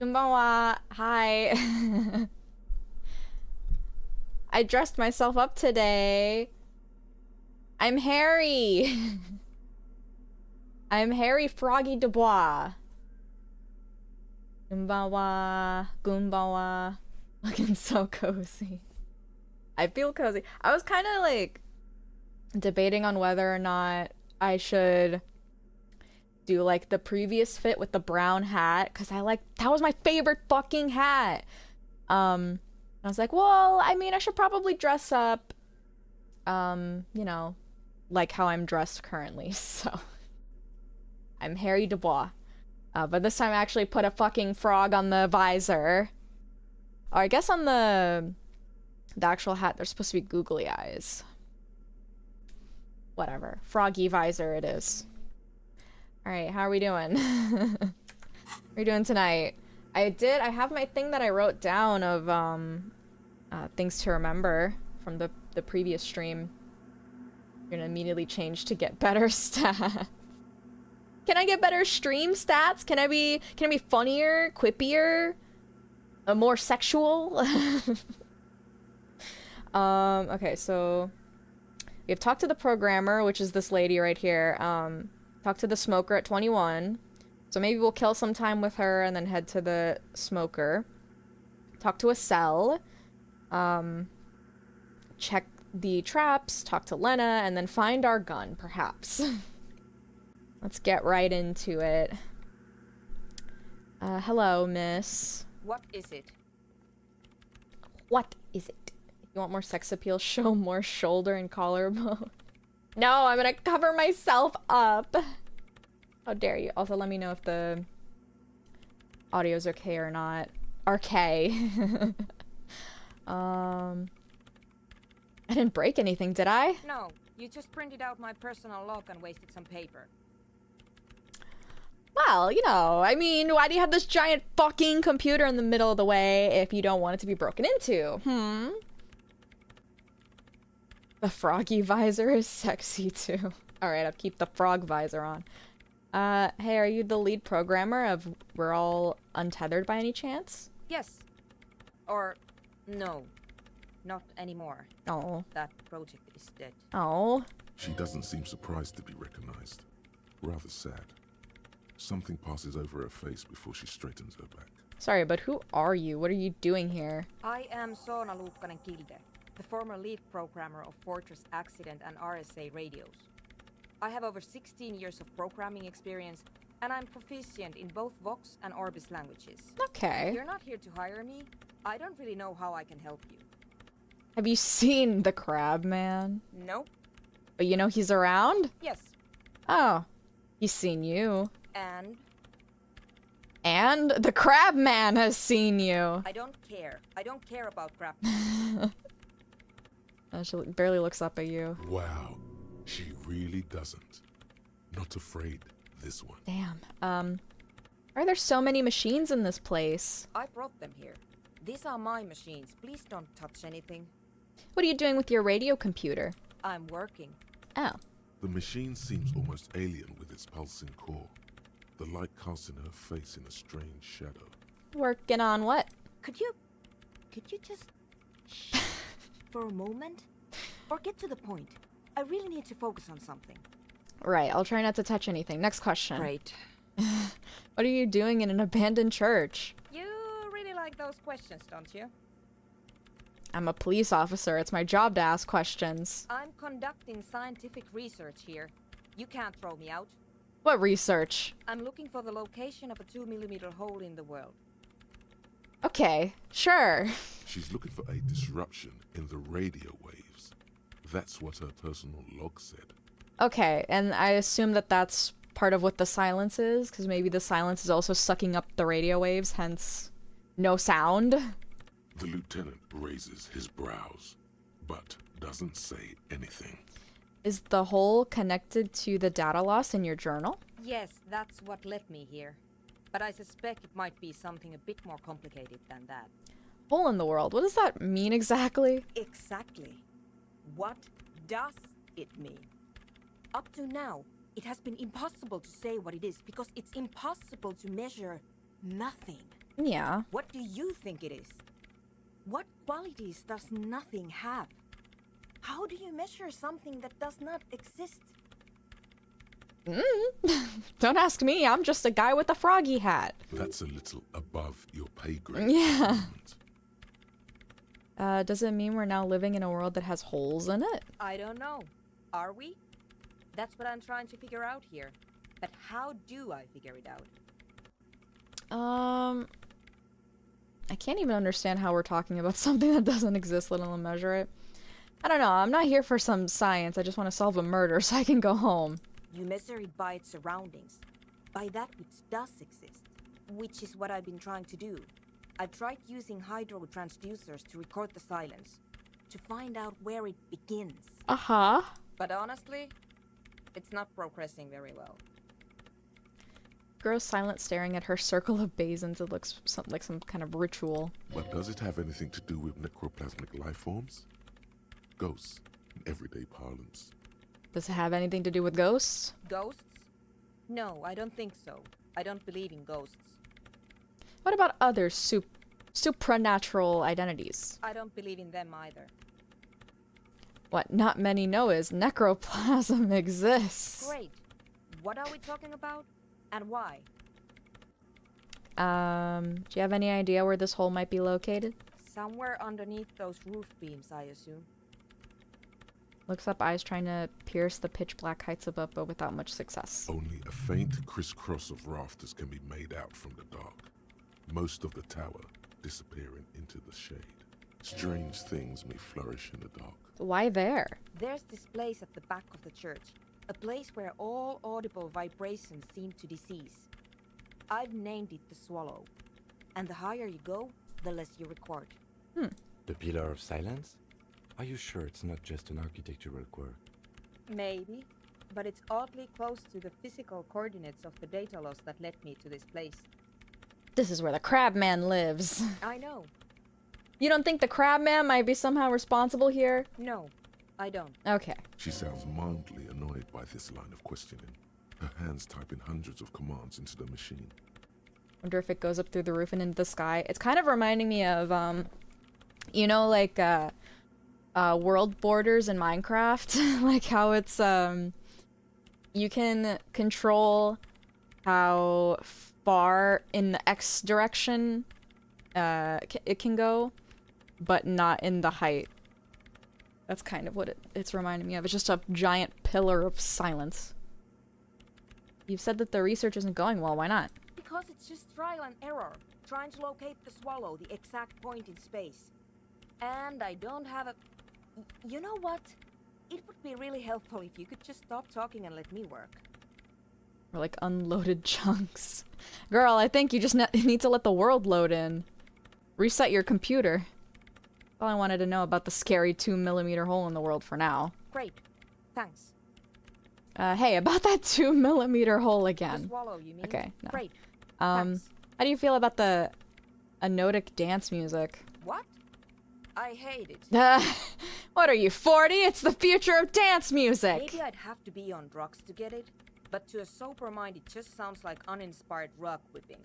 Konbanwa. Hi. I dressed myself up today. I'm Harry. I'm Harry Froggy Dubois. Konbanwa. Gunbanwa. Looking so cozy. I feel cozy. I was kind of like debating on whether or not I should do like the previous fit with the brown hat, because that was my favorite fucking hat. I was like, well, I mean, I should probably dress up, you know, like how I'm dressed currently. So I'm Harry Dubois, but this time I actually put a fucking frog on the visor. Or I guess on the actual hat there's supposed to be googly eyes. Whatever, froggy visor it is. All right, how are we doing? How are we doing tonight? I have my thing that I wrote down of things to remember from the previous stream. You're gonna immediately change to get better stats. Can I get better stream stats? Can I be funnier, quippier, more sexual? Okay, so we have talked to the programmer, which is this lady right here. Talk to the smoker at 21. So maybe we'll kill some time with her and then head to the smoker. Talk to a cell. Check the traps, talk to Lena, and then find our gun, perhaps. Let's get right into it. Hello, miss. What is it? What is it? If you want more sex appeal, show more shoulder and collarbone. No, I'm gonna cover myself up. How dare you? Also, let me know if the audio's okay or not. Okay. I didn't break anything, did I? No, you just printed out my personal log and wasted some paper. Well, you know, I mean, why do you have this giant fucking computer in the middle of the way if you don't want it to be broken into? The froggy visor is sexy too. Alright, I'll keep the frog visor on. Hey, are you the lead programmer of We're All Untethered by any chance? Yes. Or, no. Not anymore. Oh. That project is dead. Oh. She doesn't seem surprised to be recognized. Rather sad. Something passes over her face before she straightens her back. Sorry, but who are you? What are you doing here? I am Soona Luukkanen-Kilde, the former lead programmer of Fortress Accident and RSA radios. I have over 16 years of programming experience, and I'm proficient in both Vox and Orbis languages. Okay. If you're not here to hire me, I don't really know how I can help you. Have you seen the Crab Man? Nope. But you know he's around? Yes. Oh. He's seen you. And? And the Crab Man has seen you. I don't care. I don't care about crap. She barely looks up at you. Wow. She really doesn't. Not afraid, this one. Damn. Why are there so many machines in this place? I brought them here. These are my machines. Please don't touch anything. What are you doing with your radio computer? I'm working. Oh. The machine seems almost alien with its pulsing core. The light casts in her face in a strange shadow. Working on what? Could you just shh for a moment? Or get to the point. I really need to focus on something. Right, I'll try not to touch anything. Next question. Great. What are you doing in an abandoned church? You really like those questions, don't you? I'm a police officer. It's my job to ask questions. I'm conducting scientific research here. You can't throw me out. What research? I'm looking for the location of a 2mm hole in the world. Okay, sure. She's looking for a disruption in the radio waves. That's what her personal log said. Okay, and I assume that that's part of what the silence is, because maybe the silence is also sucking up the radio waves, hence no sound. The lieutenant raises his brows, but doesn't say anything. Is the hole connected to the data loss in your journal? Yes, that's what led me here. But I suspect it might be something a bit more complicated than that. Hole in the world. What does that mean exactly? Exactly. What does it mean? Up to now, it has been impossible to say what it is because it's impossible to measure nothing. Yeah. What do you think it is? What qualities does nothing have? How do you measure something that does not exist? Don't ask me. I'm just a guy with a froggy hat. That's a little above your pay grade. Yeah. Does it mean we're now living in a world that has holes in it? I don't know. Are we? That's what I'm trying to figure out here. But how do I figure it out? I can't even understand how we're talking about something that doesn't exist, let alone measure it. I don't know. I'm not here for some science. I just want to solve a murder so I can go home. You measure it by its surroundings, by that which does exist, which is what I've been trying to do. I've tried using hydro transducers to record the silence, to find out where it begins. Uh-huh. But honestly, it's not progressing very well. Girl's silent, staring at her circle of basins. It looks like some kind of ritual. But does it have anything to do with necroplasmic life forms? Ghosts, in everyday parlance. Does it have anything to do with ghosts? Ghosts? No, I don't think so. I don't believe in ghosts. What about other supranatural identities? I don't believe in them either. What not many know is necroplasm exists. Great. What are we talking about? And why? Do you have any idea where this hole might be located? Somewhere underneath those roof beams, I assume. Looks up, eyes trying to pierce the pitch black heights above, but without much success. Only a faint crisscross of rafters can be made out from the dark. Most of the tower disappearing into the shade. Strange things may flourish in the dark. Why there? There's this place at the back of the church. A place where all audible vibrations seem to decease. I've named it the Swallow. And the higher you go, the less you record. The Pillar of Silence? Are you sure it's not just an architectural quirk? Maybe. But it's oddly close to the physical coordinates of the data loss that led me to this place. This is where the Crabman lives. I know. You don't think the Crabman might be somehow responsible here? No, I don't. Okay. She sounds mildly annoyed by this line of questioning. Her hands typing hundreds of commands into the machine. Wonder if it goes up through the roof and into the sky. It's kind of reminding me of, you know, like, world borders in Minecraft. Like how it's, you can control how far in the X direction, it can go, but not in the height. That's kind of what it's reminding me of. It's just a giant pillar of silence. You've said that the research isn't going well. Why not? Because it's just trial and error. Trying to locate the Swallow, the exact point in space. And I don't have a... You know what? It would be really helpful if you could just stop talking and let me work. Or like unloaded chunks. Girl, I think you just need to let the world load in. Reset your computer. All I wanted to know about the scary 2mm hole in the world for now. Great. Thanks. Hey, about that 2mm hole The again. Swallow, you mean? Okay, no. Great. How do you feel about the anotic dance music? What? I hate it. What are you, 40? It's the future of dance music! Maybe I'd have to be on drugs to get it, but to a sober mind it just sounds like uninspired rug whipping.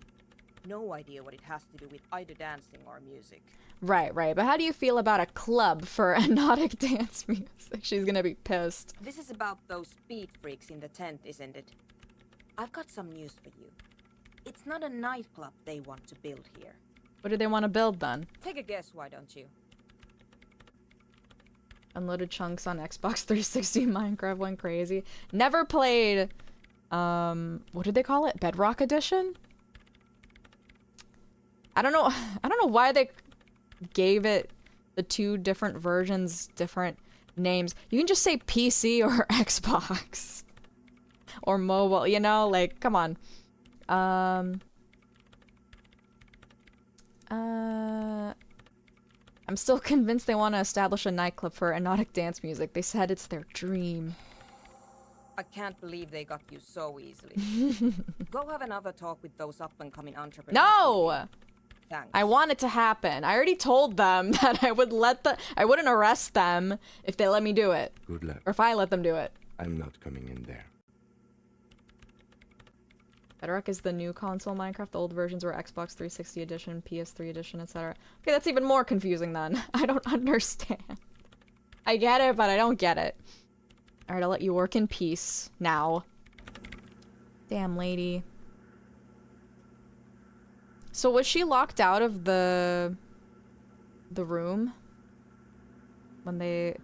No idea what it has to do with either dancing or music. Right, but how do you feel about a club for anotic dance music? She's gonna be pissed. This is about those speed freaks in the tent, isn't it? I've got some news for you. It's not a nightclub they want to build here. What do they want to build then? Take a guess, why don't you? Unloaded chunks on Xbox 360. Minecraft went crazy. Never played, what did they call it? Bedrock Edition? I don't know why they gave it the two different versions, different names. You can just say PC or Xbox. Or mobile, you know? Like, come on. I'm still convinced they want to establish a nightclub for anotic dance music. They said it's their dream. I can't believe they got you so easily. Go have another talk with those up-and-coming entrepreneurs. No! Thanks. I want it to happen. I already told them that I wouldn't arrest them if they let me do it. Good luck. Or if I let them do it. I'm not coming in there. Bedrock is the new console Minecraft. The old versions were Xbox 360 edition, PS3 edition, etc. Okay, that's even more confusing then. I don't understand. I get it, but I don't get it. Alright, I'll let you work in peace now. Damn lady. So was she locked out of the room? When the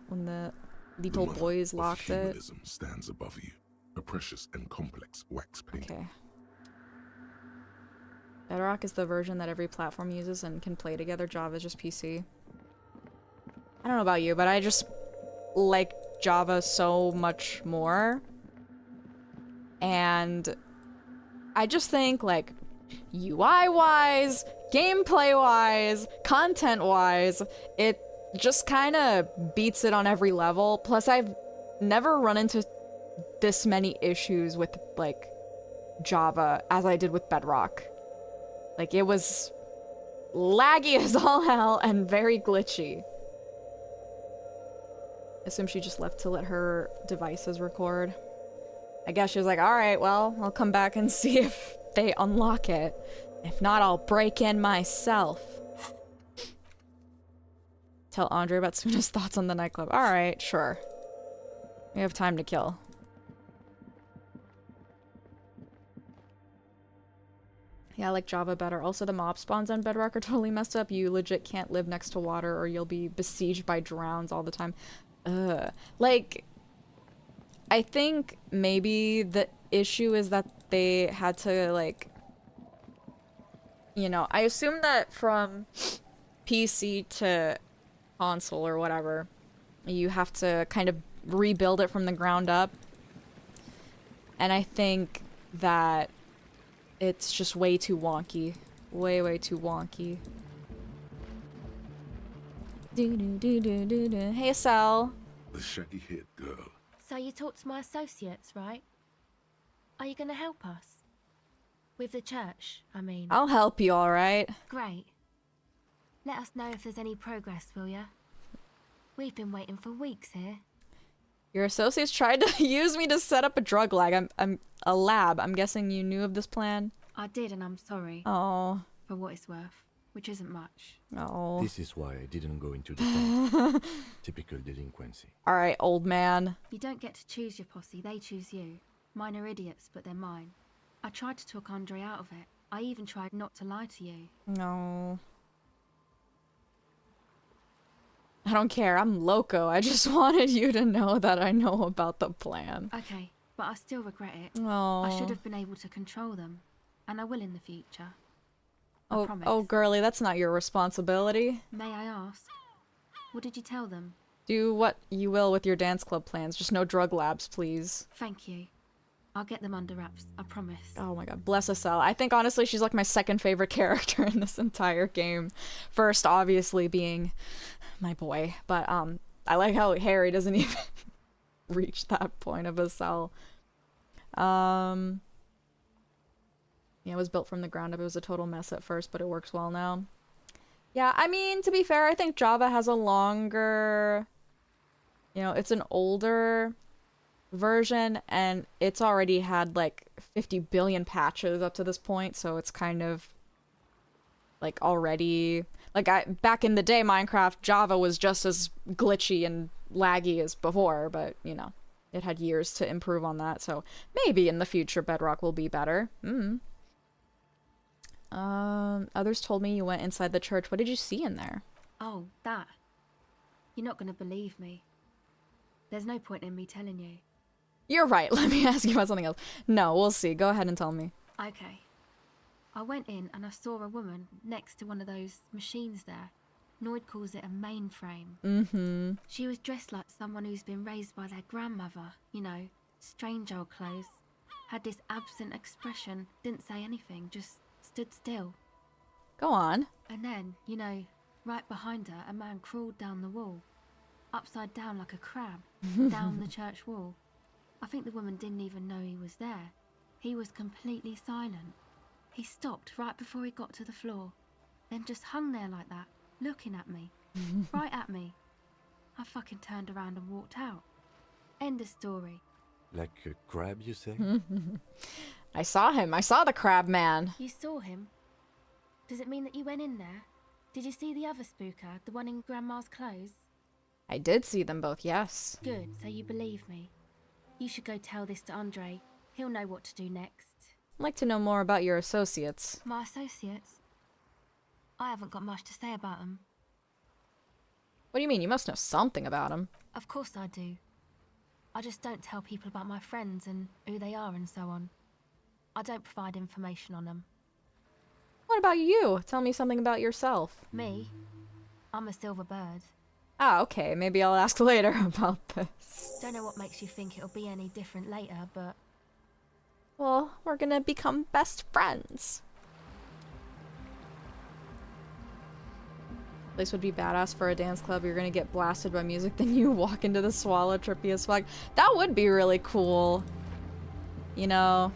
little boys locked it? Humanism stands above you. A precious and complex wax painting. Okay. Bedrock is the version that every platform uses and can play together. Java is just PC. I don't know about you, but I just like Java so much more. And I just think, like, UI-wise, gameplay-wise, content-wise, it just kind of beats it on every level. Plus, I've never run into this many issues with, like, Java as I did with Bedrock. Like, it was laggy as all hell and very glitchy. Assume she just left to let her devices record. I guess she was like, alright, well, I'll come back and see if they unlock it. If not, I'll break in myself. Tell Andre about Suna's thoughts on the nightclub. Alright, sure. We have time to kill. Yeah, I like Java better. Also, the mob spawns on Bedrock are totally messed up. You legit can't live next to water or you'll be besieged by drowns all the time. Like, I think maybe the issue is that they had to, like, you know, I assume that from PC to console or whatever, you have to kind of rebuild it from the ground up. And I think that it's just way too wonky. Way too wonky. Hey, Sal. The shaggy-haired girl. So you talked to my associates, right? Are you gonna help us? With the church, I mean. I'll help you, alright? Great. Let us know if there's any progress, will ya? We've been waiting for weeks here. Your associates tried to use me to set up a drug lab. I'm a lab. I'm guessing you knew of this plan? I did, and I'm sorry. Oh. For what it's worth, which isn't much. Oh. This is why I didn't go into the typical delinquency. Alright, old man. You don't get to choose your posse, they choose you. Mine are idiots, but they're mine. I tried to talk Andre out of it. I even tried not to lie to you. No. I don't care. I'm loco. I just wanted you to know that I know about the plan. Okay, but I still regret it. Oh. I should have been able to control them. And I will in the future. I promise. Oh, girly, that's not your responsibility. May I ask? What did you tell them? Do what you will with your dance club plans. Just no drug labs, please. Thank you. I'll get them under wraps, I promise. Oh my god, bless Estelle. I think honestly she's like my second favorite character in this entire game. First, obviously, being my boy. But I like how Harry doesn't even reach that point of Estelle. Yeah, it was built from the ground up. It was a total mess at first, but it works well now. Yeah, I mean, to be fair, I think Java has a longer... You know, it's an older version, and it's already had, like, 50 billion patches up to this point, so it's kind of, like, already... Like, back in the day, Minecraft, Java was just as glitchy and laggy as before, but, you know, it had years to improve on that, so maybe in the future Bedrock will be better. Others told me you went inside the church. What did you see in there? Oh, that. You're not gonna believe me. There's no point in me telling you. You're right. Let me ask you about something else. No, we'll see. Go ahead and tell me. Okay. I went in and I saw a woman next to one of those machines there. Noid calls it a mainframe. Mm-hmm. She was dressed like someone who's been raised by their grandmother. You know, strange old clothes. Had this absent expression. Didn't say anything, just stood still. Go on. And then, you know, right behind her, a man crawled down the wall. Upside down like a crab. Down the church wall. I think the woman didn't even know he was there. He was completely silent. He stopped right before he got to the floor. Then just hung there like that, looking at me. Right at me. I fucking turned around and walked out. End of story. Like a crab, you say? I saw him. I saw the crab man. You saw him? Does it mean that you went in there? Did you see the other spooker, the one in Grandma's clothes? I did see them both, yes. Good, so you believe me. You should go tell this to Andre. He'll know what to do next. I'd like to know more about your associates. My associates? I haven't got much to say about them. What do you mean? You must know something about them. Of course I do. I just don't tell people about my friends and who they are and so on. I don't provide information on them. What about you? Tell me something about yourself. Me? I'm a silver bird. Ah, okay. Maybe I'll ask later about this. Don't know what makes you think it'll be any different later, but... Well, we're gonna become best friends. Place would be badass for a dance club. You're gonna get blasted by music, then you walk into the swallow, trippy as fuck. That would be really cool. You know,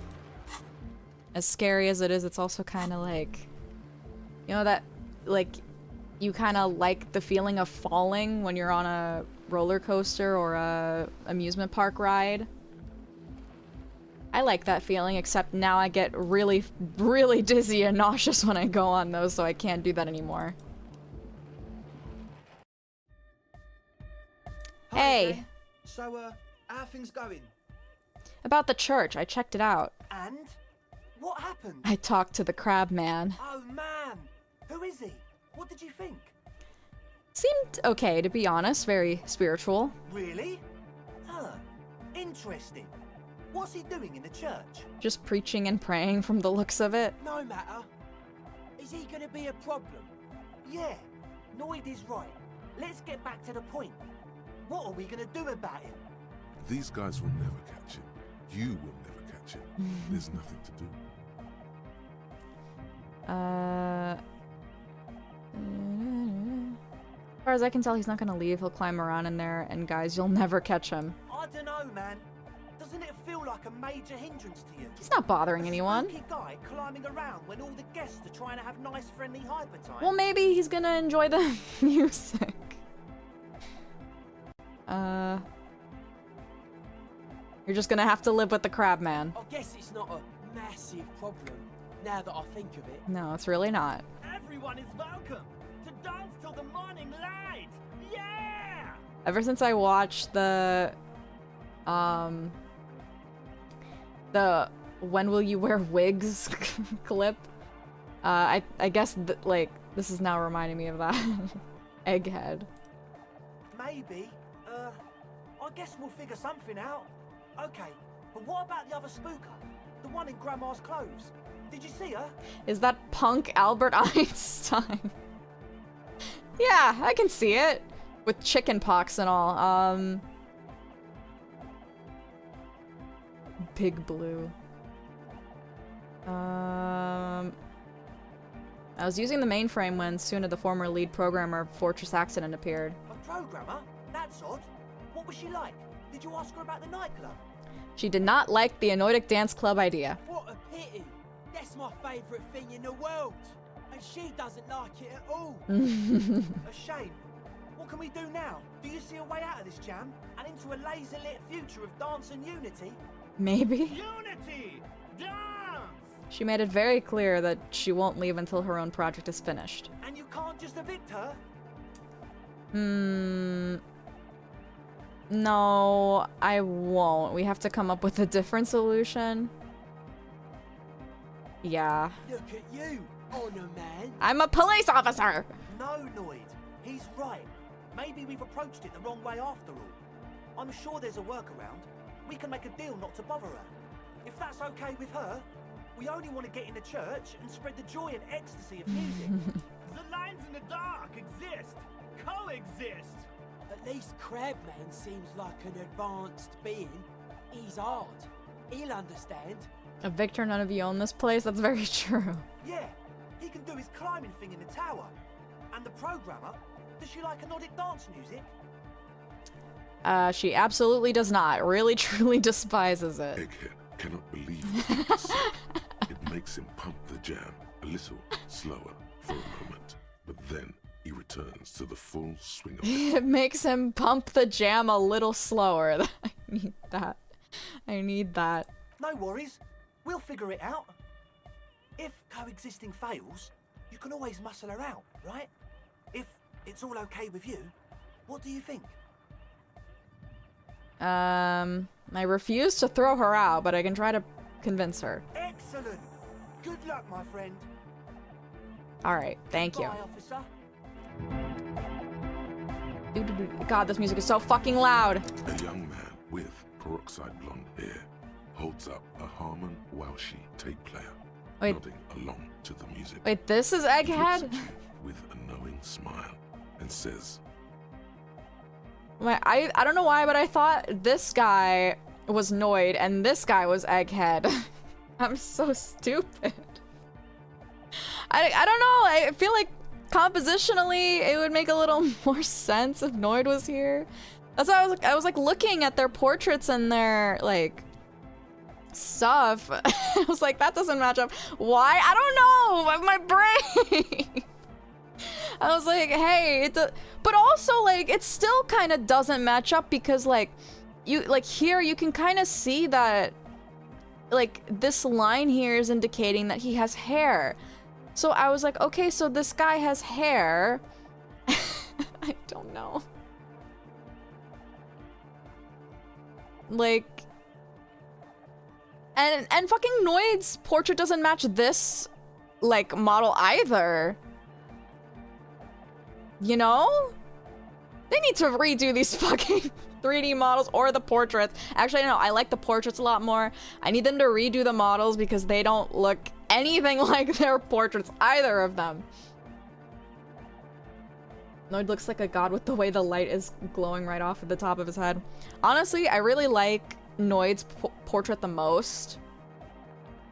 as scary as it is, it's also kind of like, you know, that, like, you kind of like the feeling of falling when you're on a roller coaster or a amusement park ride. I like that feeling, except now I get really, really dizzy and nauseous when I go on those, so I can't do that anymore. Hey! Hi, so, how are things going? About the church, I checked it out. And? What happened? I talked to the crab man. Oh man! Who is he? What did you think? Seemed okay, to be honest, very spiritual. Really? Huh. Interesting. What's he doing in the church? Just preaching and praying from the looks of it. No matter. Is he gonna be a problem? Yeah, Noid is right. Let's get back to the point. What are we gonna do about him? These guys will never catch him. You will never catch him. There's nothing to do. As far as I can tell, he's not gonna leave. He'll climb around in there, and guys, you'll never catch him. I don't know, man. Doesn't it feel like a major hindrance to you? He's not bothering A anyone. spooky guy climbing around when all the guests are trying to have nice, friendly hyper time. Well, maybe he's gonna enjoy the music. You're just gonna have to live with the crab man. I guess it's not a massive problem, now that I think of it. No, it's really not. Everyone is welcome to dance till the morning light. Yeah! Ever since I watched the when will you wear wigs clip, I guess like this is now reminding me of that egghead. Maybe. I guess we'll figure something out. Okay, but what about the other spooker? The one in Grandma's clothes? Did you see her? Is that punk Albert Einstein? Yeah, I can see it. With chicken pox and all. Big Blue. I was using the mainframe when Suna, the former lead programmer of Fortress Accident, appeared. A programmer? That's odd. What was she like? Did you ask her about the nightclub? She did not like the Anoitic Dance Club idea. What a pity! That's my favourite thing in the world! And she doesn't like it at all! A shame. What can we do now? Do you see a way out of this jam? And into a laser-lit future of dance and unity? Maybe? Unity! Dance! She made it very clear that she won't leave until her own project is finished. And you can't just evict her? No, I won't. We have to come up with a different solution. Yeah. Look at you, Honor Man! I'm a police officer! No, Noid. He's right. Maybe we've approached it the wrong way after all. I'm sure there's a workaround. We can make a deal not to bother her. If that's okay with her, we only want to get in the church and spread the joy and ecstasy of music. The lines in the dark exist. Coexist. At least Crabman seems like an advanced being. He's hard. He'll understand. Victor, none of you own this place? That's very true. Yeah, he can do his climbing thing in the tower. And the programmer, does she like Nordic dance music? She absolutely does not. Really, truly despises it. Egghead cannot believe what he said. It makes him pump the jam a little slower for a moment, but then he returns to the full swing of it. It makes him pump the jam a little slower. I need that. I need that. No worries. We'll figure it out. If coexisting fails, you can always muscle her out, right? If it's all okay with you, what do you think? I refuse to throw her out, but I can try to convince her. Excellent. Good luck, my friend. Alright, thank you. Bye, officer. God, this music is so fucking loud. A young man with peroxide blonde hair holds up a Harman Welshi tape player, Wait. nodding along to the music. Wait, this is He looks Egghead? at you with a knowing smile and says, I don't know why, but I thought this guy was Noid and this guy was Egghead. I'm so stupid. I don't know. I feel like compositionally it would make a little more sense if Noid was here. That's why I was like looking at their portraits and their like stuff. I was like, that doesn't match up. Why? I don't know. My brain. I was like, hey, but also like it still kind of doesn't match up because like here you can kind of see that like this line here is indicating that he has hair. So I was like, okay, so this guy has hair. I don't know. Like and fucking Noid's portrait doesn't match this like model either. You know? They need to redo these fucking 3D models or the portraits. Actually, no, I like the portraits a lot more. I need them to redo the models because they don't look anything like their portraits, either of them. Noid looks like a god with the way the light is glowing right off at the top of his head. Honestly, I really like Noid's portrait the most.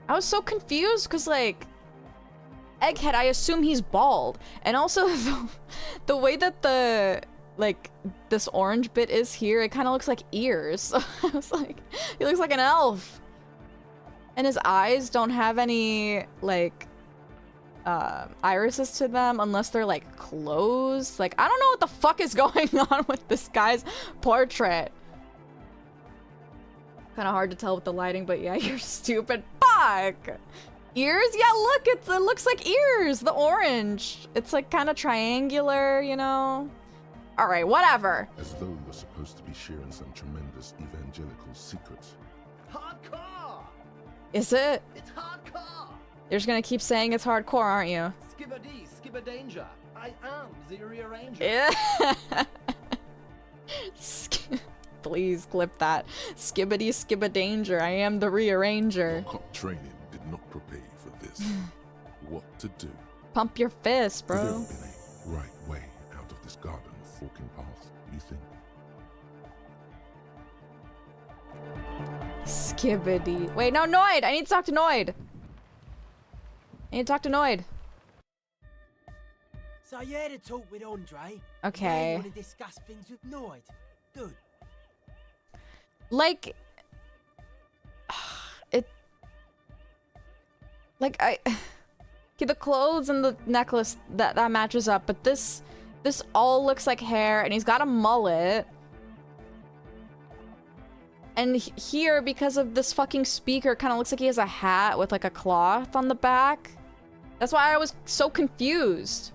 I was so confused because like Egghead, I assume he's bald. And also the way that the like this orange bit is here, it kind of looks like ears. So I was like, he looks like an elf. And his eyes don't have any like irises to them unless they're like closed. Like I don't know what the fuck is going on with this guy's portrait. Kind of hard to tell with the lighting, but yeah, you're stupid. Fuck! Ears? Yeah, look, it looks like ears, the orange. It's like kind of triangular, you know? All right, whatever. as though you're supposed to be sharing some tremendous evangelical secrets. Hardcore! Is it? It's hardcore! You're just gonna keep saying it's hardcore, aren't you? Skibbity, skibberdanger. I am the rearranger. Yeah. Please clip that. Skibbity skibba-danger. I am the rearranger. Your cop training did not prepare you for this. What to do? Pump your fist, Could there bro. have been a right way out of this garden of forking paths, you think? Skibbity. Wait, no, Noid! I need to talk to Noid. I need to talk to Noid. So you had a talk with Andre. Okay. Now you want to discuss things with Noid. Good. Like... It... Like, Okay, the clothes and the necklace, that matches up, but this all looks like hair, and he's got a mullet. And here, because of this fucking speaker, kind of looks like he has a hat with like a cloth on the back. That's why I was so confused.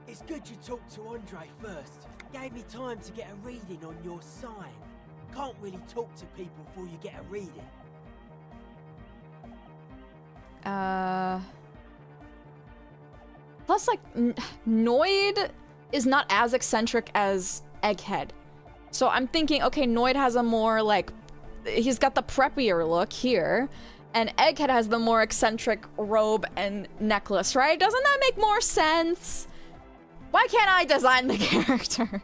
It's good you talked to Andre first. Gave me time to get a reading on your sign. Can't really talk to people before you get a reading. Plus, like, Noid is not as eccentric as Egghead. So I'm thinking, okay, Noid has a more, like, he's got the preppier look here, and Egghead has the more eccentric robe and necklace, right? Doesn't that make more sense? Why can't I design the characters?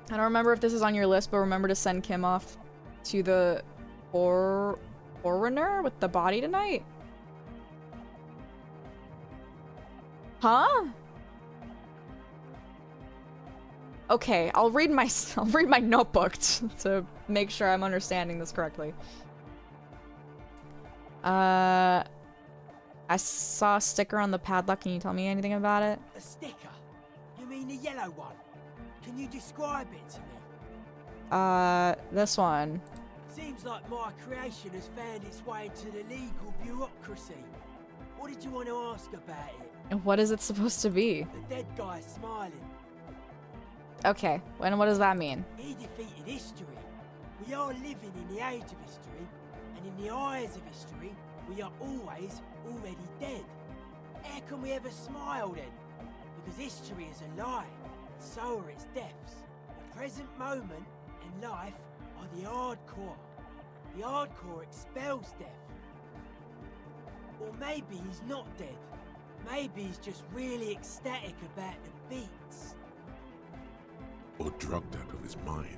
I don't remember if this is on your list, but remember to send Kim off to the coroner with the body tonight. Huh? Okay, I'll read my notebook to make sure I'm understanding this correctly. I saw a sticker on the padlock. Can you tell me anything about it? A sticker? You mean the yellow one? Can you describe it to me? This one. Seems like my creation has found its way into the legal bureaucracy. What did you want to ask about it? And what is it supposed to be? The dead guy smiling. Okay, and what does that mean? He defeated history. We are living in the age of history, and in the eyes of history, we are always already dead. How can we ever smile then? Because history is a lie, and so are its deaths. The present moment and life are the hardcore. The hardcore expels death. Or maybe he's not dead. Maybe he's just really ecstatic about the beats. Or drugged out of his mind.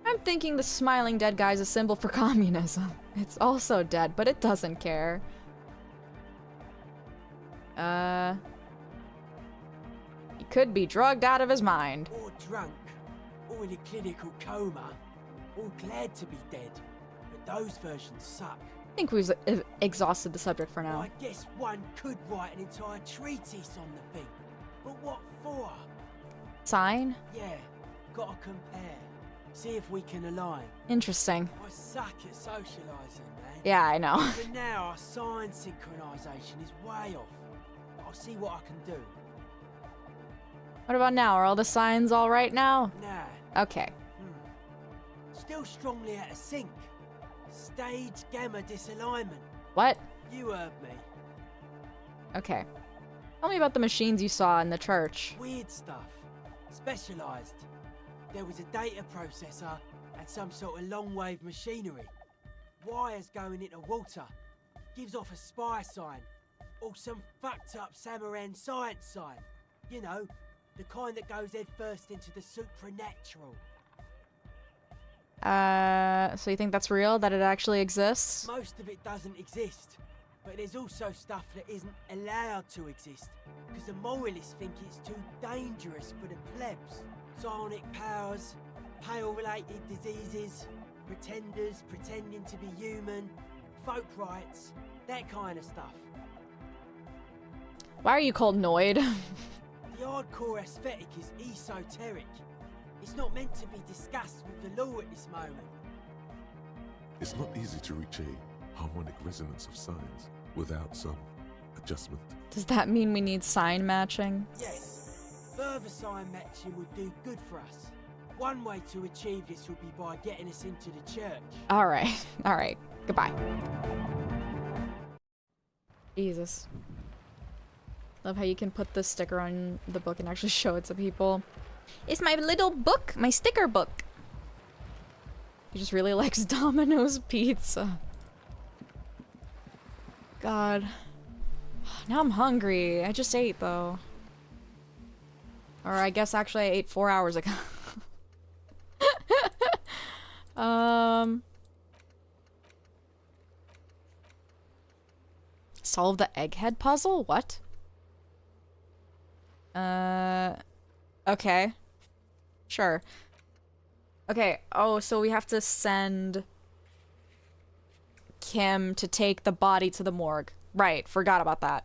I'm thinking the smiling dead guy is a symbol for communism. It's also dead, but it doesn't care. He could be drugged out of his mind. Or drunk. Or in a clinical coma. Or glad to be dead. But those versions suck. I think we've exhausted the subject for now. I guess one could write an entire treatise on the thing. But what for? Sign? Yeah, gotta compare. See if we can align. Interesting. I suck at socialising, man. Yeah, I know. For now, our sign synchronisation is way off. But I'll see what I can do. What about now? Are all the signs all right now? Nah. Okay. Still strongly out of sync. Stage gamma disalignment. What? You heard me. Okay. Tell me about the machines you saw in the church. Weird stuff. Specialised. There was a data processor and some sort of long-wave machinery. Wires going into water. Gives off a spy sign. Or some fucked up Samaran science sign. You know, the kind that goes head first into the supernatural. So you think that's real? That it actually exists? Most of it doesn't exist. But there's also stuff that isn't allowed to exist. Because the moralists think it's too dangerous for the plebs. Psionic powers, pale-related diseases, pretenders pretending to be human, folk rights, that kind of stuff. Why are you called Noid? The hardcore aesthetic is esoteric. It's not meant to be discussed with the law at this moment. It's not easy to reach a harmonic resonance of signs without some adjustment. Does that mean we need sign matching? Yes. Further sign matching would do good for us. One way to achieve this would be by getting us into the church. Alright. Alright. Goodbye. Jesus. Love how you can put the sticker on the book and actually show it to people. It's my little book, my sticker book. He just really likes Domino's pizza. God. Now I'm hungry. I just ate though. Or I guess actually I ate 4 hours ago. Solve the egghead puzzle? What? Okay. Sure. Okay, oh, so we have to send Kim to take the body to the morgue. Right, forgot about that.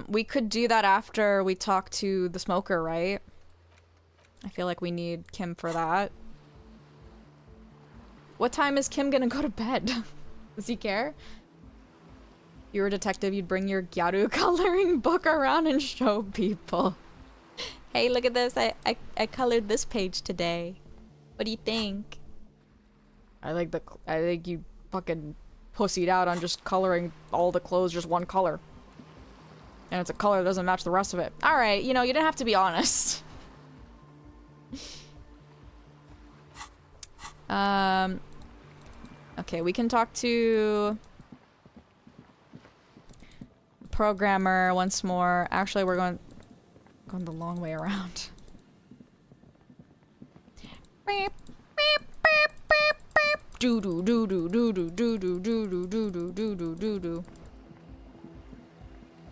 We could do that after we talk to the smoker, right? I feel like we need Kim for that. What time is Kim gonna go to bed? Does he care? If you were a detective, you'd bring your Gyaru coloring book around and show people. Hey, look at this. I colored this page today. What do you think? I think you fucking pussied out on just coloring all the clothes just one color. And it's a color that doesn't match the rest of it. Alright, you know, you didn't have to be honest. Okay, we can talk to programmer once more. Actually, we're going the long way around. Do do do do do do do do do do do do do do do do.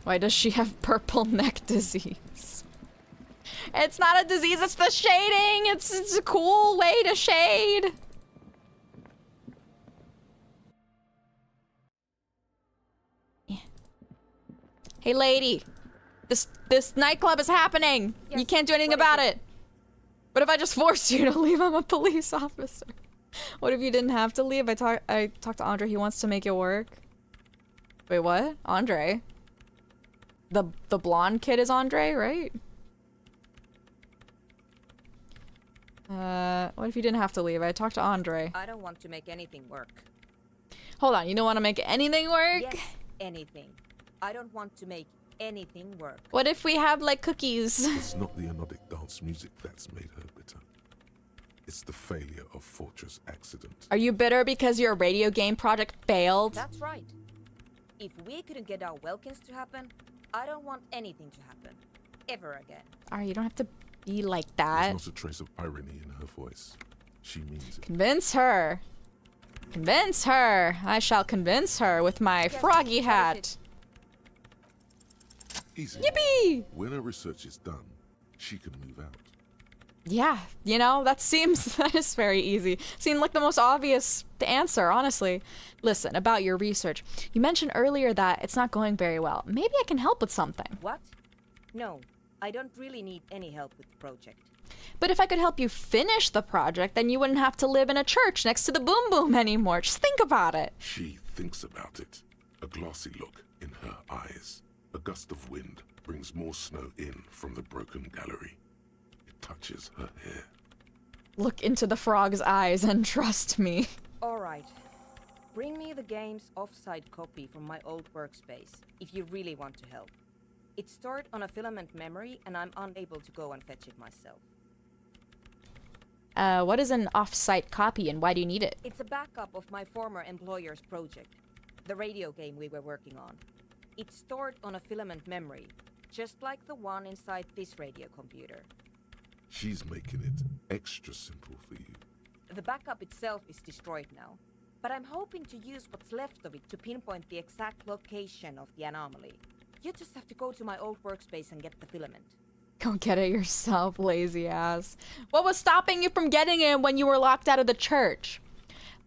Why does she have purple neck disease? It's not a disease, it's the shading! It's a cool way to shade! Yeah. Hey lady! This nightclub is happening! Yes, You can't do anything what is about it? it! What if I just forced you to leave? I'm a police officer. What if you didn't have to leave? I talked to Andre. He wants to make it work. Wait, what? Andre? The blonde kid is Andre, right? What if you didn't have to leave? I talked to Andre. I don't want to make anything work. Hold on, you don't want to make anything work? Yes, anything. I don't want to make anything work. What if we have, like, cookies? It's not the anodic dance music that's made her bitter. It's the failure of Fortress Accident. Are you bitter because your radio game project failed? That's right. If we couldn't get our Welkins to happen, I don't want anything to happen. Ever again. Alright, you don't have to be like that. There's not a trace of irony in her voice. She means it. Convince her. Convince her. I shall convince her with my Yes, froggy what hat. Easy. Yippee! When her research is done, she can move out. Yeah, you know, that is very easy. Seemed like the most obvious answer, honestly. Listen, about your research. You mentioned earlier that it's not going very well. Maybe I can help with something. What? No, I don't really need any help with the project. But if I could help you finish the project, then you wouldn't have to live in a church next to the Boom Boom anymore. Just think about it. She thinks about it. A glassy look in her eyes. A gust of wind brings more snow in from the broken gallery. It touches her hair. Look into the frog's eyes and trust me. Alright. Bring me the game's offsite copy from my old workspace, if you really want to help. It's stored on a filament memory, and I'm unable to go and fetch it myself. What is an off-site copy and why do you need it? It's a backup of my former employer's project, the radio game we were working on. It's stored on a filament memory, just like the one inside this radio computer. She's making it extra simple for you. The backup itself is destroyed now, but I'm hoping to use what's left of it to pinpoint the exact location of the anomaly. You just have to go to my old workspace and get the filament. Go get it yourself, lazy ass. What was stopping you from getting it when you were locked out of the church?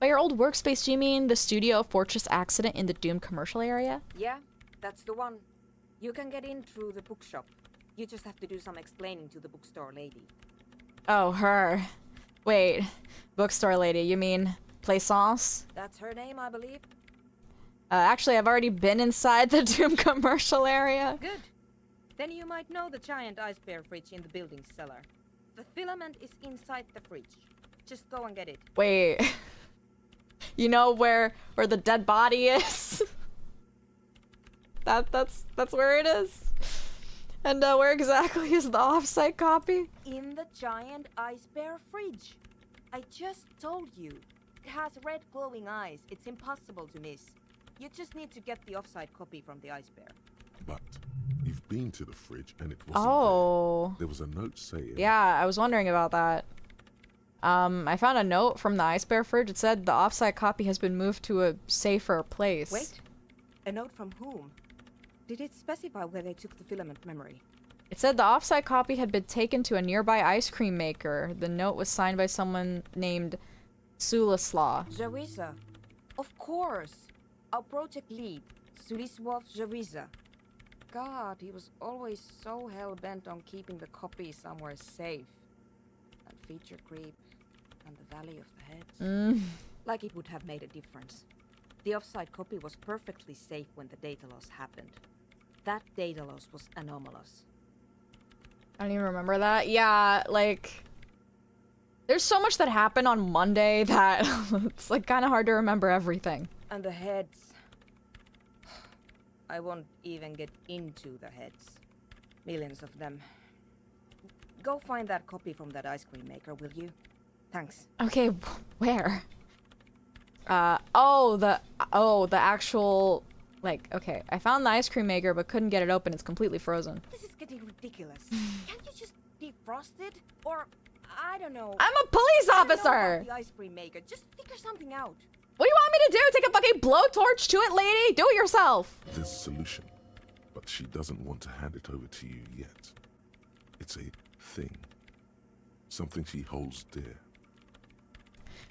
By your old workspace, do you mean the studio of Fortress Accident in the Doom commercial area? Yeah, that's the one. You can get in through the bookshop. You just have to do some explaining to the bookstore lady. Oh, her. Wait, bookstore lady, you mean Plaisance? That's her name, I believe. Actually, I've already been inside the Doom commercial area. Good. Then you might know the giant ice bear fridge in the building's cellar. The filament is inside the fridge. Just go and get it. Wait. You know where the dead body is? That's where it is. And where exactly is the offsite copy? In the giant ice bear fridge. I just told you. It has red glowing eyes. It's impossible to miss. You just need to get the offsite copy from the ice bear. But you've been to the fridge and it wasn't Oh. there. There was a note saying... Yeah, I was wondering about that. I found a note from the ice bear fridge. It said the offsite copy has been moved to a safer place. Wait. A note from whom? Did it specify where they took the filament memory? It said the offsite copy had been taken to a nearby ice cream maker. The note was signed by someone named Sulislaw. Jawiza. Of course. Our project lead, Sulisław Jawiza. God, he was always so hell-bent on keeping the copy somewhere safe. And feature creep, and the Valley of the Heads. Like it would have made a difference. The offsite copy was perfectly safe when the data loss happened. That data loss was anomalous. I don't even remember that. Yeah, like... There's so much that happened on Monday that it's like kind of hard to remember everything. And the heads. I won't even get into the heads. Millions of them. Go find that copy from that ice cream maker, will you? Thanks. Okay, where? The actual, like, okay. I found the ice cream maker, but couldn't get it open. It's completely frozen. This is getting ridiculous. Can't you just defrost it? Or, I don't know. I'm a police I don't know officer! about the ice cream maker. Just figure something out. What do you want me to do? Take a fucking blowtorch to it, lady? Do it yourself! There's a solution, but she doesn't want to hand it over to you yet. It's a thing. Something she holds dear.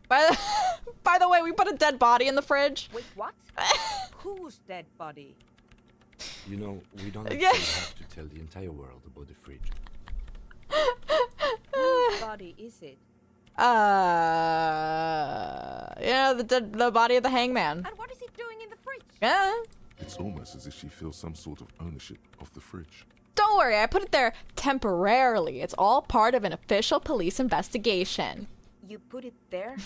By the way, we put a dead body in the fridge. Wait, what? Whose dead body? You know, we don't actually Yeah. have to tell the entire world about the fridge. Whose body is it? Yeah, the body of the hangman. And what is it doing in the fridge? Yeah. It's almost as if she feels some sort of ownership of the fridge. Don't worry, I put it there temporarily. It's all part of an official police investigation. You put it there?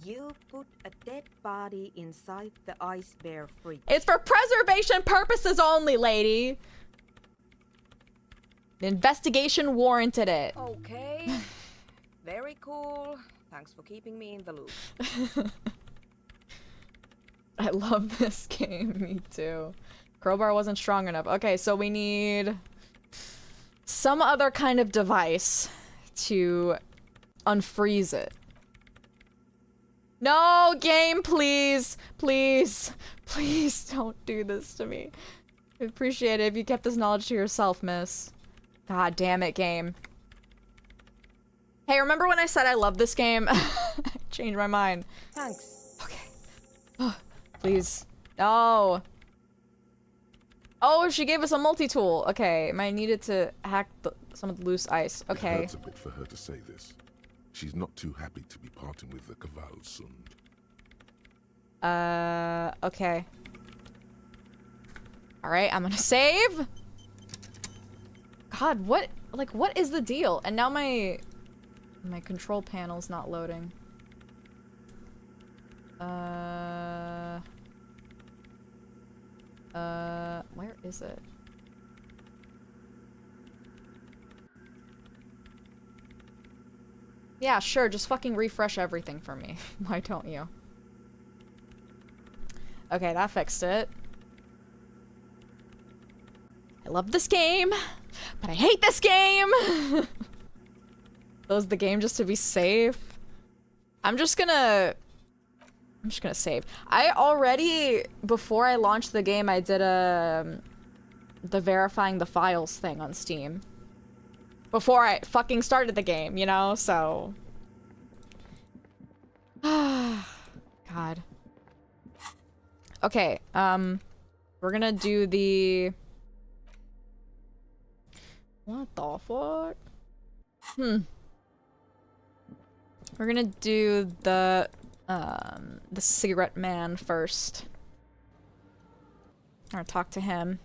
You put a dead body inside the ice bear fridge. It's for preservation purposes only, lady. The investigation warranted it. Okay. Very cool. Thanks for keeping me in the loop. I love this game, me too. Crowbar wasn't strong enough. Okay, so we need some other kind of device to unfreeze it. No, game, please. Please. Please don't do this to me. I'd appreciate it if you kept this knowledge to yourself, miss. God damn it, game. Hey, remember when I said I love this game? I changed my mind. Thanks. Okay. Oh, please. No. Oh, she gave us a multi-tool. Okay, might need it to hack some of the loose ice. It Okay. hurts a bit for her to say this. She's not too happy to be parting with the Kvalsund. Okay. Alright, I'm gonna save. God, what is the deal? And now my control panel's not loading. Where is it? Yeah, sure, just fucking refresh everything for me. Why don't you? Okay, that fixed it. I love this game, but I hate this game! Close the game just to be safe. I'm just gonna save. I already, before I launched the game, I did the verifying the files thing on Steam. Before I fucking started the game, you know, so. God. Okay, we're gonna do the. What the fuck? We're gonna do the cigarette man first. Or talk to him.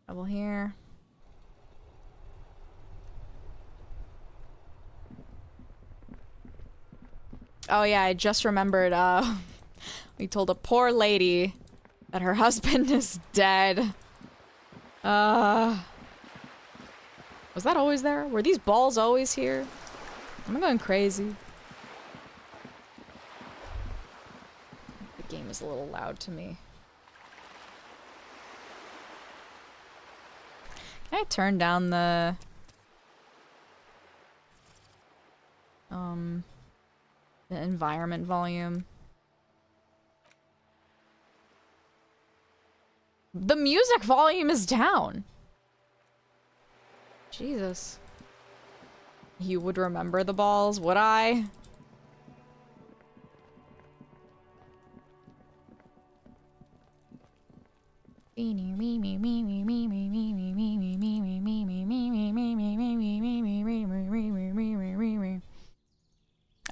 Trouble here. Oh yeah, I just remembered, we told a poor lady that her husband is dead. Was that always there? Were these balls always here? Am I going crazy? The game is a little loud to me. Can I turn down the environment volume? The music volume is down. Jesus. You would remember the balls, would I?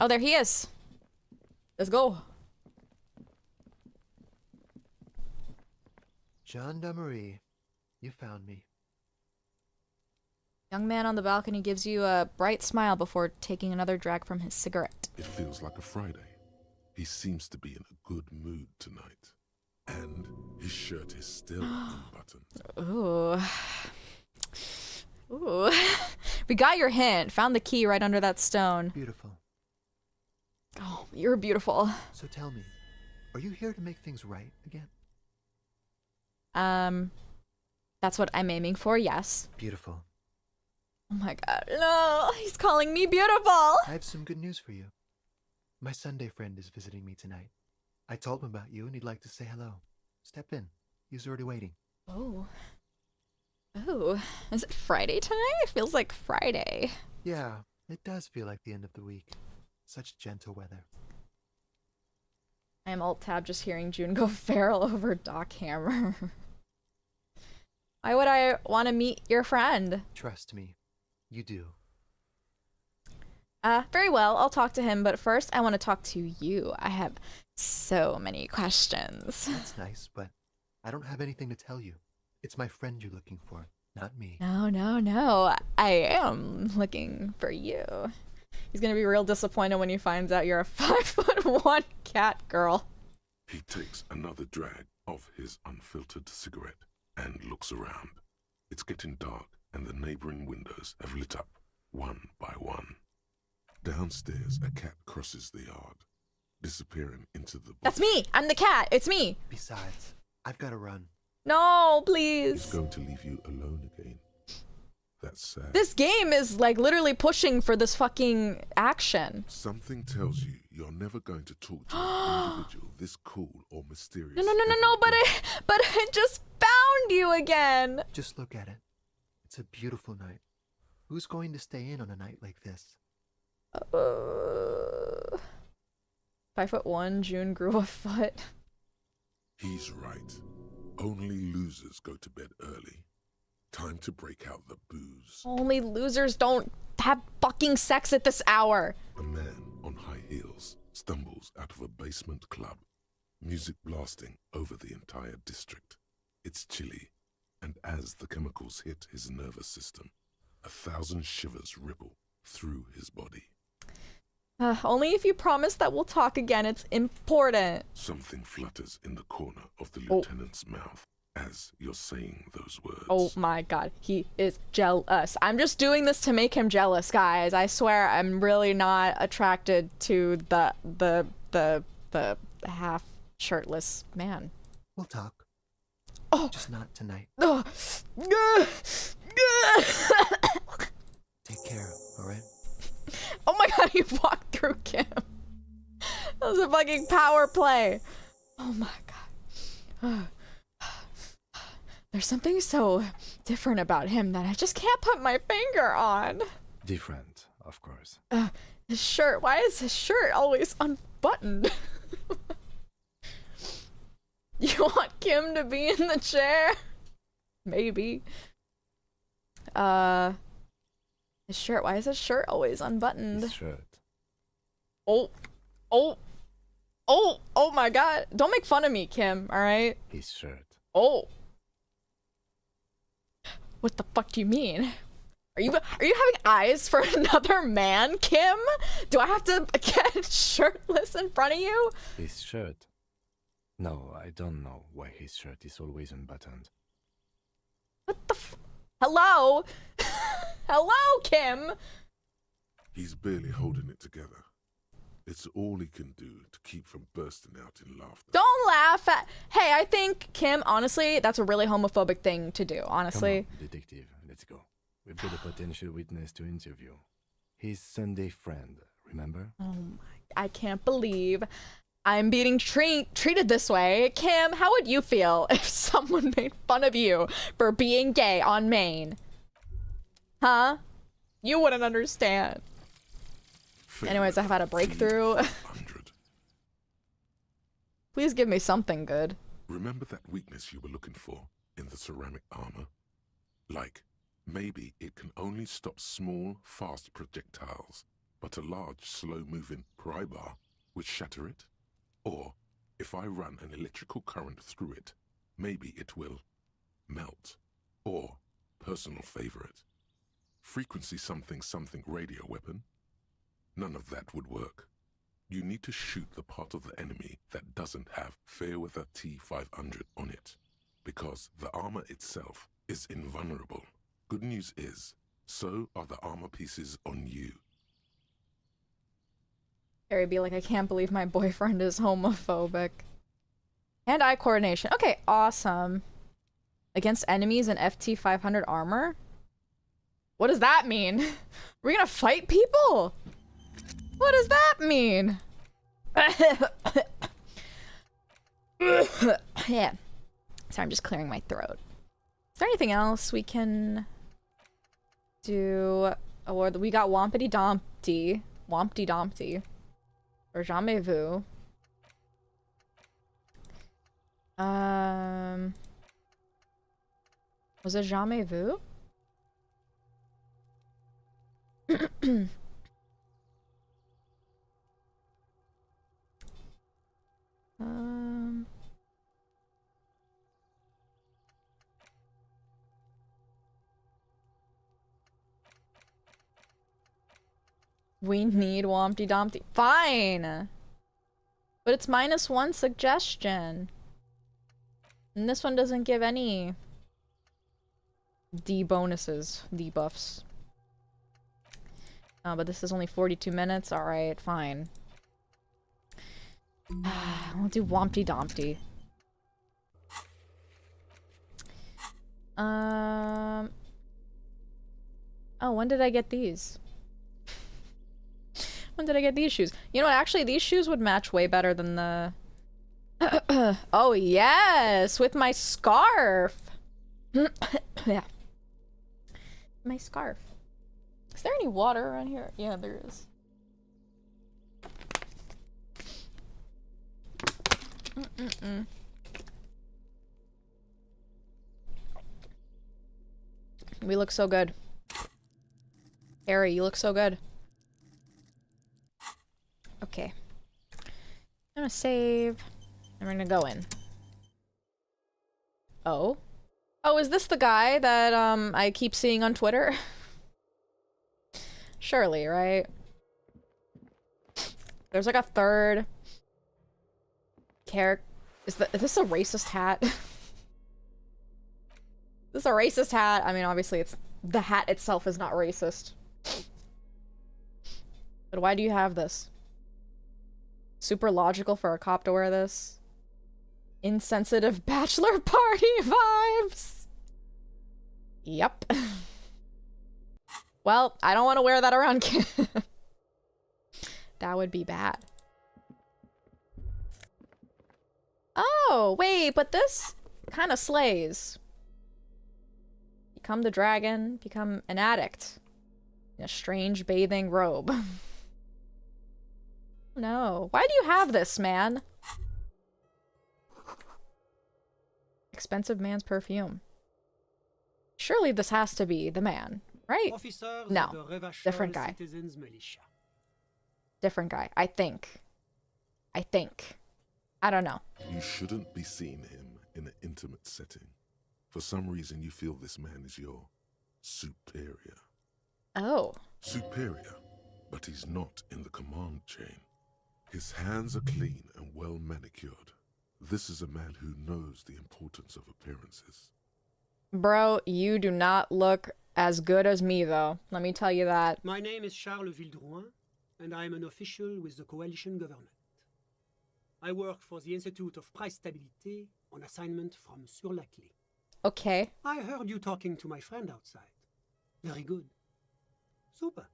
Oh, there he is. Let's go. Gendarmerie, you found me. Young man on the balcony gives you a bright smile before taking another drag from his cigarette. It feels like a Friday. He seems to be in a good mood tonight. And his shirt is still unbuttoned. Ooh. Ooh. We got your hint. Found the key right under that stone. Beautiful. Oh, you're beautiful. So tell me, are you here to make things right again? That's what I'm aiming for, yes. Beautiful. Oh my god, no, he's calling me beautiful! I have some good news for you. My Sunday friend is visiting me tonight. I told him about you and he'd like to say hello. Step in. He's already waiting. Oh. Oh, is it Friday tonight? It feels like Friday. Yeah, it does feel like the end of the week. Such gentle weather. I am alt-tab just hearing June go feral over Doc Hammer. Why would I want to meet your friend? Trust me, You do. Very well. I'll talk to him, but first I want to talk to you. I have so many questions. That's nice, but I don't have anything to tell you. It's my friend you're looking for, not me. No. I am looking for you. He's gonna be real disappointed when he finds out you're a 5'1" cat girl. He takes another drag of his unfiltered cigarette and looks around. It's getting dark, and the neighboring windows have lit up one by one. Downstairs, a cat crosses the yard, disappearing into the bush. That's me! I'm the cat! It's me! Besides, I've got to run. No, He's please! going to leave you alone again. That's sad. This game is like literally pushing for this fucking action. Something tells you you're never going to talk to an individual this cool or mysterious. No, ever but again. I just found you again! Just look at it. It's a beautiful night. Who's going to stay in on a night like this? 5'1", June grew a foot. He's right. Only losers go to bed early. Time to break out the booze. Only losers don't have fucking sex at this hour. A man on high heels stumbles out of a basement club, music blasting over the entire district. It's chilly, and as the chemicals hit his nervous system, 1,000 shivers ripple through his body. Only if you promise that we'll talk again. It's important. Something flutters in the corner of the lieutenant's mouth as you're saying those words. Oh my god, he is jealous. I'm just doing this to make him jealous, guys. I swear I'm really not attracted to the half shirtless man. We'll talk. Oh, just not tonight. Oh. Take care, alright? Oh my god, he walked through Kim. That was a fucking power play. Oh my god. There's something so different about him that I just can't put my finger on. Different, of course. His shirt. Why is his shirt always unbuttoned? You want Kim to be in the chair? Maybe. His shirt. Why is his shirt always unbuttoned? His shirt. Oh my god. Don't make fun of me, Kim, alright? His shirt. Oh. What the fuck do you mean? Are you having eyes for another man, Kim? Do I have to get shirtless in front of you? His shirt. No, I don't know why his shirt is always unbuttoned. What the Hello? Hello, Kim? He's barely holding it together. It's all he can do to keep from bursting out in laughter. Don't laugh at... Hey, I think, Kim, honestly, that's a really homophobic thing to do, honestly. Come on, detective, let's go. We've got a potential witness to interview. His Sunday friend, remember? Oh my... I can't believe I'm being treated this way. Kim, how would you feel if someone made fun of you for being gay on Maine? Huh? You wouldn't understand. Anyways, I've had a breakthrough. Please give me something good. Remember that weakness you were looking for in the ceramic armor? Like, maybe it can only stop small, fast projectiles, but a large, slow-moving pry bar would shatter it? Or, if I run an electrical current through it, maybe it will melt. Or, personal favorite, frequency something something radio weapon? None of that would work. You need to shoot the part of the enemy that doesn't have Fairweather T500 on it, because the armor itself is invulnerable. Good news is, so are the armor pieces on you. Harry be like, I can't believe my boyfriend is homophobic. Hand-eye coordination. Okay, awesome. Against enemies in FT500 armor? What does that mean? We're gonna fight people? What does that mean? Yeah. Sorry, I'm just clearing my throat. Is there anything else we can do? Or we got Wompity Dompty. Wompty Dompty. Or Jamais Vu. Was it Jamais Vu? We need Wompty Dumpty. Fine! But it's -1 suggestion. And this one doesn't give any D-bonuses, debuffs. But this is only 42 minutes. Alright, fine. I'll do Wompty Dumpty. Oh, when did I get these? When did I get these shoes? You know what, actually these shoes would match way better than the... Oh yes! With my scarf! Yeah. My scarf. Is there any water around here? Yeah, there is. We look so good. Harry, you look so good. Okay. I'm gonna save. And we're gonna go in. Oh? Oh, is this the guy that, I keep seeing on Twitter? Surely, right? There's like a third character. Is this a racist hat? Is this a racist hat? I mean, obviously it's... The hat itself is not racist. But why do you have this? Super logical for a cop to wear this. Insensitive bachelor party vibes. Yep. Well, I don't want to wear that around kids. That would be bad. Oh, wait, but this kind of slays. Become the dragon, become an addict. In a strange bathing robe. No. Why do you have this, man? Expensive man's perfume. Surely this has to be the man, right? No. Different guy. Different guy. I think. I don't know. You shouldn't be seeing him in an intimate setting. For some reason you feel this man is your superior. Oh. Superior, but he's not in the command chain. His hands are clean and well manicured. This is a man who knows the importance of appearances. Bro, you do not look as good as me, though. Let me tell you that. My name is Charles Vildrouin, and I am an official with the coalition government. I work for the Institute of Price Stabilité on assignment from Sur-la-Clé. Okay. I heard you talking to my friend outside. Very good. Super.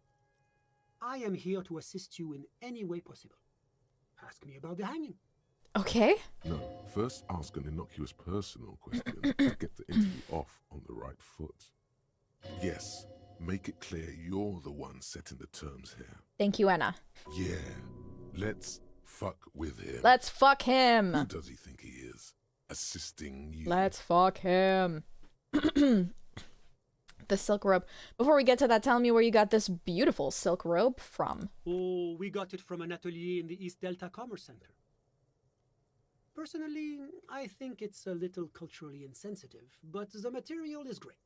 I am here to assist you in any way possible. Ask me about the hanging. Okay. No, first ask an innocuous personal question to get the interview off on the right foot. Yes, make it clear you're the one setting the terms here. Thank you, Anna. Yeah, let's fuck with him. Let's fuck him. Who does he think he is? Assisting you. Let's fuck him. The silk robe. Before we get to that, tell me where you got this beautiful silk robe from. Oh, we got it from an atelier in the East Delta Commerce Center. Personally, I think it's a little culturally insensitive, but the material is great.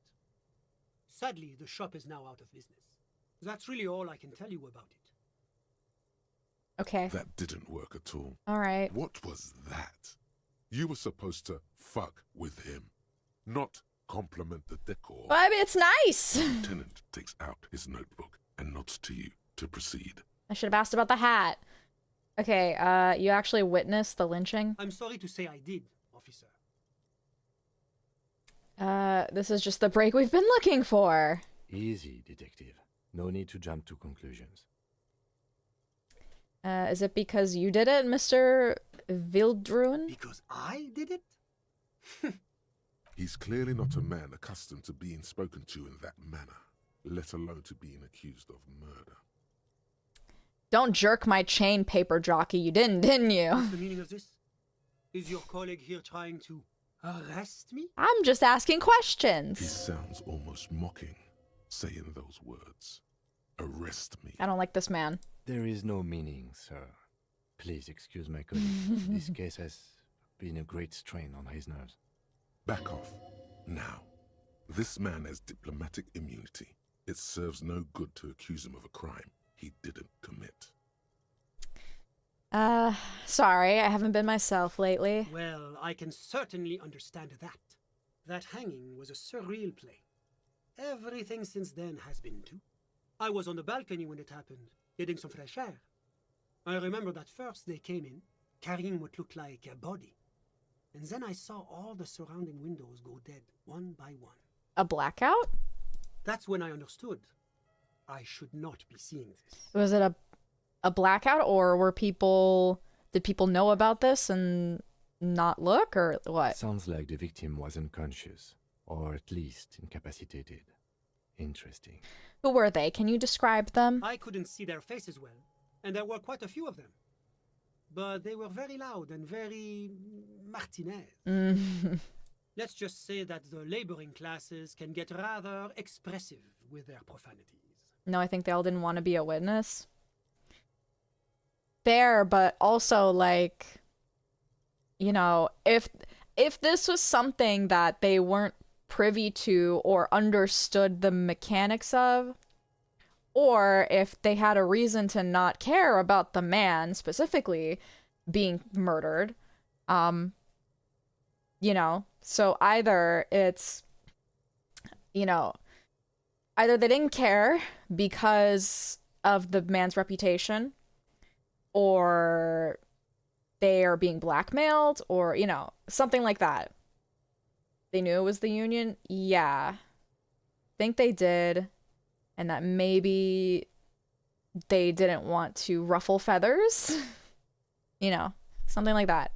Sadly, the shop is now out of business. That's really all I can tell you about it. Okay. That didn't work at all. All right. What was that? You were supposed to fuck with him, not compliment the decor. Well, I mean, it's nice. The lieutenant takes out his notebook and nods to you to proceed. I should have asked about the hat. Okay, you actually witnessed the lynching? I'm sorry to say I did, officer. This is just the break we've been looking for. Easy, detective. No need to jump to conclusions. Is it because you did it, Mr. Vildrouin? Because I did it? He's clearly not a man accustomed to being spoken to in that manner, let alone to being accused of murder. Don't jerk my chain, paper jockey. You didn't you? What's the meaning of this? Is your colleague here trying to arrest me? I'm just asking questions. He sounds almost mocking, saying those words. arrest me. I don't like this man. There is no meaning, sir. Please excuse my colleague. This case has been a great strain on his nerves. Back off. Now. This man has diplomatic immunity. It serves no good to accuse him of a crime he didn't commit. Sorry, I haven't been myself lately. Well, I can certainly understand that. That hanging was a surreal play. Everything since then has been too. I was on the balcony when it happened, getting some fresh air. I remember that first they came in, carrying what looked like a body. And then I saw all the surrounding windows go dead, one by one. A blackout? That's when I understood. I should not be seeing this. Was it a blackout, or did people know about this and not look, or what? Sounds like the victim was unconscious, or at least incapacitated. Interesting. Who were they? Can you describe them? I couldn't see their faces well, and there were quite a few of them. But they were very loud and very Martinez. Let's just say that the laboring classes can get rather expressive with their profanities. No, I think they all didn't want to be a witness. Fair, but also, like, you know, if this was something that they weren't privy to or understood the mechanics of, or if they had a reason to not care about the man specifically being murdered, you know, so either it's, you know, either they didn't care because of the man's reputation, or they are being blackmailed, or, you know, something like that. They knew it was the union? Yeah. Think they did. And that maybe they didn't want to ruffle feathers. You know, something like that.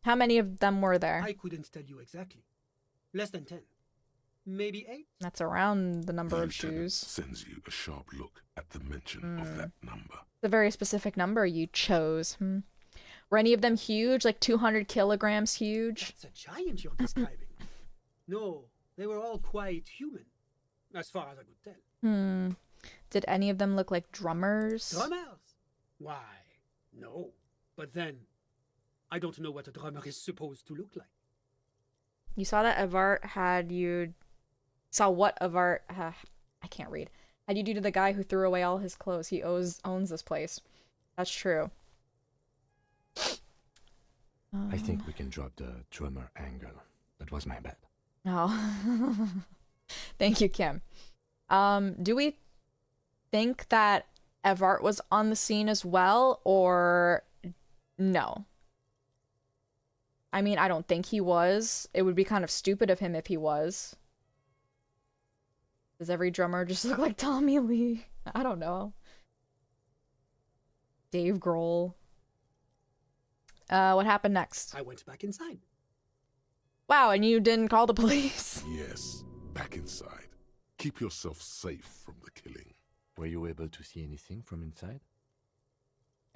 How many of them were there? I couldn't tell you exactly. Less than 10. Maybe 8? That's around the number The of lieutenant shoes. sends you a sharp look at the mention of that number. It's a very specific number you chose. Were any of them huge? Like 200 kilograms huge? That's a giant you're describing. No, they were all quite human, as far as I could tell. Did any of them look like drummers? Drummers? Why, no. But then, I don't know what a drummer is supposed to look like. You saw that Avart had you... Saw what Avart... I can't read. Had you do to the guy who threw away all his clothes? He owns this place. That's true. I think we can drop the drummer angle. That was my bad. Oh. Thank you, Kim. Do we think that Evart was on the scene as well, or no? I mean, I don't think he was. It would be kind of stupid of him if he was. Does every drummer just look like Tommy Lee? I don't know. Dave Grohl. What happened next? I went back inside. Wow, and you didn't call the police? Yes, back inside. Keep yourself safe from the killing. Were you able to see anything from inside?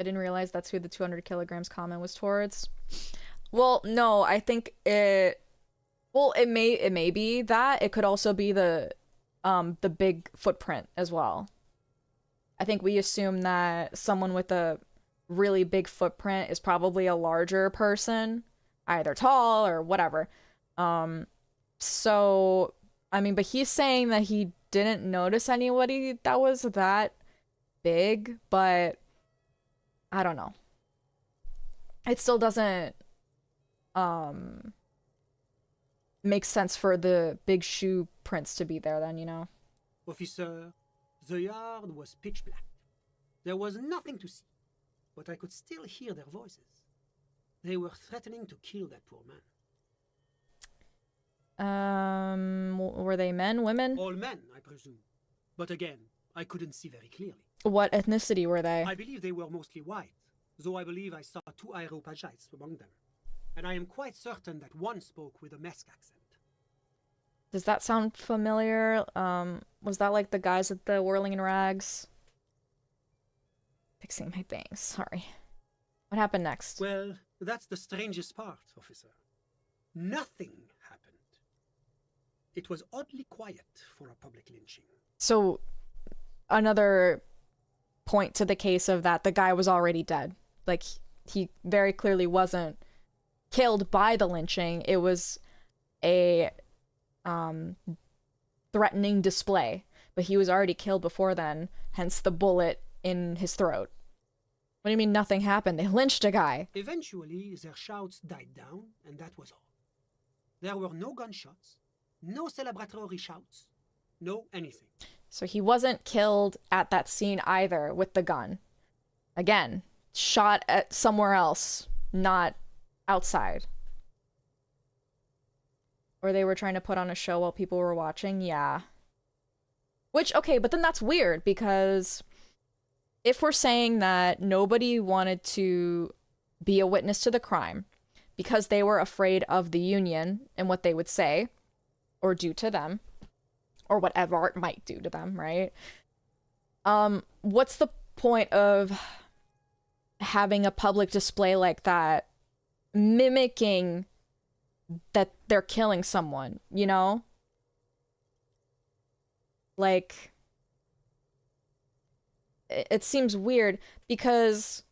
I didn't realize that's who the 200 kilograms comment was towards. Well, no, I think it... Well, it may be that. It could also be the big footprint as well. I think we assume that someone with a really big footprint is probably a larger person, either tall or whatever. So, I mean, but he's saying that he didn't notice anybody that was that big, but I don't know. It still doesn't make sense for the big shoe prints to be there then, you know? Officer, the yard was pitch black. There was nothing to see, but I could still hear their voices. They were threatening to kill that poor man. Were they men, women? All men, I presume. But again, I couldn't see very clearly. What ethnicity were they? I believe they were mostly white, though I believe I saw 2 Areopagites among them. And I am quite certain that one spoke with a Mesk accent. Does that sound familiar? Was that like the guys at the Whirling in Rags? Fixing my bangs, sorry. What happened next? Well, that's the strangest part, officer. Nothing happened. It was oddly quiet for a public lynching. So, another point to the case of that the guy was already dead. Like, he very clearly wasn't killed by the lynching. It was a threatening display, but he was already killed before then, hence the bullet in his throat. What do you mean nothing happened? They lynched a guy. Eventually, their shouts died down, and that was all. There were no gunshots, no celebratory shouts, no anything. So he wasn't killed at that scene either with the gun. Again, shot at somewhere else, not outside. Or they were trying to put on a show while people were watching, yeah. Which, okay, but then that's weird, because if we're saying that nobody wanted to be a witness to the crime because they were afraid of the union and what they would say or do to them, or whatever it might do to them, right? What's the point of having a public display like that mimicking that they're killing someone, you know? Like, it seems weird, because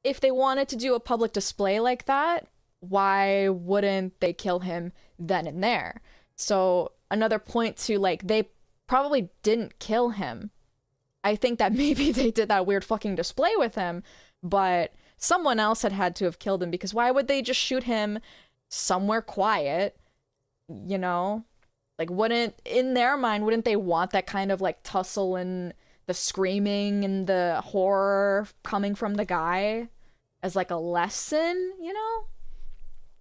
if they wanted to do a public display like that, why wouldn't they kill him then and there? So another point to, like, they probably didn't kill him. I think that maybe they did that weird fucking display with him, but someone else had to have killed him, because why would they just shoot him somewhere quiet, you know? Like, in their mind, wouldn't they want that kind of, like, tussle and the screaming and the horror coming from the guy as, like, a lesson, you know?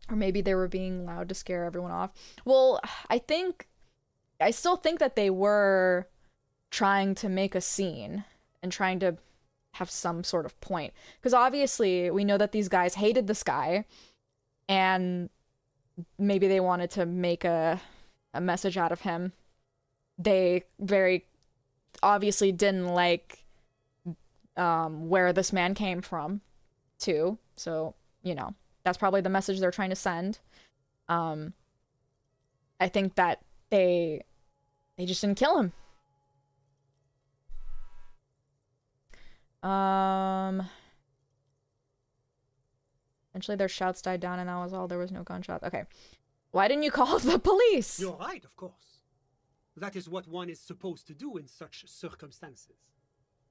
Or maybe they were being loud to scare everyone off. Well, I still think that they were trying to make a scene and trying to have some sort of point. Because obviously, we know that these guys hated this guy, and maybe they wanted to make a message out of him. They very obviously didn't like where this man came from, too. So, you know, that's probably the message they're trying to send. I think that they just didn't kill him. Eventually their shouts died down and that was all. There was no gunshots. Okay. Why didn't you call the police? You're right, of course. That is what one is supposed to do in such circumstances.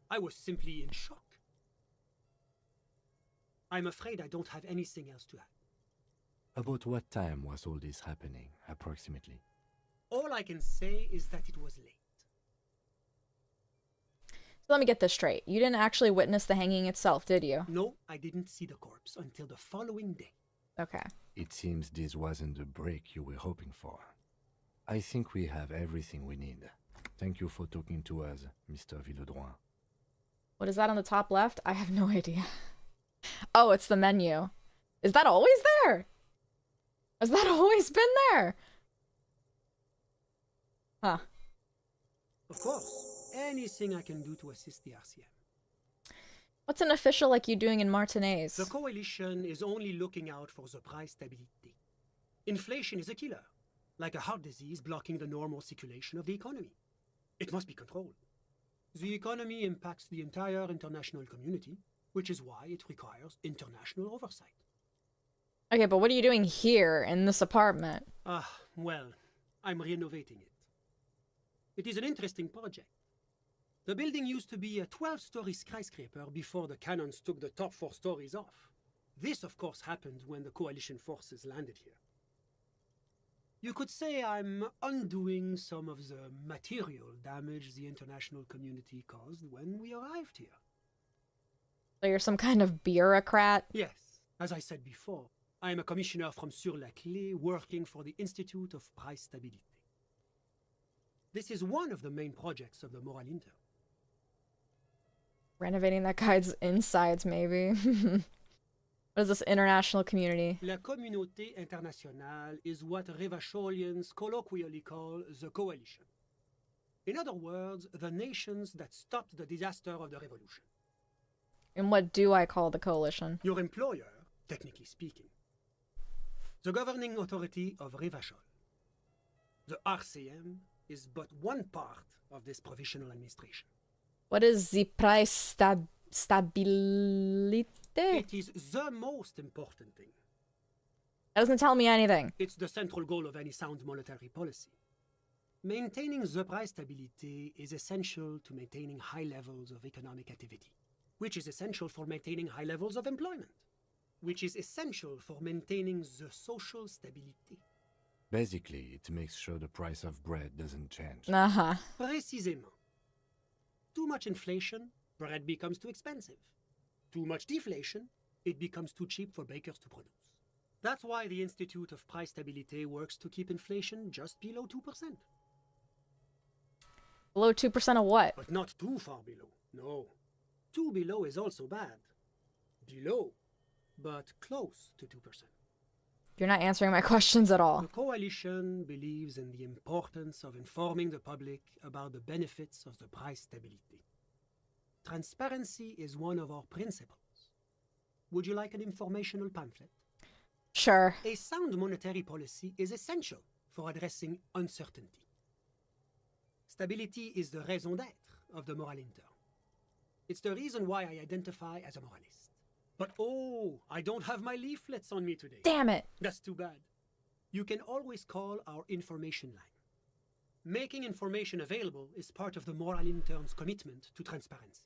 I was simply in shock. I'm afraid I don't have anything else to add. About what time was all this happening, approximately? All I can say is that it was late. So let me get this straight. You didn't actually witness the hanging itself, did you? No, I didn't see the corpse until the following day. Okay. It seems this wasn't the break you were hoping for. I think we have everything we need. Thank you for talking to us, Mr. Villedroit. What is that on the top left? I have no idea. Oh, it's the menu. Is that always there? Has that always been there? Huh. Of course. Anything I can do to assist the RCM. What's an official like you doing in Martinaise? The coalition is only looking out for the price stability. Inflation is a killer, like a heart disease blocking the normal circulation of the economy. It must be controlled. The economy impacts the entire international community, which is why it requires international oversight. Okay, but what are you doing here in this apartment? Well, I'm renovating it. It is an interesting project. The building used to be a 12-story skyscraper before the cannons took the top 4 stories off. This, of course, happened when the coalition forces landed here. You could say I'm undoing some of the material damage the international community caused when we arrived here. So you're some kind of bureaucrat? Yes. As I said before, I am a commissioner from Sur-la-Clé working for the Institute of Price Stability. This is one of the main projects of the Moral Inter. Renovating that guy's insides, maybe. What is this international community? La Communauté Internationale is what Revacholians colloquially call the coalition. In other words, the nations that stopped the disaster of the revolution. And what do I call the coalition? Your employer, technically speaking. The governing authority of Revachol. The RCM is but one part of this provisional administration. What is the price stability? It is the most important thing. That doesn't tell me anything. It's the central goal of any sound monetary policy. Maintaining the price stability is essential to maintaining high levels of economic activity, which is essential for maintaining high levels of employment, which is essential for maintaining the social stability. Basically, it makes sure the price of bread doesn't change. Uh-huh. Précisément. Too much inflation, bread becomes too expensive. Too much deflation, it becomes too cheap for bakers to produce. That's why the Institute of Price Stability works to keep inflation just below 2%. Below 2% of what? But not too far below, no. Too below is also bad. Below, but close to 2%. You're not answering my questions at all. The coalition believes in the importance of informing the public about the benefits of the price stability. Transparency is one of our principles. Would you like an informational pamphlet? Sure. A sound monetary policy is essential for addressing uncertainty. Stability is the raison d'être of the moral intern. It's the reason why I identify as a moralist. But oh, I don't have my leaflets on me today. Damn it. That's too bad. You can always call our information line. Making information available is part of the moral intern's commitment to transparency.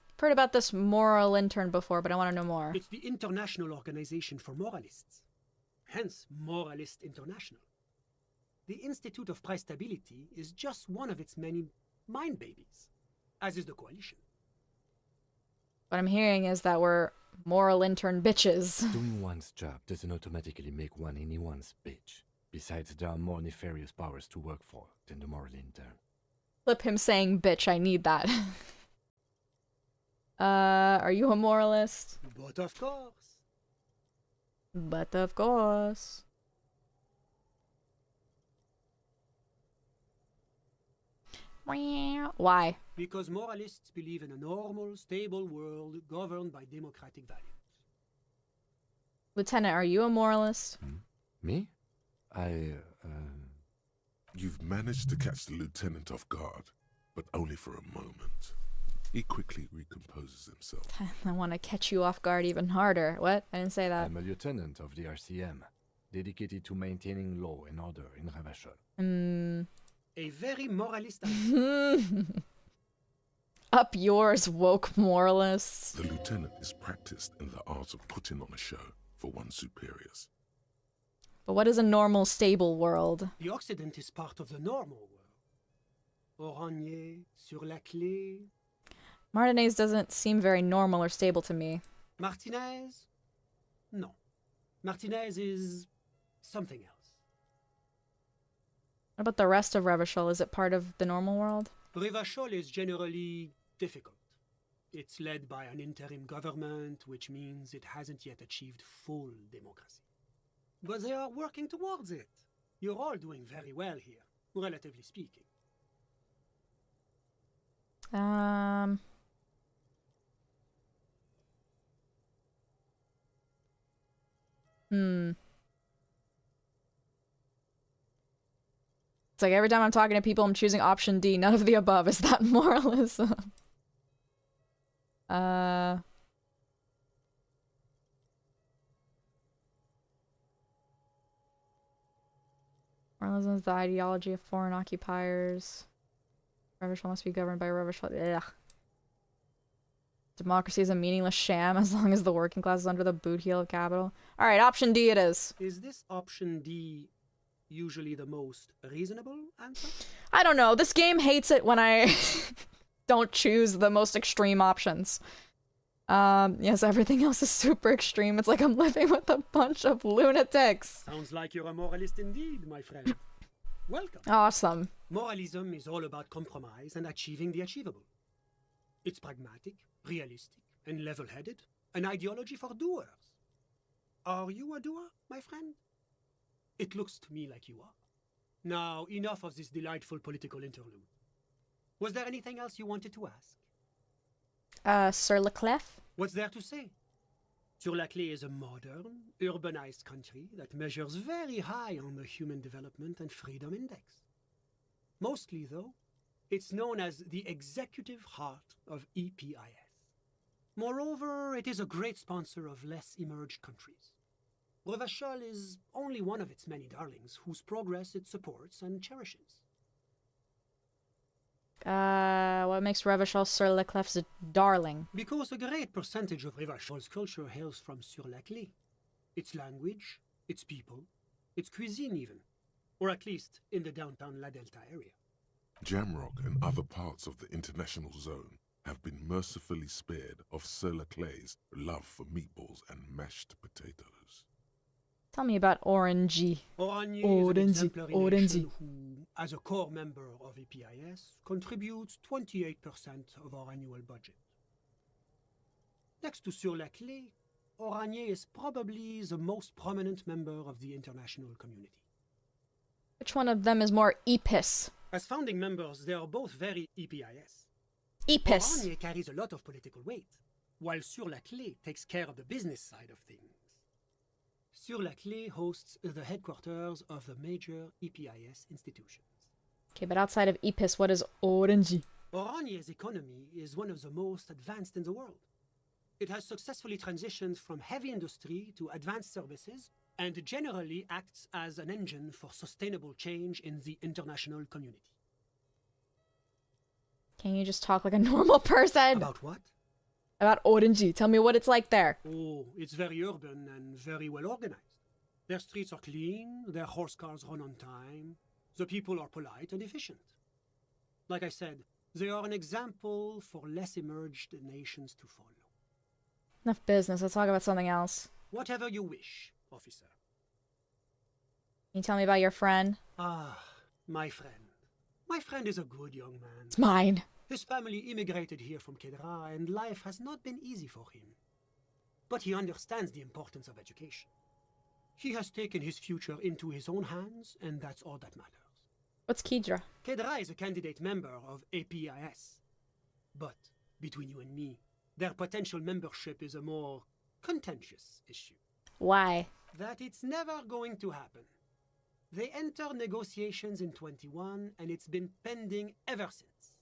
I've heard about this moral intern before, but I want to know more. It's the International Organization for Moralists, hence Moralist International. The Institute of Price Stability is just one of its many mind babies, as is the coalition. What I'm hearing is that we're moral intern bitches. Doing one's job doesn't automatically make one anyone's bitch. Besides, there are more nefarious powers to work for than the moral intern. Flip him saying bitch, I need that. Are you a moralist? But of course. But of course. Why? Because moralists believe in a normal, stable world governed by democratic values. Lieutenant, are you a moralist? Me? You've managed to catch the lieutenant off guard, but only for a moment. He quickly recomposes himself. I want to catch you off guard even harder. What? I didn't say that. I'm a lieutenant of the RCM, dedicated to maintaining law and order in Ravachol. A very moralist. Up yours, woke moralists. The lieutenant is practiced in the art of putting on a show for one's superiors. But what is a normal, stable world? The Occident is part of the normal world. Oranje, sur la clé. Martinez doesn't seem very normal or stable to me. Martinez? No. Martinez is something else. What about the rest of Revachol? Is it part of the normal world? Revachol is generally difficult. It's led by an interim government, which means it hasn't yet achieved full democracy. But they are working towards it. You're all doing very well here, relatively speaking. It's like every time I'm talking to people, I'm choosing option D. None of the above. Is that moralism? Moralism is the ideology of foreign occupiers. Revachol must be governed by Revachol. Ugh. Democracy is a meaningless sham as long as the working class is under the boot heel of capital. Alright, option D it is. Is this option D usually the most reasonable answer? I don't know. This game hates it when I don't choose the most extreme options. Yes, everything else is super extreme. It's like I'm living with a bunch of lunatics. Sounds like you're a moralist indeed, my friend. Welcome. Awesome. Moralism is all about compromise and achieving the achievable. It's pragmatic, realistic, and level-headed. An ideology for doers. Are you a doer, my friend? It looks to me like you are. Now, enough of this delightful political interlude. Was there anything else you wanted to ask? Sir Leclerc? What's there to say? Sur-la-Clé is a modern, urbanized country that measures very high on the Human Development and Freedom Index. Mostly, though, It's known as the executive heart of EPIS. Moreover, it is a great sponsor of less emerged countries. Revachol is only one of its many darlings whose progress it supports and cherishes. What makes Revachol sur la Clef's a darling? Because a great percentage of Revachol's culture hails from Sur-la-Clé. Its language, its people, its cuisine even. Or at least in the downtown La Delta area. Jamrock and other parts of the international zone have been mercifully spared of Sur-la-Clé's love for meatballs and mashed potatoes. Tell me about Orangey. Orangey is an exemplary nation who, as a core member of EPIS, contributes 28% of our annual budget. Next to Sur-la-Clé, Orangey is probably the most prominent member of the international community. Which one of them is more EPIS? As founding members, they are both very EPIS. EPIS. Orangey carries a lot of political weight, while Sur-la-Clé takes care of the business side of things. Sur-la-Clé hosts the headquarters of the major EPIS institutions. Okay, but outside of EPIS, what is Orangey? Orangey's economy is one of the most advanced in the world. It has successfully transitioned from heavy industry to advanced services and generally acts as an engine for sustainable change in the international community. Can you just talk like a normal person? About what? About Orangey. Tell me what it's like there. Oh, it's very urban and very well organized. Their streets are clean, their horse cars run on time, the people are polite and efficient. Like I said, they are an example for less emerged nations to follow. Enough business. Let's talk about something else. Whatever you wish, officer. Can you tell me about your friend? Ah, my friend. My friend is a good young man. It's mine. His family immigrated here from Kedra, and life has not been easy for him. But he understands the importance of education. He has taken his future into his own hands, and that's all that matters. What's Kedra? Kedra is a candidate member of APIS. But, between you and me, their potential membership is a more contentious issue. Why? That it's never going to happen. They entered negotiations in 21, and it's been pending ever since.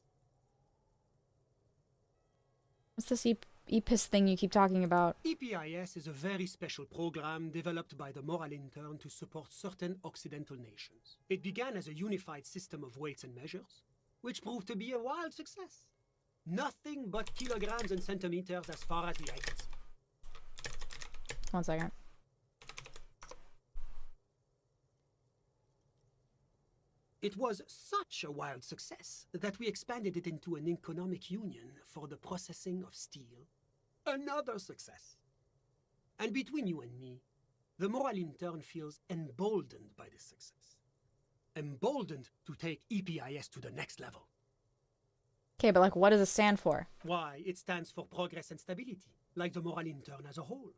What's this EPIS thing you keep talking about? EPIS is a very special program developed by the Moral Intern to support certain Occidental nations. It began as a unified system of weights and measures, which proved to be a wild success. Nothing but kilograms and centimeters as far as the eye can see. 1 second. It was such a wild success that we expanded it into an economic union for the processing of steel. Another success. And between you and me, the Moral Intern feels emboldened by this success. Emboldened to take EPIS to the next level. Okay, but like, what does it stand for? Why, it stands for progress and stability, like the Moral Intern as a whole.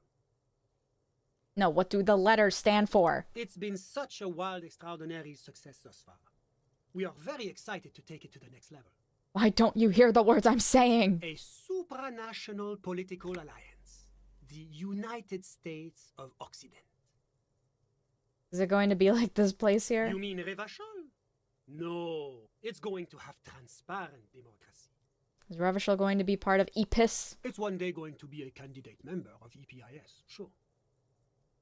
No, what do the letters stand for? It's been such a wild, extraordinary success thus far. We are very excited to take it to the next level. Why don't you hear the words I'm saying? A supranational political alliance. The United States of Occident. Is it going to be like this place here? You mean Revachol? No, it's going to have transparent democracy. Is Revachol going to be part of EPIS? It's one day going to be a candidate member of EPIS, sure.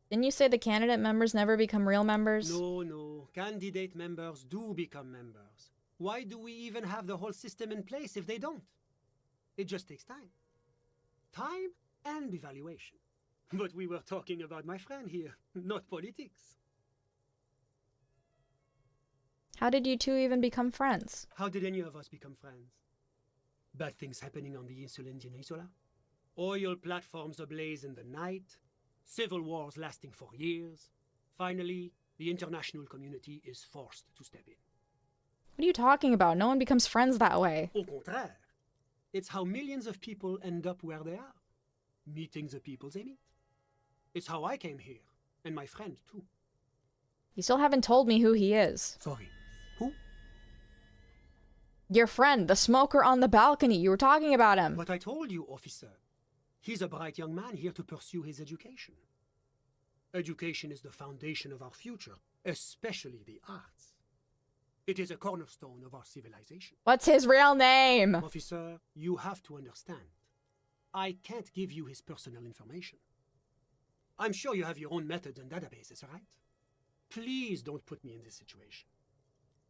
Didn't you say the candidate members never become real members? No. Candidate members do become members. Why do we even have the whole system in place if they don't? It just takes time. Time and evaluation. But we were talking about my friend here, not politics. How did you two even become friends? How did any of us become friends? Bad things happening on the Indian Isola? Oil platforms ablaze in the night? Civil wars lasting for years? Finally, the international community is forced to step in. What are you talking about? No one becomes friends that way. Au contraire. It's how millions of people end up where they are. Meeting the people they meet. It's how I came here. And my friend, too. You still haven't told me who he is. Sorry. Who? Your friend, the smoker on the balcony. You were talking about him. But I told you, officer. He's a bright young man here to pursue his education. Education is the foundation of our future, especially the arts. It is a cornerstone of our civilization. What's his real name? Officer, you have to understand. I can't give you his personal information. I'm sure you have your own methods and databases, right? Please don't put me in this situation.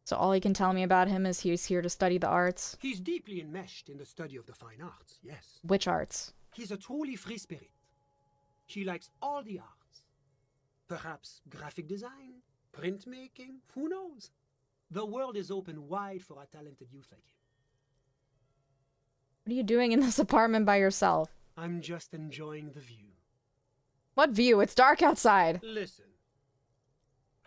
So all he can tell me about him is he's here to study the arts. He's deeply enmeshed in the study of the fine arts, yes. Which arts? He's a truly free spirit. He likes all the arts. Perhaps graphic design, printmaking, who knows? The world is open wide for a talented youth like him. What are you doing in this apartment by yourself? I'm just enjoying the view. What view? It's dark outside. Listen.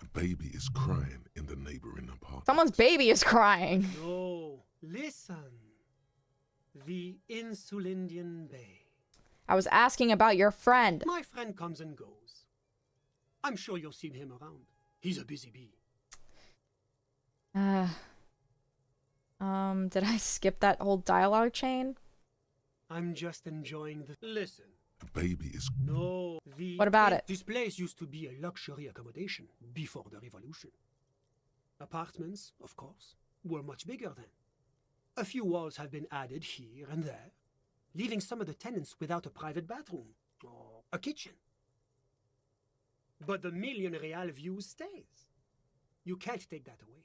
A baby is crying in the neighboring apartment. Someone's baby is crying. No, listen. The Insulindian Bay. I was asking about your friend. My friend comes and goes. I'm sure you'll see him around. He's a busy bee. Did I skip that whole dialogue chain? I'm just enjoying the... Listen. A baby is... No. What about it? This place used to be a luxury accommodation before the revolution. Apartments, of course, were much bigger then. A few walls have been added here and there, leaving some of the tenants without a private bathroom or a kitchen. But the million real view stays. You can't take that away.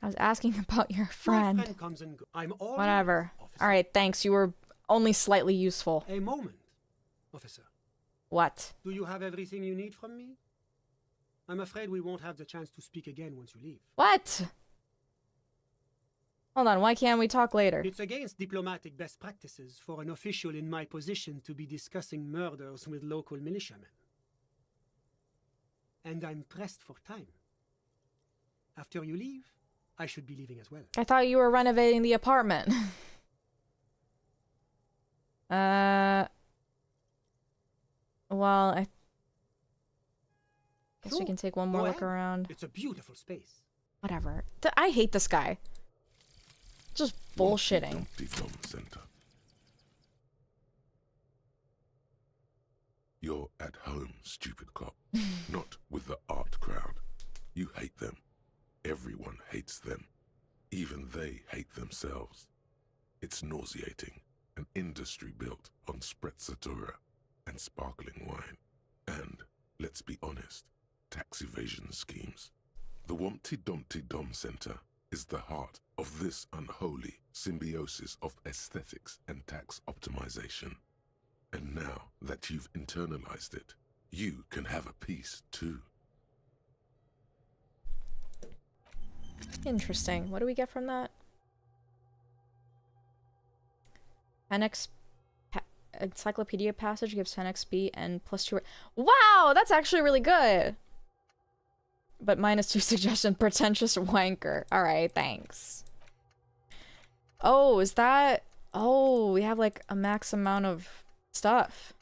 I was asking about your friend. My friend comes and goes. I'm all Whatever. officer. All right, thanks. You were only slightly useful. A moment, officer. What? Do you have everything you need from me? I'm afraid we won't have the chance to speak again once you leave. What? Hold on, why can't we talk later? It's against diplomatic best practices for an official in my position to be discussing murders with local militiamen. And I'm pressed for time. After you leave, I should be leaving as well. I thought you were renovating the apartment. Well, I guess we Sure, can take one more go look ahead. around. It's a beautiful space. Whatever. I hate this guy. Just bullshitting. Humpty Dumpty Center. You're at home, stupid cop. Not with the art crowd. You hate them. Everyone hates them. Even they hate themselves. It's nauseating. An industry built on sprezzatura and sparkling wine. And, let's be honest, tax evasion schemes. The Humpty Dumpty Dom Center is the heart of this unholy symbiosis of aesthetics and tax optimization. And now that you've internalized it, you can have a piece too. Interesting. What do we get from that? 10x encyclopedia passage gives 10 XP and +2. Wow, that's actually really good. But -2 suggestion, pretentious wanker. Alright, thanks. Oh, is that... Oh, we have like a max amount of stuff.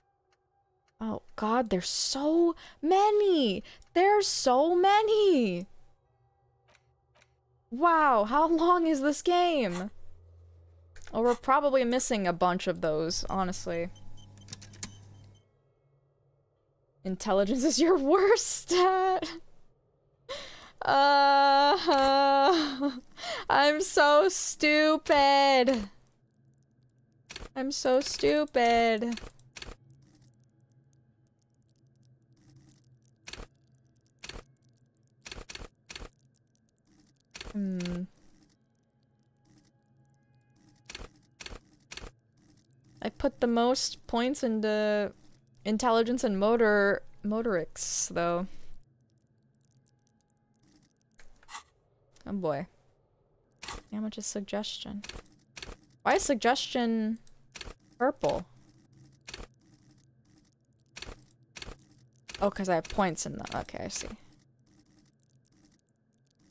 Oh god, there's so many! There's so many! Wow, how long is this game? Oh, we're probably missing a bunch of those, honestly. Intelligence is your worst stat. I'm so stupid. I'm so stupid. I put the most points into intelligence and motorics, though. Oh boy. How much is suggestion? Why is suggestion purple? Oh, because I have points in the... Okay, I see.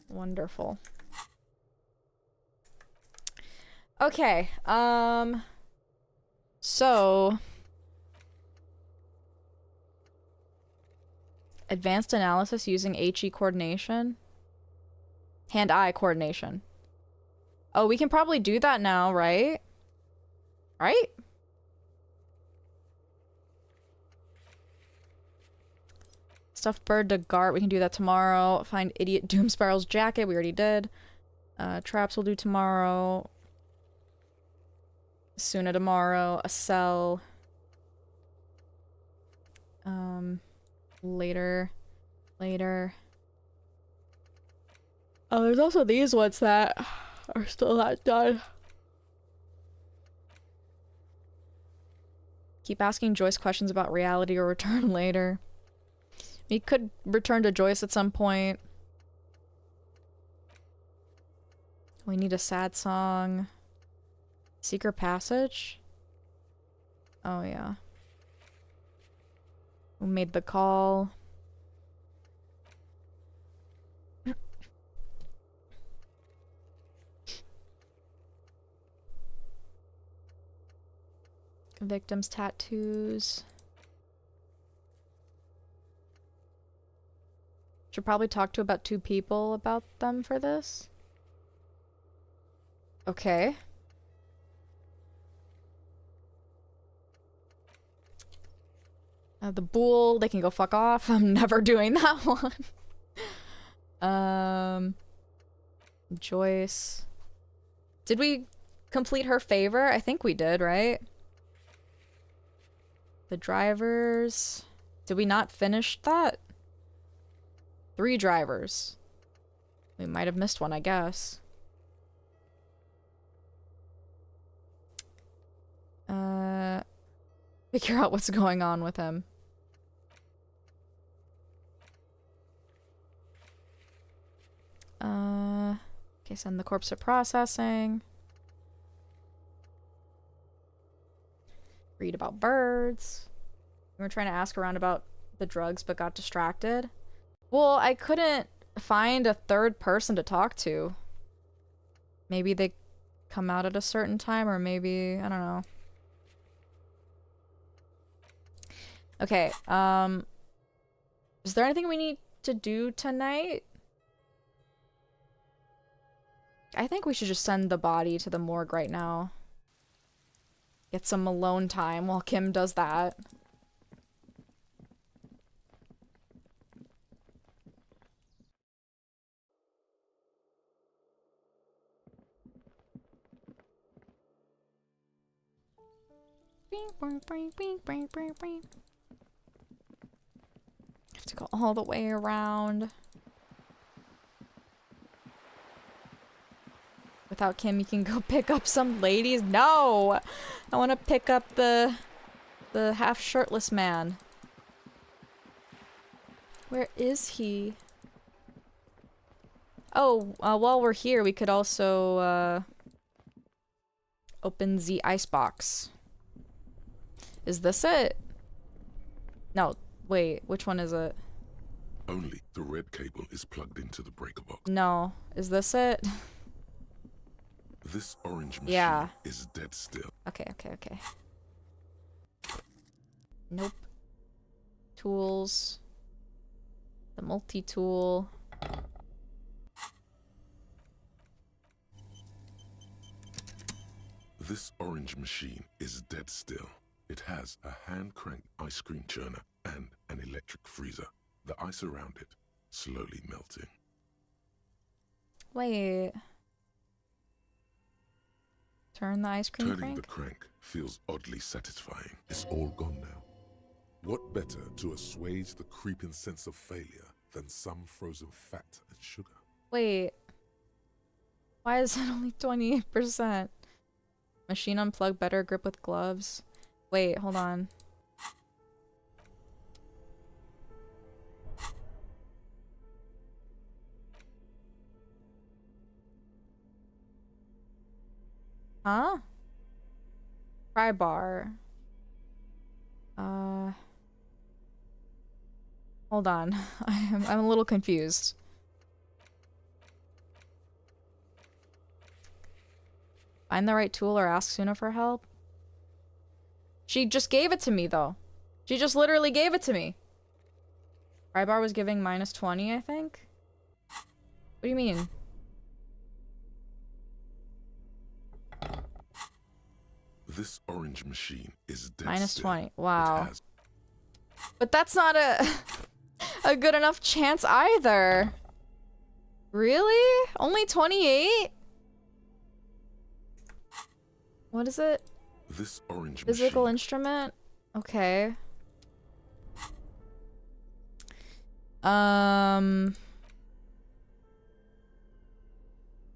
Wonderful. Okay, so... Advanced analysis using HE coordination? Hand-eye coordination. Oh, we can probably do that now, right? Right? stuffed bird to Gart. We can do that tomorrow. Find idiot Doom Spiral's jacket. We already did. Traps we'll do tomorrow. Suna tomorrow. A cell. Later. Oh, there's also these ones that are still not done. Keep asking Joyce questions about reality or return later. We could return to Joyce at some point. We need a sad song. Secret passage? Oh, yeah. Who made the call? Victims' tattoos. Should probably talk to about 2 people about them for this. Okay. The Bull, they can go fuck off. I'm never doing that one. Joyce. Did we complete her favor? I think we did, right? The drivers. Did we not finish that? 3 drivers. We might have missed one, I guess. Figure out what's going on with him. Okay, send the corpse to processing. Read about birds. We were trying to ask around about the drugs, but got distracted. Well, I couldn't find a 3rd person to talk to. Maybe they come out at a certain time, or maybe, I don't know. Okay, is there anything we need to do tonight? I think we should just send the body to the morgue right now. Get some alone time while Kim does that. Have to go all the way around. Without Kim, you can go pick up some ladies. No! I want to pick up the half shirtless man. Where is he? Oh, while we're here, we could also open the icebox. Is this it? No, wait, which one is it? Only the red cable is plugged into the breaker box. No, is this it? This orange machine is dead still. Okay. Nope. Tools. The multi-tool. This orange machine is dead still. It has a hand-cranked ice cream churner and an electric freezer. The ice around it slowly melting. Wait. Turn the ice cream Turning crank? the crank feels oddly satisfying. It's all gone now. What better to assuage the creeping sense of failure than some frozen fat and sugar? Wait. Why is it only 28%? Machine unplug, better grip with gloves. Wait, hold on. Huh? Pry bar. Hold on. I'm a little confused. Find the right tool or ask Suna for help? She just gave it to me, though. She just literally gave it to me. Pry bar was giving -20, I think? What do you mean? This orange machine is dead -20. still. Wow. But that's not a... a good enough chance either. Really? Only 28? What is it? This orange Physical machine. instrument? Okay.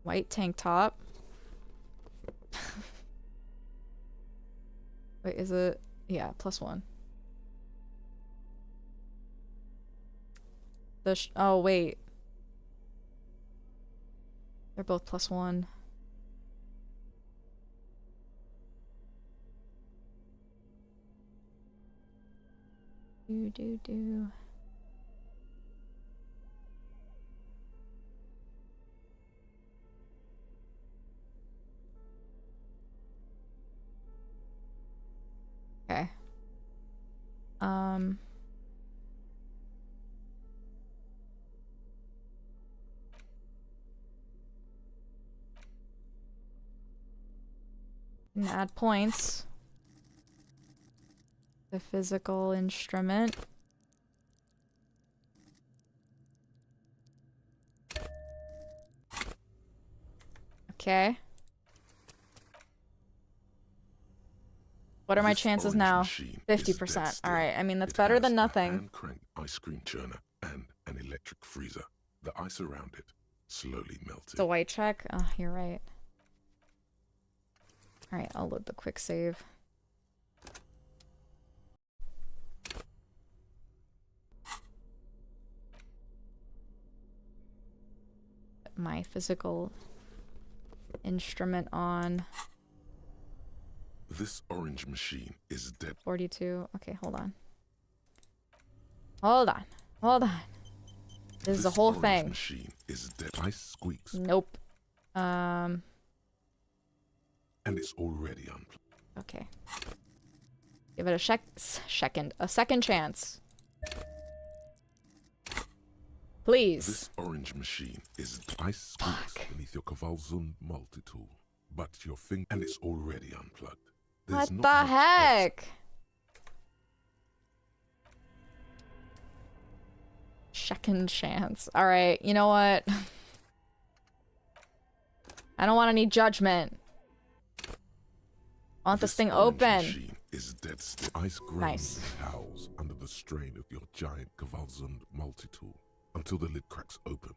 White tank top. Wait, is it? Yeah, +1. Oh, wait. They're both +1. Do. Okay. And add points. The physical instrument. Okay. What are my This chances orange now? machine is 50%. dead still. Alright, I mean, that's It better has than a nothing. hand-cranked ice cream churner and an electric freezer. The ice around it slowly melted. It's a white check? Oh, you're right. Alright, I'll load the quick save. My physical instrument on. This orange machine is dead. 42. Okay, hold on. Hold on. Hold on. This is the whole orange thing. Machine is dead. Ice squeaks. Nope. And it's already unplugged. Okay. Give it a second chance. Please. This orange machine is ice squeaks beneath your Kavalzund multi-tool. But your finger, and it's already unplugged. There's What not the much else. heck? Second chance. Alright, you know what? I don't want any judgment. I want this thing orange open. Machine is dead still. Ice groans Nice. and howls under the strain of your giant Kavalzund multi-tool until the lid cracks open.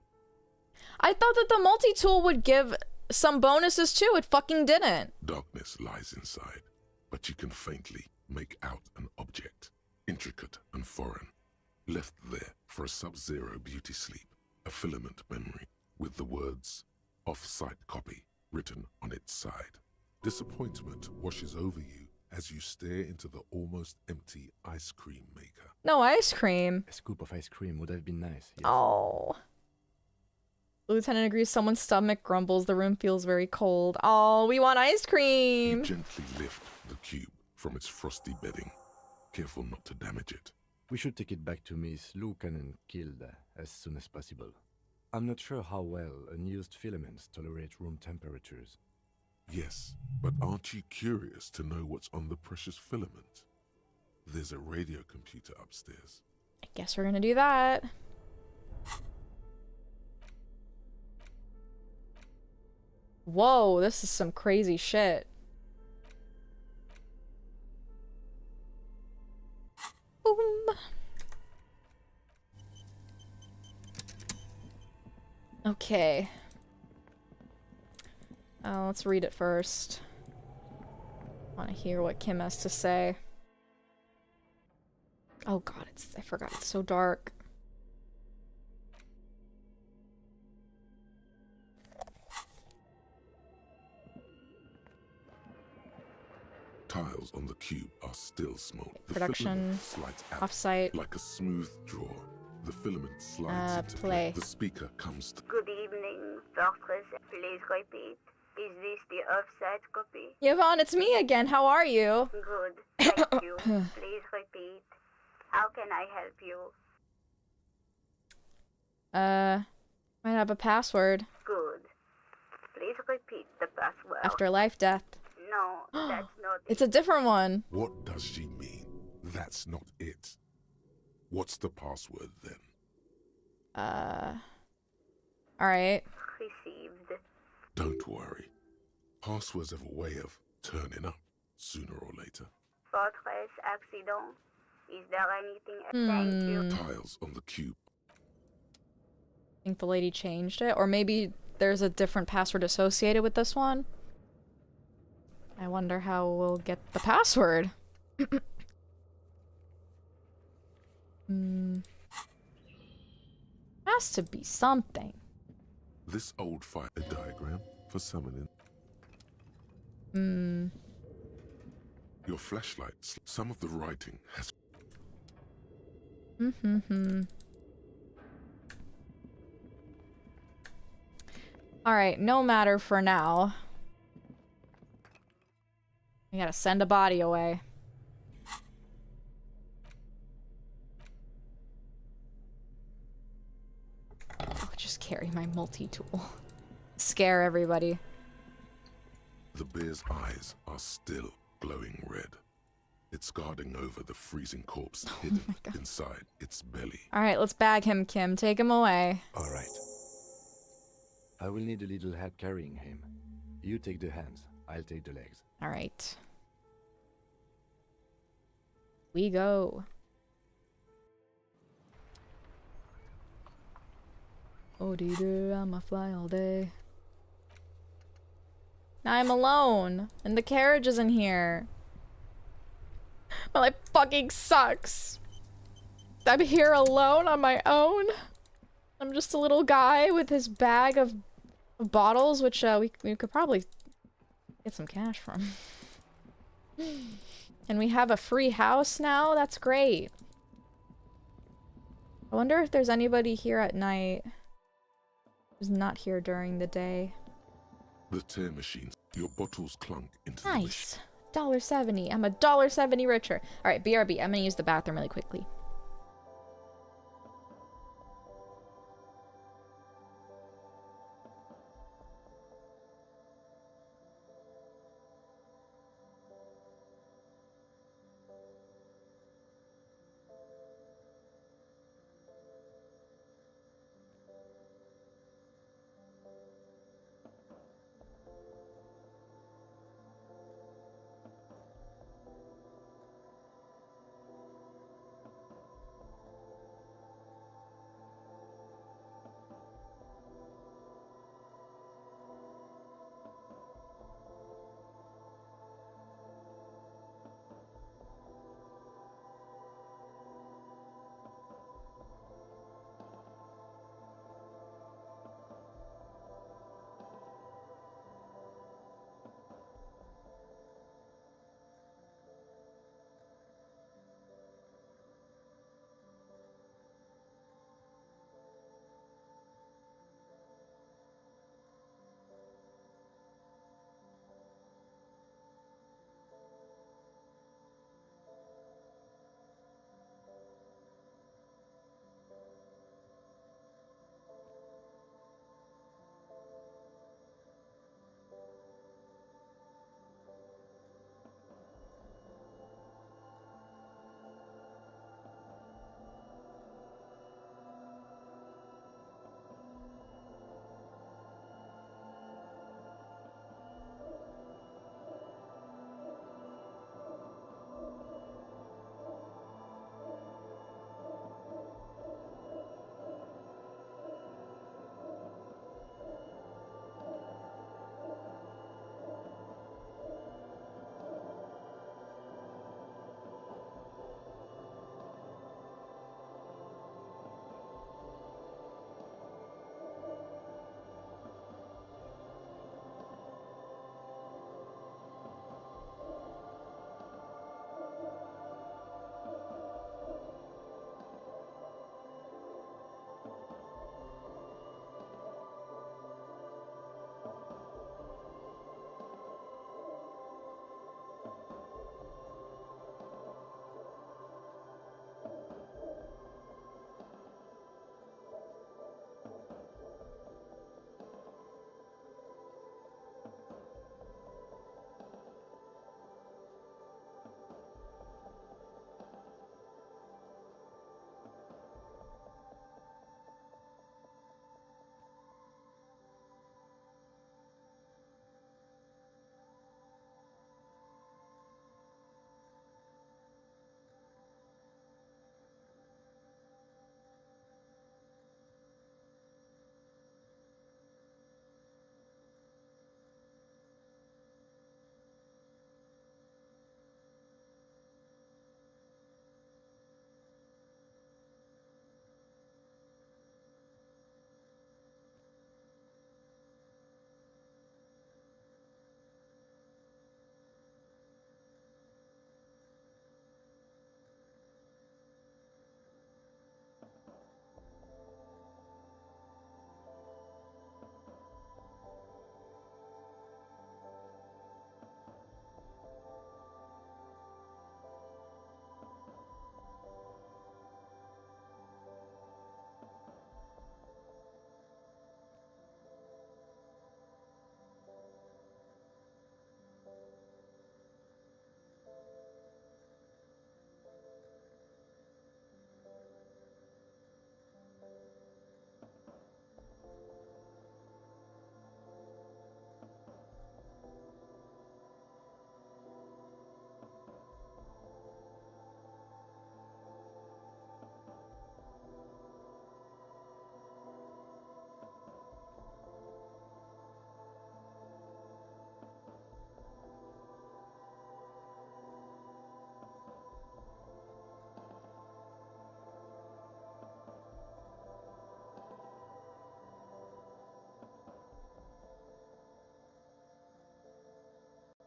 I thought that the multi-tool would give some bonuses too. It fucking didn't. Darkness lies inside, but you can faintly make out an object, intricate and foreign, left there for a sub-zero beauty sleep, a filament memory with the words "off-site copy" written on its side. Disappointment washes over you as you stare into the almost empty ice cream maker. No ice cream. A scoop of ice cream would have been nice. Yes. Oh. The lieutenant agrees someone's stomach grumbles. The room feels very cold. Oh, we want ice You cream. gently lift the cube from its frosty bedding, careful not to damage it. We should take it back to Miss Lukanen killed as soon as possible. I'm not sure how well unused filaments tolerate room temperatures. Yes, but aren't you curious to know what's on the precious filament? There's a radio computer upstairs. I guess we're gonna do that. Whoa, this is some crazy shit. Boom. Okay. Let's read it first. I want to hear what Kim has to say. Oh god, I forgot, it's so dark. Tiles on the cube are still smoked. The Production, filament slides out offsite. like a smooth draw. The filament slides into play. The speaker comes to... Good evening, doctors. Please repeat. Is this the offset copy? Yvonne, it's me again. How are you? Good. Thank you. Please repeat. How can I help you? Might have a password. Good. Please repeat the password. Afterlife, death. No, that's not it. It's a different one. What does she mean? That's not it. What's the password then? Alright. Received. Don't worry. Passwords have a way of turning up sooner or later. Fortress accident. Is there anything? Thank you. Tiles on the cube. I think the lady changed it. Or maybe there's a different password associated with this one. I wonder how we'll get the password. Has to be something. This old fire diagram for summoning. Your flashlights. Some of the writing has. Alright, no matter for now. We gotta send a body away. I'll just carry my multi-tool. Scare everybody. The bear's eyes are still glowing red. It's guarding over the freezing corpse hidden inside its belly. Alright, let's bag him, Kim. Take him away. All right. I will need a little help carrying him. You take the hands, I'll take the legs. Alright. We go. Oh, dear, I'ma fly all day. Now I'm alone, and the carriage isn't here. Well, it fucking sucks. I'm here alone on my own. I'm just a little guy with his bag of bottles, which we could probably get some cash from. And we have a free house now? That's great. I wonder if there's anybody here at night who's not here during the day. The tear machines. Your bottles clunk into the Nice. $1.70. I'm $1.70 richer. Alright, BRB. I'm gonna use the bathroom really quickly.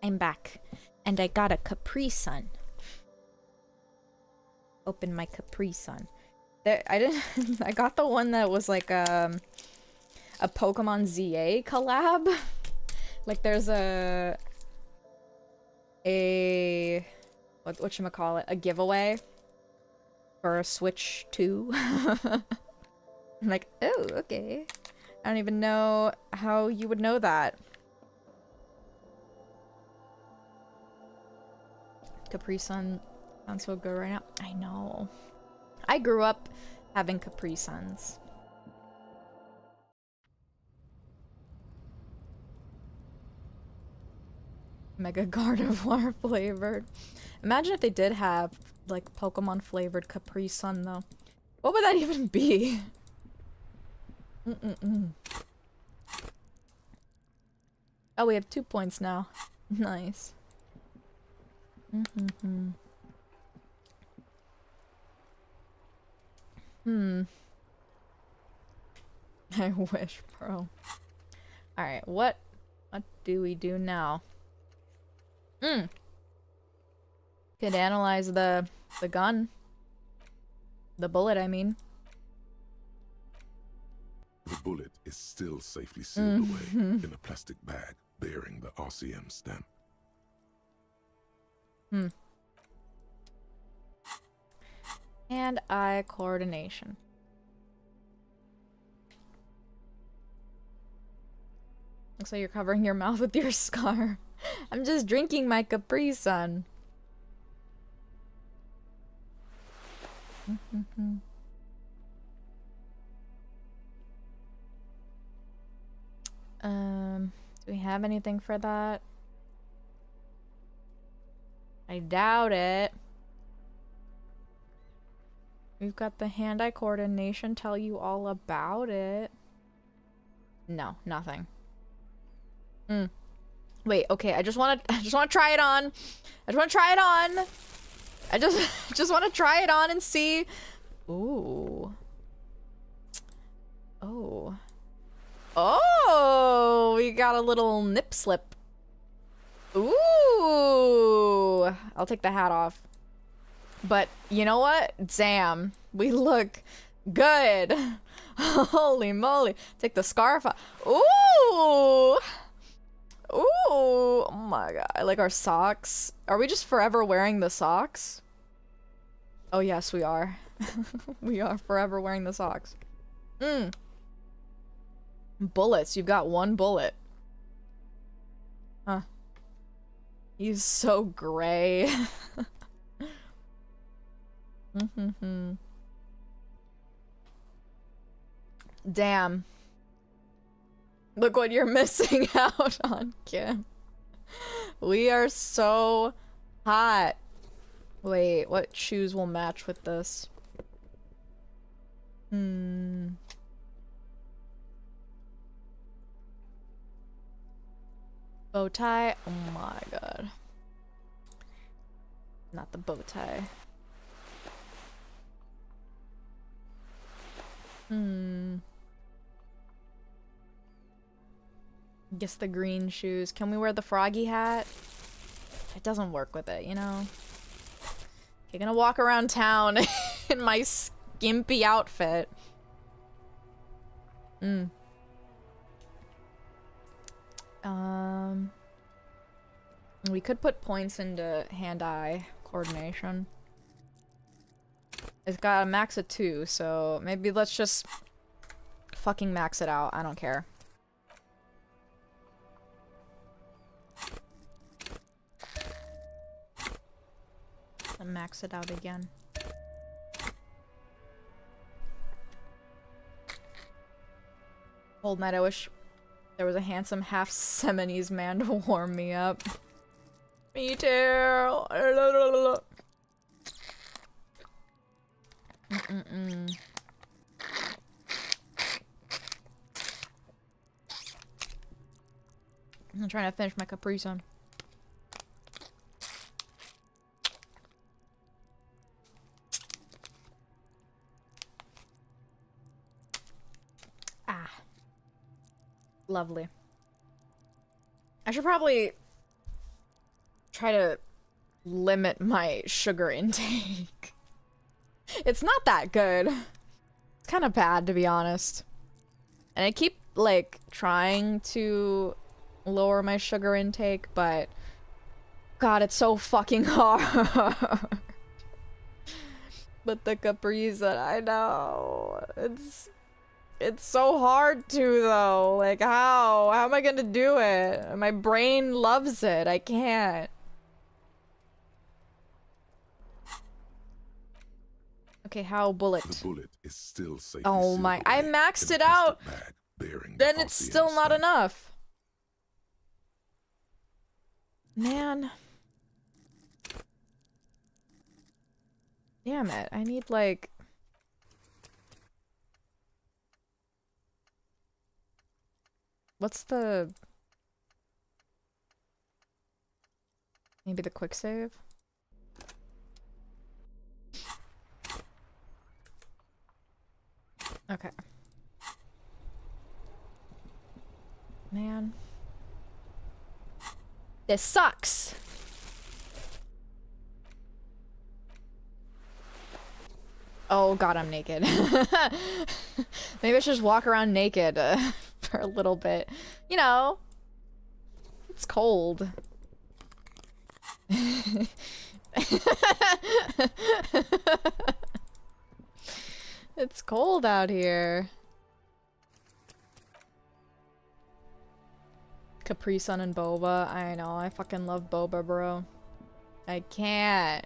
I'm back. And I got a Capri Sun. Open my Capri Sun. There, I didn't. I got the one that was like a Pokemon ZA collab. Like there's a whatchamacallit, a giveaway for a Switch 2. I'm like, oh, okay. I don't even know how you would know that. Capri Sun sounds so good right now. I know. I grew up having Capri Suns. Mega Gardevoir flavored. Imagine if they did have like Pokemon flavored Capri Sun though. What would that even be? Oh, we have 2 points now. Nice. I wish, bro. Alright, what do we do now? Could analyze the gun. The bullet, I mean. The bullet is still safely sealed away in a plastic bag bearing the RCM stamp. Hand-eye coordination. Looks like you're covering your mouth with your scarf. I'm just drinking my Capri Sun. Do we have anything for that? I doubt it. We've got the hand-eye coordination, tell you all about it. No, nothing. Wait, okay, I just wanna try it on. I just wanna try it on. I just wanna try it on and see. Ooh. Oh. Oh, we got a little nip slip. Ooh. I'll take the hat off. But you know what? Damn, we look good. Holy moly. Take the scarf off. Ooh. Ooh. Oh my god. I like our socks. Are we just forever wearing the socks? Oh yes, we are. We are forever wearing the socks. Bullets. You've got one bullet. Huh. He's so gray. Damn. Look what you're missing out on, Kim. We are so hot. Wait, what shoes will match with this? Bow tie? Oh my god. Not the bow tie. Guess the green shoes. Can we wear the froggy hat? It doesn't work with it, you know? You're gonna walk around town in my skimpy outfit. We could put points into hand-eye coordination. It's got a max of 2, so maybe let's just fucking max it out. I don't care. And max it out again. Old night, I wish there was a handsome half Seminese man to warm me up. Me too. I'm trying to finish my Capri Sun. Lovely. I should probably try to limit my sugar intake. It's not that good. It's kind of bad, to be honest. And I keep, like, trying to lower my sugar intake, but God, it's so fucking hard. But the Capri Sun, I know. It's so hard to, though. Like, how? How am I gonna do it? My brain loves it. I can't. Okay, how bullet? The bullet is still safely Oh sealed my, I away maxed in a it out. plastic bag bearing Then the it's RCM still not stamp. enough. Man. Damn it, I need like... What's the... Maybe the quick save? Okay. Man. This sucks! Oh god, I'm naked. Maybe I should just walk around naked for a little bit. You know, it's cold. It's cold out here. Capri Sun and boba. I know, I fucking love boba, bro. I can't.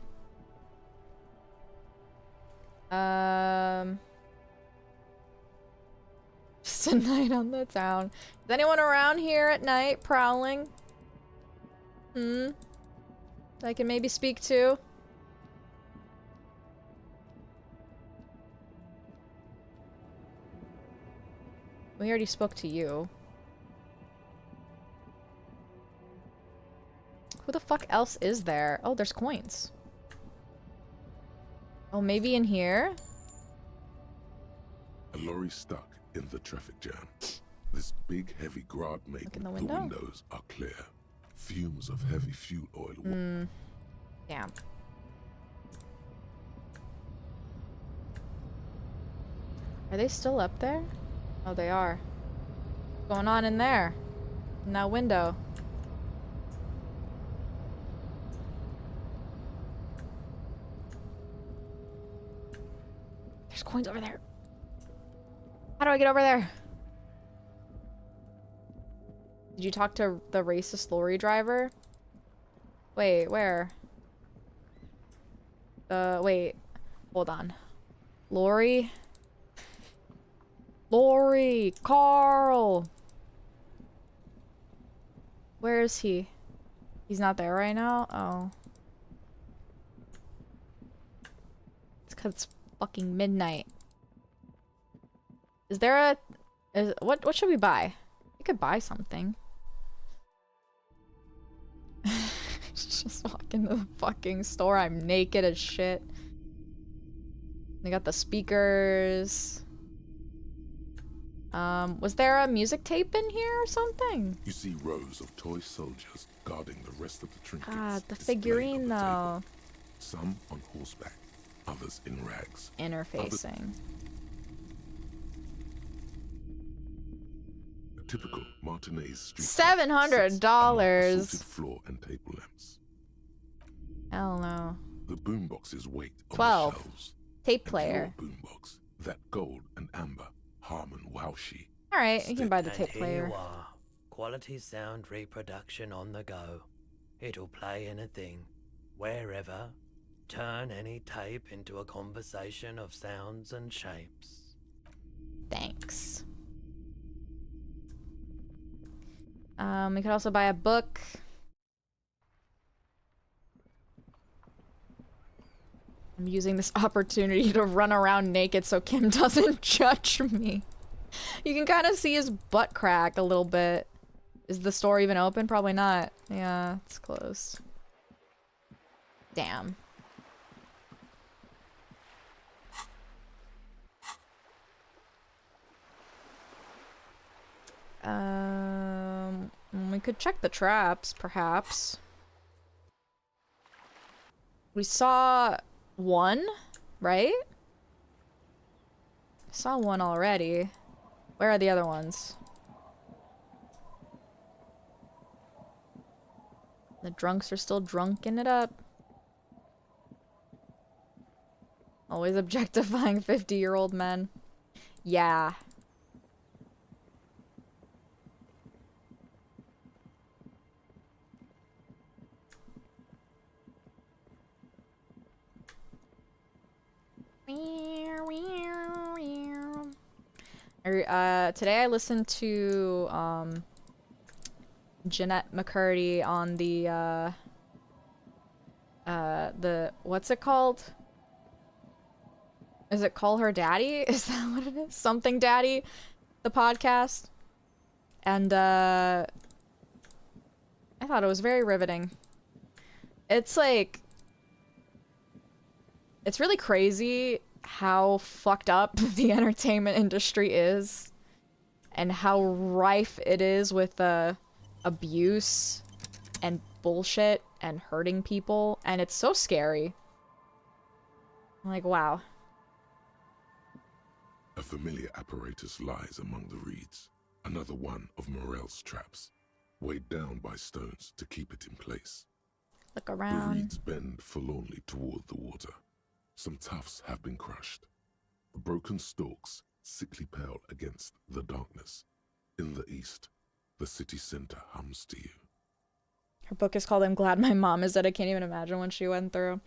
Just a night on the town. Is anyone around here at night prowling? That I can maybe speak to? We already spoke to you. Who the fuck else is there? Oh, there's coins. Oh, maybe in here? A lorry stuck in the traffic jam. This big, heavy grad making the windows are clear. Fumes of heavy fuel oil. Damn. Are they still up there? Oh, they are. What's going on in there? In that window? There's coins over there. How do I get over there? Did you talk to the racist lorry driver? Wait, where? Wait. Hold on. Lorry? Lorry! Carl! Where is he? He's not there right now? Oh. It's 'cause it's fucking midnight. Is there a... What should we buy? We could buy something. Just walk into the fucking store. I'm naked as shit. They got the speakers. Was there a music tape in here or something? You see rows of toy soldiers guarding the rest of the trinkets. God, the displayed figurine on the though. table. Some on horseback, others in rags. Interfacing. A typical Martinez street. $700. Assorted floor and table lamps. Hell no. The boomboxes wait on 12. the shelves. Tape A player. pure boombox, that gold and amber, Harman Waushi. Alright, you can buy the And tape here player. you are. Quality sound reproduction on the go. It'll play anything, wherever. Turn any tape into a conversation of sounds and shapes. Thanks. We could also buy a book. I'm using this opportunity to run around naked so Kim doesn't judge me. You can kind of see his butt crack a little bit. Is the store even open? Probably not. Yeah, it's closed. Damn. We could check the traps, perhaps. We saw one, right? Saw one already. Where are the other ones? The drunks are still drunking it up. Always objectifying 50-year-old men. Yeah. Today I listened to Jeanette McCurdy on the what's it called? Is it Call Her Daddy? Is that what it is? Something Daddy, the podcast. And I thought it was very riveting. It's like, it's really crazy how fucked up the entertainment industry is and how rife it is with abuse and bullshit and hurting people, and it's so scary. I'm like, wow. A familiar apparatus lies among the reeds, another one of Morel's traps, weighed down by stones to keep it in place. Look around. The reeds bend forlornly toward the water. Some tufts have been crushed. The broken stalks, sickly pale against the darkness. In the east, the city center hums to you. Her book is called I'm Glad My Mom Is Dead. I can't even imagine what she went through.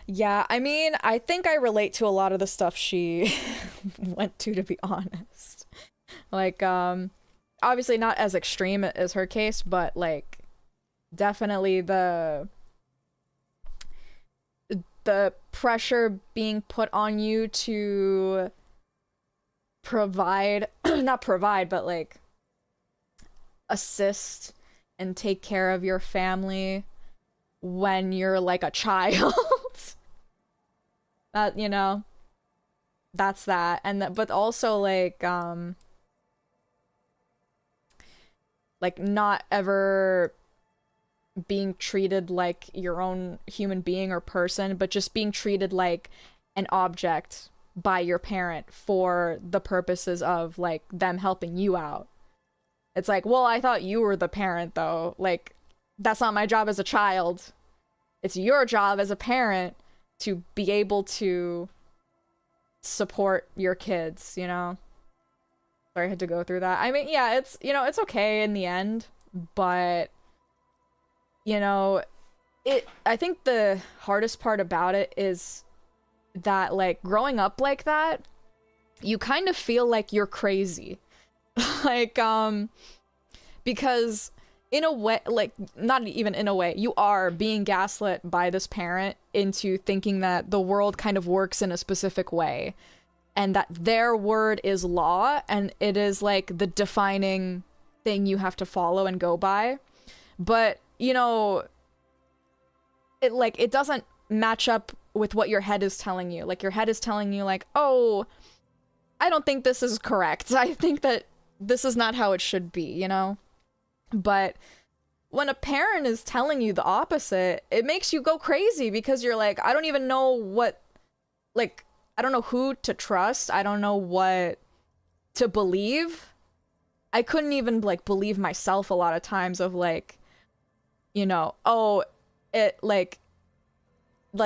Yeah, I mean, I think I relate to a lot of the stuff she went to be honest. Like, obviously not as extreme as her case, but, like, definitely the pressure being put on you to provide, not provide, but, like, assist and take care of your family when you're, like, a child. That, you know, that's that. And that, but also like not ever being treated like your own human being or person, but just being treated like an object by your parent for the purposes of like them helping you out. It's like, well, I thought you were the parent though. Like, that's not my job as a child. It's your job as a parent to be able to support your kids, you know? Sorry, I had to go through that. I mean, yeah, it's, you know, it's okay in the end, but, you know, I think the hardest part about it is that, like, growing up like that, you kind of feel like you're crazy. Like, because in a way, like, not even in a way, you are being gaslit by this parent into thinking that the world kind of works in a specific way and that their word is law and it is like the defining thing you have to follow and go by. But, you know, it doesn't match up with what your head is telling you. Like, your head is telling you like, oh, I don't think this is correct. I think that this is not how it should be, you know? But when a parent is telling you the opposite, it makes you go crazy because you're like, I don't even know what, like, I don't know who to trust. I don't know what to believe. I couldn't even, like, believe myself a lot of times of, like, you know, oh, it, like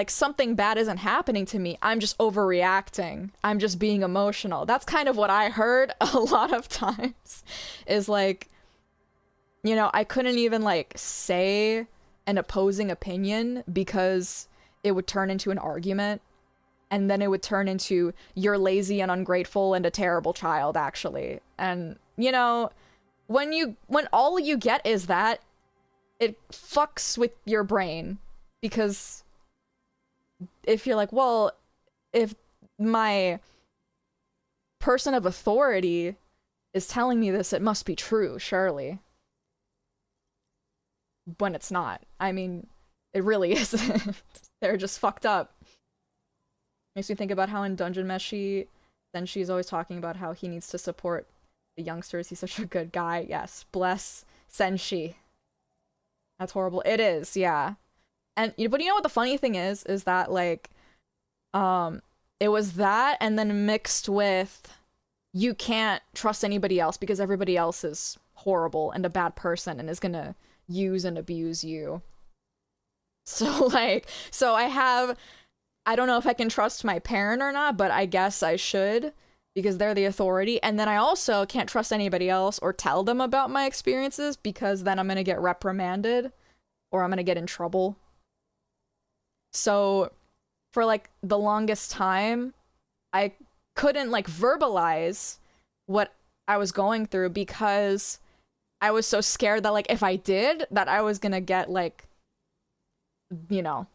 something bad isn't happening to me. I'm just overreacting. I'm just being emotional. That's kind of what I heard a lot of times is, like, you know, I couldn't even, like, say an opposing opinion because it would turn into an argument. And then it would turn into, you're lazy and ungrateful and a terrible child, actually. And, you know, when all you get is that, it fucks with your brain. Because if you're like, well, if my person of authority is telling me this, it must be true, surely. When it's not. I mean, it really isn't. They're just fucked up. Makes me think about how in Dungeon Mesh she's always talking about how he needs to support the youngsters. He's such a good guy. Yes, bless Senshi. That's horrible. It is, yeah. And but you know what the funny thing is that like it was that, and then mixed with you can't trust anybody else because everybody else is horrible and a bad person and is gonna use and abuse you. So like, I don't know if I can trust my parent or not, but I guess I should because they're the authority. And then I also can't trust anybody else or tell them about my experiences because then I'm gonna get reprimanded or I'm gonna get in trouble. So for like the longest time, I couldn't like verbalize what I was going through because I was so scared that like if I did, that I was gonna get like, you know,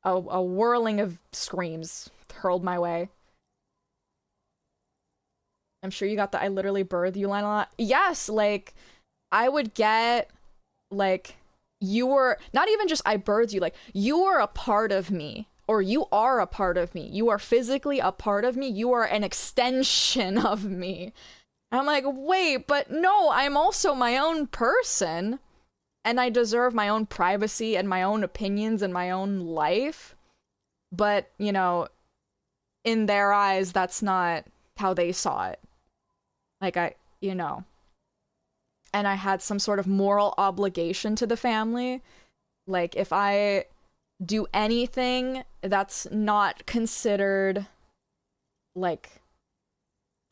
a whirling of screams hurled my way. I'm sure you got the I literally birthed you line a lot. Yes, like I would get like, you were not even just I birthed you, like you were a part of me, or you are a part of me. You are physically a part of me. You are an extension of me. And I'm like, wait, but no, I'm also my own person. And I deserve my own privacy and my own opinions and my own life. But, you know, in their eyes, that's not how they saw it. Like, you know. And I had some sort of moral obligation to the family. Like, if I do anything that's not considered, like,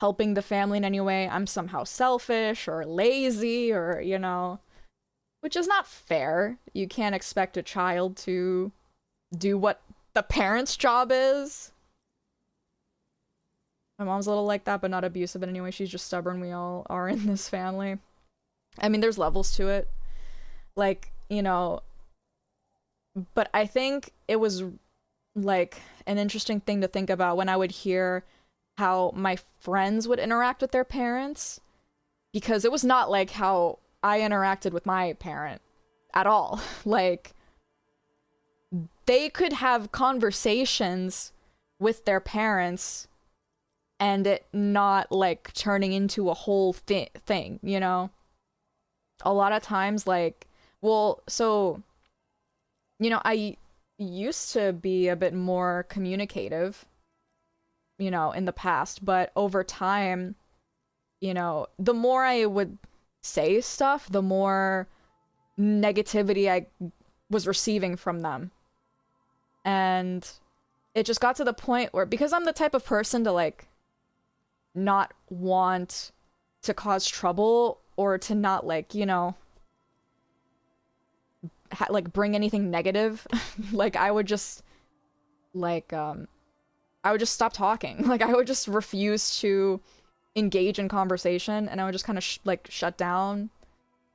helping the family in any way, I'm somehow selfish or lazy or, you know, which is not fair. You can't expect a child to do what the parent's job is. My mom's a little like that, but not abusive in any way. She's just stubborn. We all are in this family. I mean, there's levels to it. Like, you know, but I think it was like an interesting thing to think about when I would hear how my friends would interact with their parents, because it was not like how I interacted with my parent at all. Like, they could have conversations with their parents and it not like turning into a whole thing, you know? A lot of times, like, well, so, you know, I used to be a bit more communicative, you know, in the past, but over time, you know, the more I would say stuff, the more negativity I was receiving from them. And it just got to the point where, because I'm the type of person to like not want to cause trouble or to not like, you know, like bring anything negative, like I would just like I would just stop talking. Like I would just refuse to engage in conversation, and I would just kind of like shut down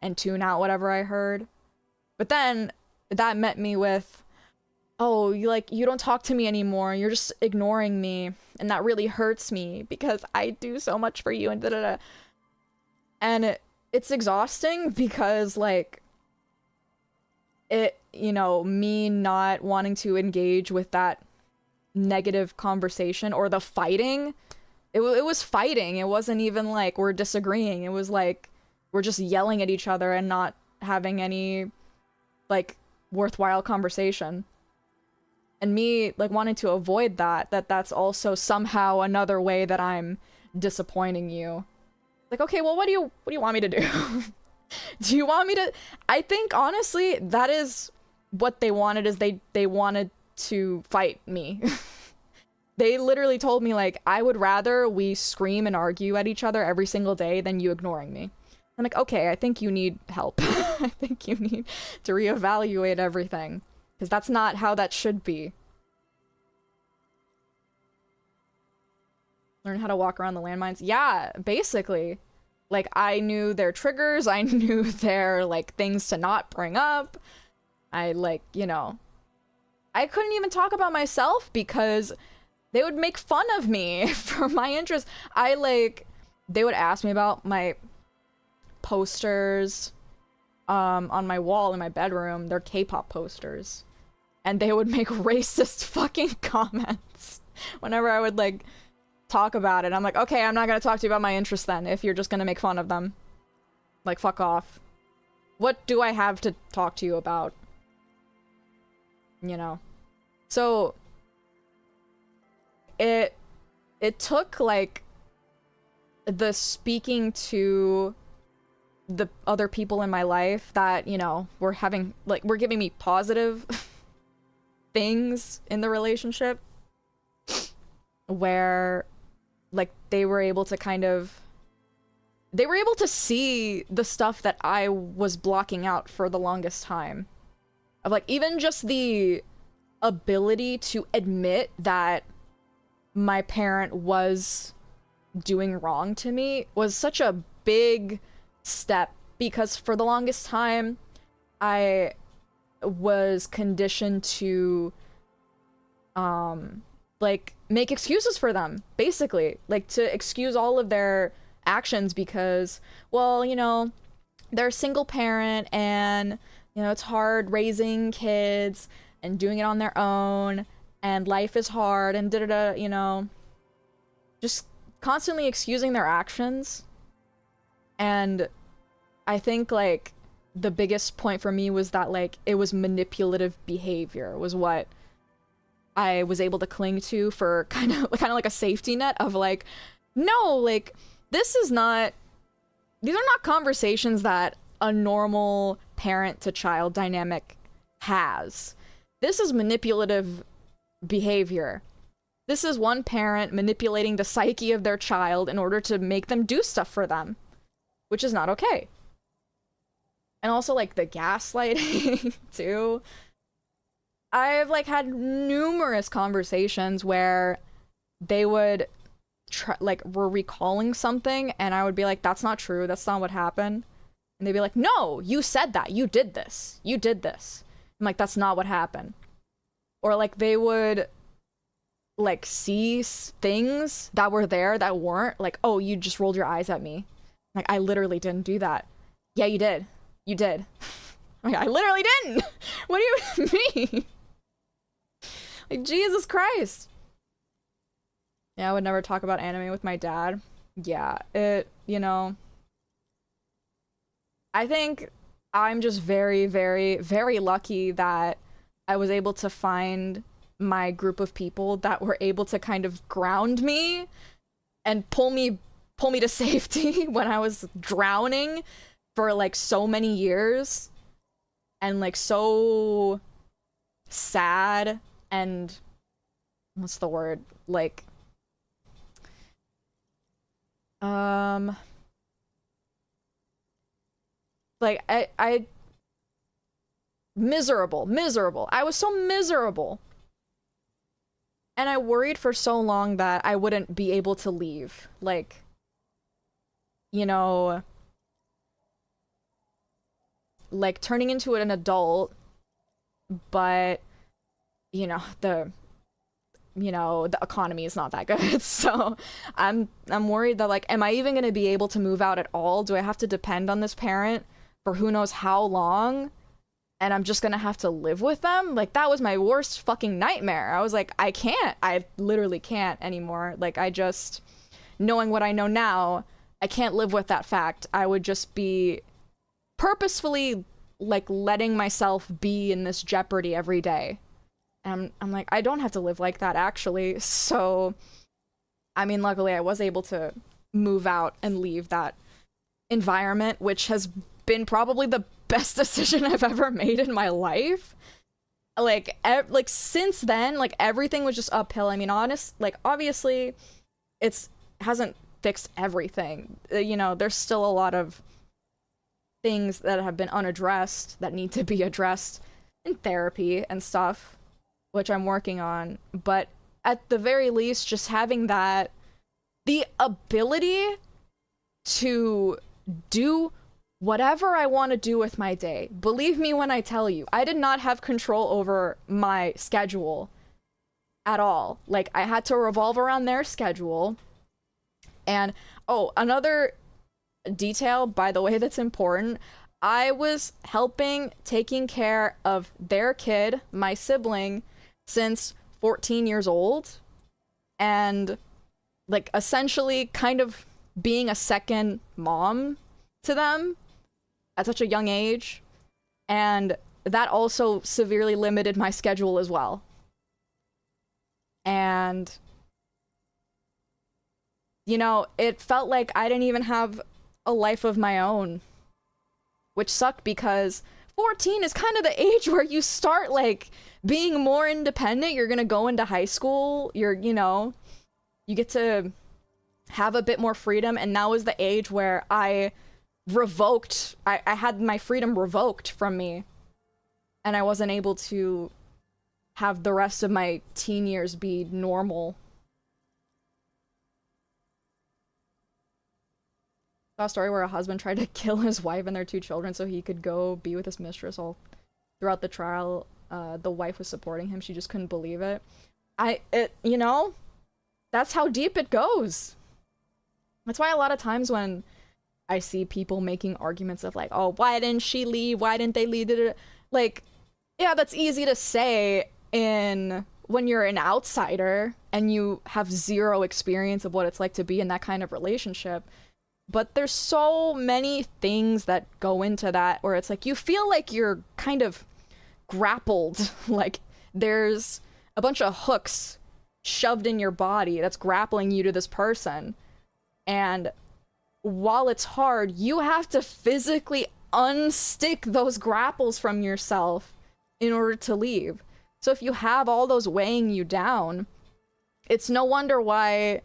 and tune out whatever I heard. But then that met me with, oh, you don't talk to me anymore, you're just ignoring me, and that really hurts me because I do so much for you, and da-da-da. And it's exhausting because like it, you know, me not wanting to engage with that negative conversation or the fighting, it was fighting. It wasn't even like we're disagreeing. It was like we're just yelling at each other and not having any like worthwhile conversation. And me like wanting to avoid that's also somehow another way that I'm disappointing you. Like, okay, well, what do you want me to do? Do you want me to? I think honestly that is what they wanted, is they wanted to fight me. They literally told me like, I would rather we scream and argue at each other every single day than you ignoring me. I'm like, okay, I think you need help. I think you need to reevaluate everything, because that's not how that should be. Learn how to walk around the landmines. Yeah, basically. Like, I knew their triggers, I knew their, like, things to not bring up. I, like, you know, I couldn't even talk about myself because they would make fun of me for my interests. They would ask me about my posters on my wall in my bedroom. They're K-pop posters. And they would make racist fucking comments whenever I would, like, talk about it. I'm like, okay, I'm not gonna talk to you about my interests then, if you're just gonna make fun of them. Like, fuck off. What do I have to talk to you about? you know. So it took like the speaking to the other people in my life that, you know, were giving me positive things in the relationship, where like they were able to see the stuff that I was blocking out for the longest time. Of like, even just the ability to admit that my parent was doing wrong to me was such a big step, because for the longest time I was conditioned to like make excuses for them, basically, like to excuse all of their actions because, well, you know, they're a single parent and, you know, it's hard raising kids and doing it on their own and life is hard and da-da-da, you know, just constantly excusing their actions. And I think like the biggest point for me was that like it was manipulative behavior was what I was able to cling to for kind of like a safety net of like, no, like these are not conversations that a normal parent to child dynamic has. This is manipulative behavior. This is one parent manipulating the psyche of their child in order to make them do stuff for them, which is not okay. And also like the gaslighting too. I've like had numerous conversations where they would were recalling something and I would be like, that's not true, that's not what happened. And they'd be like, no, you said that, you did this. I'm like, that's not what happened. Or like they would like see things that were there that weren't, like, oh, you just rolled your eyes at me. Like, I literally didn't do that. Yeah, you did. You did. I'm like, I literally didn't. What do you mean? Like, Jesus Christ. Yeah, I would never talk about anime with my dad. Yeah, you know, I think I'm just very, very, very lucky that I was able to find my group of people that were able to kind of ground me and pull me to safety when I was drowning for like so many years and like so sad and what's the word, like like I miserable. I was so miserable. And I worried for so long that I wouldn't be able to leave. Like, you know, like turning into an adult, but, you know, the economy is not that good. So I'm worried that like, am I even going to be able to move out at all? Do I have to depend on this parent for who knows how long? And I'm just gonna have to live with them? Like, that was my worst fucking nightmare. I was like, I literally can't anymore. Like, knowing what I know now, I can't live with that fact. I would just be purposefully, like, letting myself be in this jeopardy every day. And I'm like, I don't have to live like that, actually. So, I mean, luckily I was able to move out and leave that environment, which has been probably the best decision I've ever made in my life. Like, since then, like, everything was just uphill. I mean, obviously, hasn't fixed everything. You know, there's still a lot of things that have been unaddressed that need to be addressed in therapy and stuff, which I'm working on. But at the very least, just having the ability to do whatever I want to do with my day. Believe me when I tell you, I did not have control over my schedule at all. Like, I had to revolve around their schedule. And, oh, another detail, by the way, that's important. I was taking care of their kid, my sibling, since 14 years old. And, like, essentially kind of being a second mom to them at such a young age. And that also severely limited my schedule as well. And, you know, it felt like I didn't even have a life of my own, which sucked because 14 is kind of the age where you start, like, being more independent. You're gonna go into high school, you know, you get to have a bit more freedom, and that was the age where I had my freedom revoked from me, and I wasn't able to have the rest of my teen years be normal. I saw a story where a husband tried to kill his wife and their 2 children so he could go be with his mistress. All throughout the trial, the wife was supporting him. She just couldn't believe it. You know, that's how deep it goes. That's why a lot of times when I see people making arguments of like, oh, why didn't she leave? Why didn't they leave? Like, yeah, that's easy to say when you're an outsider and you have zero experience of what it's like to be in that kind of relationship. But there's so many things that go into that where it's like you feel like you're kind of grappled. Like there's a bunch of hooks shoved in your body that's grappling you to this person. And while it's hard, you have to physically unstick those grapples from yourself in order to leave. So if you have all those weighing you down, it's no wonder why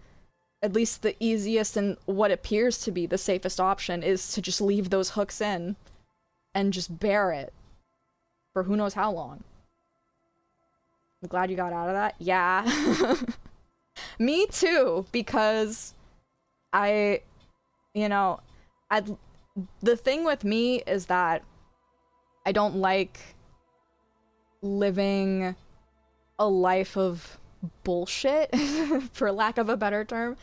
at least the easiest and what appears to be the safest option is to just leave those hooks in and just bear it for who knows how long. I'm glad you got out of that. Yeah. Me too, because the thing with me is that I don't like living a life of bullshit, for lack of a better term.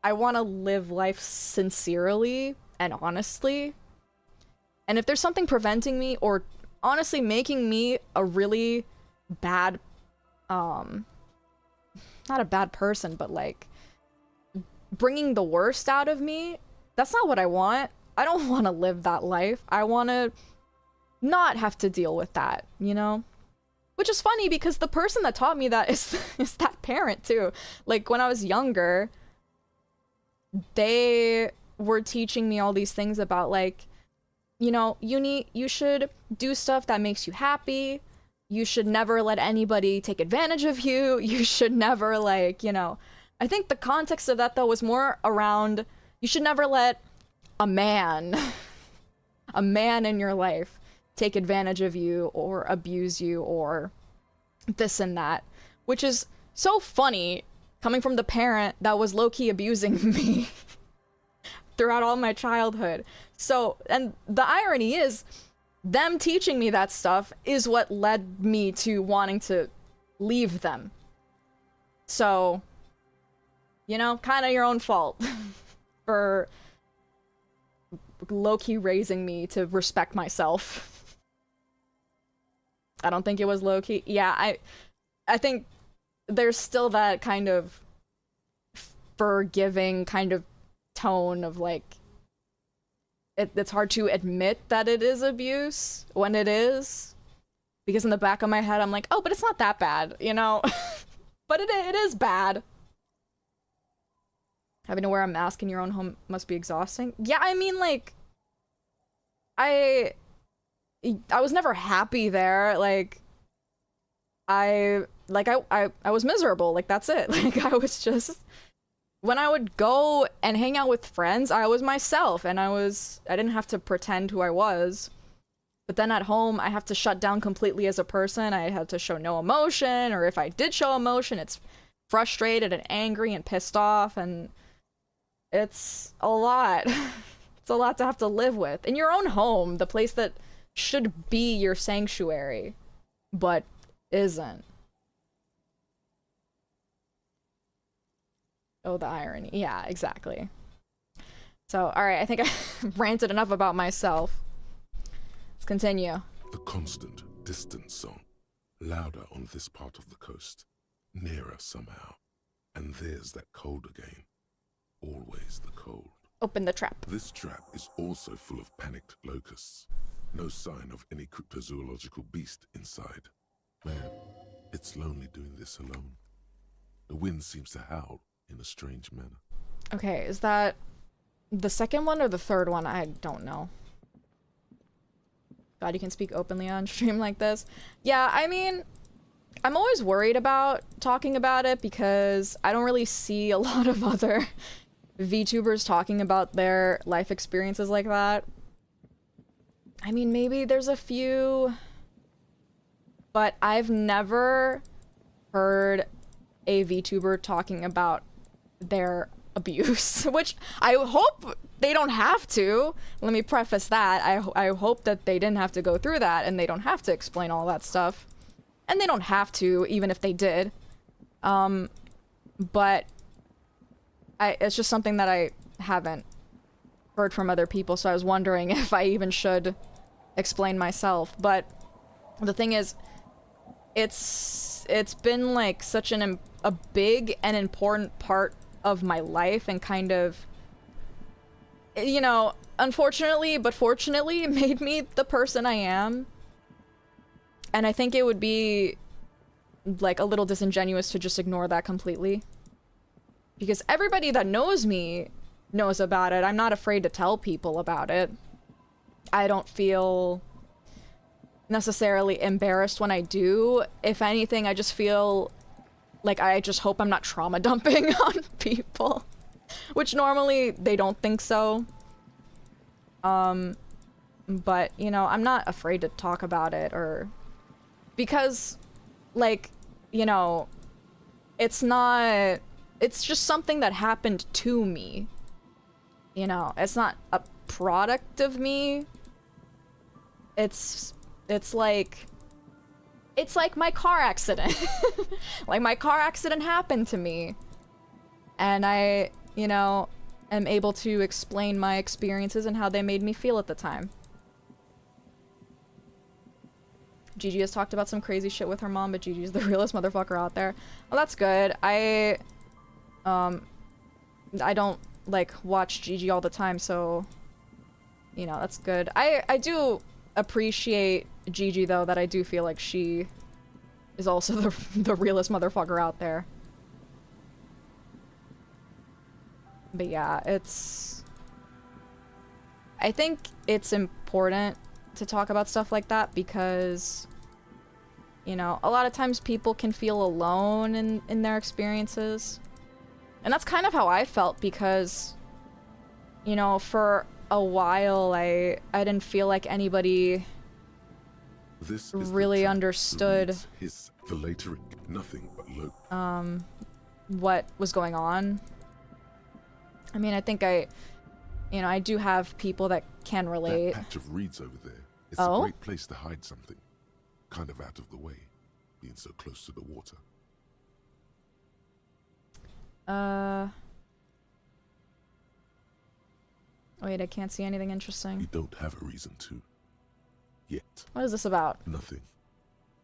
I want to live life sincerely and honestly. And if there's something preventing me or honestly making me a really bad, not a bad person, but like bringing the worst out of me, that's not what I want. I don't want to live that life. I want to not have to deal with that, you know? Which is funny because the person that taught me that is that parent too. Like when I was younger, they were teaching me all these things about like, you know, you should do stuff that makes you happy. You should never let anybody take advantage of you. You should never like, you know, I think the context of that though was more around you should never let a man in your life take advantage of you or abuse you or this and that, which is so funny coming from the parent that was low-key abusing me throughout all my childhood. So, and the irony is them teaching me that stuff is what led me to wanting to leave them. So, you know, kind of your own fault for low-key raising me to respect myself. I don't think it was low-key. Yeah, I think there's still that kind of forgiving kind of tone of like, it's hard to admit that it is abuse when it is. Because in the back of my head, I'm like, oh, but it's not that bad, you know? But it is bad. Having to wear a mask in your own home must be exhausting. Yeah, I mean, like, I was never happy there. Like, I was miserable. Like, that's it. Like, I was just, when I would go and hang out with friends, I was myself, and I didn't have to pretend who I was. But then at home, I have to shut down completely as a person. I had to show no emotion, or if I did show emotion, it's frustrated and angry and pissed off, and it's a lot. It's a lot to have to live with. In your own home, the place that should be your sanctuary, but isn't. Oh, the irony. Yeah, exactly. So, alright, I think I ranted enough about myself. Let's continue. The constant, distant song, louder on this part of the coast, nearer somehow. And there's that cold again. Always the cold. Open the trap. This trap is also full of panicked locusts. No sign of any cryptozoological beast inside. Man, it's lonely doing this alone. The wind seems to howl in a strange manner. Okay, is that the second one or the third one? I don't know. God, you can speak openly on stream like this. Yeah, I mean, I'm always worried about talking about it because I don't really see a lot of other VTubers talking about their life experiences like that. I mean, maybe there's a few, but I've never heard a VTuber talking about their abuse, which I hope they don't have to. Let me preface that. I hope that they didn't have to go through that and they don't have to explain all that stuff. And they don't have to, even if they did. But it's just something that I haven't heard from other people, so I was wondering if I even should explain myself. But the thing is, it's been like such a big and important part of my life, and kind of, you know, unfortunately but fortunately made me the person I am. And I think it would be like a little disingenuous to just ignore that completely, because everybody that knows me knows about it. I'm not afraid to tell people about it. I don't feel necessarily embarrassed when I do. If anything, I just feel like I just hope I'm not trauma dumping on people, which normally they don't think so. But, you know, I'm not afraid to talk about it, or because, like, you know, it's just something that happened to me. You know, it's not a product of me. It's like my car accident. Like, my car accident happened to me, and I, you know, am able to explain my experiences and how they made me feel at the time. Gigi has talked about some crazy shit with her mom, but Gigi's the realest motherfucker out there. Well, that's good. I don't, like, watch Gigi all the time, so, you know, that's good. I do appreciate Gigi, though, that I do feel like she is also the realest motherfucker out there. But yeah, I think it's important to talk about stuff like that because, you know, a lot of times people can feel alone in their experiences. And that's kind of how I felt because, you know, for a while I didn't feel like anybody really understood nothing but what was going on. I mean, I think I do have people that can relate. That patch of reeds over there. It's a great place to hide something. Kind of out of the way, being so close to the water. Wait, I can't see anything interesting. You don't have a reason to. Yet. What is this about? Nothing.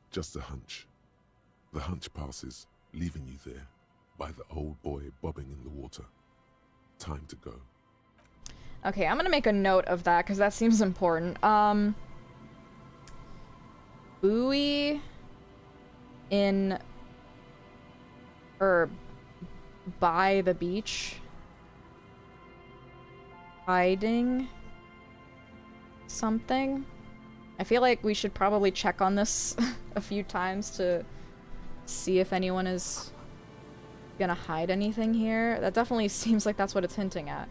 Just a hunch. The hunch passes, leaving you there, by the old boy bobbing in the water. Time to go. Okay, I'm gonna make a note of that, because that seems important. Buoy in... or by the beach. Hiding something. I feel like we should probably check on this a few times to see if anyone is gonna hide anything here. That definitely seems like that's what it's hinting at.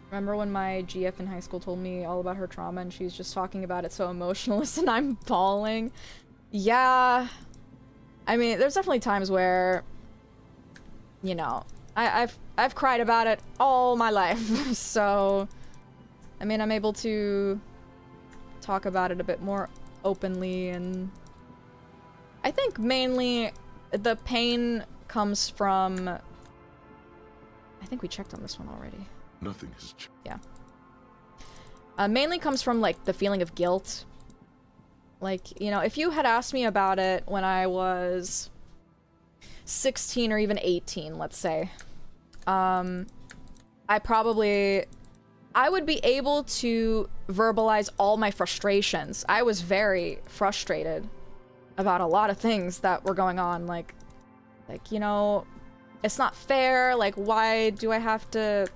Remember when my GF in high school told me all about her trauma and she's just talking about it so emotionless and I'm bawling? Yeah. I mean, there's definitely times where, you know, I've cried about it all my life. So, I mean, I'm able to talk about it a bit more openly, and I think mainly the pain comes from... I think we checked on this one already. Nothing has yeah. Mainly comes from, like, the feeling of guilt. Like, you know, if you had asked me about it when I was 16 or even 18, let's say, I probably I would be able to verbalize all my frustrations. I was very frustrated about a lot of things that were going on, like, you know, it's not fair, like, why do I have to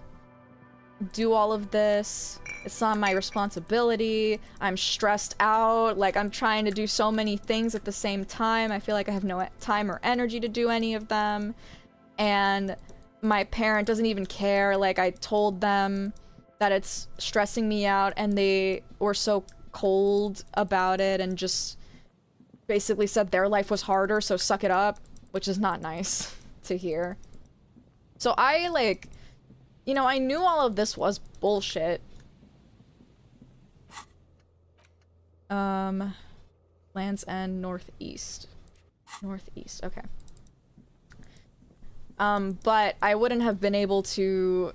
do all of this? It's not my responsibility. I'm stressed out, like, I'm trying to do so many things at the same time. I feel like I have no time or energy to do any of them. And my parent doesn't even care. Like, I told them that it's stressing me out, and they were so cold about it and just basically said their life was harder, so suck it up, which is not nice to hear. So I, like, you know, I knew all of this was bullshit. Land's End, northeast. Northeast, okay. But I wouldn't have been able to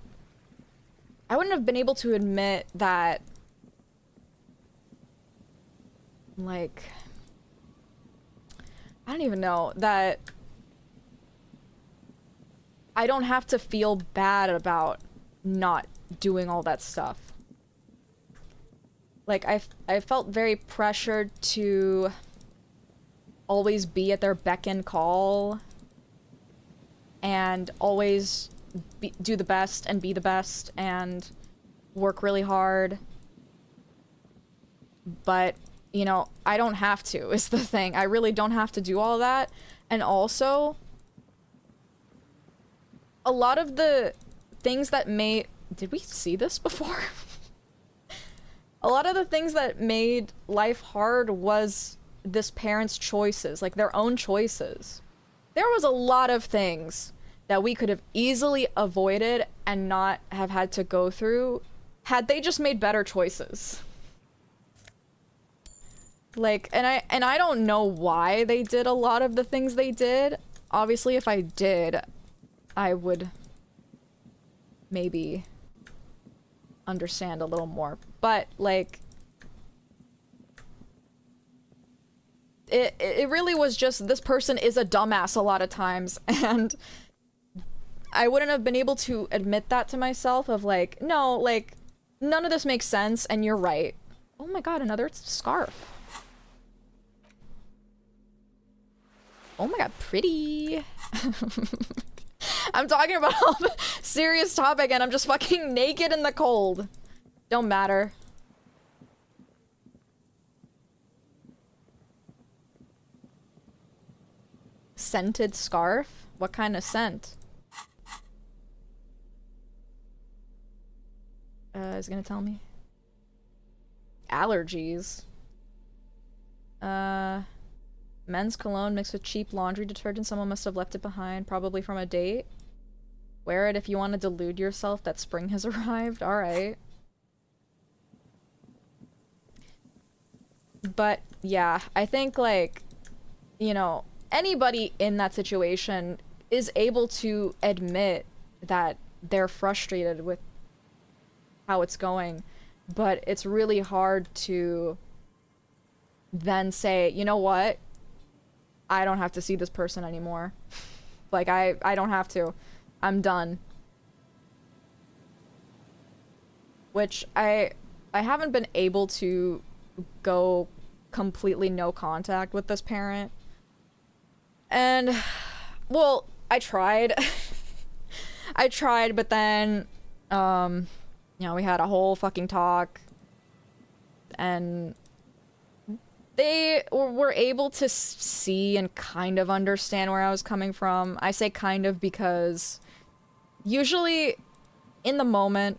admit that, like, I don't even know, that I don't have to feel bad about not doing all that stuff. Like, I felt very pressured to always be at their beck and call and always do the best and be the best and work really hard. But, you know, I don't have to, is the thing. I really don't have to do all that. And also, a lot of the things that made... Did we see this before? A lot of the things that made life hard was this parent's choices, like their own choices. There was a lot of things that we could have easily avoided and not have had to go through had they just made better choices. Like, and I don't know why they did a lot of the things they did. Obviously, if I did, I would maybe understand a little more. But, like, it really was just, this person is a dumbass a lot of times, and I wouldn't have been able to admit that to myself of, like, no, like, none of this makes sense, and you're right. Oh my god, another scarf. Oh my god, pretty. I'm talking about a serious topic and I'm just fucking naked in the cold. Don't matter. Scented scarf? What kind of scent? Is it gonna tell me? Allergies. Men's cologne mixed with cheap laundry detergent. Someone must have left it behind, probably from a date. Wear it if you want to delude yourself that spring has arrived. Alright. But, yeah, I think, like, you know, anybody in that situation is able to admit that they're frustrated with how it's going. But it's really hard to then say, you know what? I don't have to see this person anymore. Like, I don't have to. I'm done. Which I haven't been able to go completely no contact with this parent. And, well, I tried. I tried, but then, you know, we had a whole fucking talk. And they were able to see and kind of understand where I was coming from. I say kind of because usually in the moment,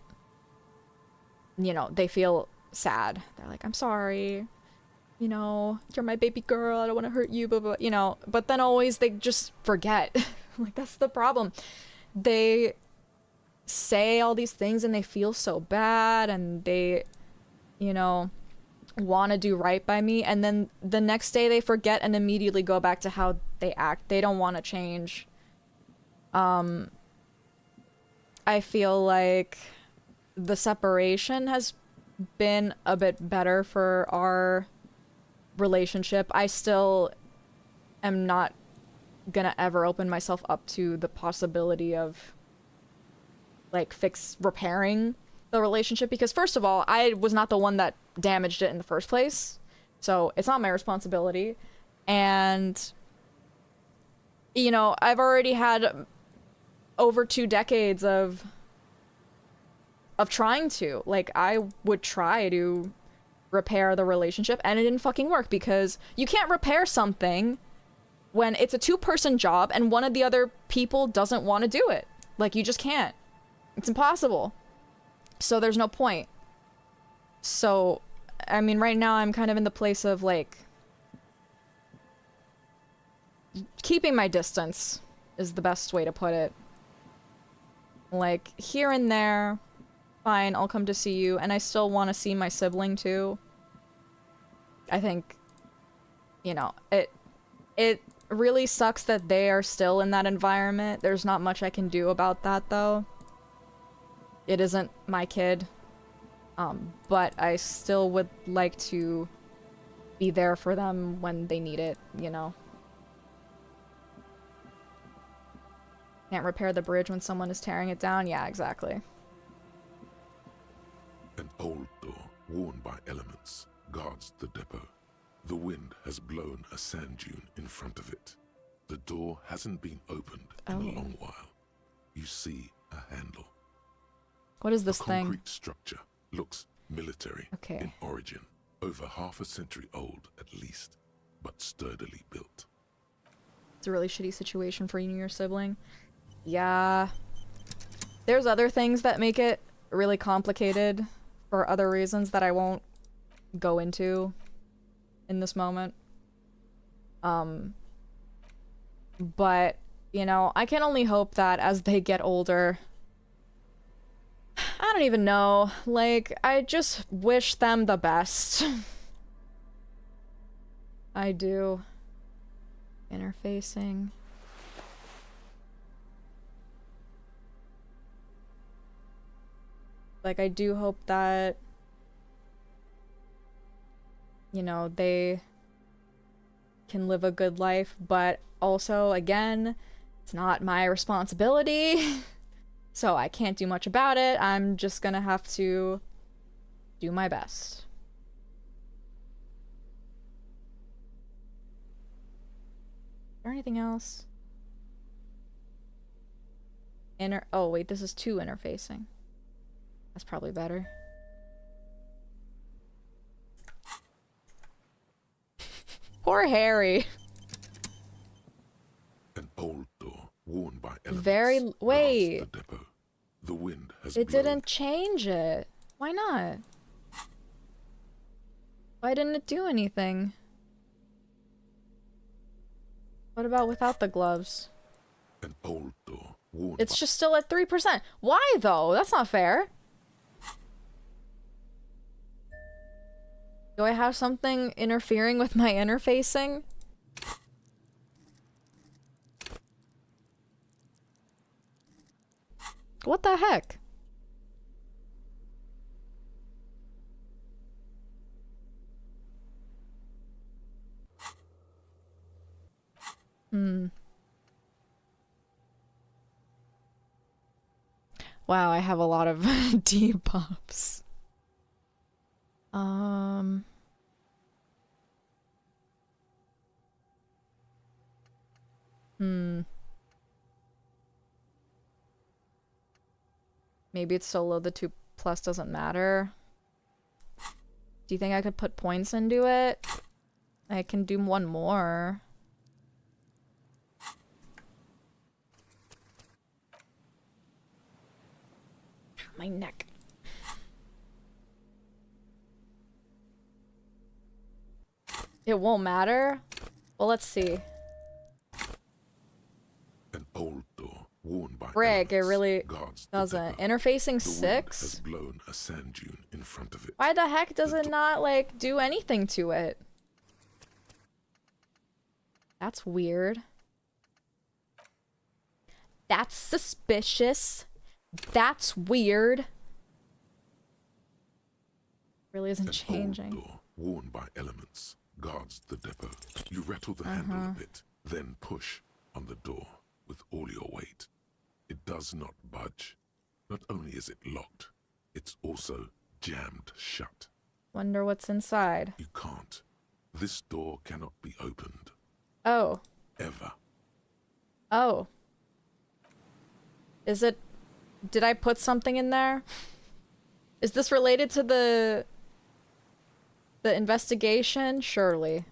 you know, they feel sad. They're like, I'm sorry, you know, you're my baby girl, I don't want to hurt you, blah, blah, you know. But then always they just forget. Like, that's the problem. They say all these things and they feel so bad and they, you know, want to do right by me, and then the next day they forget and immediately go back to how they act. They don't want to change. I feel like the separation has been a bit better for our relationship. I still am not gonna ever open myself up to the possibility of, like, repairing the relationship because, first of all, I was not the one that damaged it in the first place. So it's not my responsibility. And, you know, I've already had over 2 decades of trying to. Like, I would try to repair the relationship, and it didn't fucking work because you can't repair something when it's a 2-person job and one of the other people doesn't want to do it. Like, you just can't. It's impossible. So there's no point. So, I mean, right now I'm kind of in the place of, like, keeping my distance is the best way to put it. Like, here and there, fine, I'll come to see you, and I still want to see my sibling too. I think, you know, it really sucks that they are still in that environment. There's not much I can do about that, though. It isn't my kid. But I still would like to be there for them when they need it, you know? Can't repair the bridge when someone is tearing it down? Yeah, exactly. An old door, worn by elements, guards the depot. The wind has blown a sand dune in front of it. The door hasn't been opened in a long while. You see a handle. What is this thing? A concrete structure. Looks military in origin. Over half a century old, at least, but sturdily built. It's a really shitty situation for you and your sibling. Yeah. There's other things that make it really complicated for other reasons that I won't go into in this moment. But, you know, I can only hope that as they get older, I don't even know. Like, I just wish them the best. I do. Interfacing. Like, I do hope that, you know, they can live a good life, but also, again, it's not my responsibility. So I can't do much about it. I'm just gonna have to do my best. Is there anything else? Oh wait, this is 2 interfacing. That's probably better. Poor Harry. An old door, worn by elements. Wait. The depot. The wind has It didn't change it. Why not? Why didn't it do anything? What about without the gloves? An old door, worn It's just still at 3%. Why though? That's not fair. Do I have something interfering with my interfacing? What the heck? Wow, I have a lot of debuffs. Maybe it's so low the 2+ doesn't matter. Do you think I could put points into it? I can do one more. My neck. It won't matter? Well, let's see. An old door, worn by Frick, it really guards doesn't. Interfacing the 6? Has blown a sand dune in front of it. Why the heck does it not, like, do anything to it? That's weird. That's suspicious. That's weird. Really isn't changing. Old door, worn by elements, guards the depot. You rattle the handle a bit, then push on the door with all your weight. It does not budge. Not only is it locked, It's also jammed shut. Wonder what's inside. You can't. This door cannot be opened. Oh. Ever. Oh. Is it... Did I put something in there? Is this related to the investigation? Surely.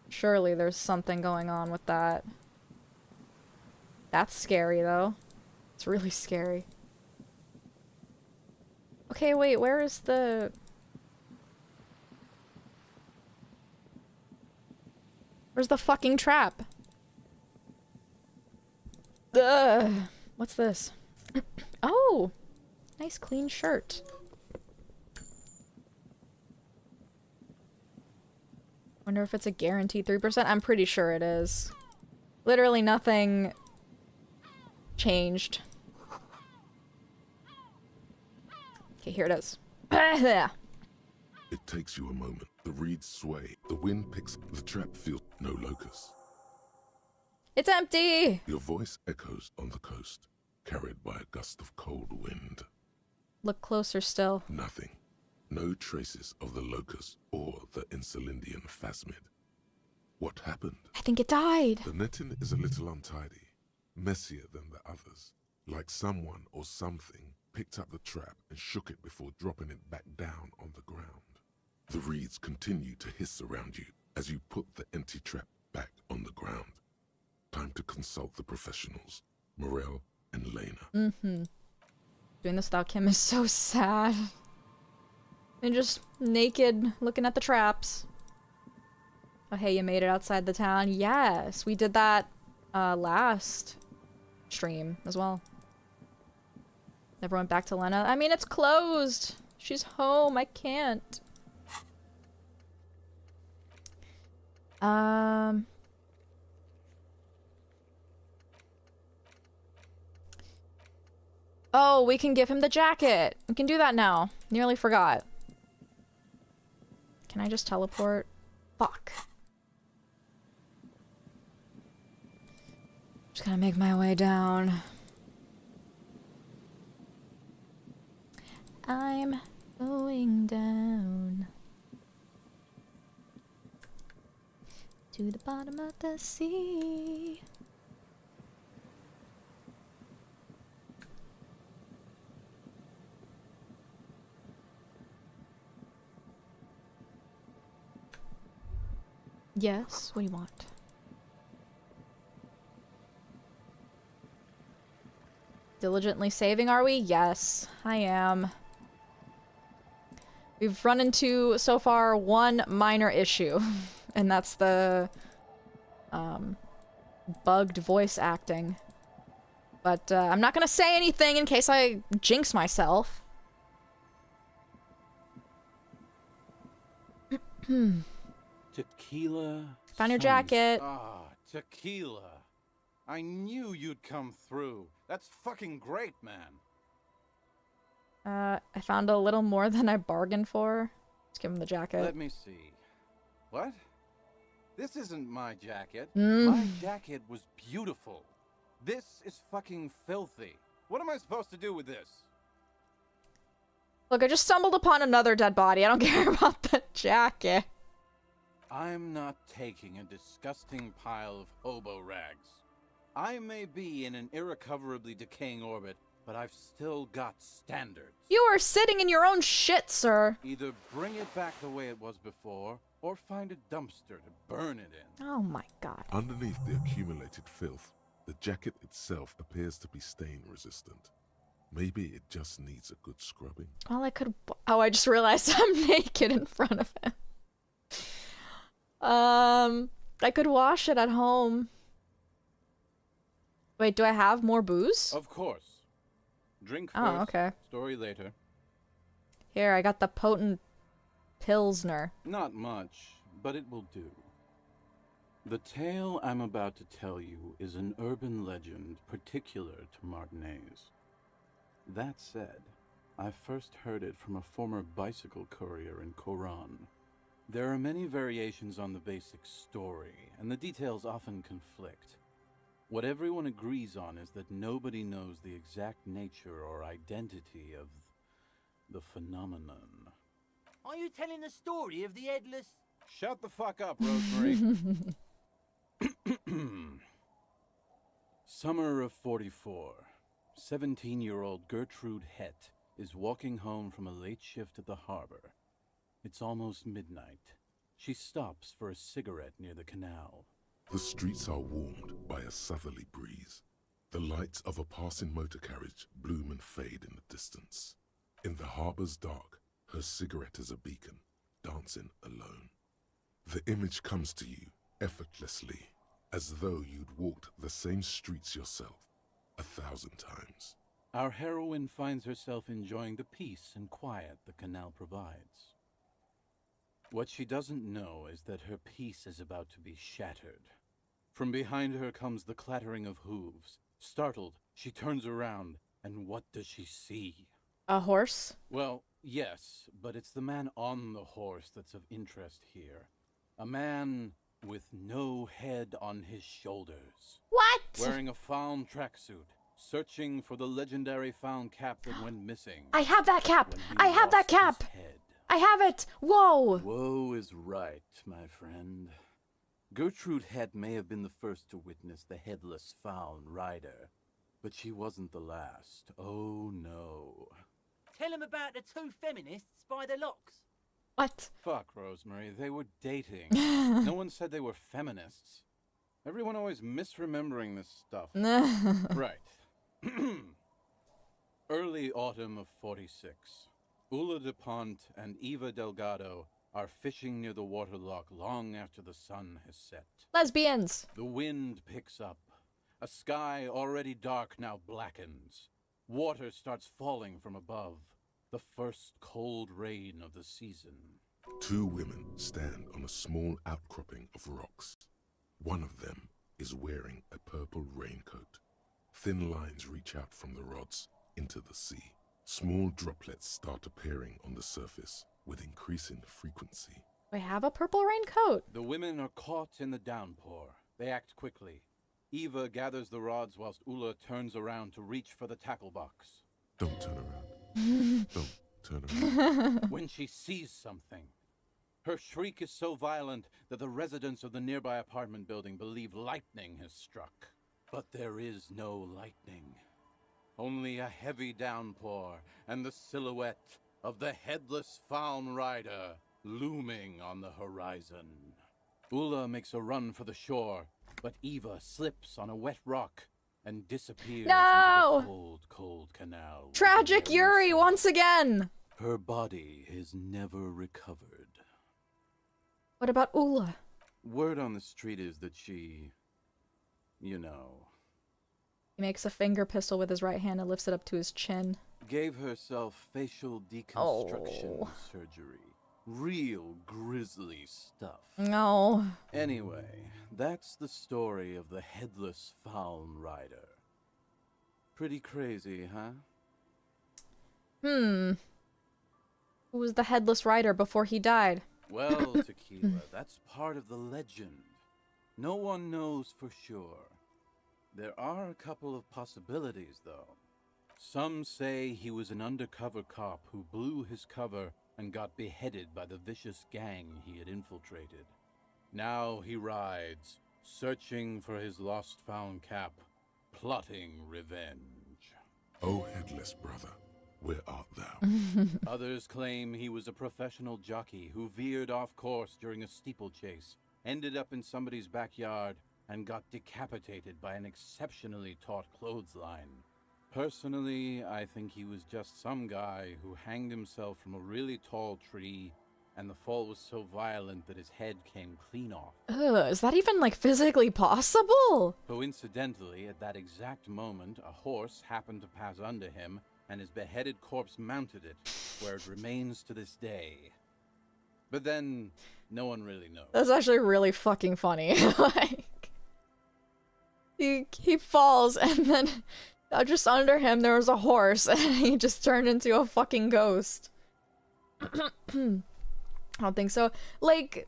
Surely there's something going on with that. That's scary, though. It's really scary. Okay, wait, where is the... Where's the fucking trap? Ugh. What's this? Oh! Nice clean shirt. Wonder if it's a guaranteed 3%? I'm pretty sure it is. Literally nothing changed. Okay, here it is. It takes you a moment. The reeds sway. The wind picks up. The trap feels no locus. It's empty! Your voice echoes on the coast, carried by a gust of cold wind. Look closer still. Nothing. No traces of the locust or the Insulindian phasmid. What happened? I think it died. The netting is a little untidy, messier than the others. Like someone or something picked up the trap and shook it before dropping it back down on the ground. The reeds continue to hiss around you as you put the empty trap back on the ground. Time to consult the professionals, Morel and Lena. Mm-hmm. Doing this without Kim is so sad. And just naked, looking at the traps. Oh, hey, you made it outside the town. Yes, we did that last stream as well. Never went back to Lena. I mean, it's closed. She's home. I can't. Oh, we can give him the jacket. We can do that now. Nearly forgot. Can I just teleport? Fuck. Just gonna make my way down. I'm going down to the bottom of the sea. Yes, what do you want? Diligently saving, are we? Yes, I am. We've run into, so far, one minor issue. And that's the, bugged voice acting. But, I'm not gonna say anything in case I jinx myself. Tequila. Found your jacket. Ah, tequila. I knew you'd come through. That's fucking great, man. I found a little more than I bargained for. Let's give him the jacket. Let me see. What? This isn't my jacket. Mm. My jacket was beautiful. This is fucking filthy. What am I supposed to do with this? Look, I just stumbled upon another dead body. I don't care about the jacket. I'm not taking a disgusting pile of oboe rags. I may be in an irrecoverably decaying orbit, but I've still got standards. You are sitting in your own shit, sir. Either bring it back the way it was before, or find a dumpster to burn it in. Oh my god. Underneath the accumulated filth, the jacket itself appears to be stain resistant. Maybe it just needs a good scrubbing. Well, I could... Oh, I just realized I'm naked in front of him. I could wash it at home. Wait, do I have more booze? Of course. Drink first. Oh, okay. Story later. Here, I got the potent Pilsner. Not much, but it will do. The tale I'm about to tell you is an urban legend particular to Martinez. That said, I first heard it from a former bicycle courier in Koran. There are many variations on the basic story, and the details often conflict. What everyone agrees on is that nobody knows the exact nature or identity of the phenomenon. Are you telling the story of the headless... Shut the fuck up, Rosemary. Summer of 44. 17-year-old Gertrude Het is walking home from a late shift at the harbor. It's almost midnight. She stops for a cigarette near the canal. The streets are warmed by a southerly breeze. The lights of a passing motor carriage bloom and fade in the distance. In the harbor's dark, her cigarette is a beacon, dancing alone. The image comes to you effortlessly, as though you'd walked the same streets yourself 1,000 times. Our heroine finds herself enjoying the peace and quiet the canal provides. What she doesn't know is that her peace is about to be shattered. From behind her comes the clattering of hooves. Startled, she turns around, and what does she see? A horse? Well, yes, but it's the man on the horse that's of interest here. A man with no head on his shoulders. What? Wearing a fawn tracksuit, searching for the legendary fawn cap that went missing. I have that cap! I have that cap! I have it! Whoa! Woe is right, my friend. Gertrude Het may have been the first to witness the headless fawn rider, but she wasn't the last. Oh no. Tell him about the two feminists by the locks. What? Fuck, Rosemary, they were dating. No one said they were feminists. Everyone always misremembering this stuff. Right. Early autumn of 46. Ula DuPont and Eva Delgado are fishing near the waterlock long after the sun has set. Lesbians! The wind picks up. A sky already dark now blackens. Water starts falling from above. The first cold rain of the season. Two women stand on a small outcropping of rocks. One of them is wearing a purple raincoat. Thin lines reach out from the rods into the sea. Small droplets start appearing on the surface with increasing frequency. We have a purple raincoat. The women are caught in the downpour. They act quickly. Eva gathers the rods whilst Ula turns around to reach for the tackle box. Don't turn around. Don't turn around. When she sees something, her shriek is so violent that the residents of the nearby apartment building believe lightning has struck. But there is no lightning. Only a heavy downpour and the silhouette of the headless fawn rider looming on the horizon. Ula makes a run for the shore, but Eva slips on a wet rock and disappears into the cold, cold canal. Tragic Yuri once again! Her body is never recovered. What about Ula? Word on the street is that she, you know... He makes a finger pistol with his right hand and lifts it up to his chin. Gave herself facial deconstruction surgery. Real grisly stuff. No. Anyway, that's the story of the headless fawn rider. Pretty crazy, huh? Who was the headless rider before he died? Well, Tequila, that's part of the legend. No one knows for sure. There are a couple of possibilities, though. Some say he was an undercover cop who blew his cover and got beheaded by the vicious gang he had infiltrated. Now he rides, searching for his lost found cap, plotting revenge. O headless brother, where art thou? Others claim he was a professional jockey who veered off course during a steeplechase, ended up in somebody's backyard, and got decapitated by an exceptionally taut clothesline. Personally, I think he was just some guy who hanged himself from a really tall tree, and the fall was so violent that his head came clean off. Ugh, is that even, like, physically possible? Coincidentally, at that exact moment, a horse happened to pass under him, and his beheaded corpse mounted it, where it remains to this day. But then, no one really knows. That's actually really fucking funny. Like, he falls, and then just under him there was a horse, and he just turned into a fucking ghost. I don't think so. Like,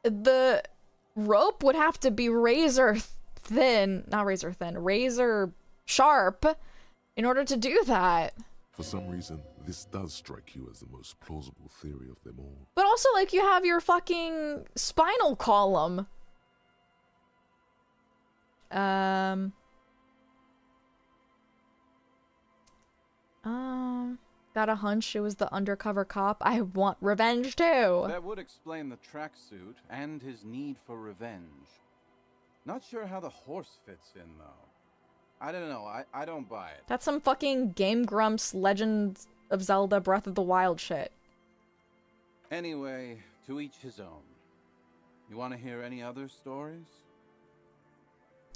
the rope would have to be razor sharp in order to do that. For some reason, This does strike you as the most plausible theory of them all. But also, like, you have your fucking spinal column. Got a hunch it was the undercover cop. I want revenge too. That would explain the tracksuit and his need for revenge. Not sure how the horse fits in, though. I don't know. I don't buy it. That's some fucking Game Grumps Legend of Zelda Breath of the Wild shit. Anyway, to each his own. You want to hear any other stories?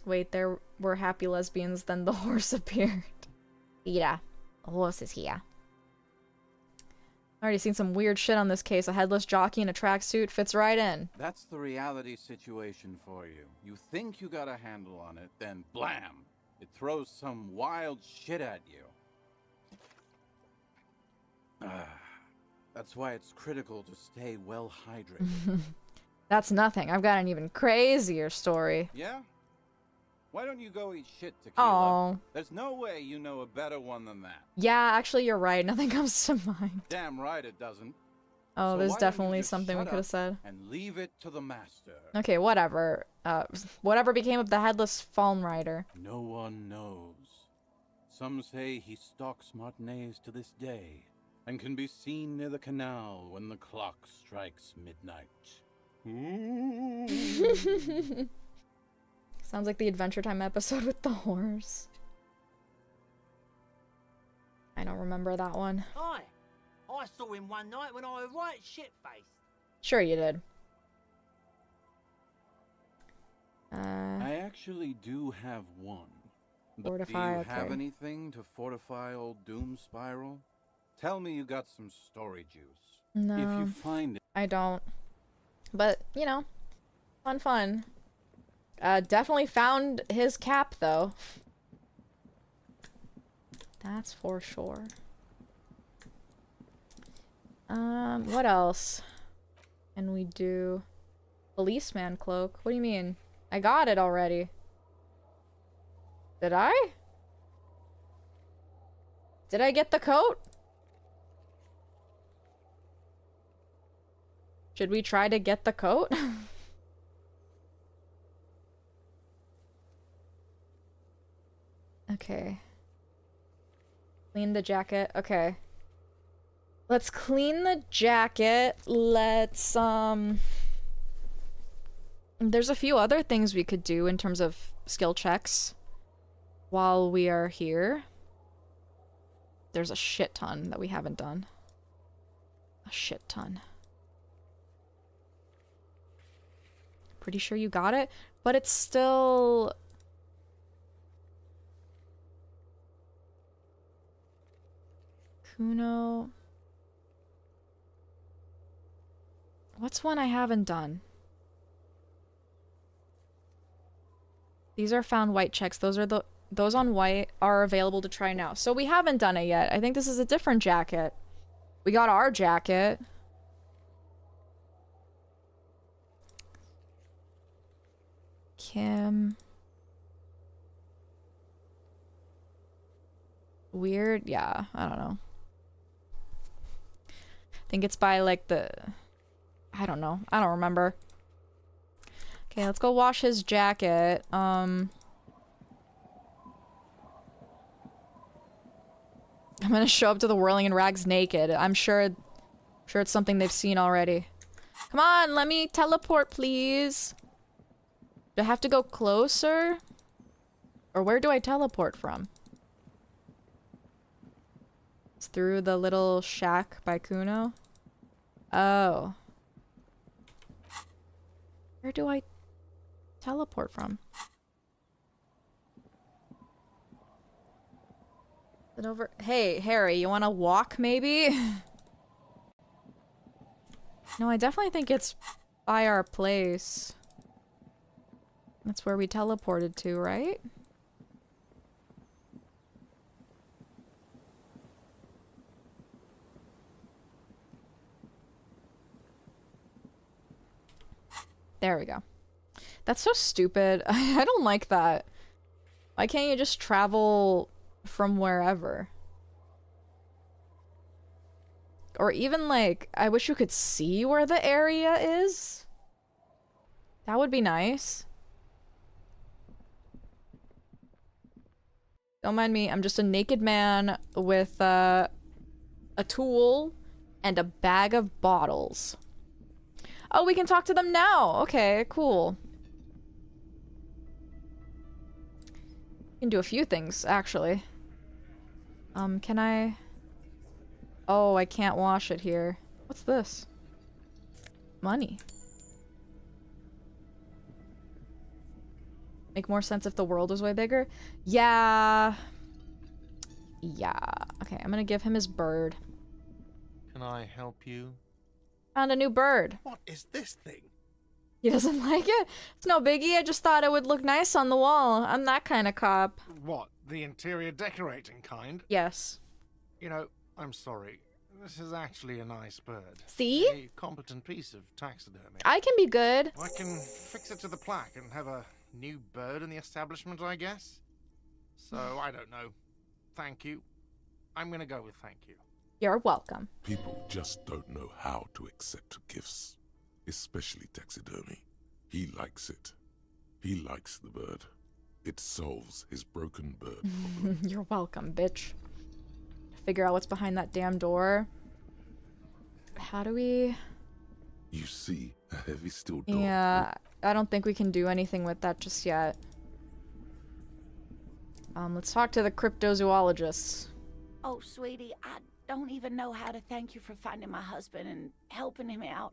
Wait, there were happy lesbians, then the horse appeared. Yeah, the horse is here. Already seen some weird shit on this case. A headless jockey in a tracksuit fits right in. That's the reality situation for you. You think you got a handle on it, then blam! It throws some wild shit at you. That's why it's critical to stay well hydrated. That's nothing. I've got an even crazier story. Yeah? Why don't you go eat shit, Tequila? Oh. There's no way you know a better one than that. Yeah, actually, you're right. Nothing comes to mind. Damn right it doesn't. Oh, So there's why don't definitely you just something we shut could have up said. And leave it to the master. Okay, whatever. Whatever became of the headless fallen rider? No one knows. Some say he stalks Martinez to this day, and can be seen near the canal when the clock strikes midnight. Sounds like the Adventure Time episode with the horse. I don't remember that one. Hi. I saw him one night when I was right shit-faced. Sure you did. I actually do have one. But Fortify, do you have okay. anything to fortify old Doom Spiral? Tell me you got some story juice. No. If you find it. I don't. But, you know, fun. Definitely found his cap, though. That's for sure. What else can we do? Policeman cloak? What do you mean? I got it already. Did I? Did I get the coat? Should we try to get the coat? Okay. Clean the jacket. Okay. Let's clean the jacket. Let's, there's a few other things we could do in terms of skill checks while we are here. There's a shit ton that we haven't done. A shit ton. Pretty sure you got it, but it's still... Kuno... What's one I haven't done? These are found white checks. Those on white are available to try now. So we haven't done it yet. I think this is a different jacket. We got our jacket. Kim. Weird? Yeah, I don't know. I think it's by like the... I don't know. I don't remember. Okay, let's go wash his jacket. I'm gonna show up to the Whirling in Rags naked. I'm sure it's something they've seen already. Come on, let me teleport, please. Do I have to go closer? Or where do I teleport from? It's through the little shack by Kuno? Oh. Where do I teleport from? Is it over? Hey, Harry, you wanna walk maybe? No, I definitely think it's by our place. That's where we teleported to, right? There we go. That's so stupid. I don't like that. Why can't you just travel from wherever? Or even like, I wish you could see where the area is. That would be nice. Don't mind me, I'm just a naked man with a tool and a bag of bottles. Oh, we can talk to them now. Okay, cool. We can do a few things, actually. Can I... Oh, I can't wash it here. What's this? Money. Make more sense if the world was way bigger? Yeah. Yeah. Okay, I'm gonna give him his bird. Can I help you? Found a new bird. What is this thing? He doesn't like it? It's no biggie, I just thought it would look nice on the wall. I'm that kind of cop. What, the interior decorating kind? Yes. You know, I'm sorry. This is actually a nice bird. See? A competent piece of taxidermy. I can be good. I can fix it to the plaque and have a new bird in the establishment, I guess. So, I don't know. Thank you. I'm gonna go with thank you. You're welcome. People just don't know how to accept gifts, especially taxidermy. He likes it. He likes the bird. It solves his broken bird problem. You're welcome, bitch. Figure out what's behind that damn door. How do we... You see a heavy steel door. Yeah, I don't think we can do anything with that just yet. Let's talk to the cryptozoologists. Oh, sweetie, I don't even know how to thank you for finding my husband and helping him out.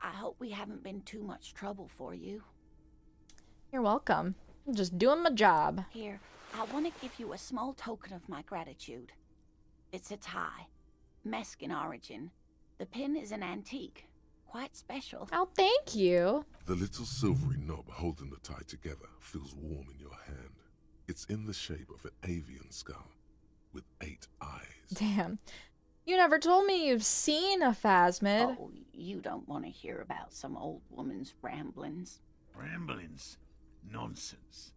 I hope we haven't been too much trouble for you. You're welcome. I'm just doing my job. Here, I want to give you a small token of my gratitude. It's a tie. Mexican origin. The pin is an antique. Quite special. Oh, thank you. The little silvery knob holding the tie together feels warm in your hand. It's in the shape of an avian skull with 8 eyes. Damn. You never told me you've seen a phasmid. Oh, you don't want to hear about some old woman's ramblings. Ramblings? Nonsense.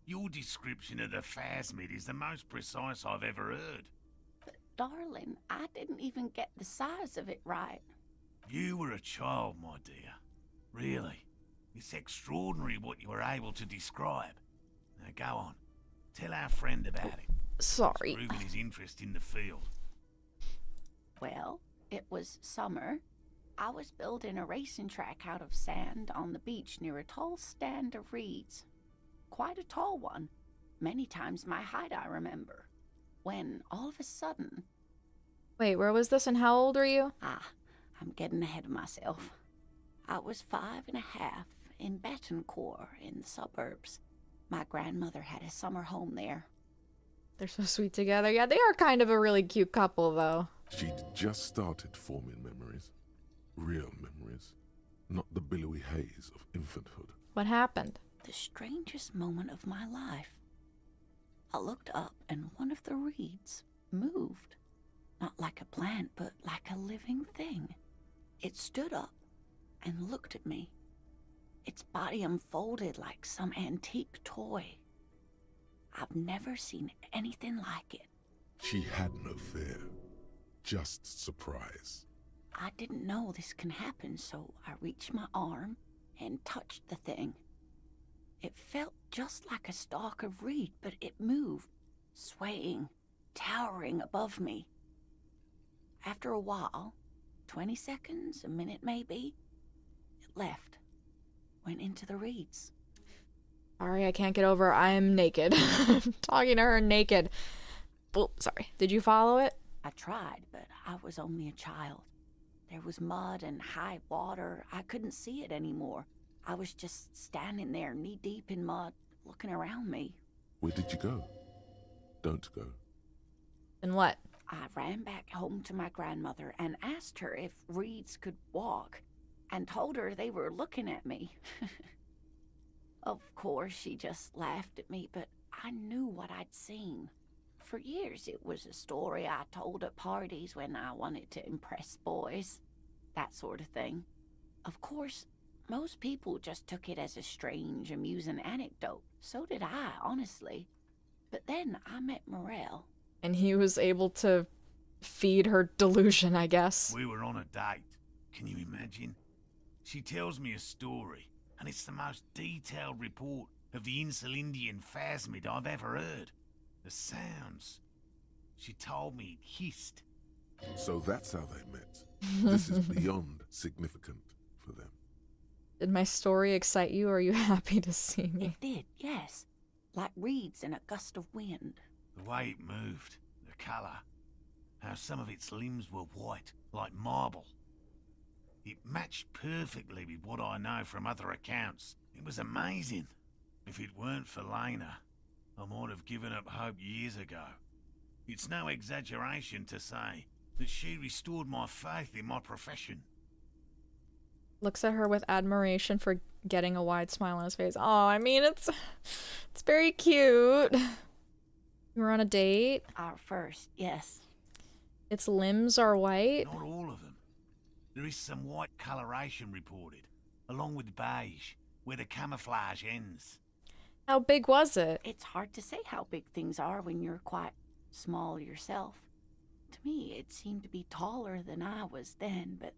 Your description of the phasmid is the most precise I've ever heard. But, darling, I didn't even get the size of it right. You were a child, my dear. Really. It's extraordinary what you were able to describe. Now go on. Tell our friend about it. Sorry. It's proving his interest in the field. Well, it was summer. I was building a racing track out of sand on the beach near a tall stand of reeds. Quite a tall one. Many times my height, I remember. When, all of a sudden... Wait, where was this and how old are you? I'm getting ahead of myself. I was 5 and a half in Betancourt in the suburbs. My grandmother had a summer home there. They're so sweet together. Yeah, they are kind of a really cute couple, though. She'd just started forming memories. Real memories. Not the billowy haze of infanthood. What happened? The strangest moment of my life. I looked up and one of the reeds moved. Not like a plant, but like a living thing. It stood up and looked at me. Its body unfolded like some antique toy. I've never seen anything like it. She had no fear. Just surprise. I didn't know this can happen, so I reached my arm and touched the thing. It felt just like a stalk of reed, but it moved, swaying, towering above me. After a while, 20 seconds, a minute maybe, it left, went into the reeds. Sorry, I can't get over I'm naked. I'm talking to her naked. Oh, sorry. Did you follow it? I tried, but I was only a child. There was mud and high water. I couldn't see it anymore. I was just standing there knee-deep in mud, looking around me. Where did you go? Don't go. And what? I ran back home to my grandmother and asked her if reeds could walk, and told her they were looking at me. Of course, she just laughed at me, but I knew what I'd seen. For years, it was a story I told at parties when I wanted to impress boys. That sort of thing. Of course, most people just took it as a strange, amusing anecdote. So did I, honestly. But then I met Morel. And he was able to feed her delusion, I guess. We were on a date. Can you imagine? She tells me a story, and it's the most detailed report of the Insulindian phasmid I've ever heard. The sounds. She told me it hissed. So that's how they met. This is beyond significant for them. Did my story excite you, or are you happy to see me? It did, yes. Like reeds in a gust of wind. The way it moved, the colour, how some of its limbs were white, like marble. It matched perfectly with what I know from other accounts. It was amazing. If it weren't for Lena, I might have given up hope years ago. It's no exaggeration to say that she restored my faith in my profession. Looks at her with admiration for getting a wide smile on his face. Oh, I mean, it's very cute. You were on a date? Our first, yes. Its limbs are white? Not all of them. There is some white coloration reported, along with beige, where the camouflage ends. How big was it? It's hard to say how big things are when you're quite small yourself. To me, it seemed to be taller than I was then, but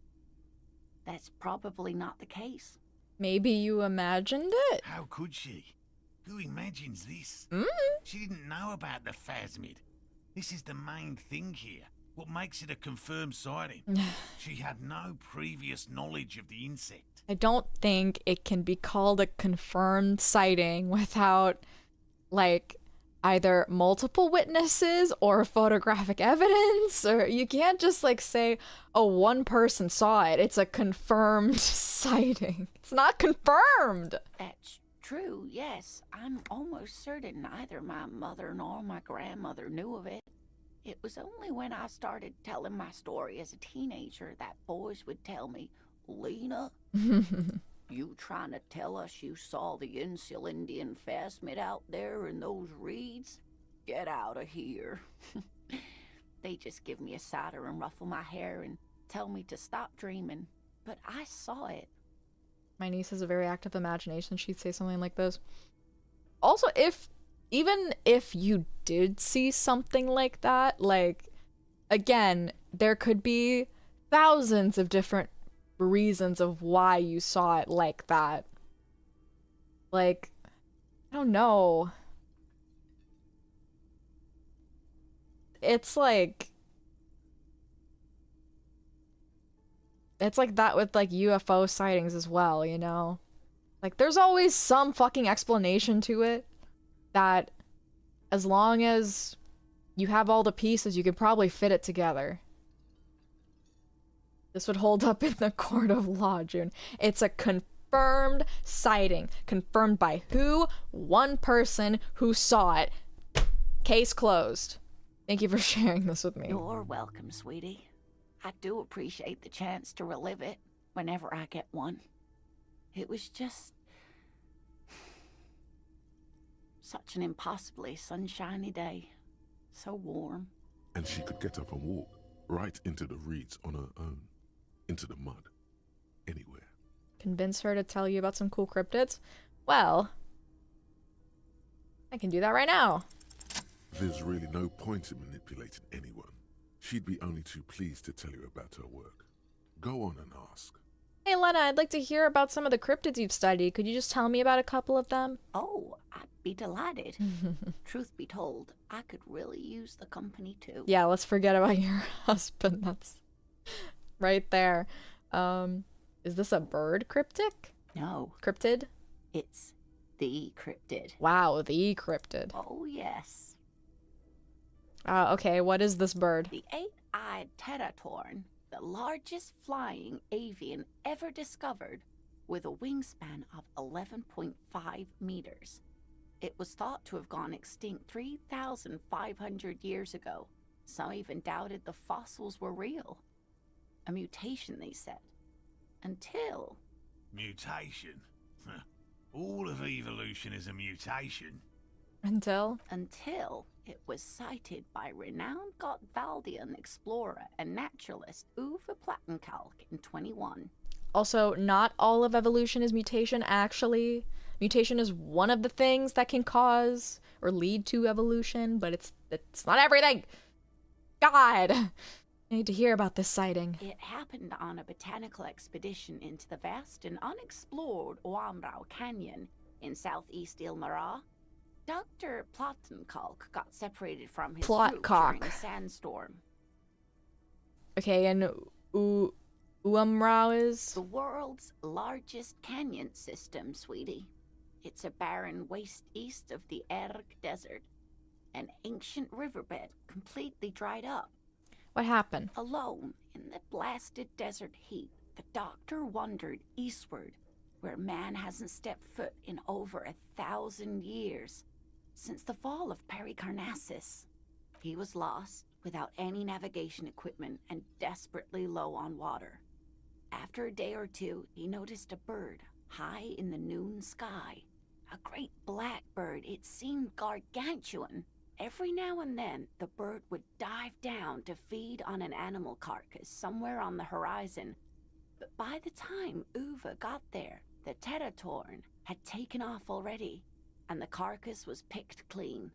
that's probably not the case. Maybe you imagined it? How could she? Who imagines this? Mm? She didn't know about the phasmid. This is the main thing here. What makes it a confirmed sighting? She had no previous knowledge of the insect. I don't think it can be called a confirmed sighting without, like, either multiple witnesses or photographic evidence, or you can't just, like, say, oh, one person saw it. It's a confirmed sighting. It's not confirmed. That's true, yes. I'm almost certain neither my mother nor my grandmother knew of it. It was only when I started telling my story as a teenager that boys would tell me, Lena, you trying to tell us you saw the Insulindian phasmid out there in those reeds? Get out of here. They just give me a cider and ruffle my hair and tell me to stop dreaming. But I saw it. My niece has a very active imagination. She'd say something like this. Also, even if you did see something like that, like, again, there could be thousands of different reasons of why you saw it like that. Like, I don't know. It's like that with, like, UFO sightings as well, you know? Like, there's always some fucking explanation to it that, as long as you have all the pieces, you could probably fit it together. This would hold up in the court of law, June. It's a confirmed sighting. Confirmed by who? One person who saw it. Case closed. Thank you for sharing this with me. You're welcome, sweetie. I do appreciate the chance to relive it whenever I get one. It was just such an impossibly sunshiny day. So warm. And she could get up and walk right into the reeds on her own. Into the mud. Anywhere. Convince her to tell you about some cool cryptids? Well, I can do that right now. There's really no point in manipulating anyone. She'd be only too pleased to tell you about her work. Go on and ask. Hey, Lena, I'd like to hear about some of the cryptids you've studied. Could you just tell me about a couple of them? Oh, I'd be delighted. Truth be told, I could really use the company too. Yeah, let's forget about your husband. That's right there. Is this a bird cryptic? No. Cryptid? It's the cryptid. Wow, the cryptid. Oh, yes. Okay, what is this bird? The eight-eyed teratorn, the largest flying avian ever discovered, with a wingspan of 11.5 meters. It was thought to have gone extinct 3,500 years ago. Some even doubted the fossils were real. A mutation, they said. Until... Mutation? All of evolution is a mutation. Until it was cited by renowned Gotvaldian explorer and naturalist Uwe Plattenkalk in 21. Also, not all of evolution is mutation, actually. Mutation is one of the things that can cause or lead to evolution, but it's not everything. God! I need to hear about this sighting. It happened on a botanical expedition into the vast and unexplored Oamrau Canyon in southeast Ilmara. Dr. Plottenkalk got separated from his group during a sandstorm. Okay, and Uamrau is? The world's largest canyon system, sweetie. It's a barren waste east of the Erg Desert. An ancient riverbed completely dried up. What happened? Alone in the blasted desert heat, the doctor wandered eastward, where man hasn't stepped foot in over 1,000 years. Since the fall of Pericarnassus, he was lost, without any navigation equipment and desperately low on water. After a day or two, he noticed a bird high in the noon sky. A great black bird. It seemed gargantuan. Every now and then, the bird would dive down to feed on an animal carcass somewhere on the horizon. But by the time Uva got there, the Teratorn had taken off already, and the carcass was picked clean.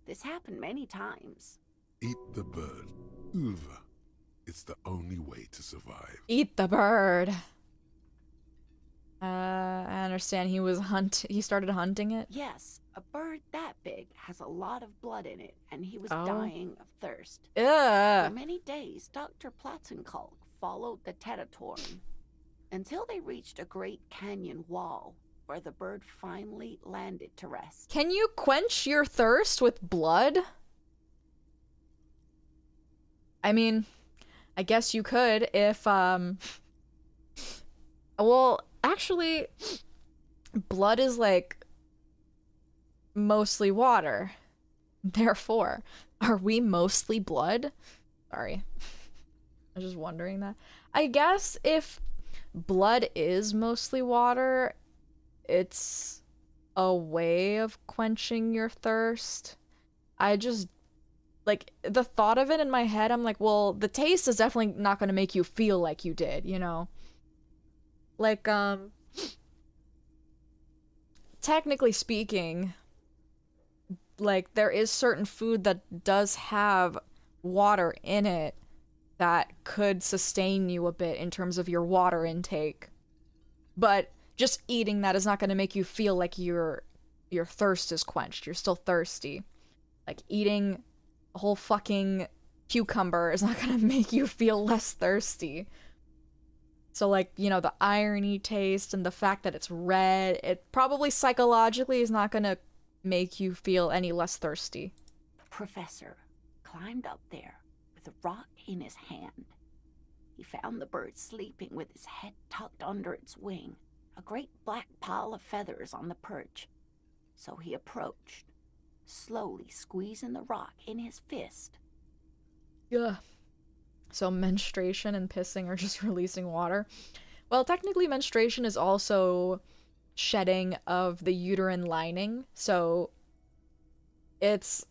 This happened many times. Eat the bird, Uva. It's the only way to survive. Eat the bird. I understand he started hunting it? Yes, a bird that big has a lot of blood in it, and he was dying of thirst. Ugh. For many days, Dr. Platzenkalk followed the Teratorn until they reached a great canyon wall where the bird finally landed to rest. Can you quench your thirst with blood? I mean, I guess you could if, well, actually, blood is, like, mostly water. Therefore, are we mostly blood? Sorry. I was just wondering that. I guess if blood is mostly water, it's a way of quenching your thirst. I just, like, the thought of it in my head, I'm like, well, the taste is definitely not going to make you feel like you did, you know? Like, technically speaking, like, there is certain food that does have water in it that could sustain you a bit in terms of your water intake. But just eating that is not going to make you feel like your thirst is quenched. You're still thirsty. Like, eating a whole fucking cucumber is not going to make you feel less thirsty. So, like, you know, the irony taste and the fact that it's red, it probably psychologically is not going to make you feel any less thirsty. The professor climbed up there with a rock in his hand. He found the bird sleeping with his head tucked under its wing, a great black pile of feathers on the perch. So he approached, slowly squeezing the rock in his fist. Yeah. So menstruation and pissing are just releasing water. Well, technically menstruation is also shedding of the uterine lining, so it's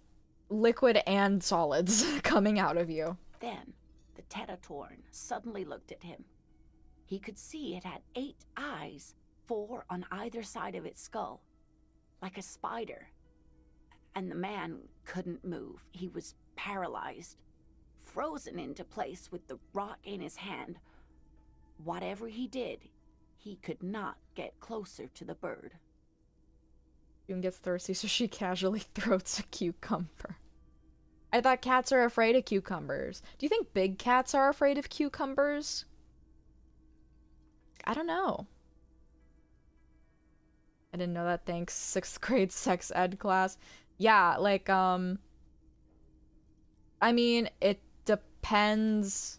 liquid and solids coming out of you. Then the Teratorn suddenly looked at him. He could see it had 8 eyes, 4 on either side of its skull, like a spider. And the man couldn't move. He was paralyzed, frozen into place with the rock in his hand. Whatever he did, he could not get closer to the bird. June gets thirsty, so she casually throws a cucumber. I thought cats are afraid of cucumbers. Do you think big cats are afraid of cucumbers? I don't know. I didn't know that, thanks. 6th grade sex ed class. Yeah, like, I mean, it depends.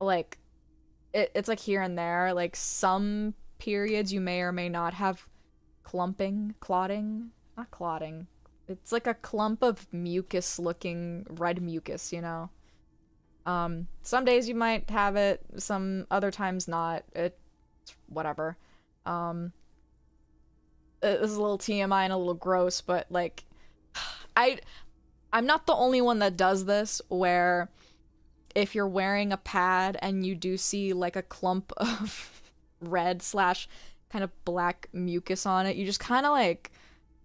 Like, it's like here and there. Like, some periods you may or may not have clotting. Not clotting. It's like a clump of mucus-looking red mucus, you know? Some days you might have it, some other times not. It's whatever. It was a little TMI and a little gross, but, like, I'm not the only one that does this, where if you're wearing a pad and you do see, like, a clump of red / kind of black mucus on it, you just kind of, like,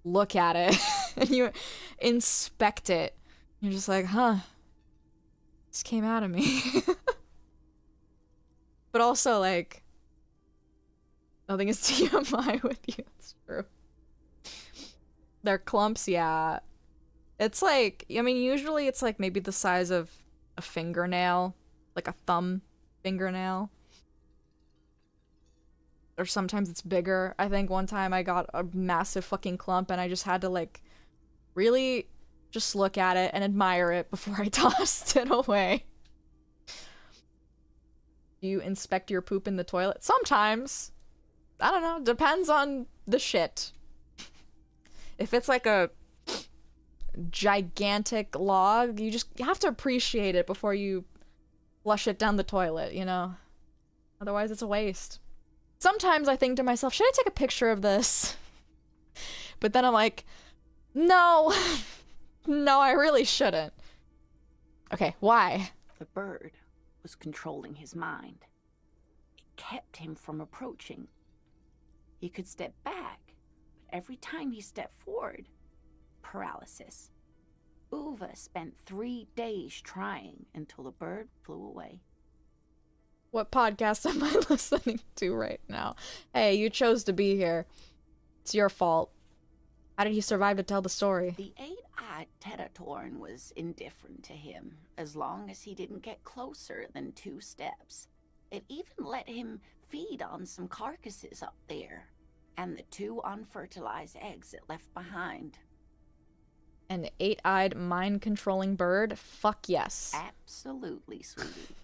look at it and you inspect it. You're just like, huh, Just came out of me. But also, like, nothing is TMI with you. It's true. They're clumps, yeah. It's like, I mean, usually it's like maybe the size of a fingernail, like a thumb fingernail. Or sometimes it's bigger. I think one time I got a massive fucking clump and I just had to like really just look at it and admire it before I tossed it away. Do you inspect your poop in the toilet? Sometimes. I don't know. Depends on the shit. If it's like a gigantic log, you have to appreciate it before you flush it down the toilet, you know? Otherwise it's a waste. Sometimes I think to myself, should I take a picture of this? But then I'm like, no. No, I really shouldn't. Okay, why? The bird was controlling his mind. It kept him from approaching. He could step back, but every time he stepped forward, paralysis. Uva spent 3 days trying until the bird flew away. What podcast am I listening to right now? Hey, you chose to be here. It's your fault. How did he survive to tell the story? The 8-eyed Tetatorn was indifferent to him, as long as he didn't get closer than 2 steps. It even let him feed on some carcasses up there, and the 2 unfertilized eggs it left behind. An 8-eyed mind-controlling bird? Fuck yes. Absolutely, sweetie.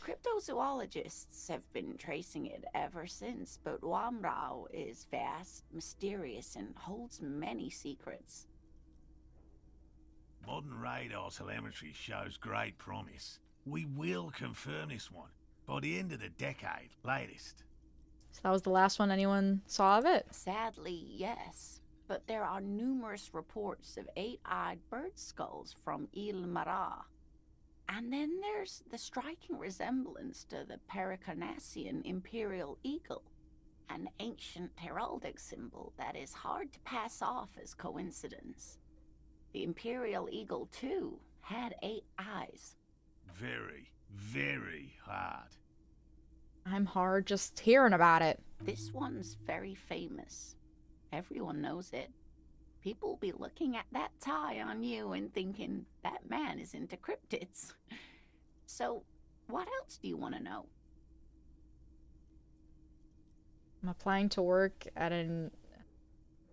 Cryptozoologists have been tracing it ever since, but Wamrao is vast, mysterious, and holds many secrets. Modern radar telemetry shows great promise. We will confirm this one by the end of the decade, latest. So that was the last one anyone saw of it? Sadly, yes. But there are numerous reports of 8-eyed bird skulls from Il Mara. And then there's the striking resemblance to the Pericarnassian imperial eagle, an ancient heraldic symbol that is hard to pass off as coincidence. The imperial eagle, too, had 8 eyes. Very, very hard. I'm hard just hearing about it. This one's very famous. Everyone knows it. People will be looking at that tie on you and thinking, that man is into cryptids. So, what else do you want to know? I'm applying to work at an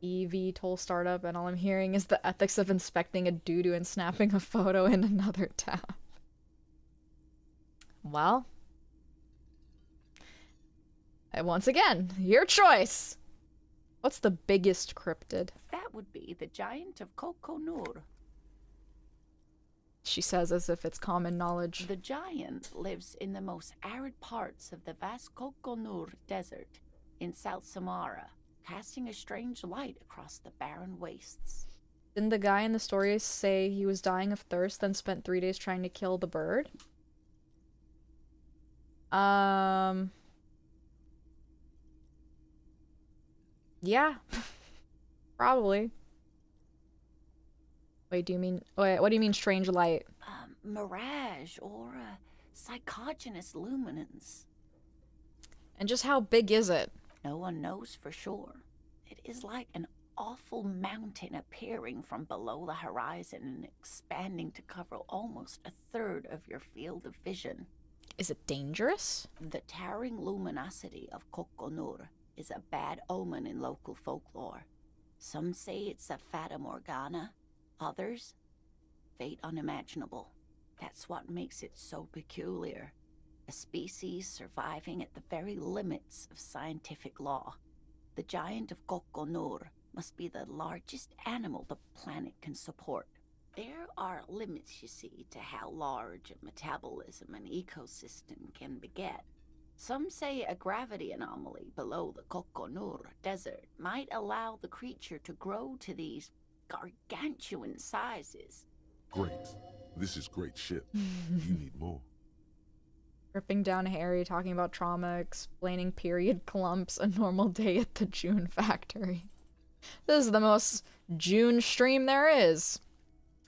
EV startup, and all I'm hearing is the ethics of inspecting a doo-doo and snapping a photo in another tab. Well, once again, your choice. What's the biggest cryptid? That would be the giant of Kokonur. She says as if it's common knowledge. The giant lives in the most arid parts of the vast Kokonur desert in South Samara, casting a strange light across the barren wastes. Didn't the guy in the story say he was dying of thirst, then spent 3 days trying to kill the bird? Yeah. Probably. Wait, what do you mean strange light? Mirage or psychogenous luminance. And just how big is it? No one knows for sure. It is like an awful mountain appearing from below the horizon and expanding to cover almost a third of your field of vision. Is it dangerous? The towering luminosity of Kokonur is a bad omen in local folklore. Some say it's a fata morgana, others, fate unimaginable. That's what makes it so peculiar. A species surviving at the very limits of scientific law. The giant of Kokonur must be the largest animal the planet can support. There are limits, you see, to how large a metabolism an ecosystem can beget. Some say a gravity anomaly below the Kokonur desert might allow the creature to grow to these gargantuan sizes. Great. This is great shit. You need more. Ripping down Harry, talking about trauma, explaining period clumps, a normal day at the June factory. This is the most June stream there is.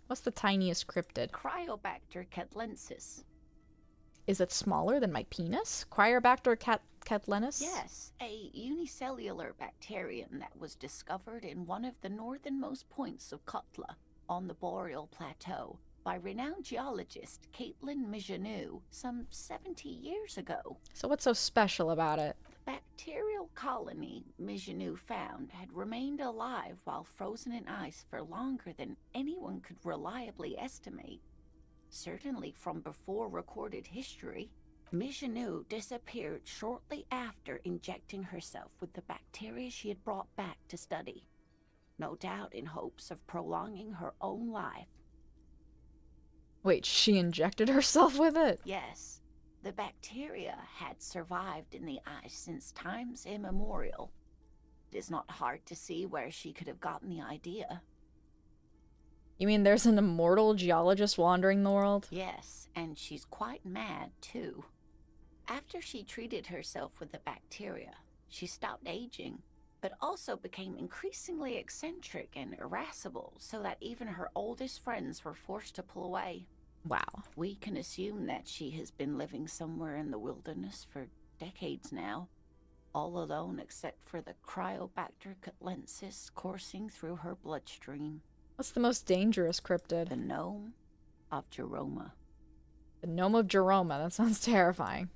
What's the tiniest cryptid? Cryobacter catlensis. Is it smaller than my penis? Cryobacter catlenus? Yes, a unicellular bacterium that was discovered in one of the northernmost points of Kotla on the Boreal Plateau by renowned geologist Caitlin Mijanu some 70 years ago. So what's so special about it? The bacterial colony Mijanu found had remained alive while frozen in ice for longer than anyone could reliably estimate. Certainly from before recorded history, Mijanu disappeared shortly after injecting herself with the bacteria she had brought back to study, no doubt in hopes of prolonging her own life. Wait, she injected herself with it? Yes, the bacteria had survived in the ice since times immemorial. It is not hard to see where she could have gotten the idea. You mean there's an immortal geologist wandering the world? Yes, and she's quite mad, too. After she treated herself with the bacteria, she stopped aging, but also became increasingly eccentric and irascible, so that even her oldest friends were forced to pull away. Wow. We can assume that she has been living somewhere in the wilderness for decades now, all alone except for the Cryobacter catlensis coursing through her bloodstream. What's the most dangerous cryptid? The gnome of Jeroma. The gnome of Jeroma, that sounds terrifying.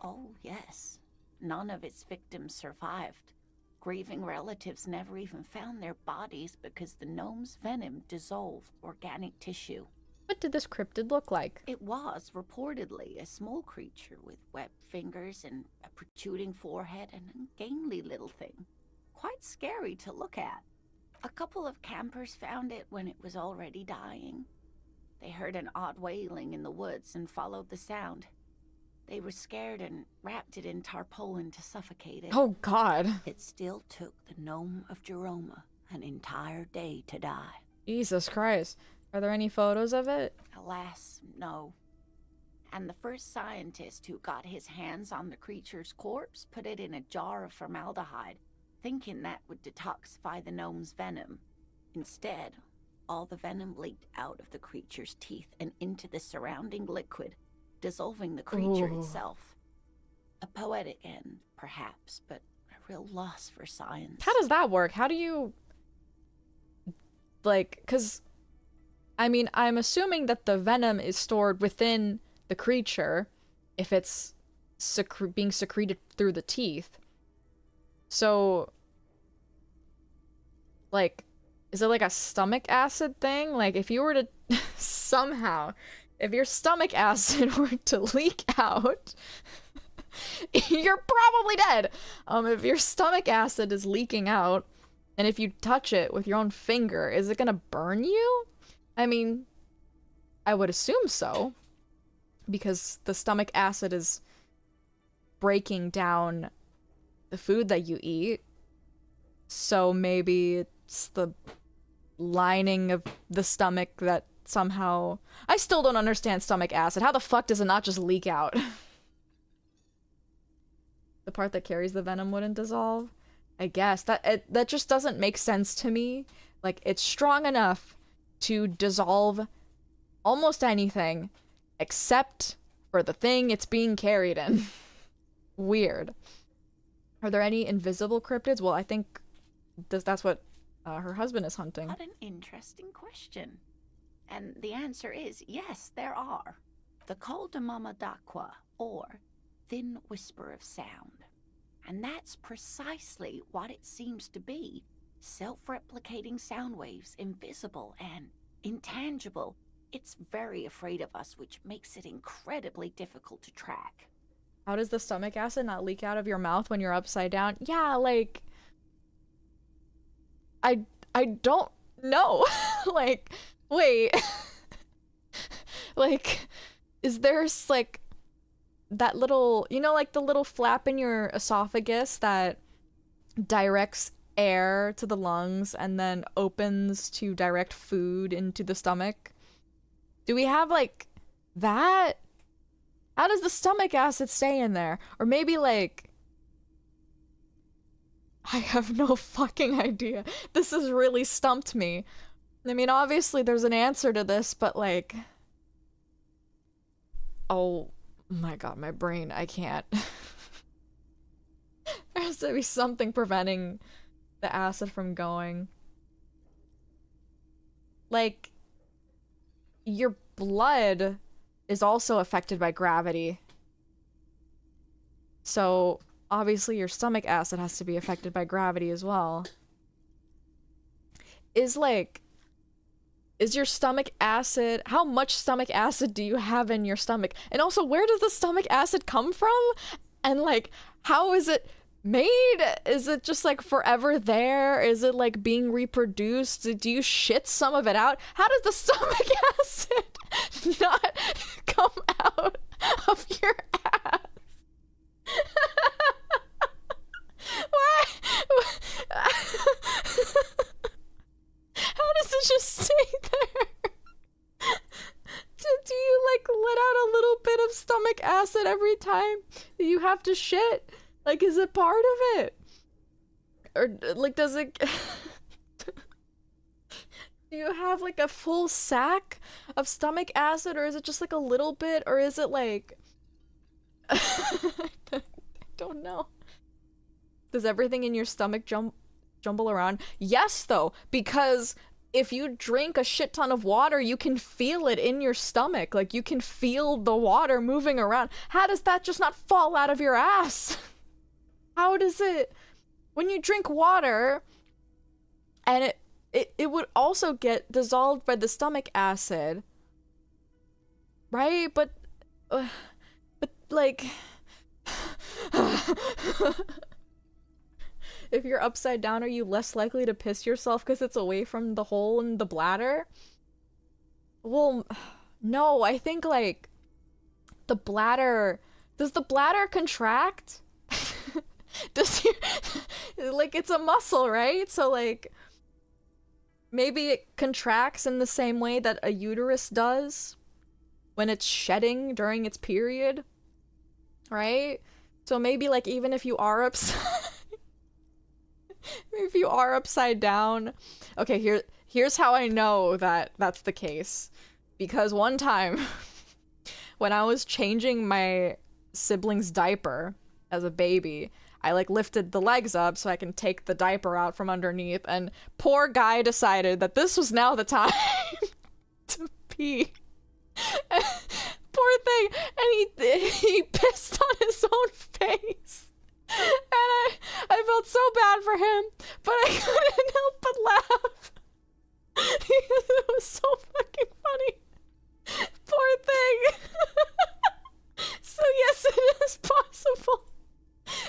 Oh, yes. None of its victims survived. Grieving relatives never even found their bodies because the gnome's venom dissolved organic tissue. What did this cryptid look like? It was reportedly a small creature with webbed fingers and a protruding forehead and a gangly little thing. Quite scary to look at. A couple of campers found it when it was already dying. They heard an odd wailing in the woods and followed the sound. They were scared and wrapped it in tarpaulin to suffocate it. Oh, God. It still took the gnome of Jeroma an entire day to die. Jesus Christ. Are there any photos of it? Alas, no. And the first scientist who got his hands on the creature's corpse put it in a jar of formaldehyde, thinking that would detoxify the gnome's venom. Instead, all the venom leaked out of the creature's teeth and into the surrounding liquid, dissolving the creature itself. A poetic end, perhaps, but a real loss for science. How does that work? How do you... Like, because... I mean, I'm assuming that the venom is stored within the creature if it's being secreted through the teeth. So, like, is it like a stomach acid thing? Like, if you were to somehow, if your stomach acid were to leak out, you're probably dead. If your stomach acid is leaking out, and if you touch it with your own finger, is it gonna burn you? I mean, I would assume so, because the stomach acid is breaking down the food that you eat. So maybe it's the lining of the stomach that somehow... I still don't understand stomach acid. How the fuck does it not just leak out? The part that carries the venom wouldn't dissolve? I guess. That just doesn't make sense to me. Like, it's strong enough to dissolve almost anything except for the thing it's being carried in. Weird. Are there any invisible cryptids? Well, I think that's what her husband is hunting. What an interesting question. And the answer is yes, there are. The Col de Mama d'Aqua, or Thin Whisper of Sound. And that's precisely what it seems to be. Self-replicating sound waves, invisible and intangible. It's very afraid of us, which makes it incredibly difficult to track. How does the stomach acid not leak out of your mouth when you're upside down? Yeah, like... I don't know. Like, wait. Like, is there, like, that little... You know, like, the little flap in your esophagus that directs air to the lungs and then opens to direct food into the stomach? Do we have, like, that? How does the stomach acid stay in there? Or maybe, like... I have no fucking idea. This has really stumped me. I mean, obviously there's an answer to this, but like... Oh my god, my brain, I can't. There has to be something preventing the acid from going. Like, your blood is also affected by gravity. So, obviously your stomach acid has to be affected by gravity as well. Is your stomach acid... How much stomach acid do you have in your stomach? And also, where does the stomach acid come from? And like, how is it made? Is it just like forever there? Is it like being reproduced? Do you shit some of it out? How does the stomach acid not come out of your ass? Why? How does it just stay there? Do you like let out a little bit of stomach acid every time you have to shit? Like, is it part of it? Or like, does it... Do you have like a full sack of stomach acid, or is it just like a little bit, or is it like... I don't know. Does everything in your stomach jumble around? Yes, though, because if you drink a shit ton of water, you can feel it in your stomach. Like, you can feel the water moving around. How does that just not fall out of your ass? How does it... When you drink water, and it would also get dissolved by the stomach acid, right? But like... If you're upside down, are you less likely to piss yourself because it's away from the hole in the bladder? Well, no, I think, like, the bladder... Does the bladder contract? Does your... Like, it's a muscle, right? So, like, maybe it contracts in the same way that a uterus does when it's shedding during its period, right? So maybe, like, even if you are upside... If you are upside down... Okay, here's how I know that that's the case. Because one time, when I was changing my sibling's diaper as a baby, I, like, lifted the legs up so I can take the diaper out from underneath, and poor guy decided that this was now the time to pee. Poor thing, and he pissed on his own face. And I felt so bad for him, but I couldn't help but laugh. It was so fucking funny. Poor thing. So yes, it is possible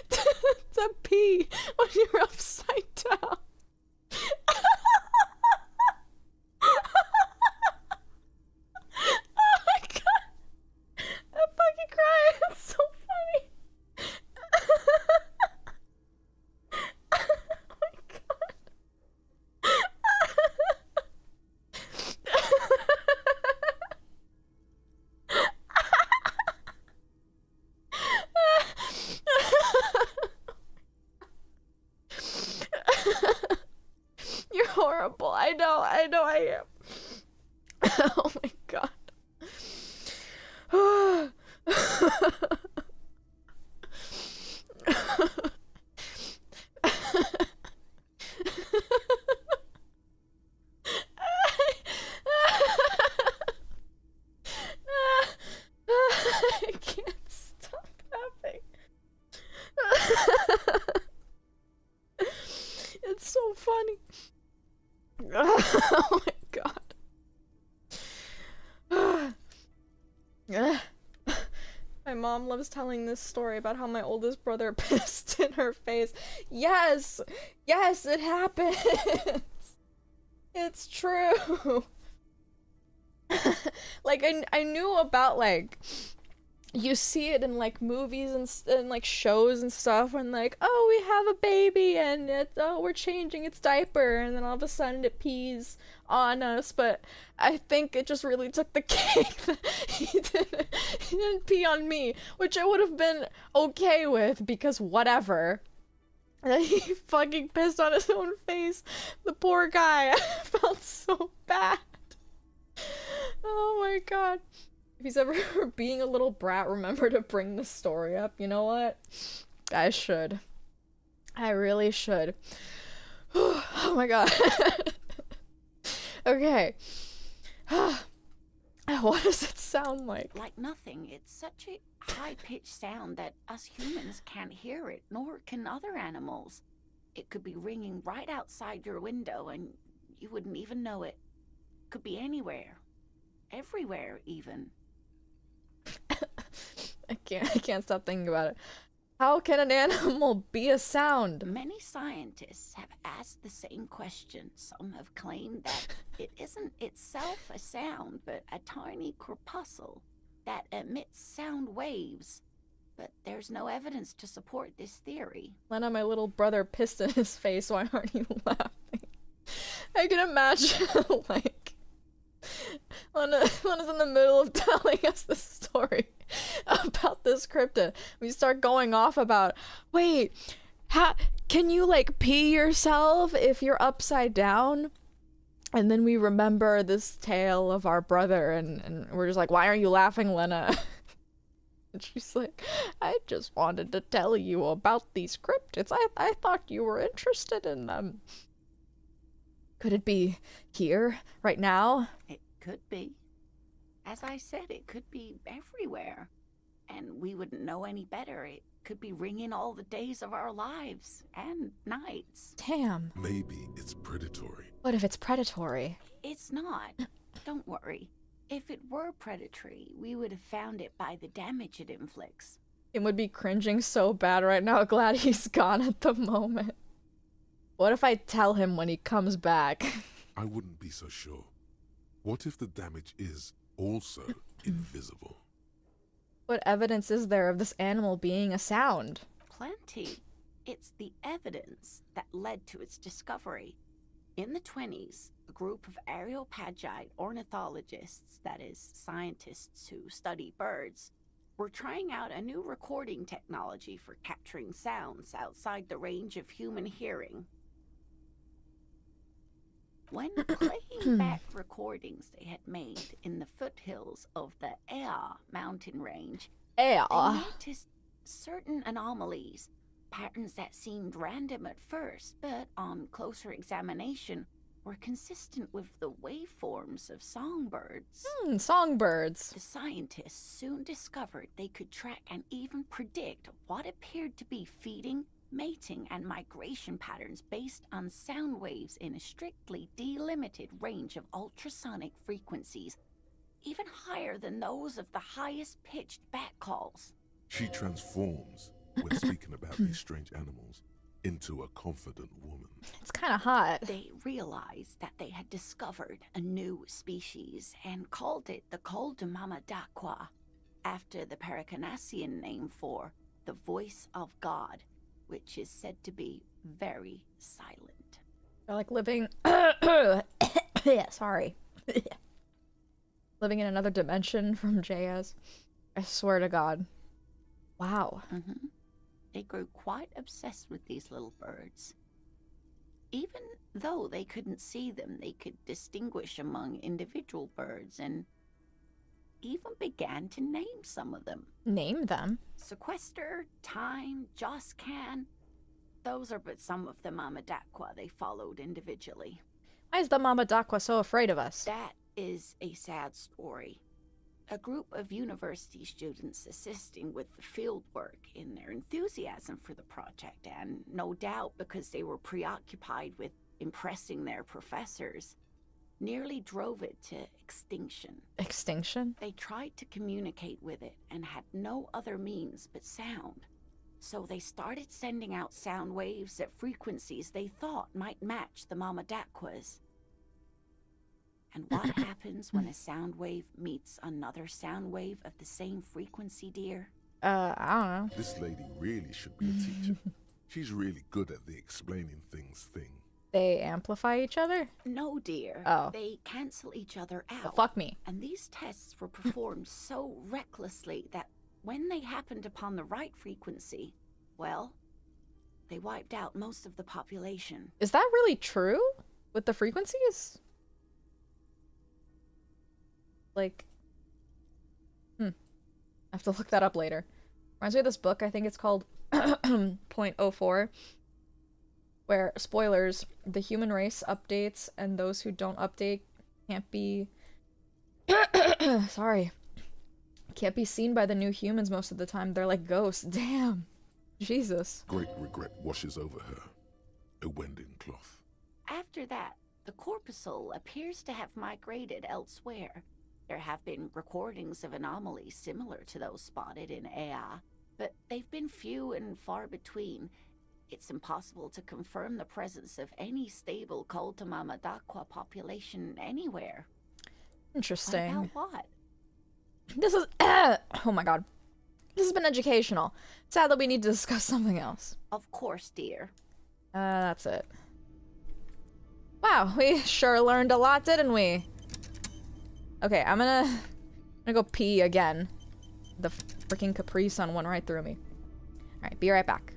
to pee when you're upside down. Oh my god. I'm fucking crying. It's so funny. Oh my god. You're horrible. I know I am. Oh my god. I can't stop laughing. It's so funny. Oh my god. My mom loves telling this story about how my oldest brother pissed in her face. Yes! Yes, it happens! It's true! Like, I knew about, like, you see it in, like, movies and like, shows and stuff, when, like, oh, we have a baby, and we're changing its diaper, and then all of a sudden it pees on us, but I think it just really took the cake that he didn't pee on me, which I would have been okay with, because whatever. He fucking pissed on his own face. The poor guy. I felt so bad. Oh my god. If he's ever being a little brat, remember to bring the story up. You know what? I should. I really should. Oh my god. Okay. What does it sound like? Like nothing. It's such a high-pitched sound that us humans can't hear it, nor can other animals. It could be ringing right outside your window and you wouldn't even know it. Could be anywhere. Everywhere, even. I can't stop thinking about it. How can an animal be a sound? Many scientists have asked the same question. Some have claimed that it isn't itself a sound, but a tiny corpuscle that emits sound waves. But there's no evidence to support this theory. Lena, my little brother pissed in his face. Why aren't you laughing? I can imagine, like, Lena's in the middle of telling us the story about this cryptid. We start going off about, wait, can you like pee yourself if you're upside down? And then we remember this tale of our brother, and we're just like, why are you laughing, Lena? And she's like, I just wanted to tell you about these cryptids. I thought you were interested in them. Could it be here, right now? It could be. As I said, it could be everywhere. And we wouldn't know any better. It could be ringing all the days of our lives and nights. Damn. Maybe it's predatory. What if it's predatory? It's not. Don't worry. If it were predatory, we would have found it by the damage it inflicts. It would be cringing so bad right now. Glad he's gone at the moment. What if I tell him when he comes back? I wouldn't be so sure. What if the damage is also invisible? What evidence is there of this animal being a sound? Plenty. It's the evidence that led to its discovery. In the 20s, a group of Areopagite ornithologists, that is, scientists who study birds, were trying out a new recording technology for capturing sounds outside the range of human hearing. When playing back recordings they had made in the foothills of the Ea mountain range, they noticed certain anomalies, patterns that seemed random at first, but on closer examination were consistent with the waveforms of songbirds. Songbirds. The scientists soon discovered they could track and even predict what appeared to be feeding, mating, and migration patterns based on sound waves in a strictly delimited range of ultrasonic frequencies, even higher than those of the highest pitched bat calls. She transforms, when speaking about these strange animals, into a confident woman. It's kind of hot. They realized that they had discovered a new species and called it the Coldumama-Dakwa, after the Paracanassian name for the voice of God, which is said to be very silent. They're like living... Sorry. Living in another dimension from JS. I swear to God. Wow. They grew quite obsessed with these little birds. Even though they couldn't see them, they could distinguish among individual birds and even began to name some of them. Name them? Sequester, Time, Joscan. Those are but some of the Mamadakwa they followed individually. Why is the Mamadakwa so afraid of us? That is a sad story. A group of university students assisting with the field work in their enthusiasm for the project, and no doubt because they were preoccupied with impressing their professors, nearly drove it to extinction. Extinction? They tried to communicate with it and had no other means but sound. So they started sending out sound waves at frequencies they thought might match the Mamadakwas. And what happens when a sound wave meets another sound wave of the same frequency, dear? I don't know. This lady really should be a teacher. She's really good at the explaining things thing. They amplify each other? No, dear. Oh. They cancel each other out. Well, fuck me. And these tests were performed so recklessly that when they happened upon the right frequency, well, They wiped out most of the population. Is that really true? With the frequencies? Like... I have to look that up later. Reminds me of this book, I think it's called .04, where, spoilers, the human race updates, and those who don't update can't be... sorry. Can't be seen by the new humans most of the time. They're like ghosts. Damn. Jesus. Great regret washes over her. A wending cloth. After that, the corpuscle appears to have migrated elsewhere. There have been recordings of anomalies similar to those spotted in Ea, but they've been few and far between. It's impossible to confirm the presence of any stable Koltamamadakwa population anywhere. Interesting. About what? This is oh my god. This has been educational. Sad that we need to discuss something else. Of course, dear. That's it. Wow, we sure learned a lot, didn't we? Okay, I'm gonna go pee again. The freaking Capri Sun went right through me. Alright, be right back.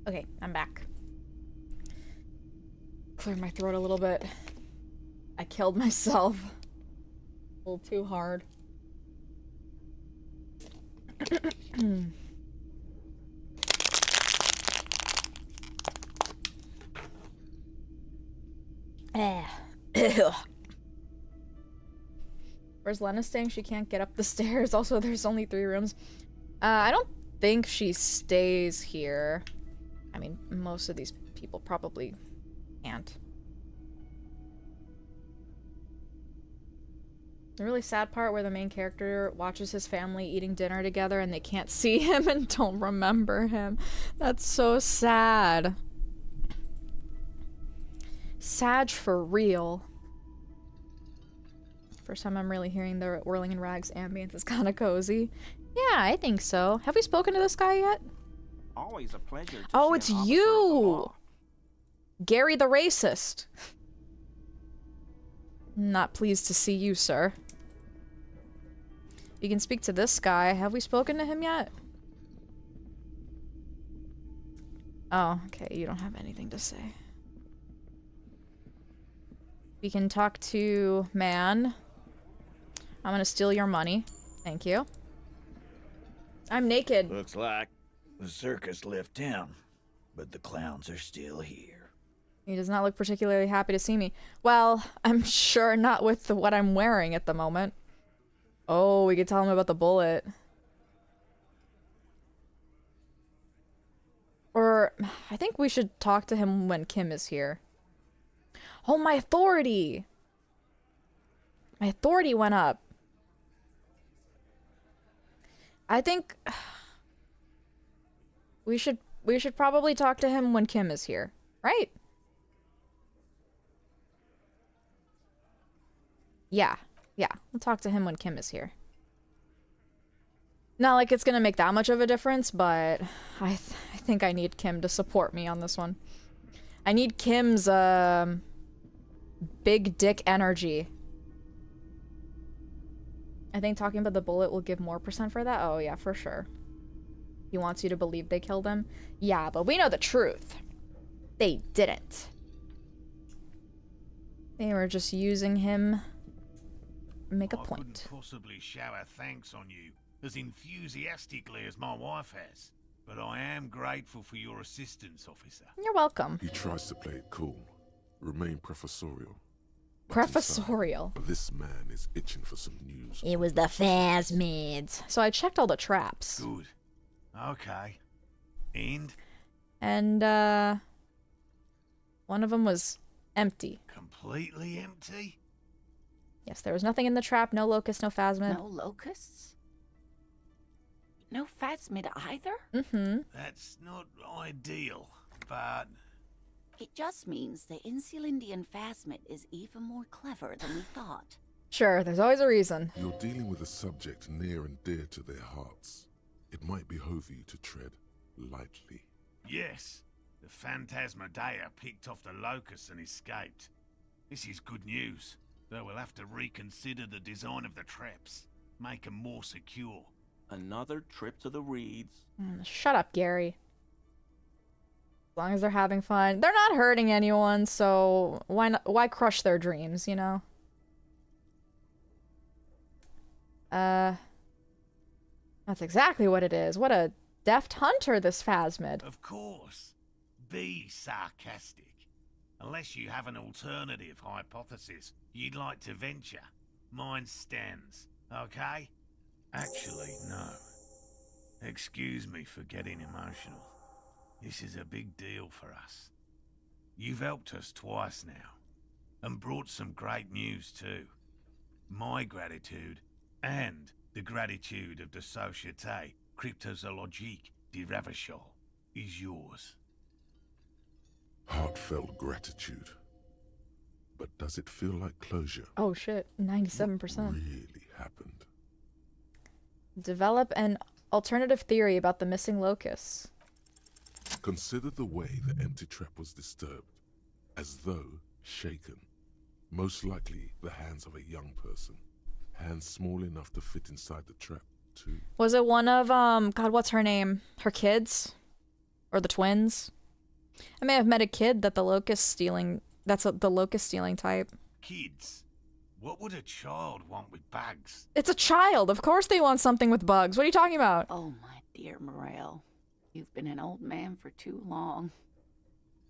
Okay, I'm back. Cleared my throat a little bit. I killed myself. A little too hard. Where's Lena staying? She can't get up the stairs. Also, there's only 3 rooms. I don't think she stays here. I mean, most of these people probably can't. The really sad part where the main character watches his family eating dinner together and they can't see him and don't remember him. That's so sad. Sad for real. First time I'm really hearing the Whirling in Rags ambience is kind of cozy. Yeah, I think so. Have we spoken to this guy yet? Always a pleasure to Oh, see it's an officer of the you! law. Gary the racist. Not pleased to see you, sir. You can speak to this guy. Have we spoken to him yet? Oh, okay. You don't have anything to say. We can talk to man. I'm gonna steal your money. Thank you. I'm naked. Looks like the circus left town, but the clowns are still here. He does not look particularly happy to see me. Well, I'm sure not with what I'm wearing at the moment. Oh, we could tell him about the bullet. Or, I think we should talk to him when Kim is here. Oh, my authority! My authority went up. I think we should probably talk to him when Kim is here, right? Yeah, we'll talk to him when Kim is here. Not like it's gonna make that much of a difference, but I think I need Kim to support me on this one. I need Kim's big dick energy. I think talking about the bullet will give more % for that. Oh yeah, for sure. He wants you to believe they killed him. Yeah, but we know the truth. They didn't. They were just using him to make a point. I couldn't possibly shower thanks on you as enthusiastically as my wife has, but I am grateful for your assistance, officer. You're welcome. He tries to play it cool, remain professorial. Professorial. This man is itching for some news. It was the phasmids. So I checked all the traps. Good. Okay. And one of them was empty. Completely empty? Yes, there was nothing in the trap. No locust, no phasmid. No locusts? No phasmid either? Mm-hmm. That's not ideal, but... It just means the Insulindian phasmid is even more clever than we thought. Sure, there's always a reason. You're dealing with a subject near and dear to their hearts. It might behove you to tread lightly. Yes, the Phantasmadeia picked off the locust and escaped. This is good news, though we'll have to reconsider the design of the traps, make them more secure. Another trip to the Reeds. Shut up, Gary. As long as they're having fun. They're not hurting anyone, so why crush their dreams, you know? That's exactly what it is. What a deft hunter, this phasmid. Of course. Be sarcastic. Unless you have an alternative hypothesis you'd like to venture. Mine stands, okay? Actually, no. Excuse me for getting emotional. This is a big deal for us. You've helped us twice now, and brought some great news too. My gratitude, and the gratitude of the Société Cryptozoologique de Ravachol, is yours. Heartfelt gratitude. But does it feel like closure? Oh shit, 97%. What really happened? Develop an alternative theory about the missing locusts. Consider the way the empty trap was disturbed, as though shaken. Most likely the hands of a young person. Hands small enough to fit inside the trap, too. Was it one of, God, what's her name? Her kids? Or the twins? I may have met a kid that the locust stealing, the locust stealing type. Kids? What would a child want with bugs? It's a child! Of course they want something with bugs. What are you talking about? Oh, my dear Morel. You've been an old man for too long.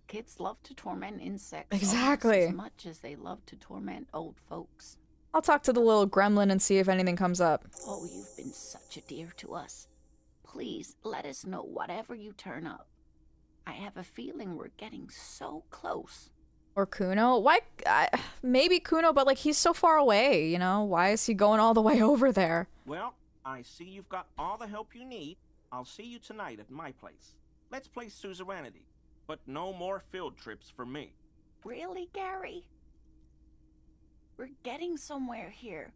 Kids love to torment insects exactly as much as they love to torment old folks. I'll talk to the little gremlin and see if anything comes up. Oh, you've been such a dear to us. Please, let us know whatever you turn up. I have a feeling we're getting so close. Or Kuno? Why? Maybe Kuno, but like he's so far away, you know? Why is he going all the way over there? Well, I see you've got all the help you need. I'll see you tonight at my place. Let's play suzerainty, but no more field trips for me. Really, Gary? We're getting somewhere here.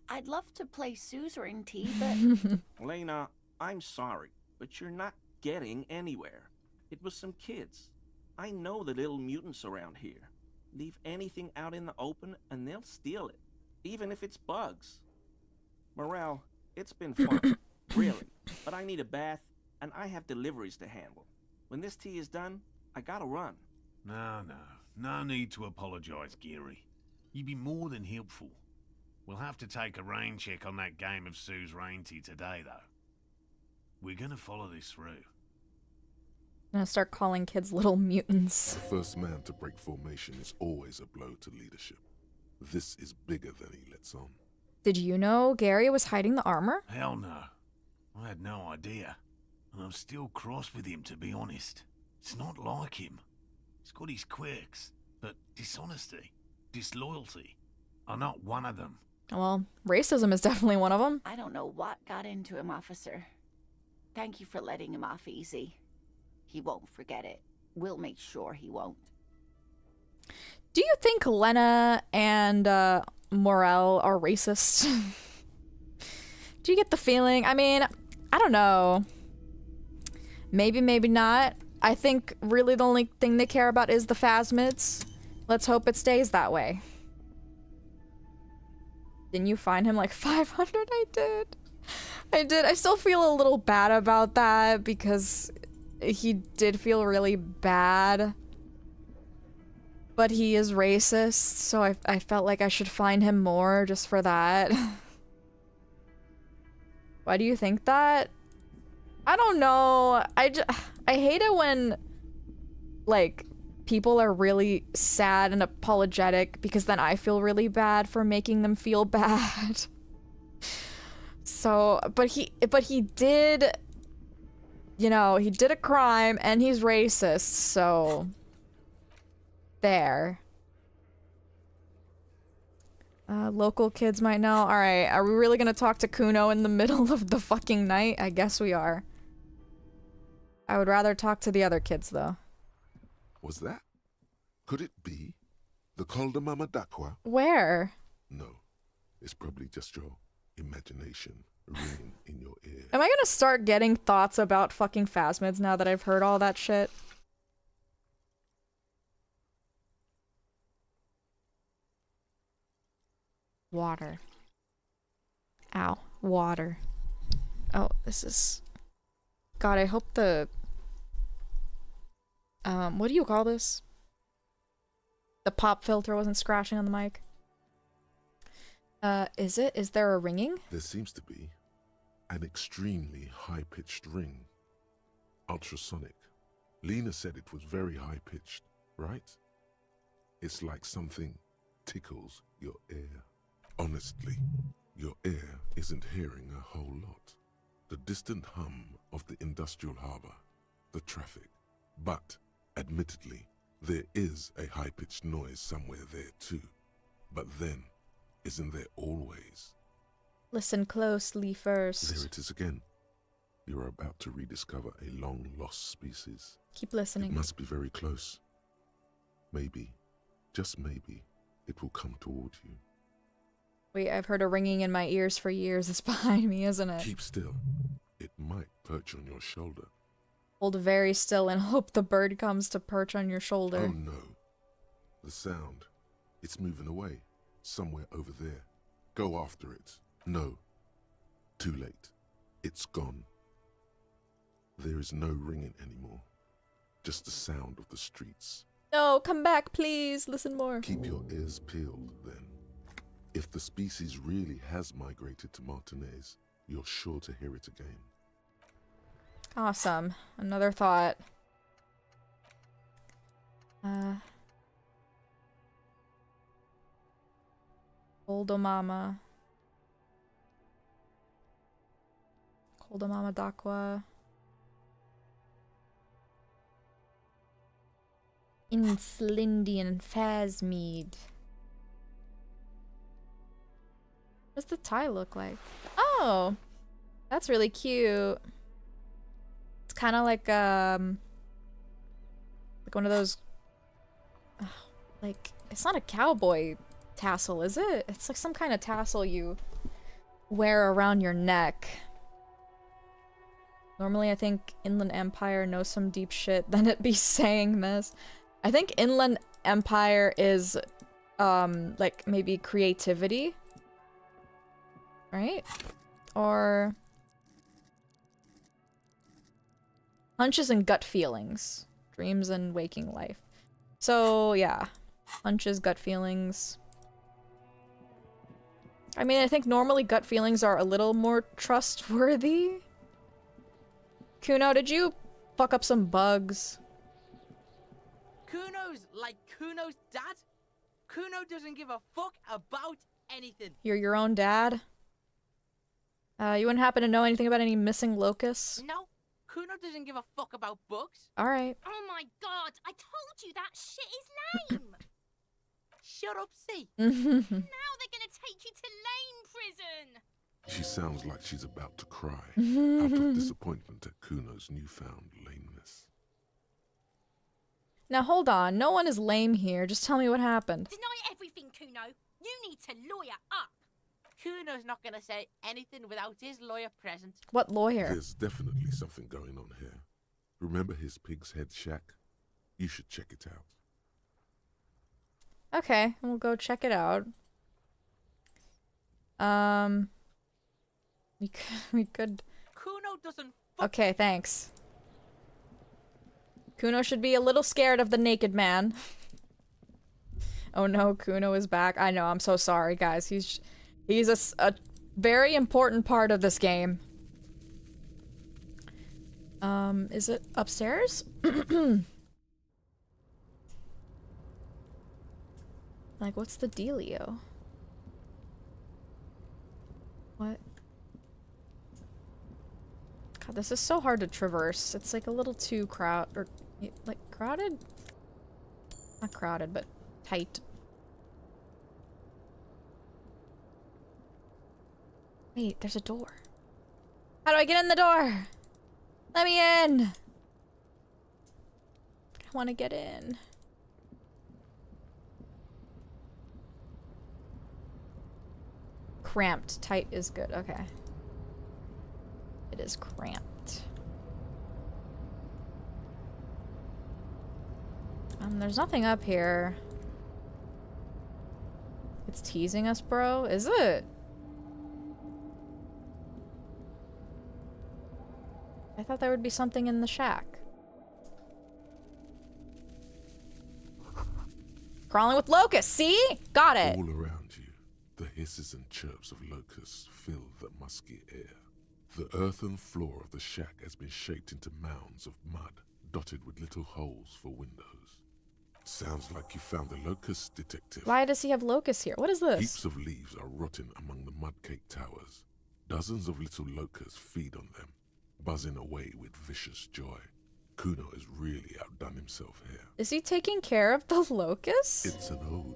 I'd love to play suzerainty, but... Lena, I'm sorry, but you're not getting anywhere. It was some kids. I know the little mutants around here. Leave anything out in the open and they'll steal it, even if it's bugs. Morel, it's been fun, really, but I need a bath and I have deliveries to handle. When this tea is done, I gotta run. No need to apologize, Gary. You've been more than helpful. We'll have to take a rain check on that game of suzerainty today, though. We're gonna follow this through. I'm gonna start calling kids little mutants. The first man to break formation is always a blow to leadership. This is bigger than he lets on. Did you know Gary was hiding the armor? Hell no. I had no idea. And I'm still cross with him, to be honest. It's not like him. He's got his quirks, but dishonesty, disloyalty are not one of them. Well, racism is definitely one of them. I don't know what got into him, officer. Thank you for letting him off easy. He won't forget it. We'll make sure he won't. Do you think Lena and Morel are racist? Do you get the feeling? I mean, I don't know. Maybe, maybe not. I think really the only thing they care about is the phasmids. Let's hope it stays that way. Didn't you find him like 500? I did. I still feel a little bad about that because he did feel really bad. But he is racist, so I felt like I should find him more just for that. Why do you think that? I don't know. I hate it when, like, people are really sad and apologetic because then I feel really bad for making them feel bad. So, but he did, you know, he did a crime and he's racist, so there. Local kids might know. Alright, are we really gonna talk to Kuno in the middle of the fucking night? I guess we are. I would rather talk to the other kids, though. Was that? Could it be? The Koldamama Dakwa? Where? No. It's probably just your imagination ringing in your ear. Am I gonna start getting thoughts about fucking phasmids now that I've heard all that shit? Water. Ow. Water. Oh, this is... God, I hope the... what do you call this? The pop filter wasn't scratching on the mic. Is it? Is there a ringing? There seems to be an extremely high-pitched ring. Ultrasonic. Lena said it was very high-pitched, right? It's like something tickles your ear. Honestly, your ear isn't hearing a whole lot. The distant hum of the industrial harbor, the traffic. But, admittedly, there is a high-pitched noise somewhere there too. But then, isn't there always? Listen closely first. There it is again. You're about to rediscover a long-lost species. Keep listening. It must be very close. Maybe, just maybe, it will come toward you. Wait, I've heard a ringing in my ears for years. It's behind me, isn't it? Keep still. It might perch on your shoulder. Hold very still and hope the bird comes to perch on your shoulder. Oh no. The sound. It's moving away. Somewhere over there. Go after it. No. Too late. It's gone. There is no ringing anymore. Just the sound of the streets. No, come back, please. Listen more. Keep your ears peeled, then. If the species really has migrated to Martinez, you're sure to hear it again. Awesome. Another thought. Koldomama. Koldomama Dakwa. Inslindian Phasmid. What does the tie look like? Oh! That's really cute. It's kind of like one of those, like, it's not a cowboy tassel, is it? It's like some kind of tassel you wear around your neck. Normally I think Inland Empire knows some deep shit than it be saying this. I think Inland Empire is like maybe creativity, right? Or hunches and gut feelings, dreams and waking life. So yeah, hunches, gut feelings. I mean, I think normally gut feelings are a little more trustworthy. Kuno, did you fuck up some bugs? Kuno's like Kuno's dad. Kuno doesn't give a fuck about anything. You're your own dad? You wouldn't happen to know anything about any missing locusts? No, Kuno doesn't give a fuck about bugs. Alright. Oh my god, I told you that shit is lame! Shut up, C. Now they're gonna take you to lame prison! She sounds like she's about to cry out of disappointment at Kuno's newfound lameness. Now hold on, no one is lame here. Just tell me what happened. Deny everything, Kuno. You need to lawyer up. Kuno's not gonna say anything without his lawyer present. What lawyer? There's definitely something going on here. Remember his pig's head shack? You should check it out. Okay, we'll go check it out. We could... Kuno doesn't Okay, thanks. Kuno should be a little scared of the naked man. Oh no, Kuno is back. I know, I'm so sorry, guys. He's a very important part of this game. Is it upstairs? Like, what's the dealio? What? God, this is so hard to traverse. It's like a little too crowded. Not crowded, but tight. Wait, there's a door. How do I get in the door? Let me in! I want to get in. Cramped. Tight is good. Okay. It is cramped. There's nothing up here. It's teasing us, bro? Is it? I thought there would be something in the shack. Crawling with locusts, see? Got it. All around you, the hisses and chirps of locusts fill the musky air. The earthen floor of the shack has been shaped into mounds of mud, dotted with little holes for windows. Sounds like you found the locust, detective. Why does he have locusts here? What is this? Heaps of leaves are rotting among the mud-caked towers. Dozens of little locusts feed on them, buzzing away with vicious joy. Kuno has really outdone himself here. Is he taking care of the locusts? It's an ode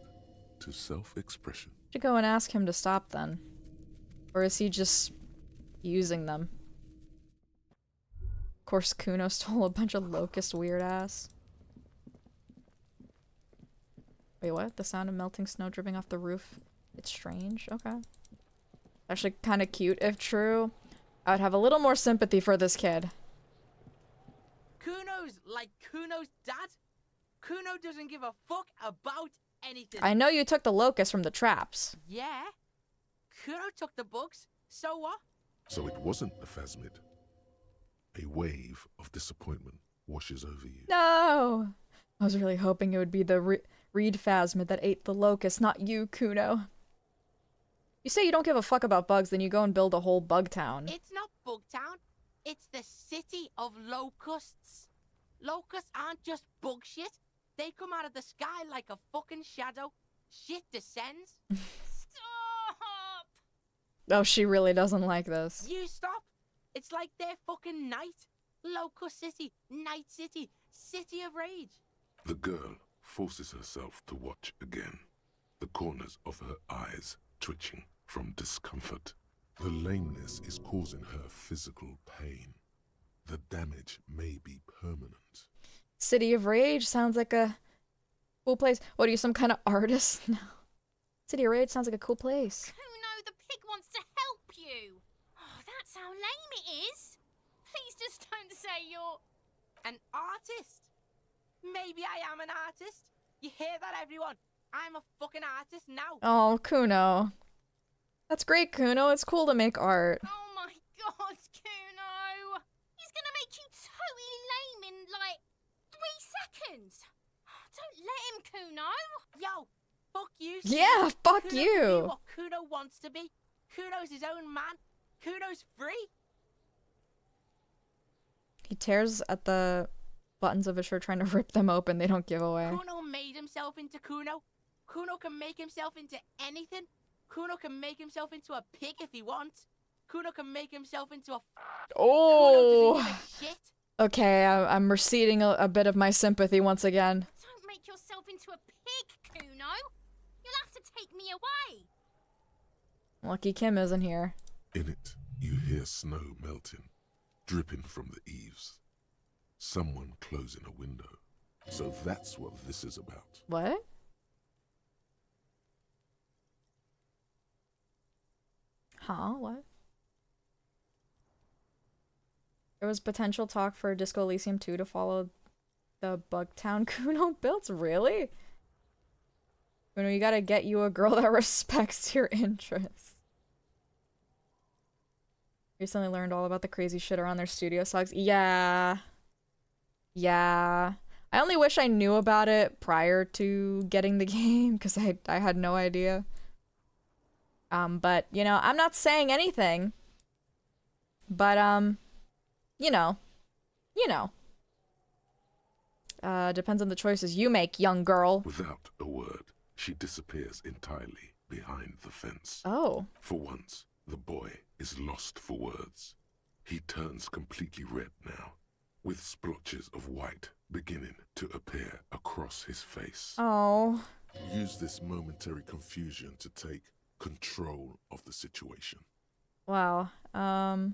to self-expression. Should go and ask him to stop then. Or is he just using them? Of course, Kuno stole a bunch of locust weird ass. Wait, what? The sound of melting snow dripping off the roof. It's strange. Okay. Actually kind of cute if true. I would have a little more sympathy for this kid. Kuno's like Kuno's dad. Kuno doesn't give a fuck about anything. I know you took the locust from the traps. Yeah. Kuno took the bugs. So what? So it wasn't the phasmid. A wave of disappointment washes over you. No! I was really hoping it would be the reed phasmid that ate the locust, not you, Kuno. You say you don't give a fuck about bugs, then you go and build a whole bug town. It's not Bugtown. It's the city of locusts. Locusts aren't just bug shit. They come out of the sky like a fucking shadow. Shit descends. Stop! Oh, she really doesn't like this. You stop. It's like their fucking night. Locust City, Night City, City of Rage. The girl forces herself to watch again, the corners of her eyes twitching from discomfort. The lameness is causing her physical pain. The damage may be permanent. City of Rage sounds like a cool place. What are you, some kind of artist? No. City of Rage sounds like a cool place. Kuno, the pig wants to help you. Oh, that's how lame it is. Please just don't say you're... An artist? Maybe I am an artist. You hear that, everyone? I'm a fucking artist now. Oh, Kuno. That's great, Kuno. It's cool to make art. Oh my god, Kuno. He's gonna make you totally lame in, like, 3 seconds. Don't let him, Kuno. Yo, fuck you. Yeah, fuck Kuno you. Can be what Kuno wants to be. Kuno's his own man. Kuno's free. He tears at the buttons of his shirt trying to rip them open. They don't give away. Kuno made himself into Kuno. Kuno can make himself into anything. Kuno can make himself into a pig if he wants. Kuno can make himself into a... Oh! Kuno doesn't give a shit. Okay, I'm receding a bit of my sympathy once again. Don't make yourself into a pig, Kuno. You'll have to take me away. Lucky Kim isn't here. In it, you hear snow melting, dripping from the eaves. Someone closing a window. So that's what this is about. What? Huh? What? There was potential talk for Disco Elysium 2 to follow the Bugtown Kuno builds? Really? Kuno, you gotta get you a girl that respects your interests. Recently learned all about the crazy shit around their studio songs. Yeah. Yeah. I only wish I knew about it prior to getting the game, because I had no idea. But, you know, I'm not saying anything. But, you know. Depends on the choices you make, young girl. Without a word, she disappears entirely behind the fence. Oh. For once, the boy is lost for words. He turns completely red now, with splotches of white beginning to appear across his face. Oh. Use this momentary confusion to take control of the situation. Wow. I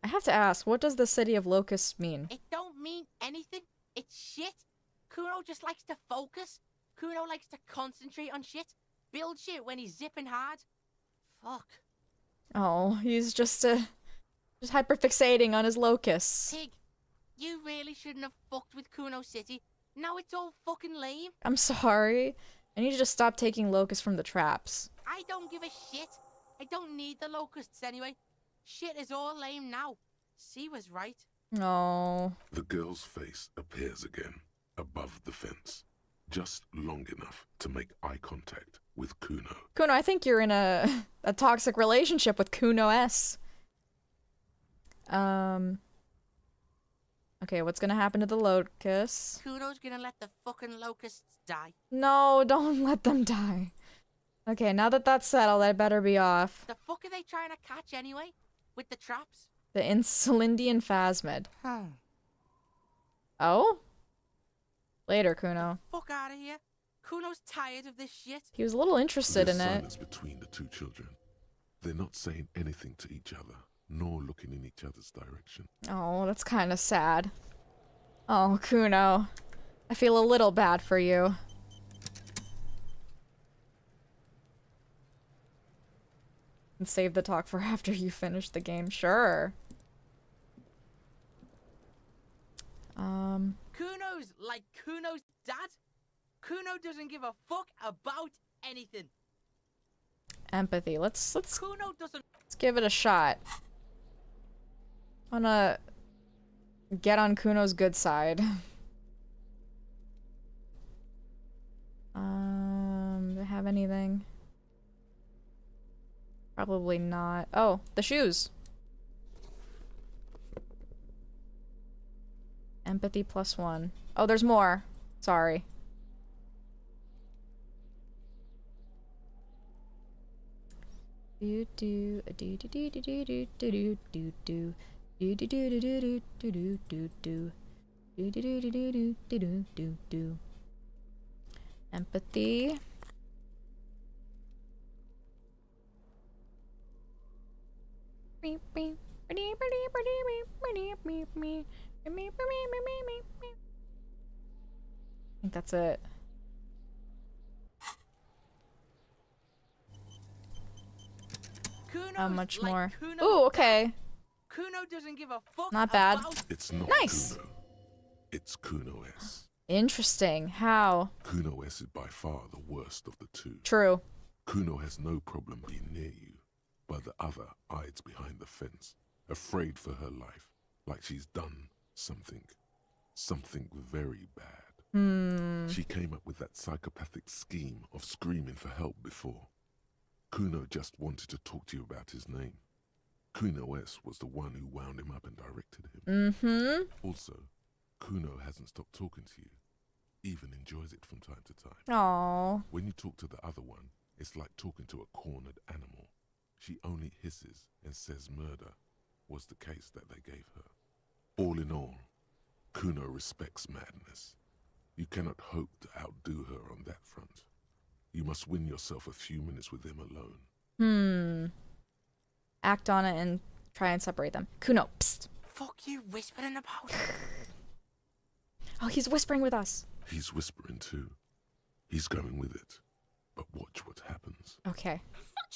have to ask, what does the city of locusts mean? It don't mean anything. It's shit. Kuno just likes to focus. Kuno likes to concentrate on shit. Build shit when he's zipping hard. Fuck. Oh, he's just hyperfixating on his locusts. Pig, you really shouldn't have fucked with Kuno City. Now it's all fucking lame. I'm sorry. I need you to stop taking locusts from the traps. I don't give a shit. I don't need the locusts anyway. Shit is all lame now. C was right. No. The girl's face appears again, above the fence, just long enough to make eye contact with Kuno. Kuno, I think you're in a toxic relationship with Kuno S. Okay, what's gonna happen to the locusts? Kuno's gonna let the fucking locusts die. No, don't let them die. Okay, now that that's settled, I better be off. The fuck are they trying to catch anyway? With the traps? The Insulindian Phasmid. Huh. Oh? Later, Kuno. Fuck out of here. Kuno's tired of this shit. He was a little interested in it. Silence between the two children. They're not saying anything to each other, nor looking in each other's direction. Oh, that's kind of sad. Oh, Kuno. I feel a little bad for you. And save the talk for after you finish the game. Sure. Kuno's like Kuno's dad. Kuno doesn't give a fuck about anything. Empathy. Let's Kuno doesn't. Let's give it a shot. Wanna get on Kuno's good side. Do I have anything? Probably not. Oh, the shoes. Empathy +1. Oh, there's more. Sorry. Do do do do do do do do do do do. Do do do do do do do do do do do do do do do do do do. Empathy. I think that's it. How much more? Ooh, okay. Kuno doesn't give a fuck. Not bad. It's not Nice. Kuno. It's Kuno S. Interesting. How? Kuno S is by far the worst of the two. True. Kuno has no problem being near you, but the other hides behind the fence, afraid for her life, like she's done something very bad. She came up with that psychopathic scheme of screaming for help before. Kuno just wanted to talk to you about his name. Kuno S was the one who wound him up and directed him. Also, Kuno hasn't stopped talking to you, even enjoys it from time to time. Aww. When you talk to the other one, it's like talking to a cornered animal. She only hisses and says murder was the case that they gave her. All in all, Kuno respects madness. You cannot hope to outdo her on that front. You must win yourself a few minutes with him alone. Act on it and try and separate them. Kuno, psst. Fuck you whispering about? Oh, he's whispering with us. He's whispering too. He's going with it. But watch what happens. Okay. Fuck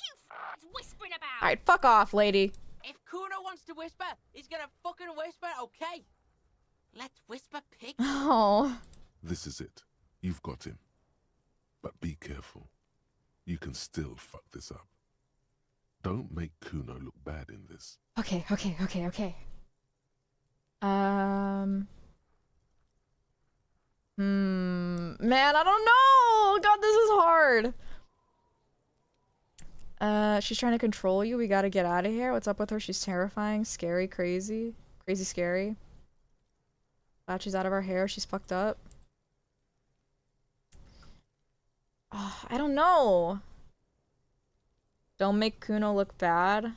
you whispering about. Alright, fuck off, lady. If Kuno wants to whisper, he's gonna fucking whisper, okay? Let's whisper, pig. Oh. This is it. You've got him. But be careful. You can still fuck this up. Don't make Kuno look bad in this. Okay. Man, I don't know. God, this is hard. She's trying to control you. We gotta get out of here. What's up with her? She's terrifying, scary, crazy, scary. Glad she's out of her hair. She's fucked up. Oh, I don't know. Don't make Kuno look bad.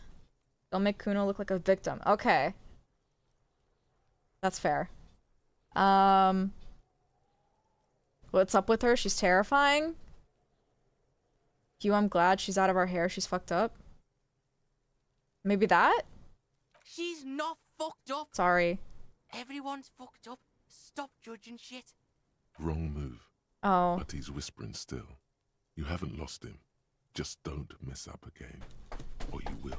Don't make Kuno look like a victim. Okay. That's fair. What's up with her? She's terrifying. I'm glad she's out of our hair. She's fucked up. Maybe that? She's not fucked up. Sorry. Everyone's fucked up. Stop judging shit. Wrong move. Oh. But he's whispering still. You haven't lost him. Just don't mess up again. Or you will.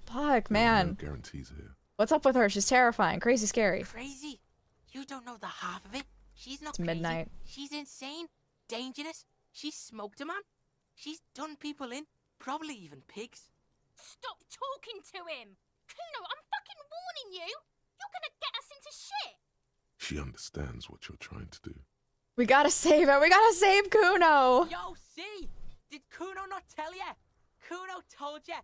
Fuck, There are man. no guarantees here. What's up with her? She's terrifying. Crazy, scary. Crazy? You don't know the half of it. She's not It's midnight. crazy. She's insane. Dangerous. She's smoked a man. She's done people in. Probably even pigs. Stop talking to him. Kuno, I'm fucking warning you. You're gonna get us into shit. She understands what you're trying to do. We gotta save her. We gotta save Kuno. Yo, see? Did Kuno not tell ya? Kuno told ya.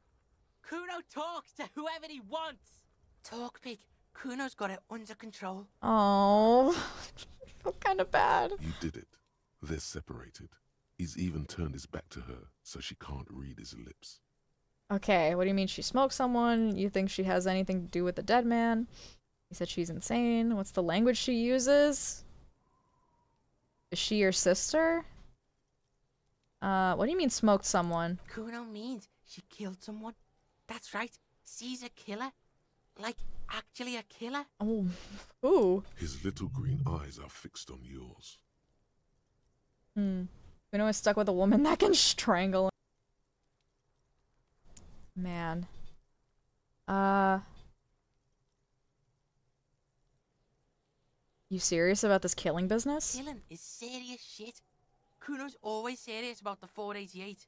Kuno talks to whoever he wants. Talk, pig. Kuno's got it under control. Oh. I feel kind of bad. You did it. They're separated. He's even turned his back to her, so she can't read his lips. Okay, what do you mean she smoked someone? You think she has anything to do with the dead man? He said she's insane. What's the language she uses? Is she your sister? What do you mean smoked someone? Kuno means she killed someone. That's right. She's a killer. Like, actually a killer. Oh, ooh. His little green eyes are fixed on yours. Kuno is stuck with a woman that can strangle him. Man. You serious about this killing business? Killing is serious shit. Kuno's always serious about the 488.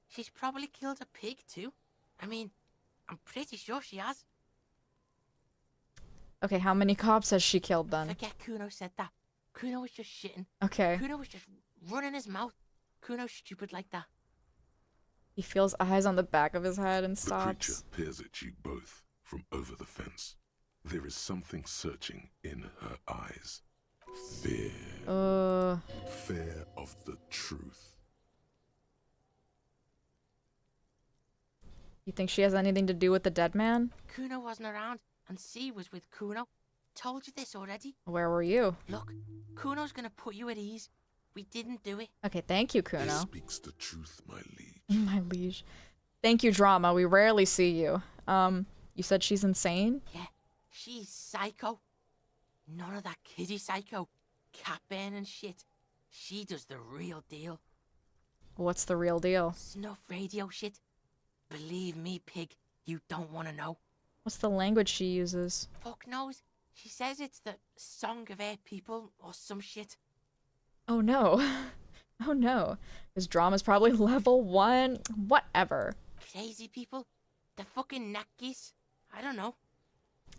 She's probably killed a pig too. I mean, I'm pretty sure she has. Okay, how many cops has she killed then? Forget Kuno said that. Kuno was just shitting. Okay. Kuno was just running his mouth. Kuno's stupid like that. He feels eyes on the back of his head and The creature stops. peers at you both from over the fence. There is something searching in her eyes. Fear. Fear of the truth. You think she has anything to do with the dead man? Kuno wasn't around. and C was with Kuno. Told you this already. Where were you? Look, Kuno's gonna put you at ease. We didn't do it. Okay, thank you, He Kuno. speaks the truth, my liege. My liege. Thank you, Drama. We rarely see you. You said she's insane? Yeah, she's psycho. None of that kiddie psycho. Cat burning shit. She does the real deal. What's the real deal? Snuff radio shit. Believe me, pig, you don't want to know. What's the language she uses? Fuck knows. She says it's the song of her people or some shit. Oh no. Oh no. This drama's probably level 1. Whatever. Crazy people. The fucking nakis. I don't know.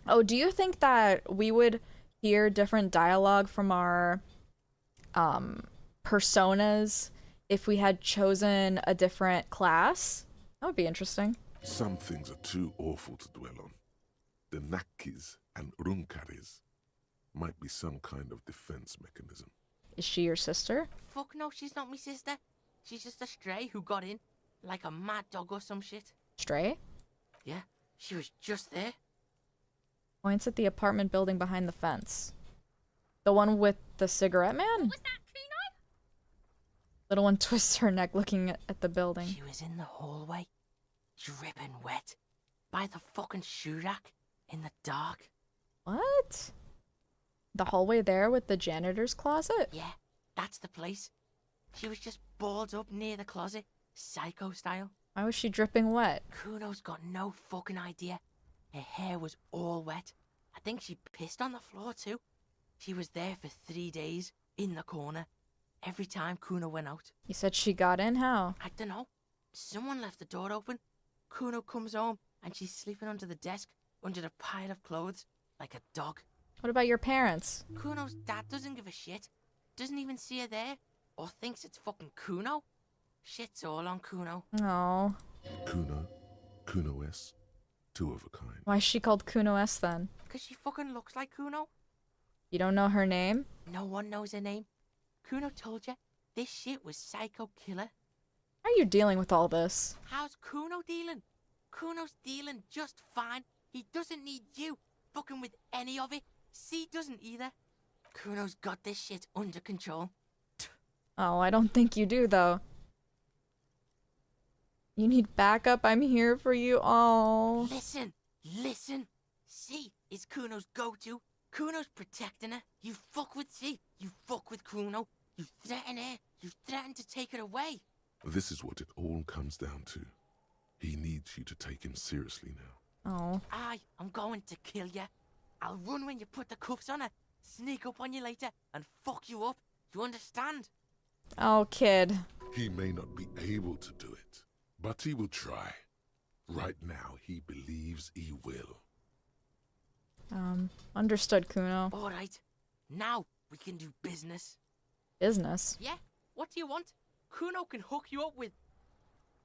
Oh, do you think that we would hear different dialogue from our personas if we had chosen a different class? That would be interesting. Some things are too awful to dwell on. The Nakis and Runkaris might be some kind of defense mechanism. Is she your sister? Fuck no, she's not my sister. She's just a stray who got in. Like a mad dog or some shit. Stray? Yeah, she was just there. Points at the apartment building behind the fence. The one with the cigarette man? Was that Kuno? Little one twists her neck looking at the building. She was in the hallway, dripping wet, by the fucking shoe rack, in the dark. What? The hallway there with the janitor's closet? Yeah, that's the place. She was just balled up near the closet, psycho style. Why was she dripping wet? Kuno's got no fucking idea. Her hair was all wet. I think she pissed on the floor too. She was there for 3 days, in the corner, every time Kuno went out. You said she got in? How? I don't know. Someone left the door open. Kuno comes home and she's sleeping under the desk, under the pile of clothes, like a dog. What about your parents? Kuno's dad doesn't give a shit. Doesn't even see her there. Or thinks it's fucking Kuno. Shit's all on Kuno. No. Kuno S. Two of a kind. Why is she called Kuno S then? Because she fucking looks like Kuno. You don't know her name? No one knows her name. Kuno told you this shit was psycho killer. How are you dealing with all this? How's Kuno dealing? Kuno's dealing just fine. He doesn't need you fucking with any of it. C doesn't either. Kuno's got this shit under control. Oh, I don't think you do, though. You need backup? I'm here for you. Oh. Listen. C is Kuno's go-to. Kuno's protecting her. You fuck with C. You fuck with Kuno. You threaten her. You threaten to take her away. This is what it all comes down to. He needs you to take him seriously now. Oh. I'm going to kill you. I'll run when you put the cuffs on her. Sneak up on you later and fuck you up. You understand? Oh, kid. He may not be able to do it, but he will try. Right now, he believes he will. Understood, Kuno. All right. Now we can do business. Business? Yeah? What do you want? Kuno can hook you up with...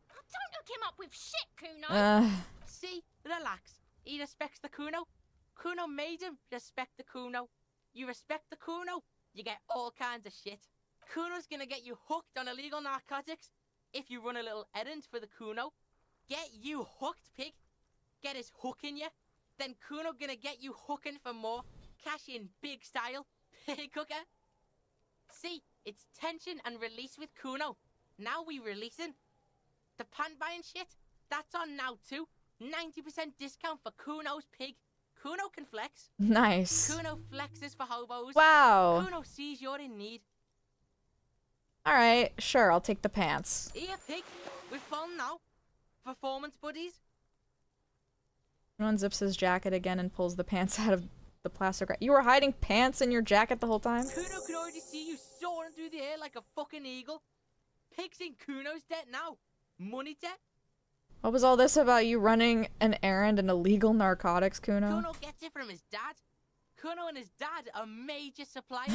Don't hook him up with shit, Kuno. See? Relax. He respects the Kuno. Kuno made him respect the Kuno. You respect the Kuno, you get all kinds of shit. Kuno's gonna get you hooked on illegal narcotics if you run a little errand for the Kuno. Get you hooked, pig. Get his hook in you. Then Kuno gonna get you hooking for more. Cash in big style. Pig hooker. See, it's tension and release with Kuno. Now we releasing. The pan buying shit, that's on now too. 90% discount for Kuno's pig. Kuno can flex. Nice. Kuno flexes for hobos. Wow. Kuno sees you're in need. Alright, sure, I'll take the pants. Here, pig. We're fun now. Performance buddies. He unzips his jacket again and pulls the pants out of the plastic wrap. You were hiding pants in your jacket the whole time? Kuno can already see you soaring through the air like a fucking eagle. Pig's in Kuno's debt now. Money debt. What was all this about you running an errand and illegal narcotics, Kuno? Kuno gets it from his dad. Kuno and his dad are major suppliers.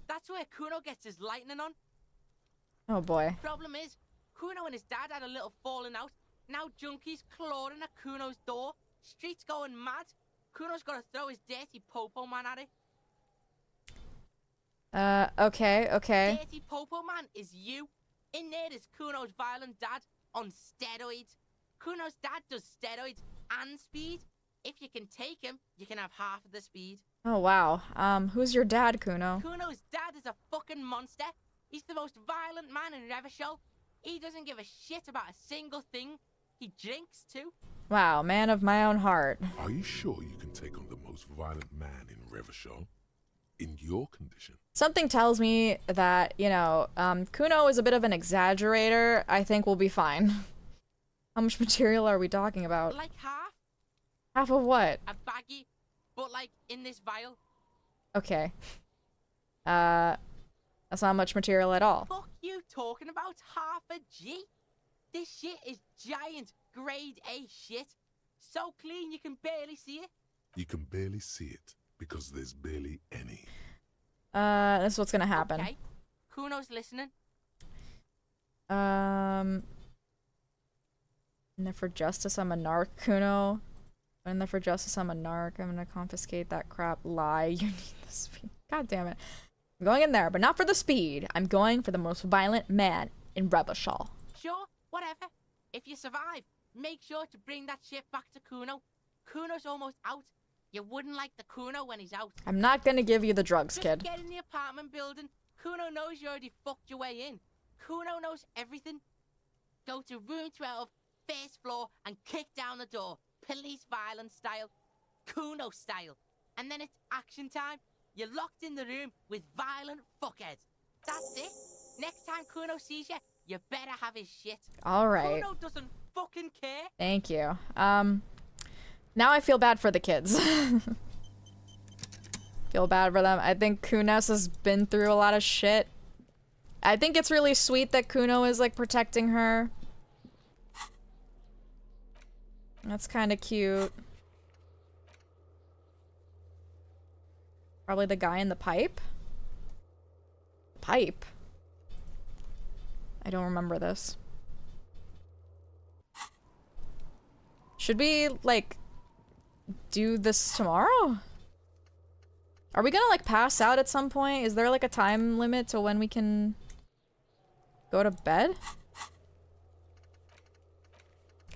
That's where Kuno gets his lightning on. Oh boy. Problem is, Kuno and his dad had a little falling out. Now junkies clawing at Kuno's door. Streets going mad. Kuno's gotta throw his dirty popo man at it. Okay. Dirty popo man is you. In there is Kuno's violent dad on steroids. Kuno's dad does steroids and speed. If you can take him, you can have half of the speed. Oh, wow. Who's your dad, Kuno? Kuno's dad is a fucking monster. He's the most violent man in Revachol. He doesn't give a shit about a single thing. He drinks too. Wow, man of my own heart. Are you sure you can take on the most violent man in Revachol? In your condition? Something tells me that, you know, Kuno is a bit of an exaggerator. I think we'll be fine. How much material are we talking about? Like half. Half of what? A baggie, but like in this vial. Okay. That's not much material at all. Fuck you talking about half a G? This shit is giant, grade A shit. So clean you can barely see it. You can barely see it because there's barely any. This is what's gonna happen. Okay. Kuno's listening. And then for justice, I'm a narc, Kuno. And then for justice, I'm a narc. I'm gonna confiscate that crap. Lie. You need the speed. God damn it. I'm going in there, but not for the speed. I'm going for the most violent man in Revachol. Sure, whatever. If you survive, make sure to bring that shit back to Kuno. Kuno's almost out. You wouldn't like the Kuno when he's out. I'm not gonna give you the drugs, Just kid. get in the apartment building. Kuno knows you already fucked your way in. Kuno knows everything. Go to room 12, first floor, and kick down the door. Police violence style. Kuno style. And then it's action time. You're locked in the room with violent fuckheads. That's it. Next time Kuno sees you, you better have his shit. All right. Kuno doesn't fucking care. Thank you. Now I feel bad for the kids. Feel bad for them. I think Kunos has been through a lot of shit. I think it's really sweet that Kuno is like protecting her. That's kind of cute. Probably the guy in the pipe. Pipe? I don't remember this. Should we, like, do this tomorrow? Are we gonna, like, pass out at some point? Is there, like, a time limit to when we can go to bed?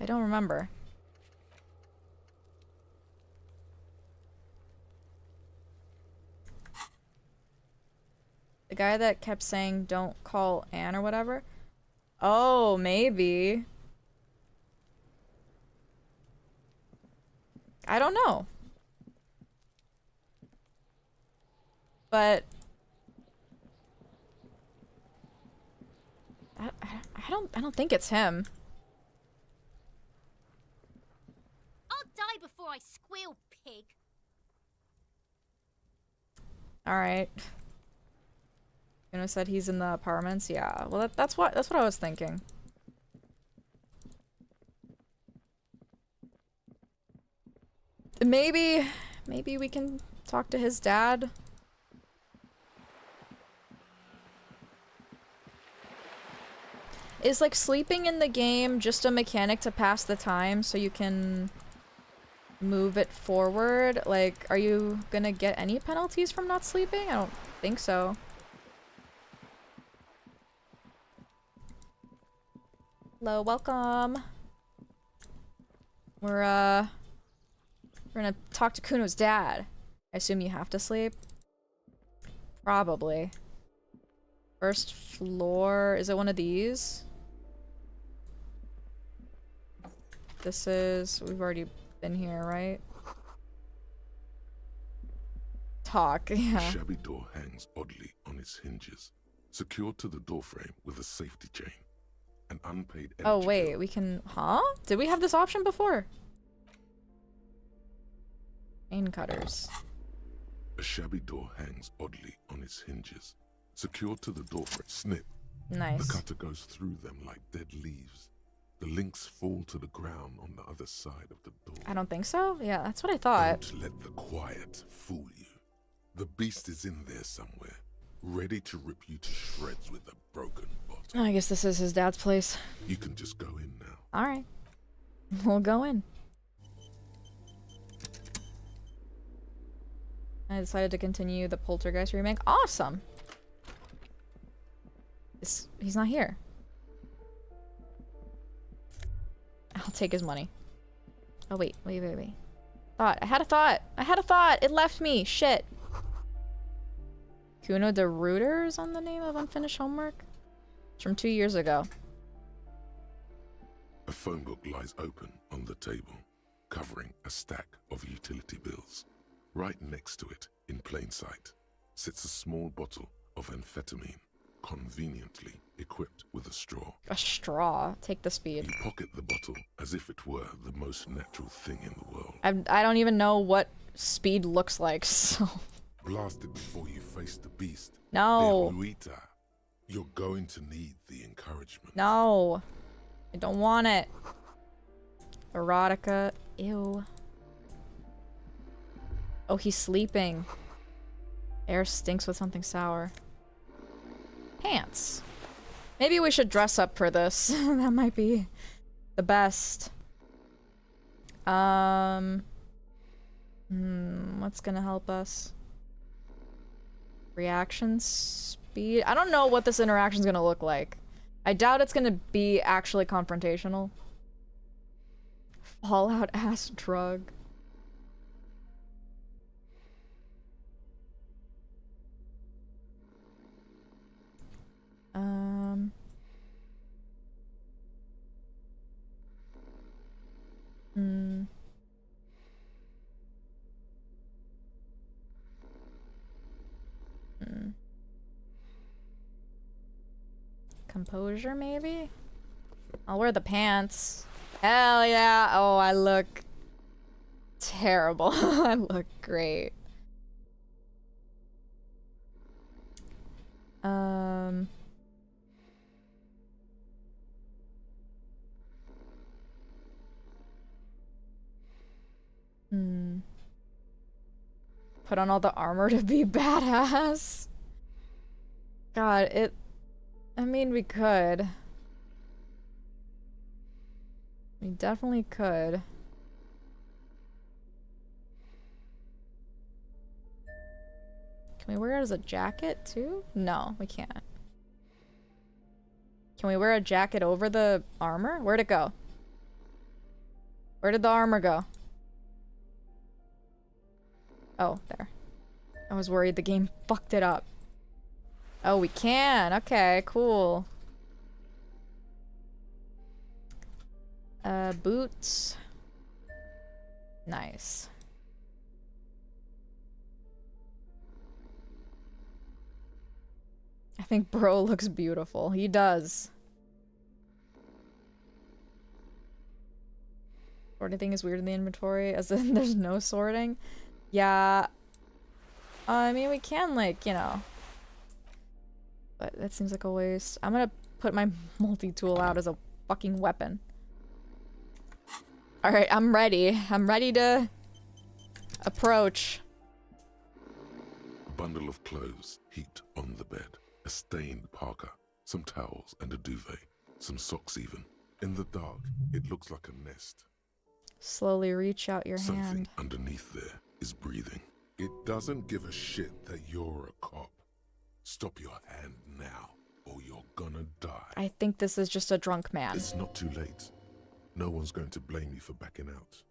I don't remember. The guy that kept saying, don't call Anne or whatever? Oh, maybe. I don't know. But I don't think it's him. I'll die before I squeal, pig. All right. Kuno said he's in the apartments. Yeah. Well, that's what I was thinking. Maybe we can talk to his dad. Is like sleeping in the game just a mechanic to pass the time so you can move it forward? Like, are you gonna get any penalties from not sleeping? I don't think so. Hello, welcome. We're gonna talk to Kuno's dad. I assume you have to sleep? Probably. First floor, is it one of these? This is, we've already been here, right? Talk, yeah. The shabby door hangs oddly on its hinges, secured to the doorframe with a safety chain. An unpaid Oh energy wait, bill. we can, huh? Did we have this option before? Chain cutters. A shabby door hangs oddly on its hinges, secured to the doorframe. Snip. Nice. The cutter goes through them like dead leaves. The links fall to the ground on the other side of the door. I don't think so. Yeah, that's what I thought. Don't let the quiet fool you. The beast is in there somewhere, ready to rip you to shreds with a broken bottle. I guess this is his dad's place. You can just go in now. Alright. We'll go in. I decided to continue the Poltergeist remake. Awesome! He's not here. I'll take his money. Oh wait. Thought. I had a thought. I had a thought. It left me. Shit. Kuno de Rooters on the name of unfinished homework? It's from 2 years ago. A phone book lies open on the table, covering a stack of utility bills. Right next to it, in plain sight, sits a small bottle of amphetamine, conveniently equipped with a straw. A straw? Take the speed. You pocket the bottle as if it were the most natural thing in the world. I don't even know what speed looks like, so... Blast it before you face the beast. No. Luita, you're going to need the encouragement. No. I don't want it. Erotica. Ew. Oh, he's sleeping. Air stinks with something sour. Pants. Maybe we should dress up for this. That might be the best. What's gonna help us? Reaction speed? I don't know what this interaction's gonna look like. I doubt it's gonna be actually confrontational. Fallout ass drug. Composure, maybe? I'll wear the pants. Hell yeah! Oh, I look terrible. I look great. Put on all the armor to be badass. God, I mean, we could. We definitely could. Can we wear it as a jacket too? No, we can't. Can we wear a jacket over the armor? Where'd it go? Where did the armor go? Oh, there. I was worried the game fucked it up. Oh, we can. Okay, cool. Boots. Nice. I think bro looks beautiful. He does. Sorting is weird in the inventory, as in there's no sorting. Yeah. I mean, we can, like, you know. But that seems like a waste. I'm gonna put my multi-tool out as a fucking weapon. Alright, I'm ready. I'm ready to approach. A bundle of clothes heaped on the bed. A stained parka, some towels and a duvet. Some socks even. In the dark, it looks like a nest. Slowly reach out your Something hand. underneath there is breathing. It doesn't give a shit that you're a cop. Stop your hand now, or you're gonna die. I think this is just a drunk man. It's not too late. No one's going to blame you for backing out.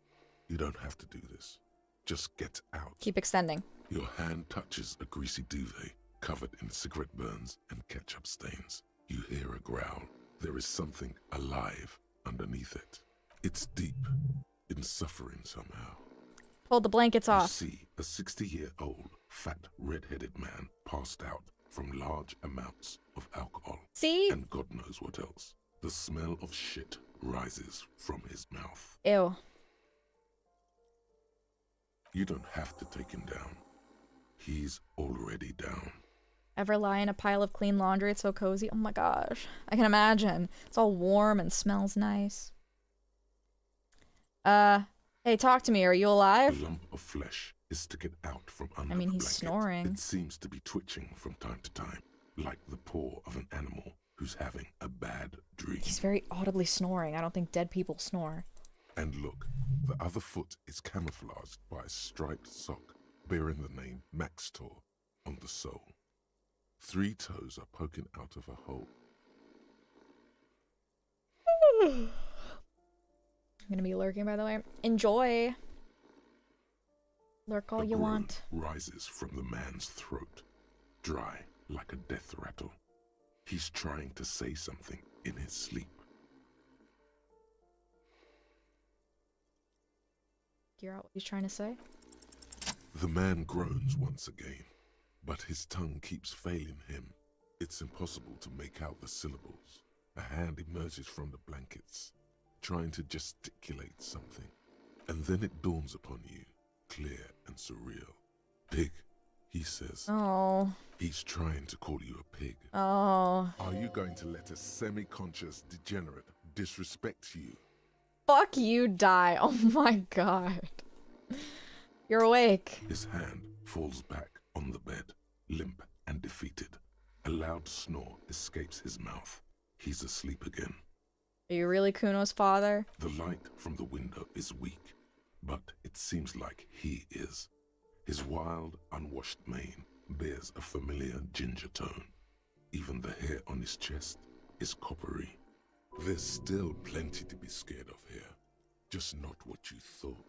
You don't have to do this. Just get out. Keep extending. Your hand touches a greasy duvet, covered in cigarette burns and ketchup stains. You hear a growl. There is something alive underneath it. It's deep, in suffering somehow. Pull the blankets off. You see a 60-year-old, fat, red-headed man passed out from large amounts of alcohol. See? And God knows what else. The smell of shit rises from his mouth. Ew. You don't have to take him down. He's already down. Ever lie in a pile of clean laundry? It's so cozy. Oh my gosh. I can imagine. It's all warm and smells nice. Hey, talk to me. Are you alive? A lump of flesh is sticking out from under I mean, the he's blanket. snoring. It seems to be twitching from time to time, like the paw of an animal who's having a bad dream. He's very audibly snoring. I don't think dead people snore. And look, the other foot is camouflaged by a striped sock bearing the name Maxtor on the sole. 3 toes are poking out of a hole. I'm gonna be lurking, by the way. Enjoy. Lurk all A you groan want. rises from the man's throat, dry like a death rattle. He's trying to say something in his sleep. Figure out what he's trying to say. The man groans once again, but his tongue keeps failing him. It's impossible to make out the syllables. A hand emerges from the blankets, trying to gesticulate something. And then it dawns upon you, clear and surreal. Pig, he says. Oh. He's trying to call you a pig. Oh. Are you going to let a semi-conscious degenerate disrespect you? Fuck you, die. Oh my god. You're awake. His hand falls back on the bed, limp and defeated. A loud snore escapes his mouth. He's asleep again. Are you really Kuno's father? The light from the window is weak, but it seems like he is. His wild, unwashed mane bears a familiar ginger tone. Even the hair on his chest is coppery. There's still plenty to be scared of here. Just not what you thought.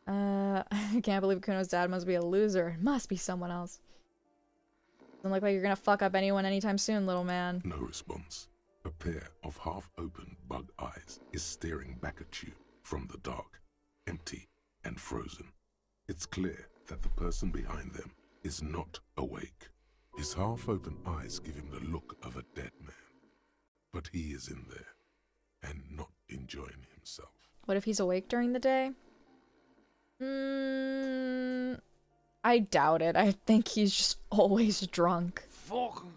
I can't believe Kuno's dad must be a loser. It must be someone else. Doesn't look like you're gonna fuck up anyone anytime soon, little man. No response. A pair of half-open bug eyes is staring back at you from the dark, empty and frozen. It's clear that the person behind them is not awake. His half-open eyes give him the look of a dead man. But he is in there, and not enjoying himself. What if he's awake during the day? I doubt it. I think he's just always drunk. Fucking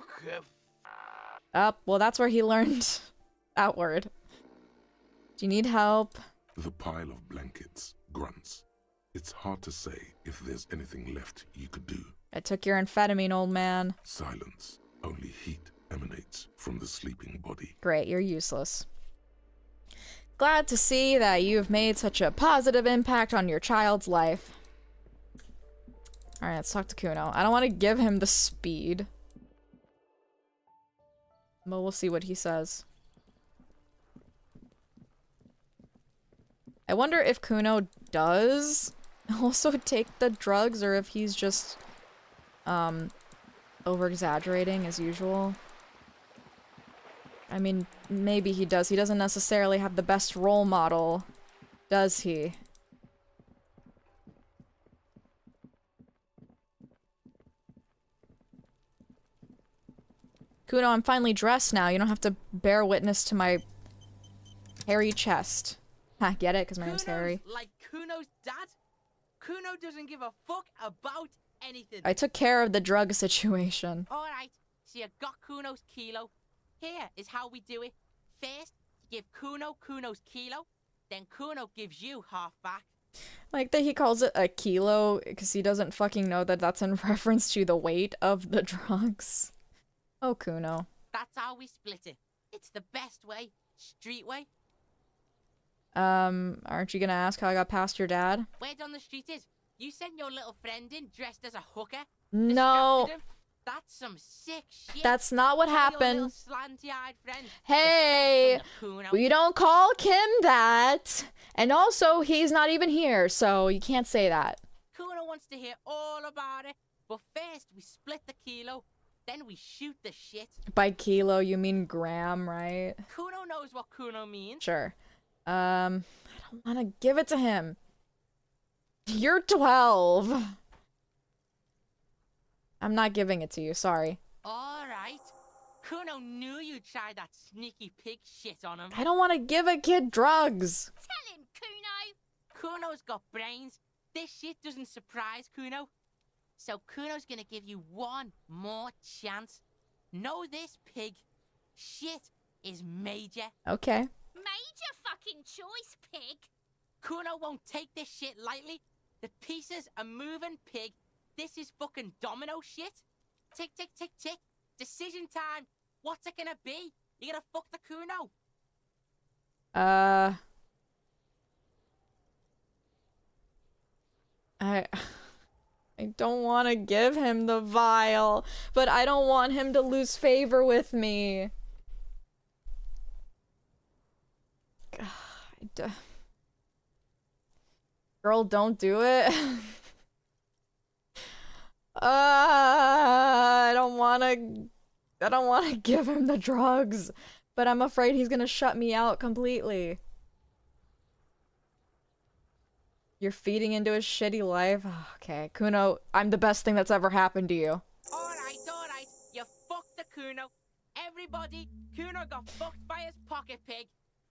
Well, that's where he learned that word. Do you need help? The pile of blankets grunts. It's hard to say if there's anything left you could do. I took your amphetamine, old man. Silence. Only heat emanates from the sleeping body. Great, you're useless. Glad to see that you've made such a positive impact on your child's life. Alright, let's talk to Kuno. I don't want to give him the speed. But we'll see what he says. I wonder if Kuno does also take the drugs, or if he's just over-exaggerating as usual. I mean, maybe he does. He doesn't necessarily have the best role model, does he? Kuno, I'm finally dressed now. You don't have to bear witness to my hairy chest. Ha, get it? Because my name's Harry. Like Kuno's dad? Kuno doesn't give a fuck about anything. I took care of the drug situation. Alright, so you got Kuno's kilo. Here is how we do it. First, you give Kuno Kuno's kilo, then Kuno gives you half back. Like that he calls it a kilo because he doesn't fucking know that that's in reference to the weight of the drugs. Oh, Kuno. That's how we split it. It's the best way. Street way. Aren't you gonna ask how I got past your dad? Where down the street is? You sent your little friend in dressed as a hooker? No. Distracted him? That's some sick shit. That's not what Tell your happened. little slanty-eyed friend. Hey, Kuno. we don't call Kim that. And also, he's not even here, so you can't say that. Kuno wants to hear all about it. But first, we split the kilo. Then we shoot the shit. By kilo, you mean gram, right? Kuno knows what Kuno means. Sure. I don't want to give it to him. You're 12. I'm not giving it to you, sorry. Alright. Kuno knew you'd try that sneaky pig shit on him. I don't want to give a kid drugs. Tell him, Kuno. Kuno's got brains. This shit doesn't surprise Kuno. So Kuno's gonna give you one more chance. Know this, pig. Shit is major. Okay. Major fucking choice, pig. Kuno won't take this shit lightly. The pieces are moving, pig. This is fucking domino shit. Tick, tick, tick, tick. Decision time. What's it gonna be? You gonna fuck the Kuno? I don't want to give him the vial, but I don't want him to lose favor with me. God. Girl, don't do it. I don't wanna give him the drugs, but I'm afraid he's gonna shut me out completely. You're feeding into his shitty life? Okay, Kuno, I'm the best thing that's ever happened to you. Alright, you fucked the Kuno. Everybody, Kuno got fucked by his pocket pig.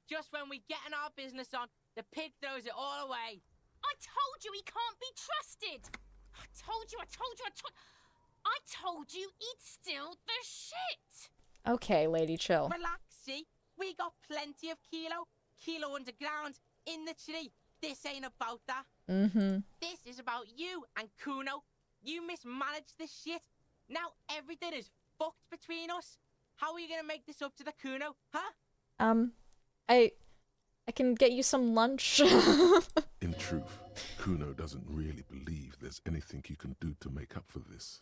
Just when we getting our business on, the pig throws it all away. I told you he can't be trusted. I told you. I told you he'd steal the shit. Okay, lady, chill. Relax, see? We got plenty of Kilo underground, in the tree. This ain't about that. Mm-hmm. This is about you and Kuno. You mismanaged this shit. Now everything is fucked between us. How are you gonna make this up to the Kuno, huh? I can get you some lunch. In truth, Kuno doesn't really believe there's anything you can do to make up for this.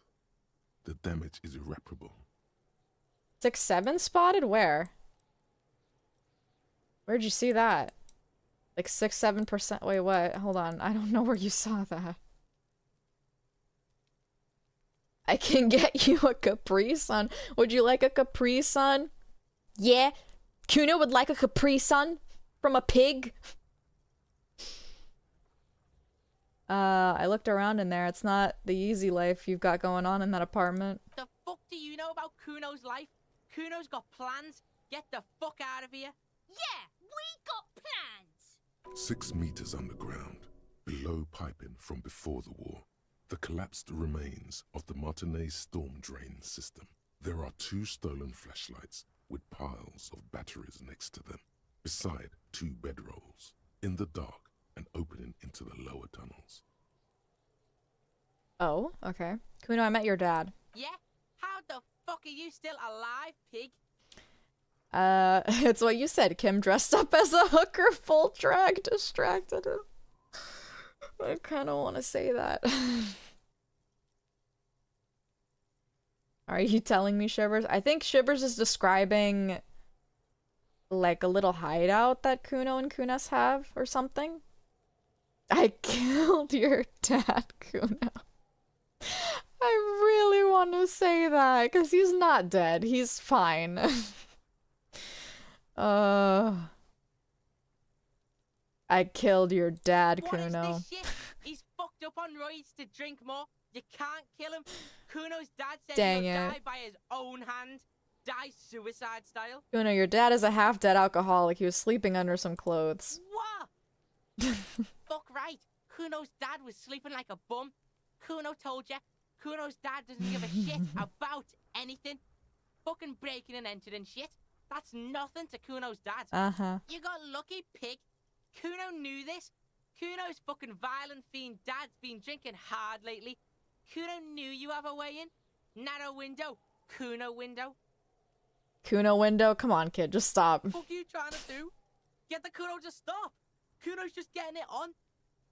The damage is irreparable. 6-7 spotted? Where? Where'd you see that? Like 6-7%? Wait, what? Hold on. I don't know where you saw that. I can get you a Capri Sun. Would you like a Capri Sun? Yeah. Kuno would like a Capri Sun from a pig. I looked around in there. It's not the easy life you've got going on in that apartment. The fuck do you know about Kuno's life? Kuno's got plans. Get the fuck out of here. Yeah, we got plans. 6 meters underground, below piping from before the war, the collapsed remains of the Martinez storm drain system. There are 2 stolen flashlights with piles of batteries next to them, beside 2 bedrolls, in the dark and opening into the lower tunnels. Oh, okay. Kuno, I met your dad. Yeah? How the fuck are you still alive, pig? It's what you said. Kim dressed up as a hooker full drag distracted him. I kind of want to say that. Are you telling me, Shivers? I think Shivers is describing like a little hideout that Kuno and Kunas have or something. I killed your dad, Kuno. I really want to say that because he's not dead. He's fine. I killed your dad, Kuno. What is this shit? He's fucked up on roids to drink more. You can't kill him. Kuno's dad said Dang he'll it. die by his own hand. Die suicide style. Kuno, your dad is a half-dead alcoholic. He was sleeping under some clothes. What? Fuck right. Kuno's dad was sleeping like a bum. Kuno told ya. Kuno's dad doesn't give a shit about anything. Fucking breaking and entering shit. That's nothing to Kuno's dad. Uh-huh. You got lucky, pig. Kuno knew this. Kuno's fucking violent fiend dad's been drinking hard lately. Kuno knew you have a way in. Narrow window. Kuno window. Kuno window? Come on, kid. Just stop. What are you trying to do? Get the Kuno to stop. Kuno's just getting it on.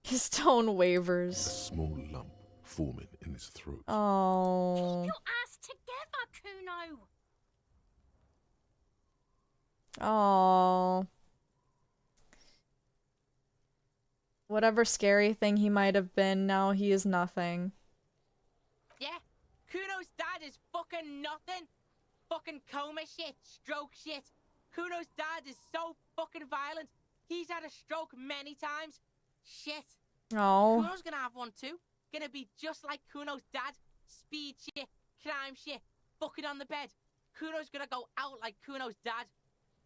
His tone A wavers. small lump forming in his throat. Oh. Keep your ass together, Kuno. Oh. Whatever scary thing he might have been, now he is nothing. Yeah, Kuno's dad is fucking nothing. Fucking coma shit, stroke shit. Kuno's dad is so fucking violent. He's had a stroke many times. Shit. Oh. Kuno's gonna have one too. Gonna be just like Kuno's dad. Speed shit, crime shit, fucking on the bed. Kuno's gonna go out like Kuno's dad.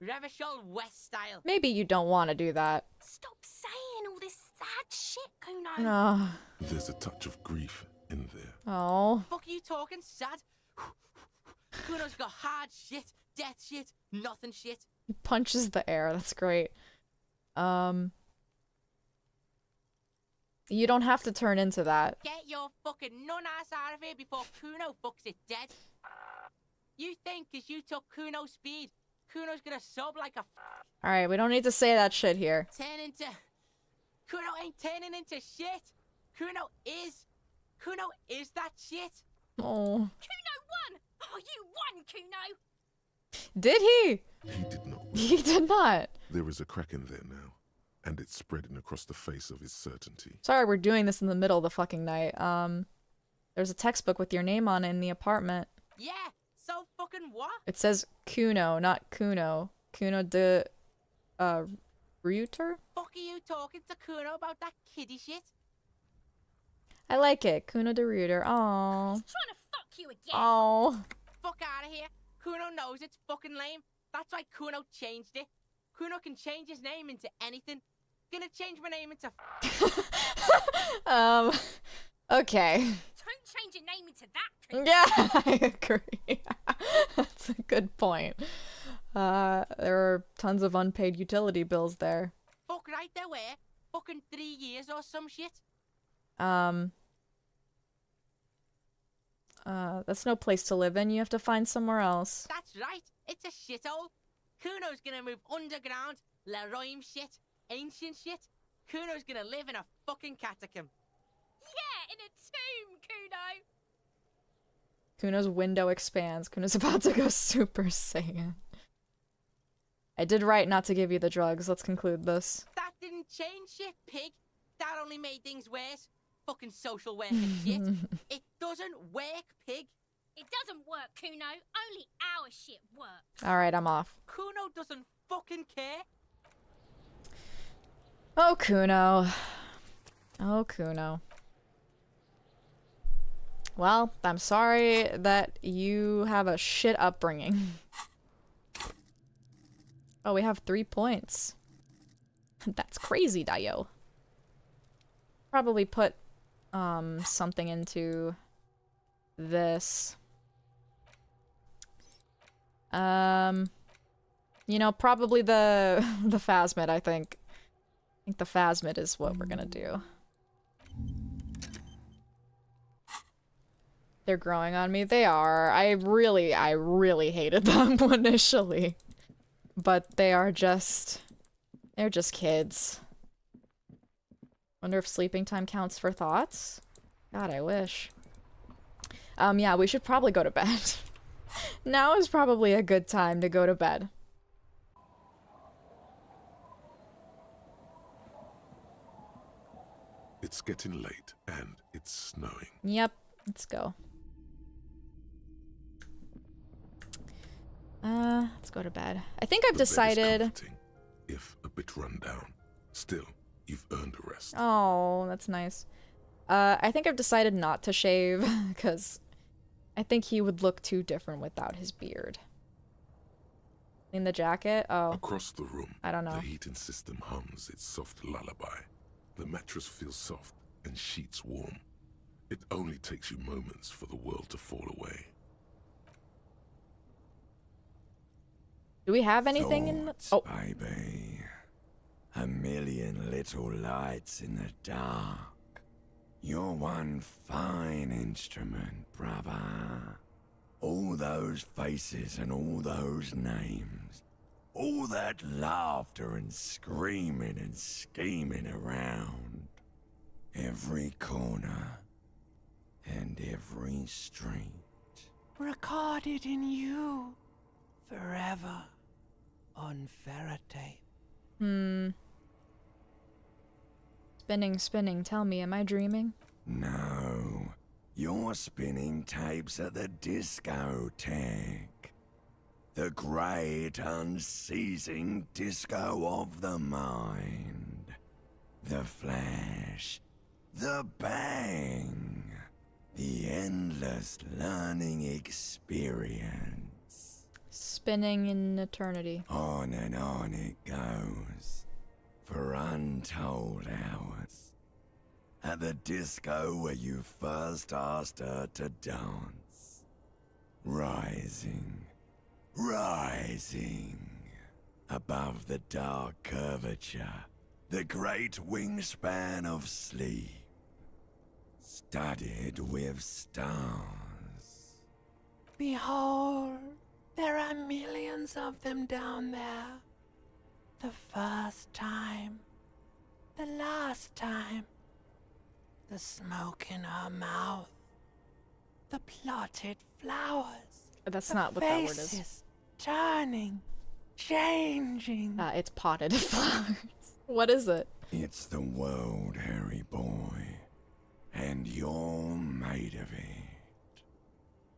Revachol West style. Maybe you don't want to do that. Stop saying all this sad shit, Kuno. Oh. There's a touch of grief in there. Oh. Fuck are you talking sad? Kuno's got hard shit, death shit, nothing shit. He punches the air. That's great. You don't have to turn into that. Get your fucking nun-ass out of here before Kuno fucks it dead. You think cause you took Kuno's speed, Kuno's gonna sub like a Alright, we don't need to say that shit here. turn into... Kuno ain't turning into shit. Kuno is that shit. Oh. Kuno won! Oh, you won, Kuno! Did he? He did not. He did not. There is a crack in there now. and it's spreading across the face of his certainty. Sorry, we're doing this in the middle of the fucking night. There's a textbook with your name on it in the apartment. Yeah, so fucking what? It says Kuno, not Kuno. Kuno de... Reuter? Fuck are you talking to Kuno about that kiddie shit? I like it. Kuno de Reuter. Aww. He's trying to fuck you again. Aww. Fuck out of here. Kuno knows it's fucking lame. That's why Kuno changed it. Kuno can change his name into anything. Gonna change my name into... Okay. Don't change your name into that. Yeah, I agree. That's a good point. There are tons of unpaid utility bills there. Fuck right there were. Fucking 3 years or some shit. That's no place to live in. You have to find somewhere else. That's right. It's a shithole. Kuno's gonna move underground. Leroy shit. Ancient shit. Kuno's gonna live in a fucking catacomb. Yeah, in a tomb, Kuno. Kuno's window expands. Kuno's about to go Super Saiyan. I did right not to give you the drugs. Let's conclude this. That didn't change shit, pig. That only made things worse. Fucking social worker shit. It doesn't work, pig. It doesn't work, Kuno. Only our shit works. Alright, I'm off. Kuno doesn't fucking care. Oh, Kuno. Oh, Kuno. Well, I'm sorry that you have a shit upbringing. Oh, we have 3 points. That's crazy, Dio. Probably put something into this. You know, probably the phasmid, I think. I think the phasmid is what we're gonna do. They're growing on me. They are. I really hated them initially. But they're just kids. Wonder if sleeping time counts for thoughts? God, I wish. Yeah, we should probably go to bed. Now is probably a good time to go to bed. It's getting late, and it's snowing. Yep, let's go. Let's go to bed. I think I've decided... If a bit run down. Still, you've earned a rest. Oh, that's nice. I think I've decided not to shave, because I think he would look too different without his beard. In the jacket? Oh. Across the room, I don't know. The heating system hums its soft lullaby. The mattress feels soft and sheets warm. It only takes you moments for the world to fall away. Do we have anything in the... Oh. Baby. A million little lights in the dark. You're one fine instrument, brother. All those faces and all those names. All that laughter and screaming and scheming around. Every corner and every street. Recorded in you forever on ferrotape. Spinning, tell me, am I dreaming? No, you're spinning tapes at the discotheque. The great unceasing disco of the mind. The flash, the bang, the endless learning experience. Spinning in eternity. On and on it goes, for untold hours. At the disco where you first asked her to dance. Rising, rising, above the dark curvature, the great wingspan of sleep, studded with stars. Behold, there are millions of them down there. The first time, the last time, the smoke in her mouth, the plotted flowers. That's not what that word is. Turning, changing. It's potted flowers. What is it? It's the world, Harry boy, and you're made of it.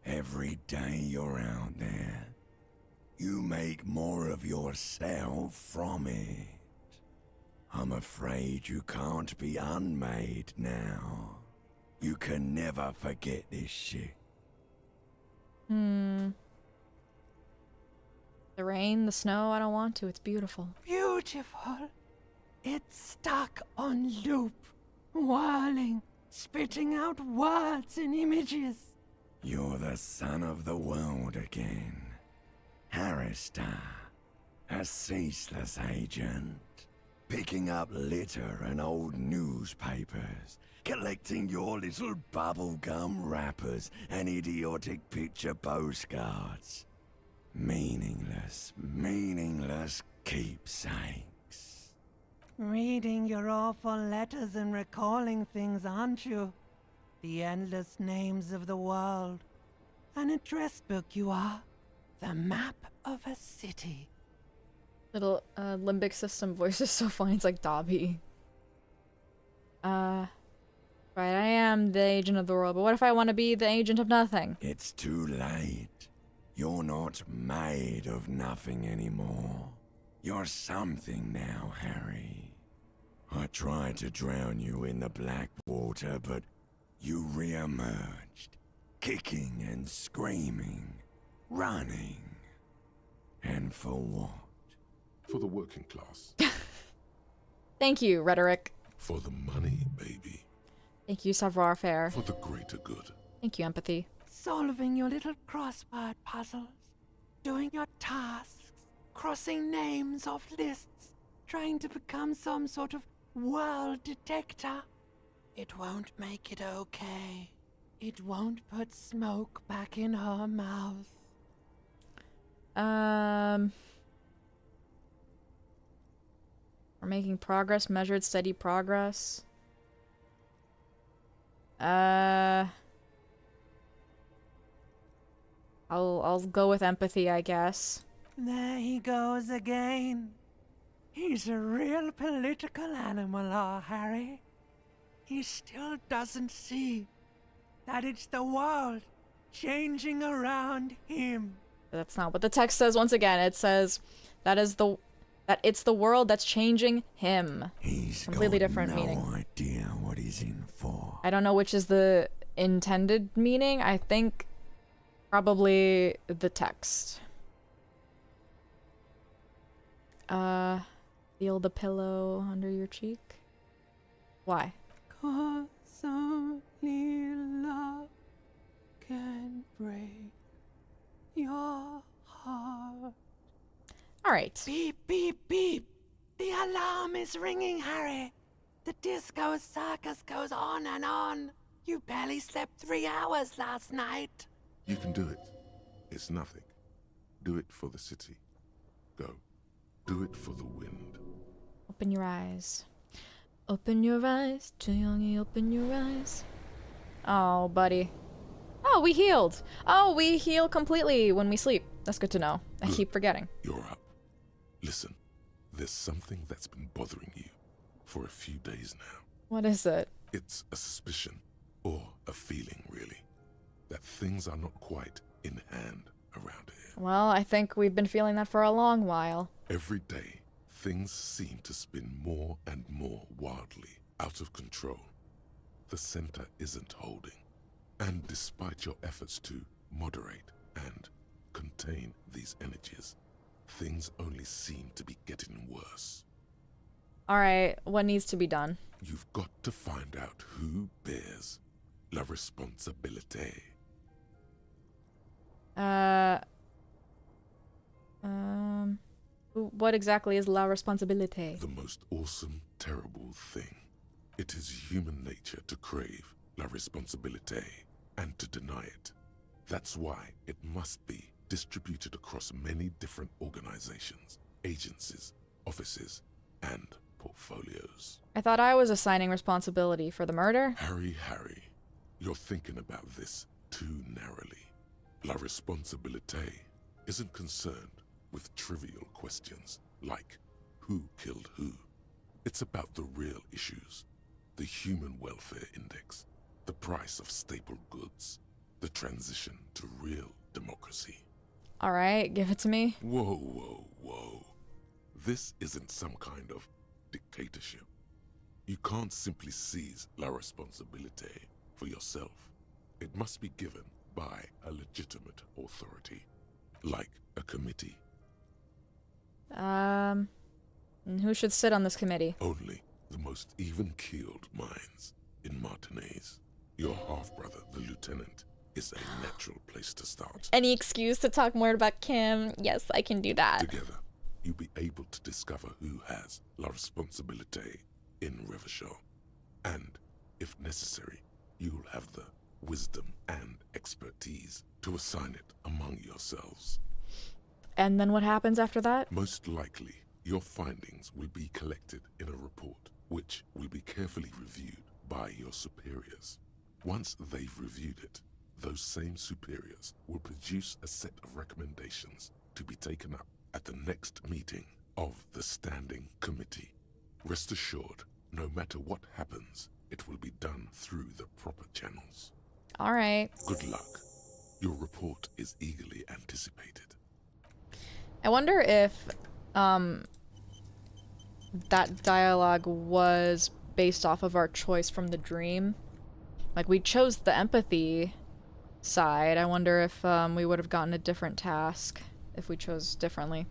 Every day you're out there, you make more of yourself from it. I'm afraid you can't be unmade now. You can never forget this shit. The rain, the snow, I don't want to. It's beautiful. Beautiful. It's stuck on loop, whirling, spitting out words and images. You're the son of the world again. Harrister, a ceaseless agent. Picking up litter and old newspapers. Collecting your little bubblegum wrappers and idiotic picture postcards. Meaningless, meaningless keepsakes. Reading your awful letters and recalling things, aren't you? The endless names of the world. An address book you are. The map of a city. Little limbic system voice is so funny. It's like Dobby. Right, I am the agent of the world, but what if I want to be the agent of nothing? It's too late. You're not made of nothing anymore. You're something now, Harry. I tried to drown you in the black water, but you re-emerged, kicking and screaming, running. And for what? For the working class. Thank you, rhetoric. For the money, baby. Thank you, savoir-faire. For the greater good. Thank you, empathy. Solving your little crossword puzzles. Doing your tasks. Crossing names off lists. Trying to become some sort of world detector. It won't make it okay. It won't put smoke back in her mouth. We're making progress, measured, steady progress. I'll go with empathy, I guess. There he goes again. He's a real political animal, our Harry. He still doesn't see that it's the world changing around him. That's not what the text says. Once again, it says that it's the world that's changing him. He's completely got different no meaning. idea what he's in for. I don't know which is the intended meaning. I think probably the text. Feel the pillow under your cheek. Why? 'Cause only love can break your heart. All right. Beep, beep, beep. The alarm is ringing, Harry. The disco circus goes on and on. You barely slept 3 hours last night. You can do it. It's nothing. Do it for the city. Go. Do it for the wind. Open your eyes. Open your eyes, Youngie, open your eyes. Oh, buddy. Oh, we healed. Oh, we heal completely when we sleep. That's good to know. I keep forgetting. You're up. Listen, there's something that's been bothering you for a few days now. What is it? It's a suspicion, or a feeling really, that things are not quite in hand around here. Well, I think we've been feeling that for a long while. Every day, things seem to spin more and more wildly, out of control. The center isn't holding. And despite your efforts to moderate and contain these energies, things only seem to be getting worse. Alright, what needs to be done? You've got to find out who bears la responsabilité. What exactly is la responsabilité? The most awesome, terrible thing. It is human nature to crave la responsabilité and to deny it. That's why it must be distributed across many different organizations, agencies, offices, and portfolios. I thought I was assigning responsibility for the murder. Harry, you're thinking about this too narrowly. La responsabilité isn't concerned with trivial questions like who killed who, It's about the real issues. The Human Welfare Index, the price of staple goods, the transition to real democracy. All right, give it to me. Whoa, whoa, whoa. This isn't some kind of dictatorship. You can't simply seize la responsabilité for yourself. It must be given by a legitimate authority, like a committee. And who should sit on this committee? Only the most even-keeled minds in Martinez. Your half-brother, the lieutenant, is a natural place to start. Any excuse to talk more about Kim? Yes, I can do that. Together, you'll be able to discover who has la responsabilité in Revachol. And, if necessary, you'll have the wisdom and expertise to assign it among yourselves. And then what happens after that? Most likely, your findings will be collected in a report, which will be carefully reviewed by your superiors. Once they've reviewed it, those same superiors will produce a set of recommendations to be taken up at the next meeting of the Standing Committee. Rest assured, no matter what happens, it will be done through the proper channels. All right. Good luck. Your report is eagerly anticipated. I wonder if that dialogue was based off of our choice from the dream. Like, we chose the empathy side. I wonder if we would have gotten a different task if we chose differently.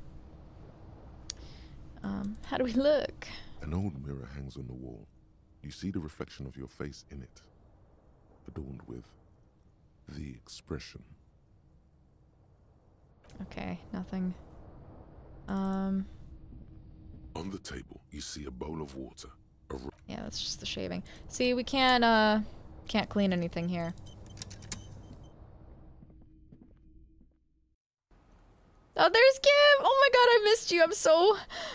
How do we look? An old mirror hangs on the wall. You see the reflection of your face in it, adorned with the expression. Okay, nothing. On the table, you see a bowl of water. Yeah, that's just the shaving. See, we can't clean anything here. Oh, there's Kim! Oh my god, I missed you.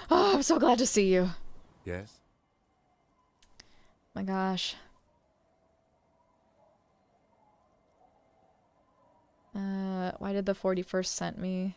I'm so glad to see you. Yes? My gosh. Why did the 41st send me?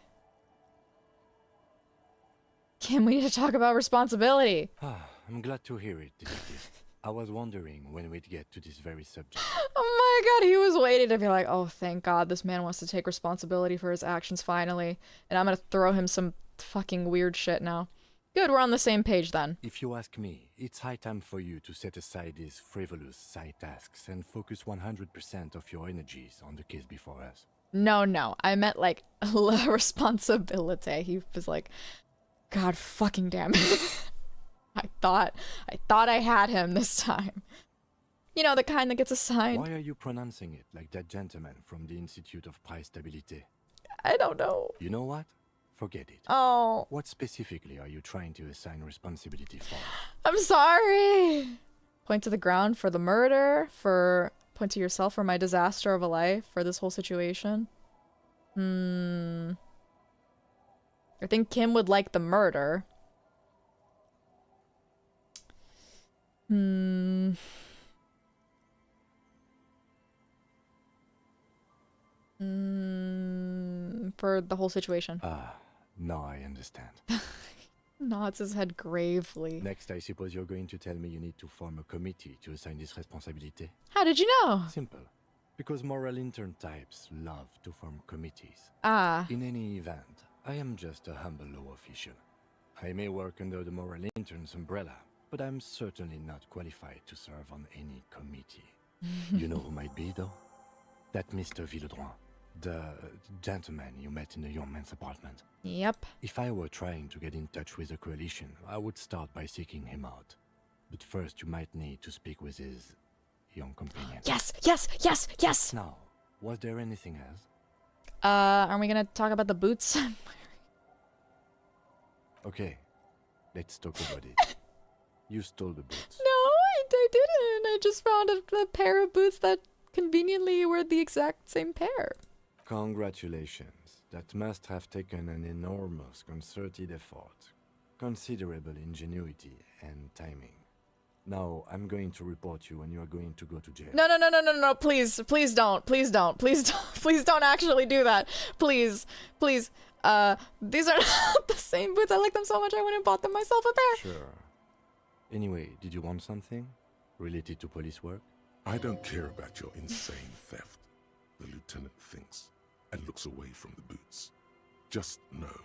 Kim, we need to talk about responsibility. I'm glad to hear it, Detective. I was wondering when we'd get to this very subject. Oh my god, he was waiting to be like, oh, thank god, this man wants to take responsibility for his actions finally. And I'm gonna throw him some fucking weird shit now. Good, we're on the same page then. If you ask me, it's high time for you to set aside these frivolous side tasks and focus 100% of your energies on the case before us. No, I meant like la responsibility. He was like, god fucking damn it. I thought I had him this time. You know, the kind that gets assigned. Why are you pronouncing it like that gentleman from the Institute of Price Stabilité? I don't know. You know what? Forget it. Oh. What specifically are you trying to assign responsibility for? I'm sorry. Point to the ground for the murder, point to yourself for my disaster of a life, for this whole situation. I think Kim would like the murder. For the whole situation. Now I understand. Nods his head gravely. Next, I suppose you're going to tell me you need to form a committee to assign this responsibility. How did you know? Simple. Because moral intern types love to form committees. In any event, I am just a humble law official. I may work under the moral intern's umbrella, but I'm certainly not qualified to serve on any committee. You know who might be, though? That Mr. Villodront, the gentleman you met in the young man's apartment. Yep. If I were trying to get in touch with the coalition, I would start by seeking him out. But first, you might need to speak with his young companion. Yes! Now, was there anything else? Are we gonna talk about the boots? Okay, let's talk about it. You stole the boots. No, I didn't. I just found a pair of boots that conveniently were the exact same pair. Congratulations. That must have taken an enormous concerted effort, considerable ingenuity and timing. Now, I'm going to report you and you are going to go to jail. No, please don't actually do that. Please. These are not the same boots. I like them so much I went and bought them myself a pair. Sure. Anyway, did you want something? Related to police work? I don't care about your insane theft, the lieutenant thinks, and looks away from the boots. Just know,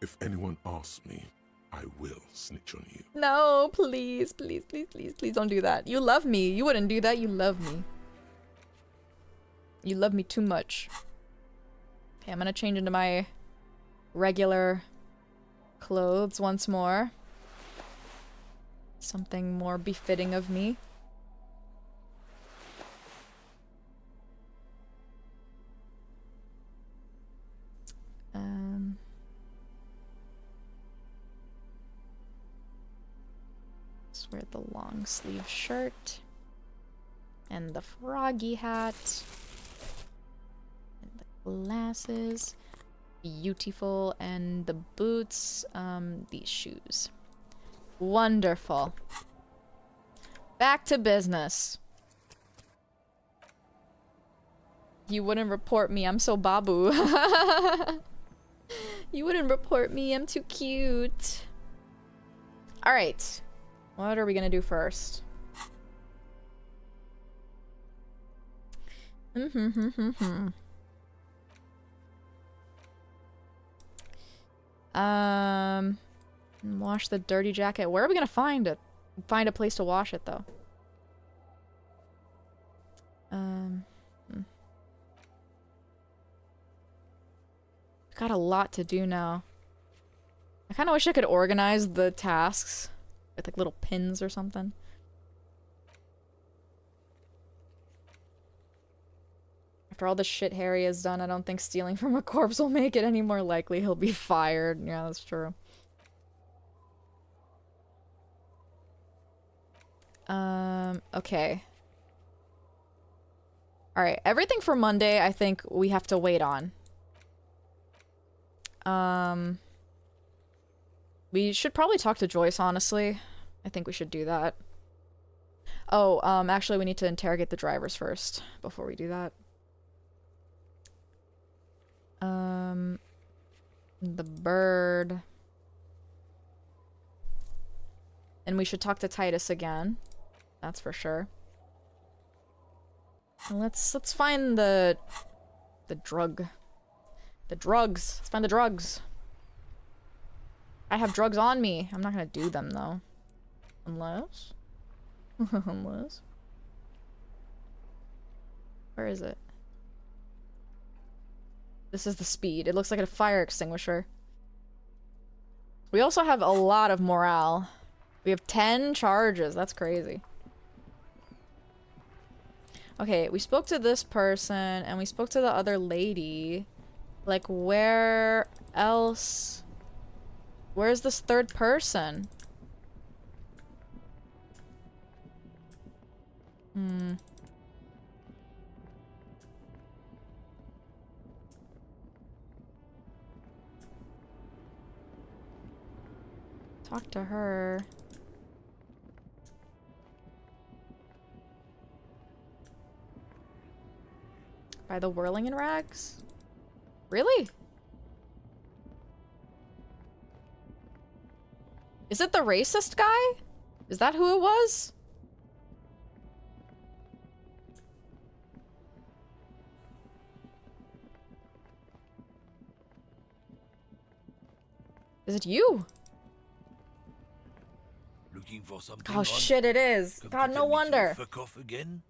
if anyone asks me, I will snitch on you. No, please, please, please, please, please don't do that. You love me. You wouldn't do that. You love me. You love me too much. Okay, I'm gonna change into my regular clothes once more. Something more befitting of me. Let's wear the long sleeve shirt and the froggy hat and the glasses. Beautiful. And the boots, these shoes. Wonderful. Back to business. You wouldn't report me. I'm so babu. You wouldn't report me. I'm too cute. Alright. What are we gonna do first? Wash the dirty jacket. Where are we gonna find it? Find a place to wash it, though. Got a lot to do now. I kind of wish I could organize the tasks with like little pins or something. After all the shit Harry has done, I don't think stealing from a corpse will make it any more likely he'll be fired. Yeah, that's true. Okay. Alright, everything for Monday I think we have to wait on. We should probably talk to Joyce, honestly. I think we should do that. Oh, actually we need to interrogate the drivers first before we do that. The bird. And we should talk to Titus again. That's for sure. And let's find the drugs. Let's find the drugs. I have drugs on me. I'm not gonna do them though. Unless unless. Where is it? This is the speed. It looks like a fire extinguisher. We also have a lot of morale. We have 10 charges. That's crazy. Okay, we spoke to this person, and we spoke to the other lady. Like, where else? Where's this third person? Talk to her. By the whirling in rags? Really? Is it the racist guy? Is that who it was? Is it you? Looking for something? Oh shit, it is. God, no wonder. Fuck off again?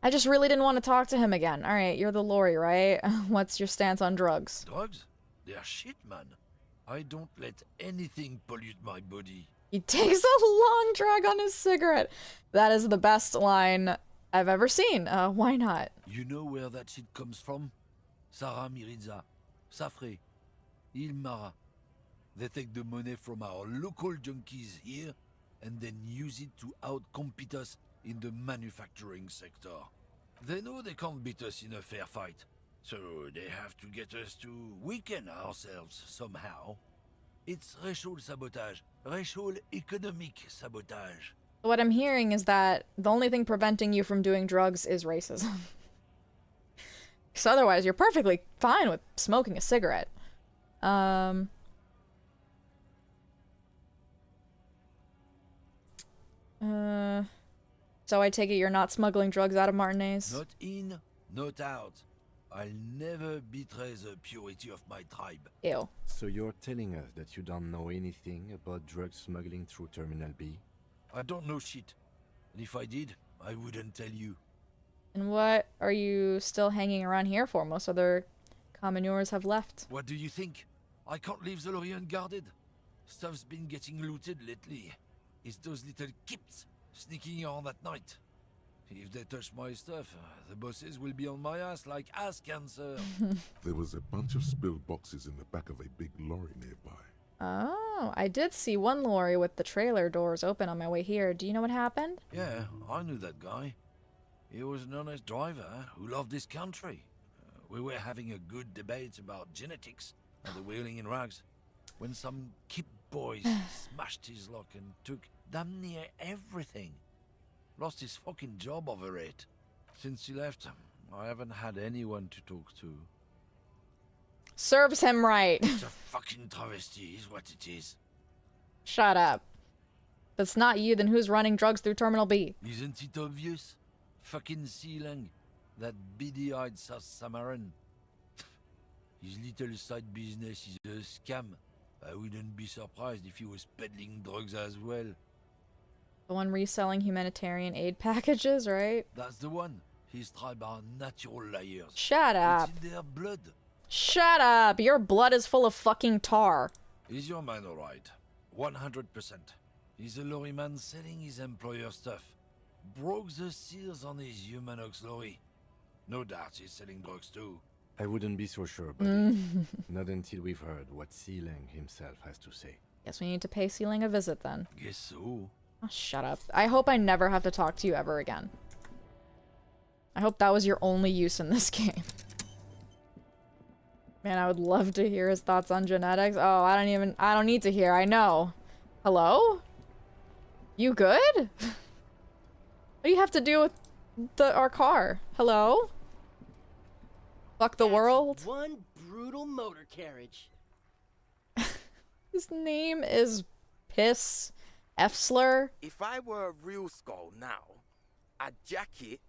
I just really didn't want to talk to him again. Alright, you're the Lori, right? What's your stance on drugs? Drugs? They're shit, man. I don't let anything pollute my body. He takes a long drag on his cigarette. That is the best line I've ever seen. Why not? You know where that shit comes from? Sarah Miriza, Safre, Ilmara. They take the money from our local junkies here and then use it to outcompete us in the manufacturing sector. They know they can't beat us in a fair fight, so they have to get us to weaken ourselves somehow. It's racial sabotage, racial economic sabotage. What I'm hearing is that the only thing preventing you from doing drugs is racism. Because otherwise, you're perfectly fine with smoking a cigarette. So I take it you're not smuggling drugs out of Martinez? Not in, not out. I'll never betray the purity of my tribe. Ew. So you're telling us that you don't know anything about drug smuggling through Terminal B? I don't know shit. And if I did, I wouldn't tell you. And what are you still hanging around here for? Most other commoners have left. What do you think? I can't leave the lorry unguarded. Stuff's been getting looted lately. It's those little kips sneaking on at night. If they touch my stuff, the bosses will be on my ass like ass cancer. There was a bunch of spilled boxes in the back of a big lorry nearby. Oh, I did see one lorry with the trailer doors open on my way here. Do you know what happened? Yeah, I knew that guy. He was an honest driver who loved this country. We were having a good debate about genetics and the wheeling in rags when some kip boys smashed his lock and took damn near everything. Lost his fucking job over it. Since he left, I haven't had anyone to talk to. Serves him right. It's a fucking travesty is what it is. Shut up. If it's not you, then who's running drugs through Terminal B? Isn't it obvious? Fucking Sealang, that beady-eyed South Samaran. His little side business is a scam. I wouldn't be surprised if he was peddling drugs as well. The one reselling humanitarian aid packages, right? That's the one. His tribe are natural liars. Shut up. It's in their blood. Shut up. Your blood is full of fucking tar. Is your man alright? 100%. He's a lorry man selling his employer stuff. Broke the seals on his human auxiliary. No doubt he's selling drugs too. I wouldn't be so sure, buddy. Not until we've heard what Sealang himself has to say. Guess we need to pay Sealang a visit then. Guess so. Oh, shut up. I hope I never have to talk to you ever again. I hope that was your only use in this game. Man, I would love to hear his thoughts on genetics. Oh, I don't need to hear. I know. Hello? You good? What do you have to do with our car? Hello? Fuck the world? One brutal motor carriage. His name is Piss F-slur. If I were a real skull now, I'd jack it,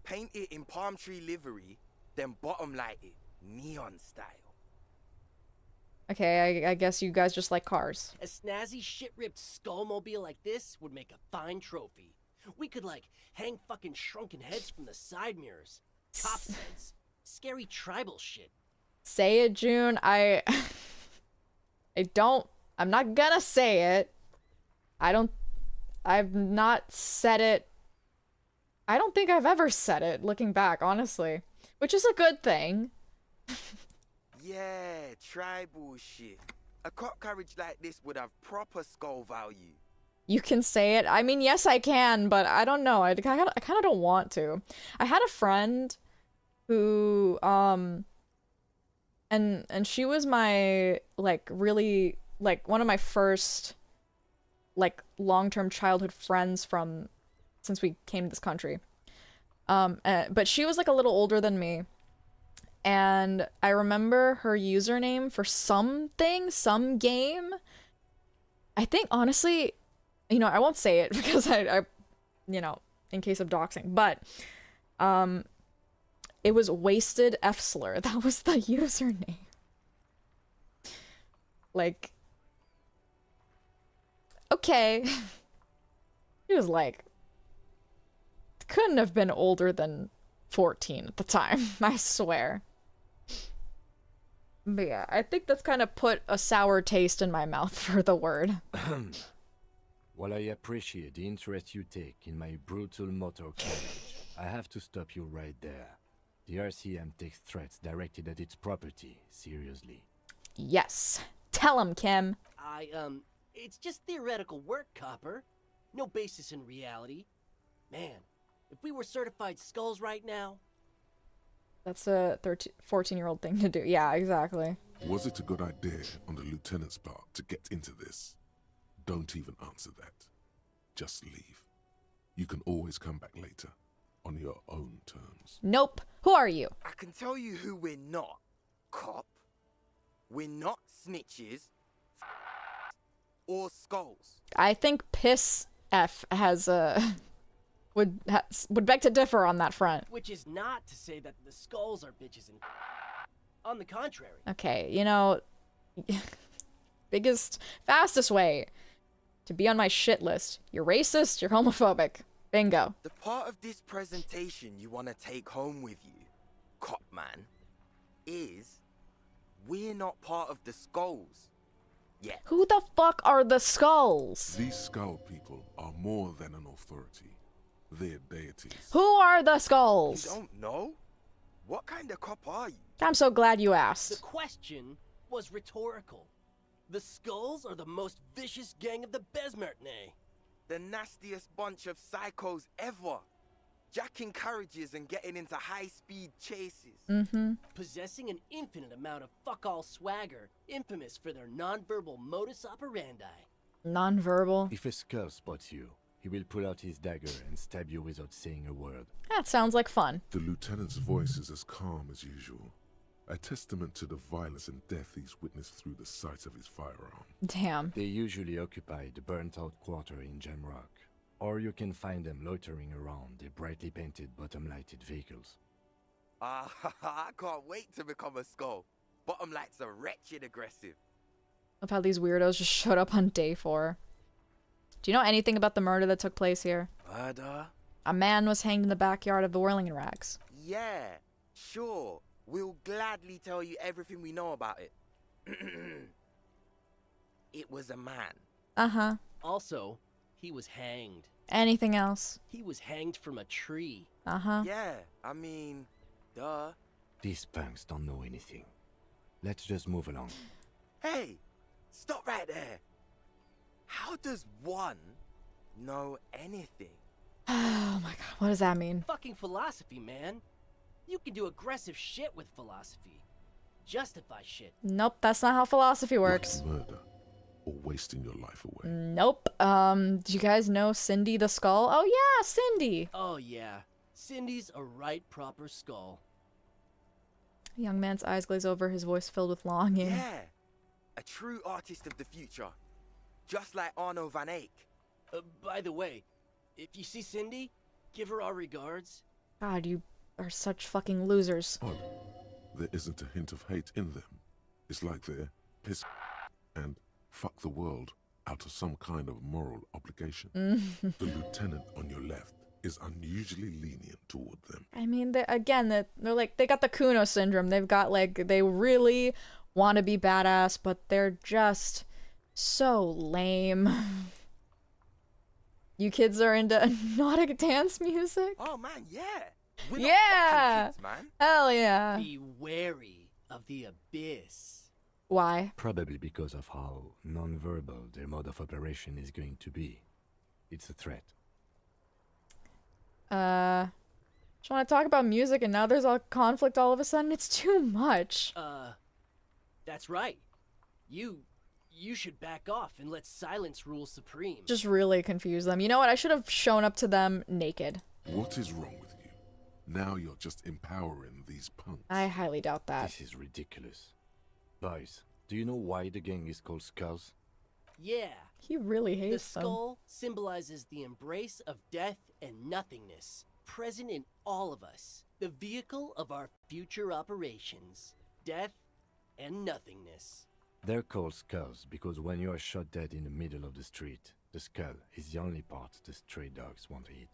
paint it in palm tree livery, then bottom light it, neon style. Okay, I guess you guys just like cars. A snazzy shit-ripped skullmobile like this would make a fine trophy. We could, like, hang fucking shrunken heads from the side mirrors. Cops' heads. Scary tribal shit. Say it, June. I'm not gonna say it. I've not said it. I don't think I've ever said it, looking back, honestly. Which is a good thing. Yeah, tribal shit. A cop carriage like this would have proper skull value. You can say it. I mean, yes, I can, but I don't know. I kind of don't want to. I had a friend who, and she was my, like, really, like, one of my first, like, long-term childhood friends since we came to this country. But she was, like, a little older than me. And I remember her username for some game. I think, honestly, you know, I won't say it because I you know, in case of doxing, but, it was Wasted F-slur. That was the username. Like, okay. He was like, couldn't have been older than 14 at the time, I swear. But yeah, I think that's kind of put a sour taste in my mouth for the word. While I appreciate the interest you take in my brutal motor carriage, I have to stop you right there. The RCM takes threats directed at its property seriously. Yes. Tell him, Kim. It's just theoretical work, Copper. No basis in reality. Man, if we were certified skulls right now... That's a 14-year-old thing to do. Yeah, exactly. Was it a good idea on the lieutenant's part to get into this? Don't even answer that. Just leave. You can always come back later, on your own terms. Nope. Who are you? I can tell you who we're not, cop. We're not snitches or skulls. I think Piss F has would beg to differ on that front. Which is not to say that the skulls are bitches and on the contrary. Okay, you know, fastest way to be on my shit list. You're racist, you're homophobic. Bingo. The part of this presentation you want to take home with you, cop man, is we're not part of the skulls. Yet. Who the fuck are the skulls? These skull people are more than an authority. They're deities. Who are the skulls? You don't know? What kind of cop are you? I'm so glad you asked. The question was rhetorical. The skulls are the most vicious gang of the Besmertne. The nastiest bunch of psychos ever. Jacking carriages and getting into high-speed chases. Possessing an infinite amount of fuck-all swagger, infamous for their non-verbal modus operandi. Non-verbal? If a skull spots you, he will pull out his dagger and stab you without saying a word. That sounds like fun. The lieutenant's voice is as calm as usual. A testament to the violence and death he's witnessed through the sight of his firearm. Damn. They usually occupy the burnt-out quarter in Jamrock. Or you can find them loitering around their brightly painted bottom-lighted vehicles. I can't wait to become a skull. Bottom lights are wretched aggressive. Of how these weirdos just showed up on day 4. Do you know anything about the murder that took place here? Murder? A man was hanged in the backyard of the Whirling Rags. Yeah, sure. We'll gladly tell you everything we know about it. It was a man. Uh-huh. Also, he was hanged. Anything else? He was hanged from a tree. Uh-huh. Yeah, I mean, duh. These punks don't know anything. Let's just move along. Hey, stop right there. How does one know anything? Oh my god, what does that mean? Fucking philosophy, man. You can do aggressive shit with philosophy. Justify shit. Nope, that's not how philosophy works. Like murder or wasting your life away. Nope. Do you guys know Cindy the Skull? Oh yeah, Cindy. Oh yeah. Cindy's a right proper skull. The young man's eyes glaze over, his voice filled with longing. Yeah, a true artist of the future. Just like Arno van Eyck. By the way, if you see Cindy, give her our regards. God, you are such fucking losers. Odd. There isn't a hint of hate in them. It's like they're piss and fuck the world out of some kind of moral obligation. The lieutenant on your left is unusually lenient toward them. I mean, they're like, they got the Kuno syndrome. They've got like, they really want to be badass, but they're just so lame. You kids are into nautic dance music? Oh man, yeah. Yeah! Kids, man. Hell yeah. Be wary of the abyss. Why? Probably because of how non-verbal their mode of operation is going to be. It's a threat. Just want to talk about music and now there's a conflict all of a sudden? It's too much. That's right. You should back off and let silence rule supreme. Just really confuse them. You know what? I should have shown up to them naked. What is wrong with you? Now you're just empowering these punks. I highly doubt that. This is ridiculous. Boys, do you know why the gang is called Skulls? Yeah. He really The hates them. skull symbolizes the embrace of death and nothingness, present in all of us. The vehicle of our future operations. Death and nothingness. They're called Skulls because when you are shot dead in the middle of the street, the skull is the only part the stray dogs want to eat.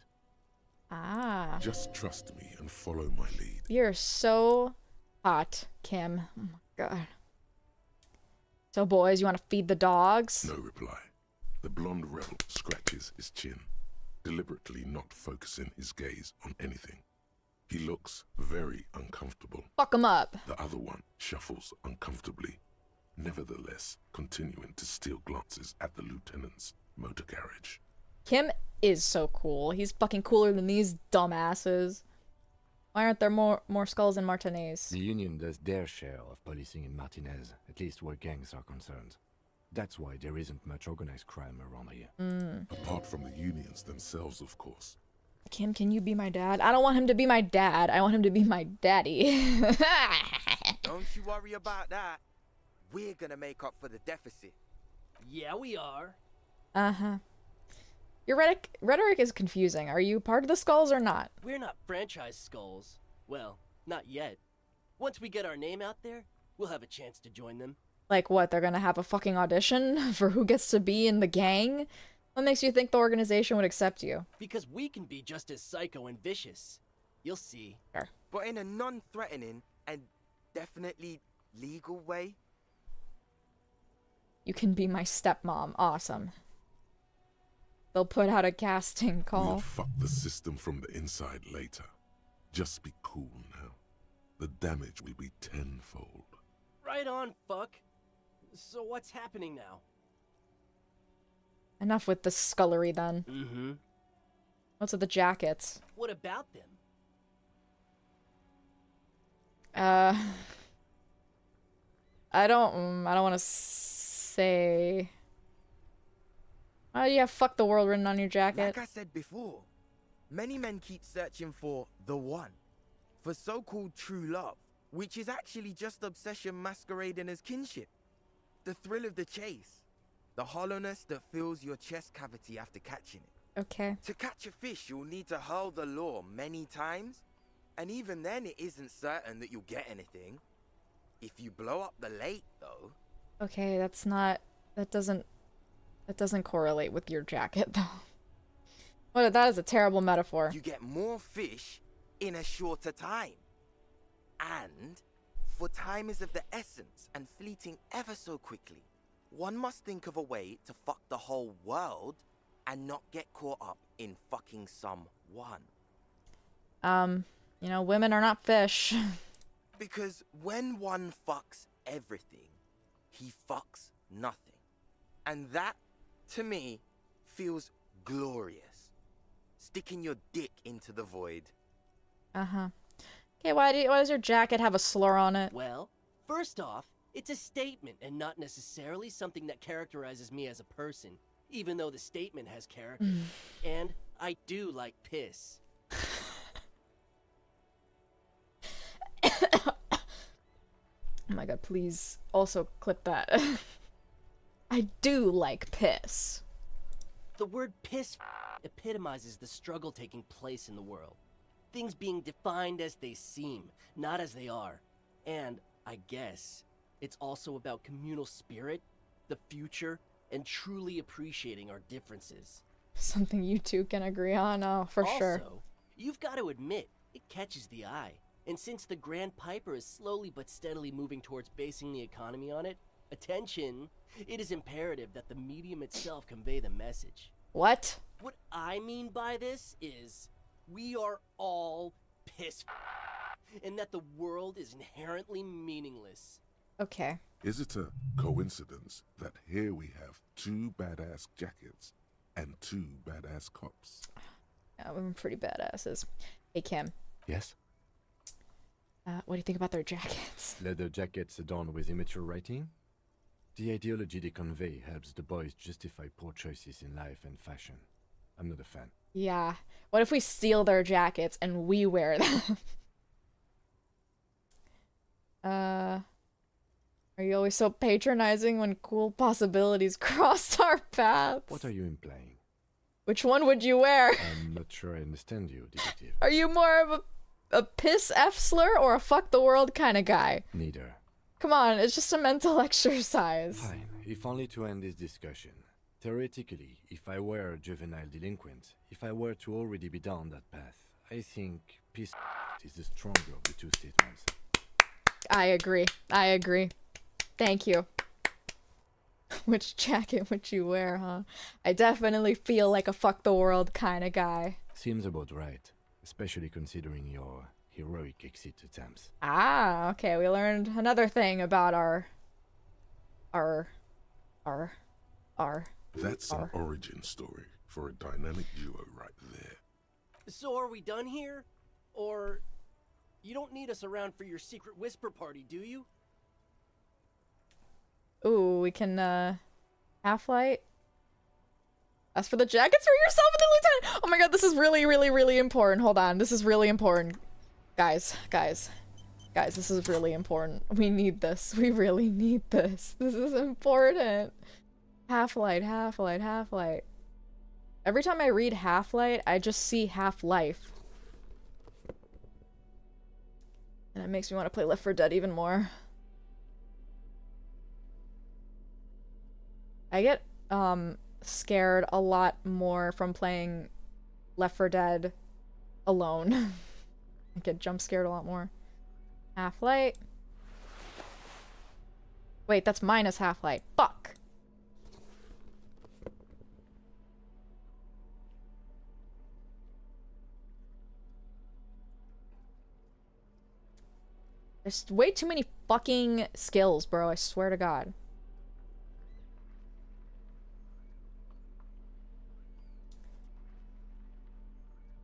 Ah. Just trust me and follow my lead. You're so hot, Kim. Oh my god. So boys, you want to feed the dogs? No reply. The blonde rebel scratches his chin, deliberately not focusing his gaze on anything. He looks very uncomfortable. Fuck him up. The other one shuffles uncomfortably, nevertheless continuing to steal glances at the lieutenant's motor carriage. Kim is so cool. He's fucking cooler than these dumbasses. Why aren't there more skulls in Martinez? The Union does their share of policing in Martinez, at least where gangs are concerned. That's why there isn't much organized crime around here. Apart from the unions themselves, of course. Kim, can you be my dad? I don't want him to be my dad. I want him to be my daddy. Don't you worry about that. We're gonna make up for the deficit. Yeah, we are. Uh-huh. Your rhetoric is confusing. Are you part of the Skulls or not? We're not franchise Skulls. Well, not yet. Once we get our name out there, we'll have a chance to join them. Like what, they're gonna have a fucking audition for who gets to be in the gang? What makes you think the organization would accept you? Because we can be just as psycho and vicious. You'll see. Sure. But in a non-threatening and definitely legal way. You can be my stepmom. Awesome. They'll put out a casting call. We'll fuck the system from the inside later. Just be cool now. The damage will be tenfold. Right on, fuck. So what's happening now? Enough with the scullery then. Mm-hmm. What's with the jackets? What about them? I don't want to say. Oh yeah, fuck the world written on your jacket. Like I said before, many men keep searching for the one, for so-called true love, which is actually just obsession masquerading as kinship. The thrill of the chase, the hollowness that fills your chest cavity after catching it. Okay. To catch a fish, you'll need to hurl the lure many times, and even then it isn't certain that you'll get anything. If you blow up the lake, though... Okay, that doesn't correlate with your jacket, though. Well, that is a terrible metaphor. You get more fish in a shorter time. And, for time is of the essence and fleeting ever so quickly, one must think of a way to fuck the whole world and not get caught up in fucking someone. You know, women are not fish. Because when one fucks everything, he fucks nothing. And that, to me, feels glorious. Sticking your dick into the void. Uh-huh. Okay, why does your jacket have a slur on it? Well, first off, it's a statement and not necessarily something that characterizes me as a person, even though the statement has character. And I do like piss. Oh my god, please also clip that. I do like piss. The word piss epitomizes the struggle taking place in the world. Things being defined as they seem, not as they are. And, I guess, it's also about communal spirit, the future, and truly appreciating our differences. Something you two can agree on, oh, for sure. Also, you've got to admit, it catches the eye. And since the Grand Piper is slowly but steadily moving towards basing the economy on it, attention, it is imperative that the medium itself convey the message. What? What I mean by this is, we are all piss and that the world is inherently meaningless. Okay. Is it a coincidence that here we have two badass jackets and two badass cops? Yeah, we're pretty badasses. Hey, Kim. Yes? What do you think about their jackets? Leather jackets adorned with immature writing? The ideology they convey helps the boys justify poor choices in life and fashion. I'm not a fan. Yeah. What if we steal their jackets and we wear them? Are you always so patronizing when cool possibilities crossed our paths? What are you implying? Which one would you wear? I'm not sure I understand you, detective. Are you more of a piss F slur or a fuck the world kind of guy? Neither. Come on, it's just a mental exercise. Fine, if only to end this discussion. Theoretically, if I were a juvenile delinquent, if I were to already be down that path, I think piss is the stronger of the two statements. I agree. Thank you. Which jacket would you wear, huh? I definitely feel like a fuck the world kind of guy. Seems about right, especially considering your heroic exit attempts. Ah, okay, we learned another thing about our That's an origin story for a dynamic duo right there. So are we done here? Or you don't need us around for your secret whisper party, do you? Ooh, we can, half-light? As for the jackets for yourself and the lieutenant! Oh my god, this is really, really, really important. Hold on, this is really important. Guys, this is really important. We need this. We really need this. This is important. Half-light. Every time I read Half-Light, I just see Half-Life. And it makes me want to play Left 4 Dead even more. I get scared a lot more from playing Left 4 Dead alone. I get jump scared a lot more. Half-Light. Wait, that's minus Half-Light. Fuck! There's way too many fucking skills, bro. I swear to God.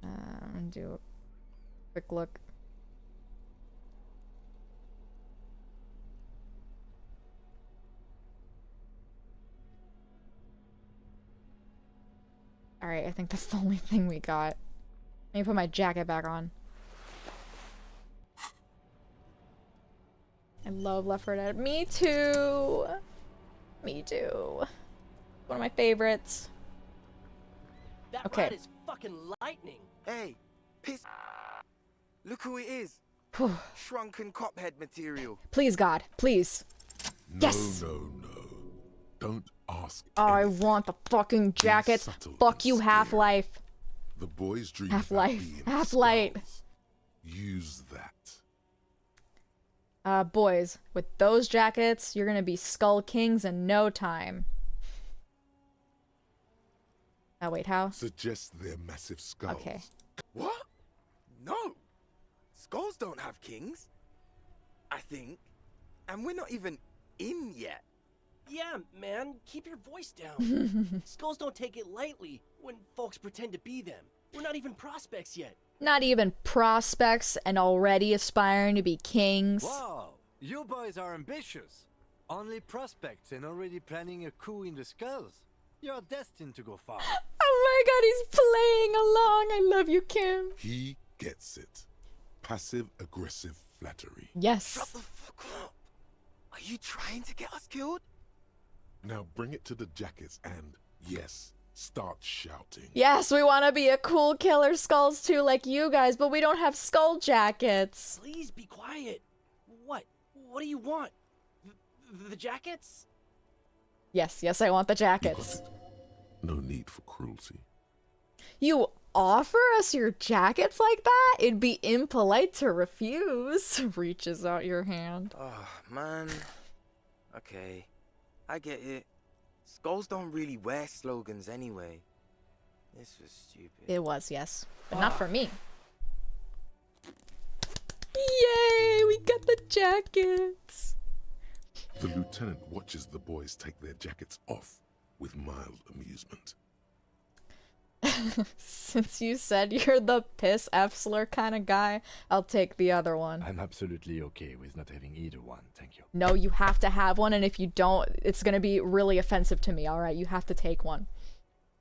I'm gonna do a quick look. Alright, I think that's the only thing we got. Let me put my jacket back on. I love Left 4 Dead. Me too! Me too. One of my favorites. That Okay. rat is fucking lightning. Hey, piss. Look who it is. Shrunken cophead material. Please, God. Please. Yes! No. Don't ask. Oh, I want the fucking jackets. subtle Fuck you, Half-Life. The boys dream Half-Life. about being Half-Light. skulls. Use that. Boys, with those jackets, you're gonna be Skull Kings in no time. Oh, wait, how? Suggest their massive skulls. Okay. What? No. Skulls don't have kings. I think. And we're not even in yet. Yeah, man, keep your voice down. Skulls don't take it lightly when folks pretend to be them. We're not even prospects yet. Not even prospects and already aspiring to be kings. Wow, you boys are ambitious. Only prospects and already planning a coup in the skulls. You're destined to go far. Oh my God, he's playing along. I love you, Kim. He gets it. Passive-aggressive flattery. Yes. Shut the fuck up. Are you trying to get us killed? Now bring it to the jackets and, yes, start shouting. Yes, we want to be a cool killer skulls too, like you guys, but we don't have skull jackets. Please be quiet. What? What do you want? The jackets? Yes, I want the jackets. No need for cruelty. You offer us your jackets like that? It'd be impolite to refuse. Reaches out your hand. Oh, man. Okay. I get it. Skulls don't really wear slogans anyway. This was stupid. It was, yes. But not for me. Yay! We got the jackets! The lieutenant watches the boys take their jackets off with mild amusement. Since you said you're the piss F slur kind of guy, I'll take the other one. I'm absolutely okay with not having either one, thank you. No, you have to have one, and if you don't, it's gonna be really offensive to me, alright? You have to take one.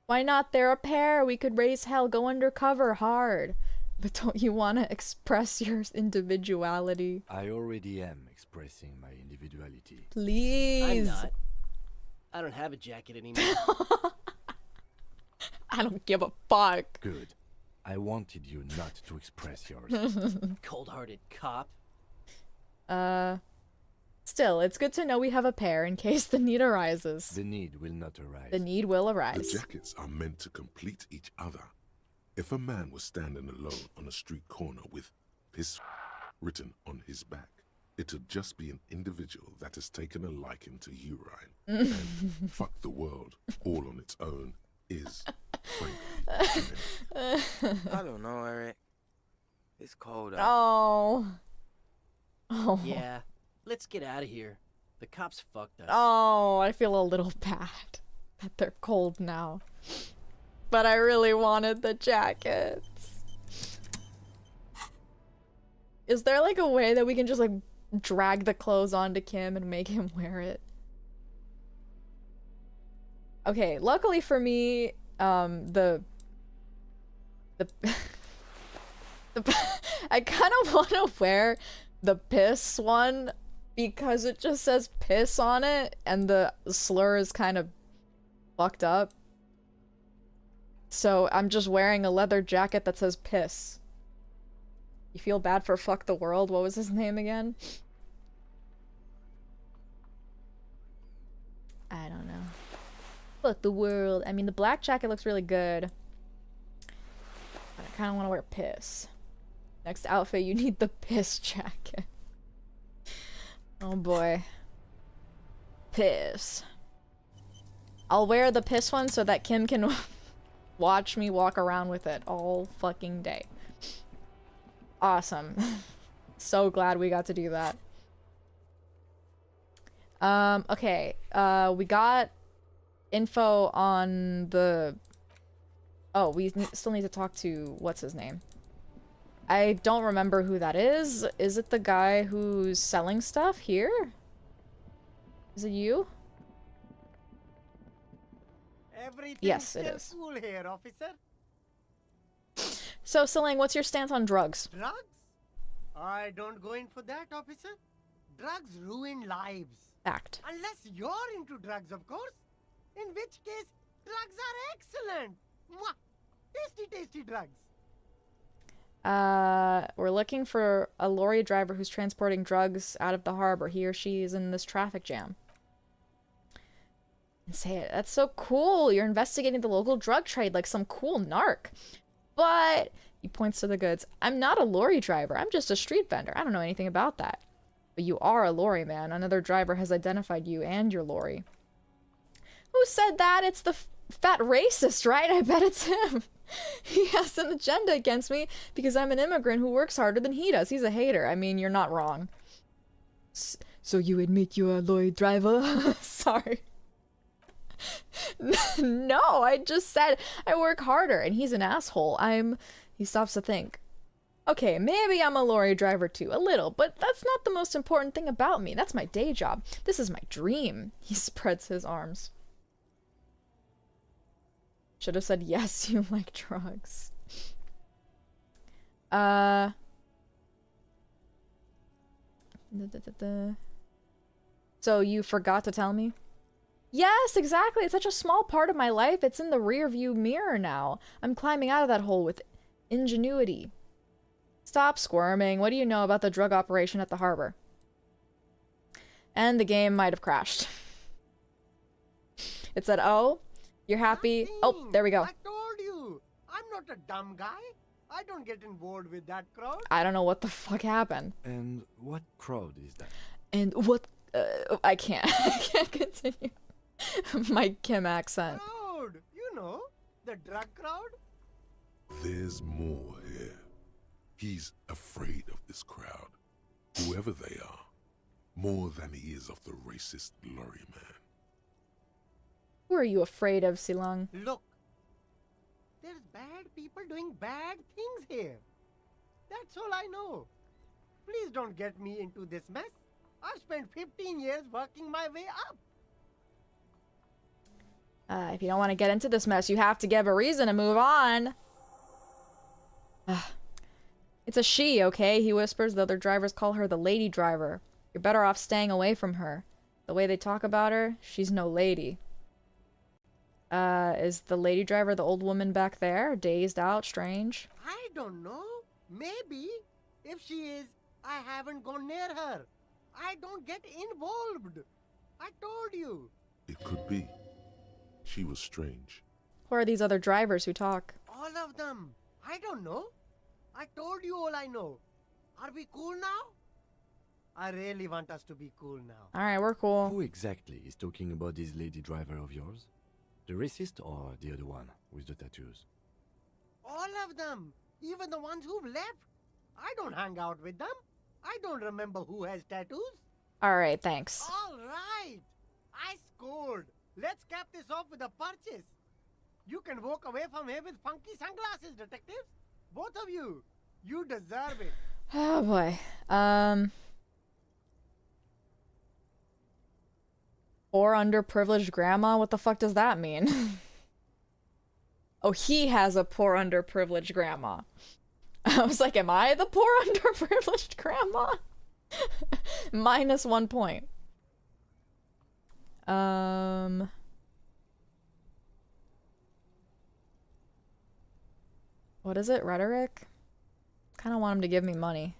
Why not? They're a pair. We could raise hell, go undercover hard. But don't you want to express your individuality? I already am expressing my individuality. Please. I'm not. I don't have a jacket anymore. I don't give a fuck. Good. I wanted you not to express yours. Cold-hearted cop. Still, it's good to know we have a pair in case the need arises. The need will not arise. The need will arise. The jackets are meant to complete each other. If a man was standing alone on a street corner with piss written on his back, it'd just be an individual that has taken a liking to urine. And fuck the world all on its own is, frankly, I don't know, Eric. It's cold out. Oh. Yeah, let's get out of here. The cops fucked us. Oh, I feel a little bad that they're cold now. But I really wanted the jackets. Is there like a way that we can just like drag the clothes onto Kim and make him wear it? Okay, luckily for me, I kind of want to wear the piss one because it just says piss on it and the slur is kind of fucked up. So I'm just wearing a leather jacket that says piss. You feel bad for fuck the world? What was his name again? I don't know. Fuck the world. I mean, the black jacket looks really good. But I kind of want to wear piss. Next outfit, you need the piss jacket. Oh boy. Piss. I'll wear the piss one so that Kim can watch me walk around with it all fucking day. Awesome. So glad we got to do that. Okay. We got info on the... Oh, we still need to talk to... What's his name? I don't remember who that is. Is it the guy who's selling stuff here? Is it you? Yes, it is. Cool here, officer. So, Celine, what's your stance on drugs? Drugs? I don't go in for that, officer. Drugs ruin lives. Fact. Unless you're into drugs, of course. In which case, drugs are excellent. Mwah! Tasty, tasty drugs. We're looking for a lorry driver who's transporting drugs out of the harbor. He or she is in this traffic jam. And say it. That's so cool. You're investigating the local drug trade like some cool narc. But, he points to the goods. I'm not a lorry driver. I'm just a street vendor. I don't know anything about that. But you are a lorry man. Another driver has identified you and your lorry. Who said that? It's the fat racist, right? I bet it's him. He has an agenda against me because I'm an immigrant who works harder than he does. He's a hater. I mean, you're not wrong. So you admit you're a lorry driver? Sorry. No, I just said I work harder and he's an asshole. He stops to think. Okay, maybe I'm a lorry driver too, a little, but that's not the most important thing about me. That's my day job. This is my dream. He spreads his arms. Should have said, yes, you like drugs. So you forgot to tell me? Yes, exactly. It's such a small part of my life. It's in the rear view mirror now. I'm climbing out of that hole with ingenuity. Stop squirming. What do you know about the drug operation at the harbor? And the game might have crashed. It said, oh, you're happy. Oh, there we go. I told you. I'm not a dumb guy. I don't get involved with that crowd. I don't know what the fuck happened. And what crowd is that? And what... I can't. I can't continue. My Kim accent. Crowd. You know, the drug crowd. There's more here. He's afraid of this crowd, whoever they are, more than he is of the racist lorry man. Who are you afraid of, Silong? Look, there's bad people doing bad things here. That's all I know. Please don't get me into this mess. I've spent 15 years working my way up. If you don't want to get into this mess, you have to give a reason to move on. It's a she, okay? He whispers. The other drivers call her the lady driver. You're better off staying away from her. The way they talk about her, she's no lady. Is the lady driver the old woman back there? Dazed out, strange? I don't know. Maybe. If she is, I haven't gone near her. I don't get involved. I told you. It could be. She was strange. Who are these other drivers who talk? All of them. I don't know. I told you all I know. Are we cool now? I really want us to be cool now. Alright, we're cool. Who exactly is talking about this lady driver of yours? The racist or the other one with the tattoos? All of them. Even the ones who've left. I don't hang out with them. I don't remember who has tattoos. Alright, thanks. All right. I scored. Let's cap this off with a purchase. You can walk away from here with funky sunglasses, detectives. Both of you. You deserve it. Oh boy. Poor underprivileged grandma? What the fuck does that mean? Oh, he has a poor underprivileged grandma. I was like, am I the poor underprivileged grandma? -1 point. What is it? Rhetoric? Kind of want him to give me money.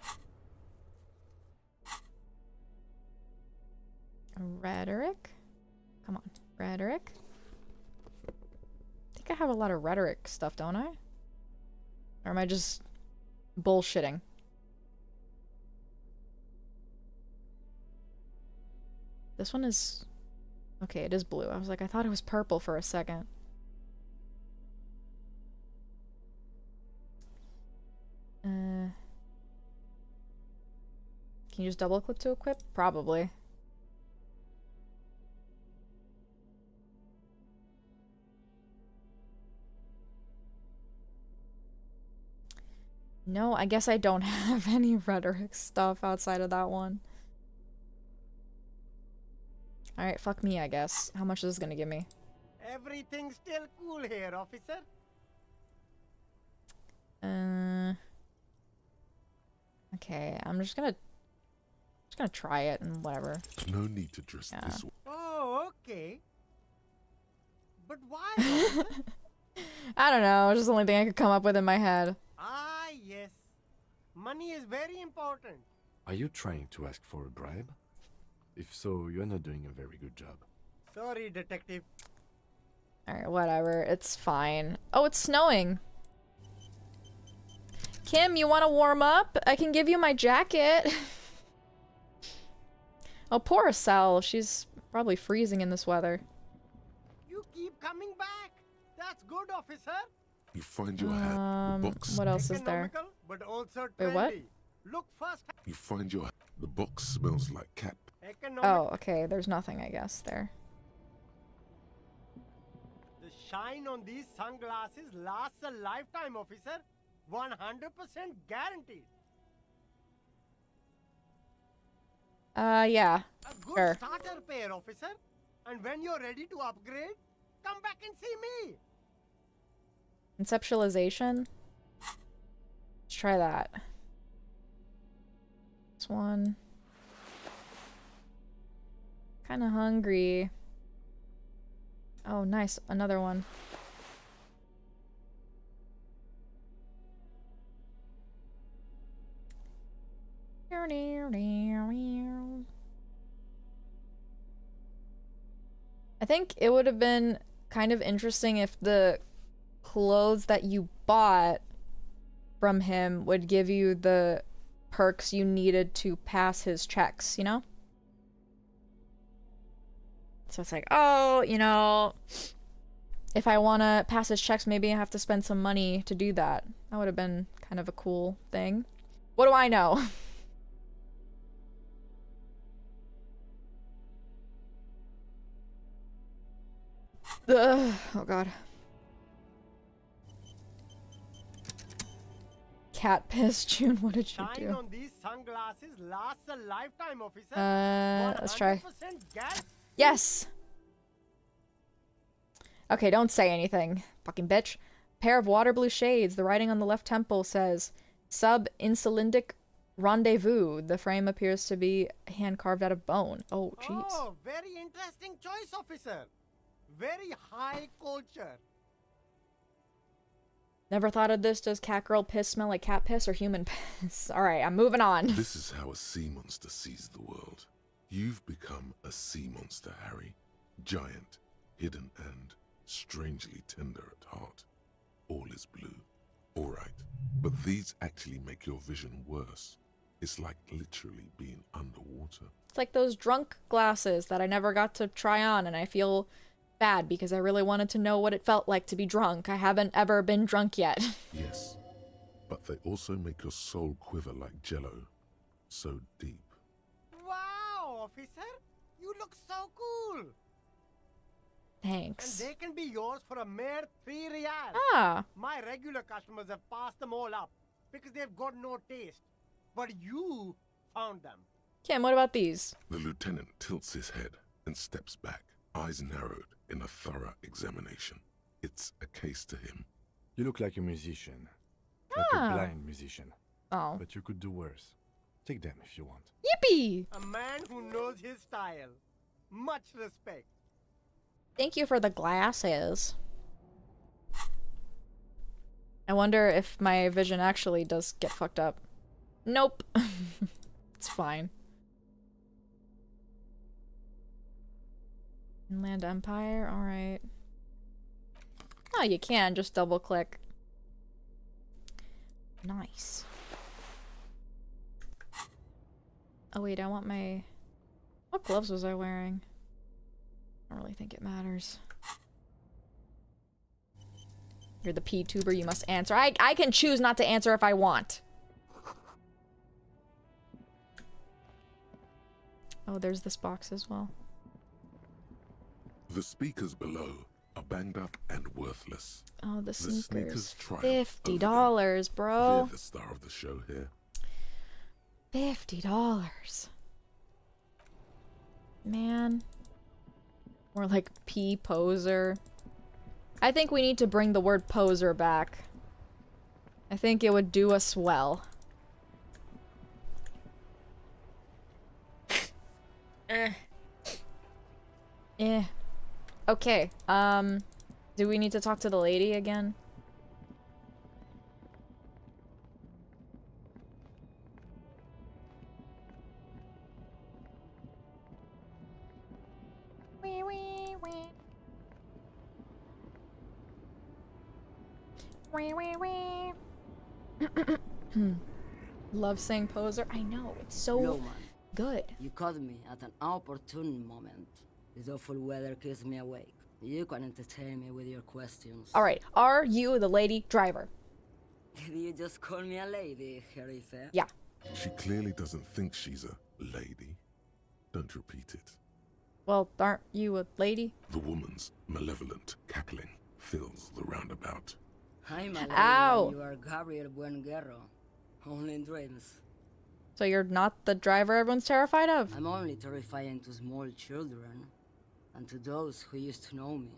Rhetoric? Come on. Rhetoric? I think I have a lot of rhetoric stuff, don't I? Or am I just bullshitting? This one is... Okay, it is blue. I was like, I thought it was purple for a second. Can you just double click to equip? Probably. No, I guess I don't have any rhetoric stuff outside of that one. Alright, fuck me, I guess. How much is this gonna give me? Everything's still cool here, officer. Okay, I'm just gonna try it and whatever. No need to dress this way. Oh, okay. But why? I don't know, it's just the only thing I could come up with in my head. Ah, yes. Money is very important. Are you trying to ask for a bribe? If so, you're not doing a very good job. Sorry, detective. Alright, whatever. It's fine. Oh, it's snowing. Kim, you want to warm up? I can give you my jacket. Oh, poor Estelle. She's probably freezing in this weather. You keep coming back. That's good, officer. You find your hat. The box. What else is there? But also Wait, what? trendy. Look first. You find your hat. The box smells like cat. Oh, okay. There's nothing, I guess, there. The shine on these sunglasses lasts a lifetime, officer. 100% guaranteed. Yeah. A good Sure. starter pair, officer. And when you're ready to upgrade, come back and see me. Conceptualization. Let's try that. This one. Kind of hungry. Oh, nice. Another one. I think it would have been kind of interesting if the clothes that you bought from him would give you the perks you needed to pass his checks, you know? So it's like, oh, you know, if I want to pass his checks, maybe I have to spend some money to do that. That would have been kind of a cool thing. What do I know? Ugh, oh god. Cat piss, June, what did you Shine do? on these sunglasses lasts a lifetime, officer. Let's try. 100% guaranteed. Yes! Okay, don't say anything, fucking bitch. Pair of water blue shades. The writing on the left temple says, Sub-insulindic rendezvous. The frame appears to be hand carved out of bone. Oh, jeez. Oh, very interesting choice, officer. Very high culture. Never thought of this. Does cat girl piss smell like cat piss or human piss? Alright, I'm moving on. This is how a sea monster sees the world. You've become a sea monster, Harry. Giant, hidden, and strangely tender at heart. All is blue. Alright, but these actually make your vision worse. It's like literally being underwater. It's like those drunk glasses that I never got to try on, and I feel bad because I really wanted to know what it felt like to be drunk. I haven't ever been drunk yet. Yes, but they also make your soul quiver like jello. So deep. Wow, officer. You look so cool. Thanks. And they can be yours for a mere 3 real. Ah. My regular customers have passed them all up because they've got no taste. But you found them. Kim, what about these? The lieutenant tilts his head and steps back, eyes narrowed in a thorough examination. It's a case to him. You look like a musician. Like a blind musician. Oh. But you could do worse. Take them if you want. Yippee! A man who knows his style. Much respect. Thank you for the glasses. I wonder if my vision actually does get fucked up. Nope. It's fine. Inland Empire? Alright. Oh, you can just double click. Nice. Oh wait, I want my... What gloves was I wearing? I don't really think it matters. You're the P-tuber, you must answer. I can choose not to answer if I want. Oh, there's this box as well. The speakers below are banged up and worthless. Oh, the sneakers. triumph over $50, bro. They're the star of the show here. $50. Man. Or like P-poser. I think we need to bring the word poser back. I think it would do us well. Okay, do we need to talk to the lady again? Love saying poser. I know, it's so Low man, good. you caught me at an opportune moment. This awful weather keeps me awake. You can entertain me with your questions. Alright, are you the lady driver? Did you just call me a lady, Herife? Yeah. She clearly doesn't think she's a lady. Don't repeat it. Well, aren't you a lady? The woman's malevolent cackling fills the roundabout. I'm a lady. Ow! You are Gabriel Buenguerro. Only in dreams. So you're not the driver everyone's terrified of? I'm only terrifying to small children. And to those who used to know me.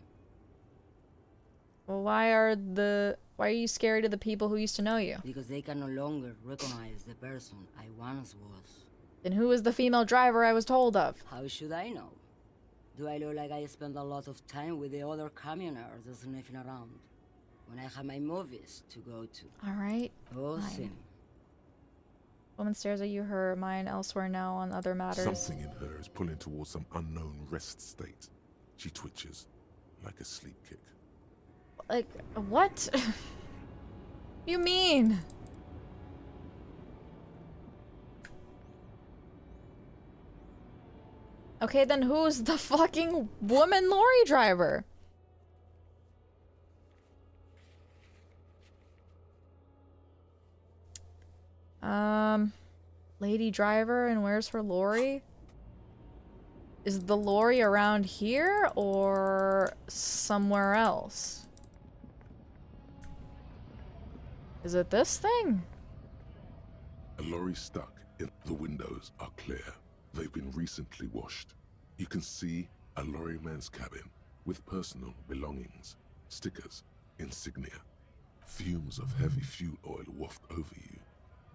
Well, why are you scary to the people who used to know you? Because they can no longer recognize the person I once was. Then who is the female driver I was told of? How should I know? Do I look like I spend a lot of time with the other communers sniffing around? When I have my movies to go to. Alright. Oh, fine. sin. Woman stares at you, her mind elsewhere now on other matters. Something in her is pulling towards some unknown rest state. She twitches, like a sleep kick. Like, what? You mean? Okay, then who's the fucking woman lorry driver? Lady driver, and where's her lorry? Is the lorry around here or somewhere else? Is it this thing? A lorry stuck in the windows are clear. They've been recently washed. You can see a lorryman's cabin with personal belongings, stickers, insignia. Fumes of heavy fuel oil waft over you,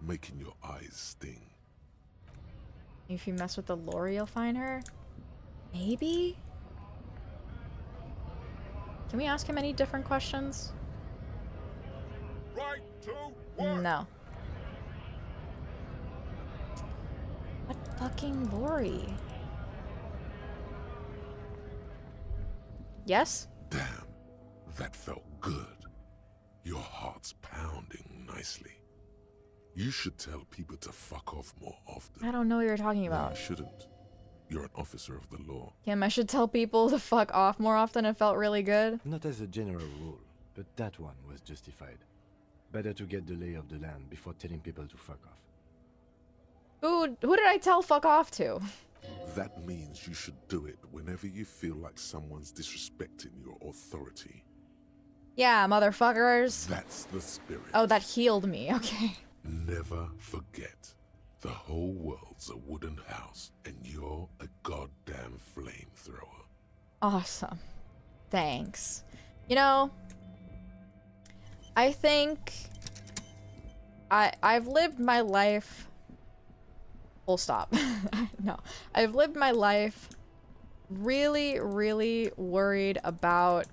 making your eyes sting. If you mess with the lorry, you'll find her? Maybe? Can we ask him any different questions? Right, 2, 1. No. What fucking lorry? Yes? Damn, that felt good. Your heart's pounding nicely. You should tell people to fuck off more often. I don't know what you're talking No, about. you shouldn't. You're an officer of the law. Kim, I should tell people to fuck off more often. It felt really good. Not as a general rule, but that one was justified. Better to get the lay of the land before telling people to fuck off. Who did I tell fuck off to? That means you should do it whenever you feel like someone's disrespecting your authority. Yeah, motherfuckers. That's the spirit. Oh, that healed me. Okay. Never forget, the whole world's a wooden house, and you're a goddamn flamethrower. Awesome. Thanks. You know, I think I've lived my life. Full stop. No. I've lived my life really, really worried about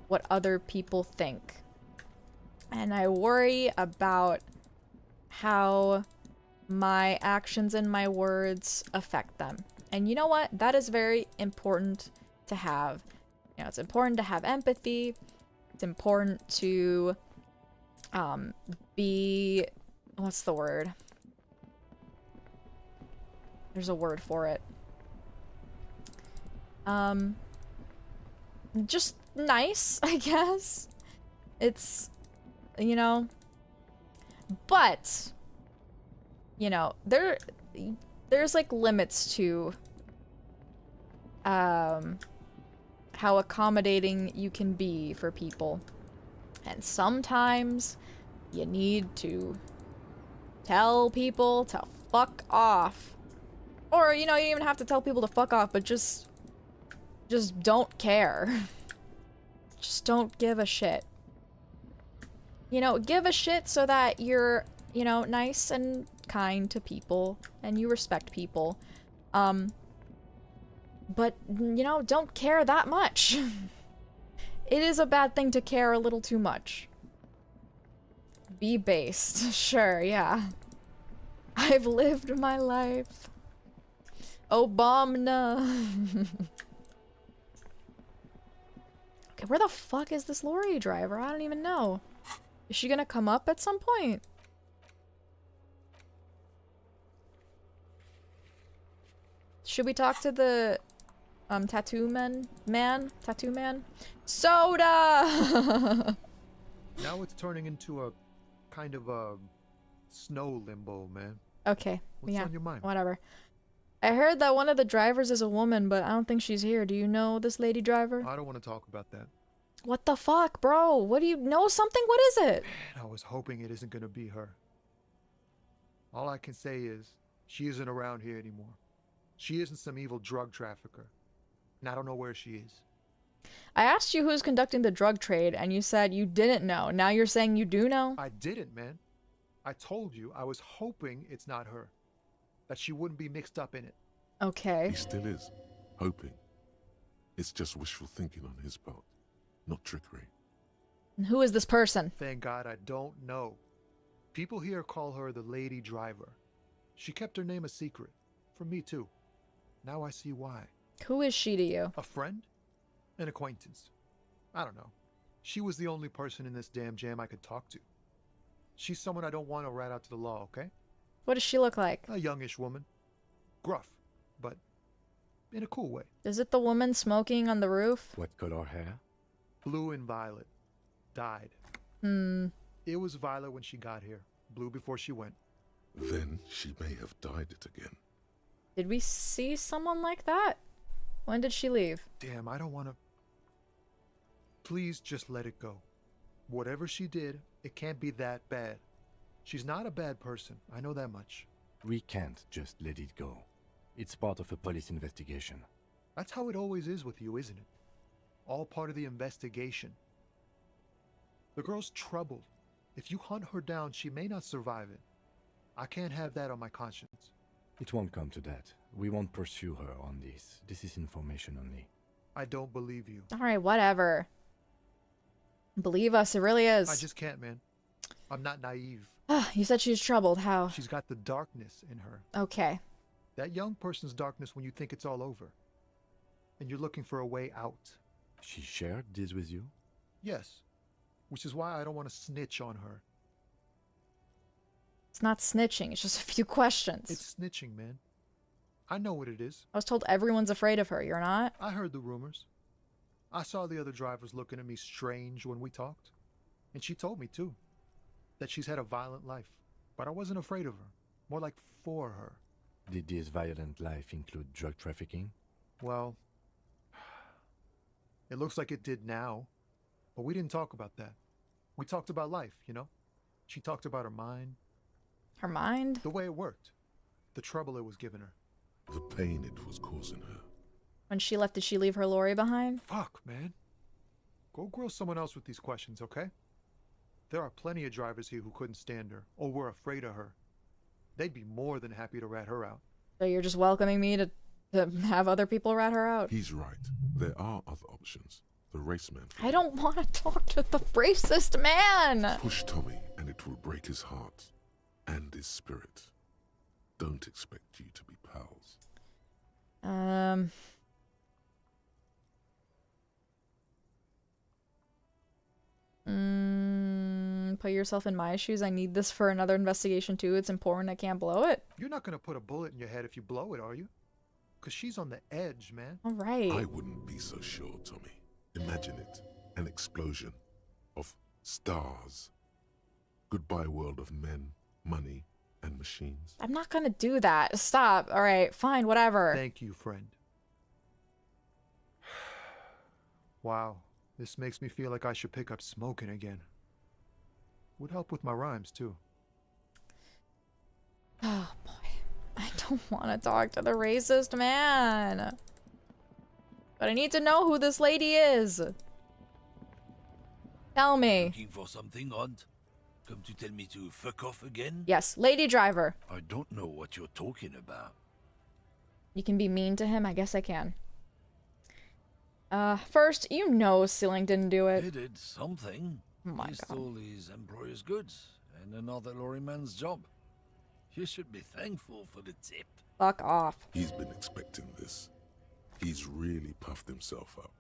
what other people think. And I worry about how my actions and my words affect them. And you know what? That is very important to have. You know, it's important to have empathy. It's important to be... What's the word? There's a word for it. Just nice, I guess. It's, you know, but, you know, there's like limits to how accommodating you can be for people. And sometimes you need to tell people to fuck off. Or, you know, you don't even have to tell people to fuck off, but just don't care. Just don't give a shit. You know, give a shit so that you're, you know, nice and kind to people and you respect people. But, you know, don't care that much. It is a bad thing to care a little too much. Be based. Sure, yeah. I've lived my life. Obama. Okay, where the fuck is this lorry driver? I don't even know. Is she gonna come up at some point? Should we talk to the tattoo man? Tattoo man? Soda! Now it's turning into a kind of a snow limbo, man. Okay. What's yeah, on your mind? whatever. I heard that one of the drivers is a woman, but I don't think she's here. Do you know this lady driver? I don't want to talk about that. What the fuck, bro? What do you know something? What is it? Man, I was hoping it isn't gonna be her. All I can say is, she isn't around here anymore. She isn't some evil drug trafficker. And I don't know where she is. I asked you who's conducting the drug trade, and you said you didn't know. Now you're saying you do know? I didn't, man. I told you I was hoping it's not her. That she wouldn't be mixed up in it. Okay. He still is. Hoping. It's just wishful thinking on his part. Not trickery. And who is this person? Thank God I don't know. People here call her the lady driver. She kept her name a secret. From me too. Now I see why. Who is she to you? A friend? An acquaintance. I don't know. She was the only person in this damn jam I could talk to. She's someone I don't want to rat out to the law, okay? What does she look like? A youngish woman. Gruff, but in a cool way. Is it the woman smoking on the roof? What color hair? Blue and violet. Died. It was violet when she got here. Blue before she went. Then she may have dyed it again. Did we see someone like that? When did she leave? Damn, I don't want to... Please just let it go. Whatever she did, it can't be that bad. She's not a bad person. I know that much. We can't just let it go. It's part of a police investigation. That's how it always is with you, isn't it? All part of the investigation. The girl's troubled. If you hunt her down, she may not survive it. I can't have that on my conscience. It won't come to that. We won't pursue her on this. This is information only. I don't believe you. Alright, whatever. Believe us, it really is. I just can't, man. I'm not naive. You said she's troubled. How? She's got the darkness in her. Okay. That young person's darkness when you think it's all over. And you're looking for a way out. She shared this with you? Yes. Which is why I don't want to snitch on her. It's not snitching, it's just a few questions. It's snitching, man. I know what it is. I was told everyone's afraid of her. You're not? I heard the rumors. I saw the other drivers looking at me strange when we talked. And she told me, too, that she's had a violent life. But I wasn't afraid of her. More like for her. Did this violent life include drug trafficking? Well, it looks like it did now. But we didn't talk about that. We talked about life, you know? She talked about her mind. Her mind? The way it worked. The trouble it was giving her. The pain it was causing her. When she left, did she leave her lorry behind? Fuck, man. Go grill someone else with these questions, okay? There are plenty of drivers here who couldn't stand her, or were afraid of her. They'd be more than happy to rat her out. So you're just welcoming me to have other people rat her out? He's right. There are other options. the race man. I don't want to talk to the racist man. Push Tommy and it will break his heart and his spirit. Don't expect you to be pals. Put yourself in my shoes. I need this for another investigation too. It's important. I can't blow it. You're not gonna put a bullet in your head if you blow it, are you? Because she's on the edge, man. All right. I wouldn't be so sure, Tommy. Imagine it. An explosion of stars. Goodbye world of men, money, and machines. I'm not gonna do that. Stop. All right. Fine. Whatever. Thank you, friend. Wow. This makes me feel like I should pick up smoking again. Would help with my rhymes, too. Oh, boy. I don't want to talk to the racist man. But I need to know who this lady is. Tell me. Looking for something, Aunt? Come to tell me to fuck off again? Yes, lady driver. I don't know what you're talking about. You can be mean to him? I guess I can. First, you know Sealing didn't do it. He did something. Oh my he God. stole his employer's goods and another lorryman's job. You should be thankful for the tip. Fuck off. He's been expecting this. He's really puffed himself up.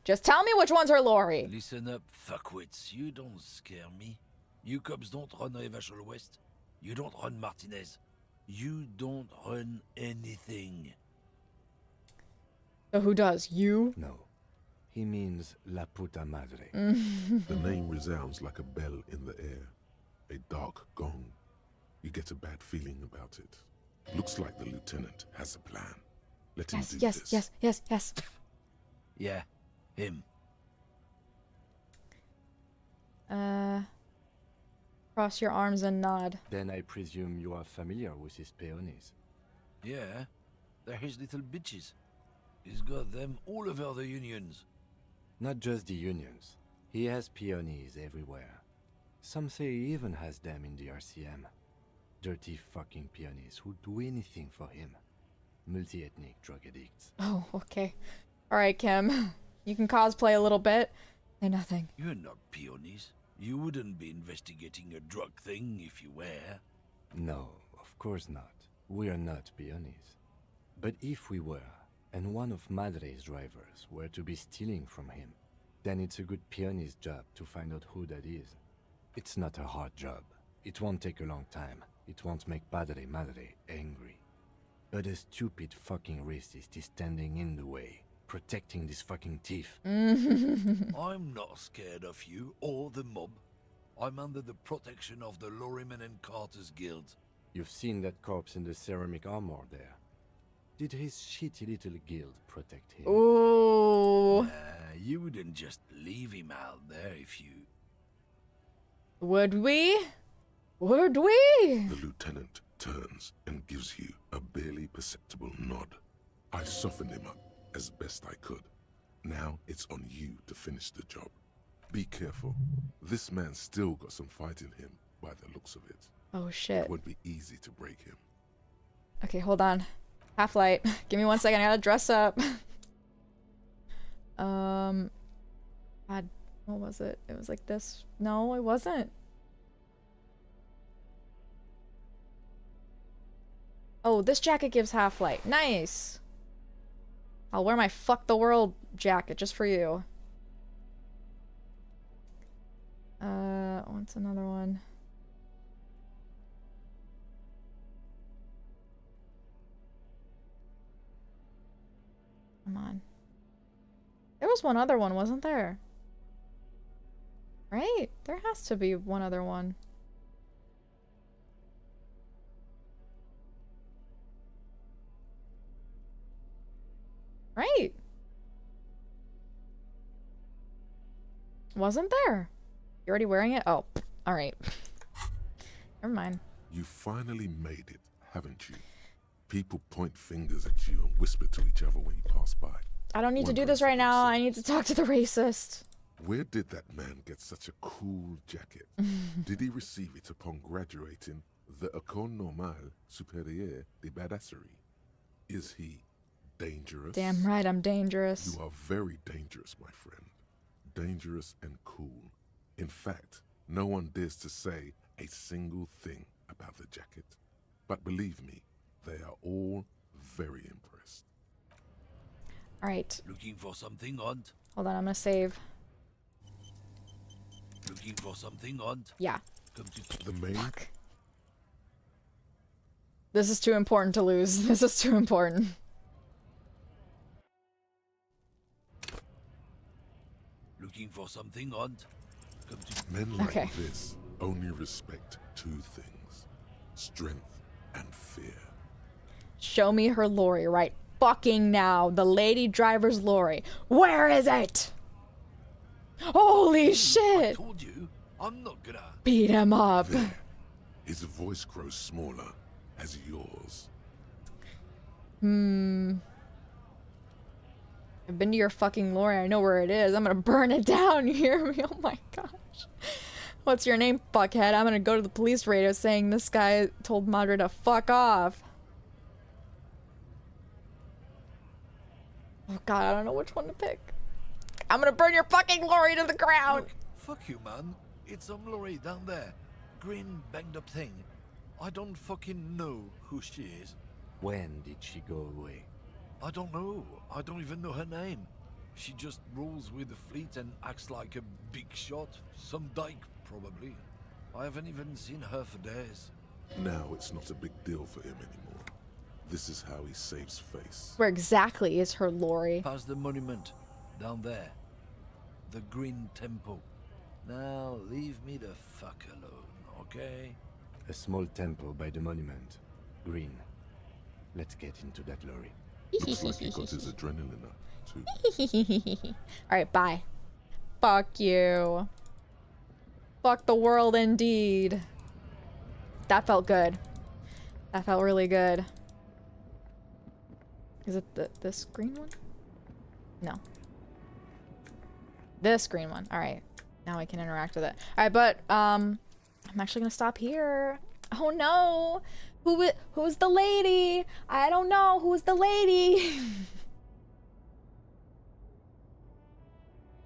Just tell me which one's her lorry. Listen up, fuckwits. You don't scare me. You cops don't run Evashel West. You don't run Martinez. You don't run anything. So who does? You? No. He means La Puta Madre. The name resounds like a bell in the air. A dark gong. You get a bad feeling about it. Looks like the lieutenant has a plan. Let him do this. Yes. Yeah, him. Cross your arms and nod. Then I presume you are familiar with his peonies. Yeah, they're his little bitches. He's got them all over the unions. Not just the unions. He has peonies everywhere. Some say he even has them in the RCM. Dirty fucking peonies who'd do anything for him. Multi-ethnic drug addicts. Oh, okay. Alright, Kim. You can cosplay a little bit. Say nothing. You're not peonies. You wouldn't be investigating a drug thing if you were. No, of course not. We are not peonies. But if we were, and one of Madre's drivers were to be stealing from him, then it's a good peony's job to find out who that is. It's not a hard job. It won't take a long time. It won't make Padre Madre angry. But a stupid fucking racist is standing in the way, protecting this fucking thief. I'm not scared of you or the mob. I'm under the protection of the Lorrymen and Carters Guild. You've seen that corpse in the ceramic armor there. Did his shitty little guild protect him? Ooh. You wouldn't just leave him out there if you... Would we? Would we? The lieutenant turns and gives you a barely perceptible nod. I softened him up as best I could. Now it's on you to finish the job. Be careful. This man's still got some fight in him by the looks of it. Oh shit. It won't be easy to break him. Okay, hold on. Half light. Give me 1 second. I gotta dress up. God, what was it? It was like this. No, it wasn't. Oh, this jacket gives half light. Nice. I'll wear my fuck the world jacket just for you. What's another one? Come on. There was one other one, wasn't there? Right? There has to be one other one. Right? Wasn't there? You already wearing it? Oh, alright. Never mind. You finally made it, haven't you? People point fingers at you and whisper to each other when you pass by. I don't need to do this right now. I need to talk to the racist. Where did that man get such a cool jacket? Did he receive it upon graduating the École Normale Supérieure de Badasserie? Is he dangerous. Damn right, I'm dangerous. You are very dangerous, my friend. Dangerous and cool. In fact, no one dares to say a single thing about the jacket. But believe me, they are all very impressed. Alright. Looking for something odd? Hold on, I'm gonna save. Looking for something odd? Yeah. Come to the main. Fuck. This is too important to lose. This is too important. Looking for something odd? Come to Men like this only respect two things: strength and fear. Show me her lorry right fucking now. The lady driver's lorry. Where is it? Holy shit! I told you, I'm not gonna beat him up. There. His voice grows smaller as yours. I've been to your fucking lorry. I know where it is. I'm gonna burn it down. You hear me? Oh my gosh. What's your name, fuckhead? I'm gonna go to the police radio saying this guy told Madre to fuck off. Oh god, I don't know which one to pick. I'm gonna burn your fucking lorry to the ground. Look, fuck you, man. It's some lorry down there. Green, banged up thing. I don't fucking know who she is. When did she go away? I don't know. I don't even know her name. She just rolls with the fleet and acts like a big shot. Some dyke, probably. I haven't even seen her for days. Now it's not a big deal for him anymore. This is how he saves face. Where exactly is her lorry? Past the monument. Down there. The Green Temple. Now leave me the fuck alone, okay? A small temple by the monument. Green. Let's get into that lorry. Looks like he got his adrenaline up, too. Alright, bye. Fuck you. Fuck the world indeed. That felt good. That felt really good. Is it this green one? No. This green one. Alright. Now I can interact with it. Alright, but I'm actually gonna stop here. Oh no! Who's the lady? I don't know. Who's the lady?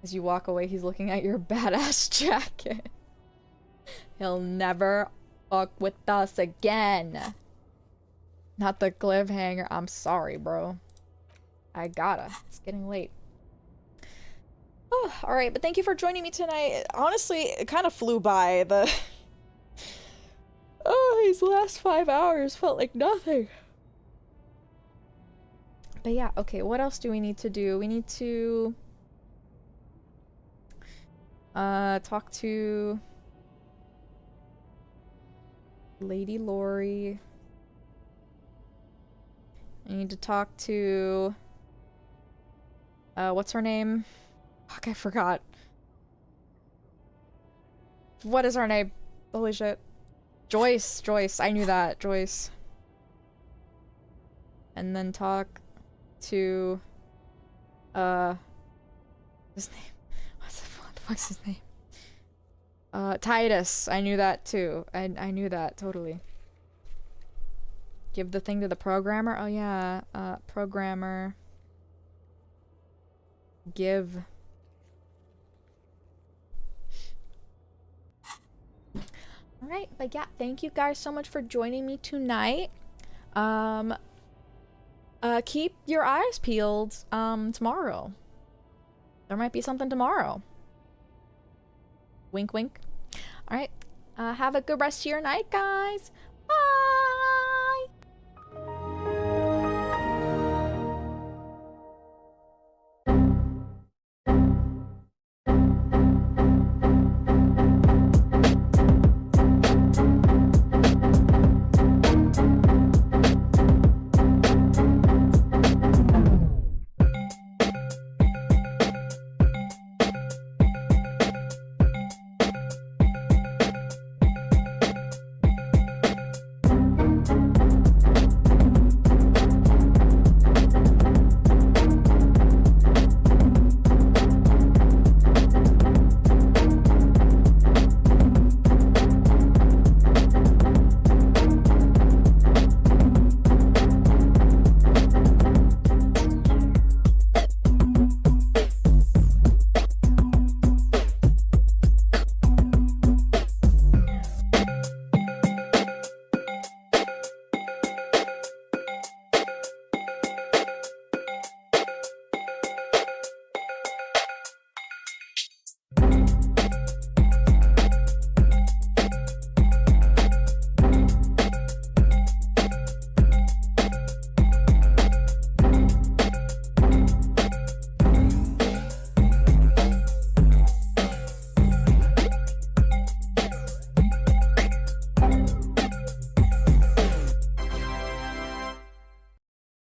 As you walk away, he's looking at your badass jacket. He'll never fuck with us again. Not the cliffhanger. I'm sorry, bro. I gotta. It's getting late. Oh, alright, but thank you for joining me tonight. Honestly, it kind of flew by. These last 5 hours felt like nothing. But yeah, okay, what else do we need to do? We need to talk to Lady Lori. I need to talk to what's her name? Fuck, I forgot. What is her name? Holy shit. Joyce, I knew that, Joyce. And then talk to, his name, what the fuck's his name? Titus, I knew that too. I knew that, totally. Give the thing to the programmer? Oh yeah, programmer. Give. Alright, but yeah, thank you guys so much for joining me tonight. Keep your eyes peeled, tomorrow. There might be something tomorrow. Wink, wink. Alright, have a good rest of your night, guys.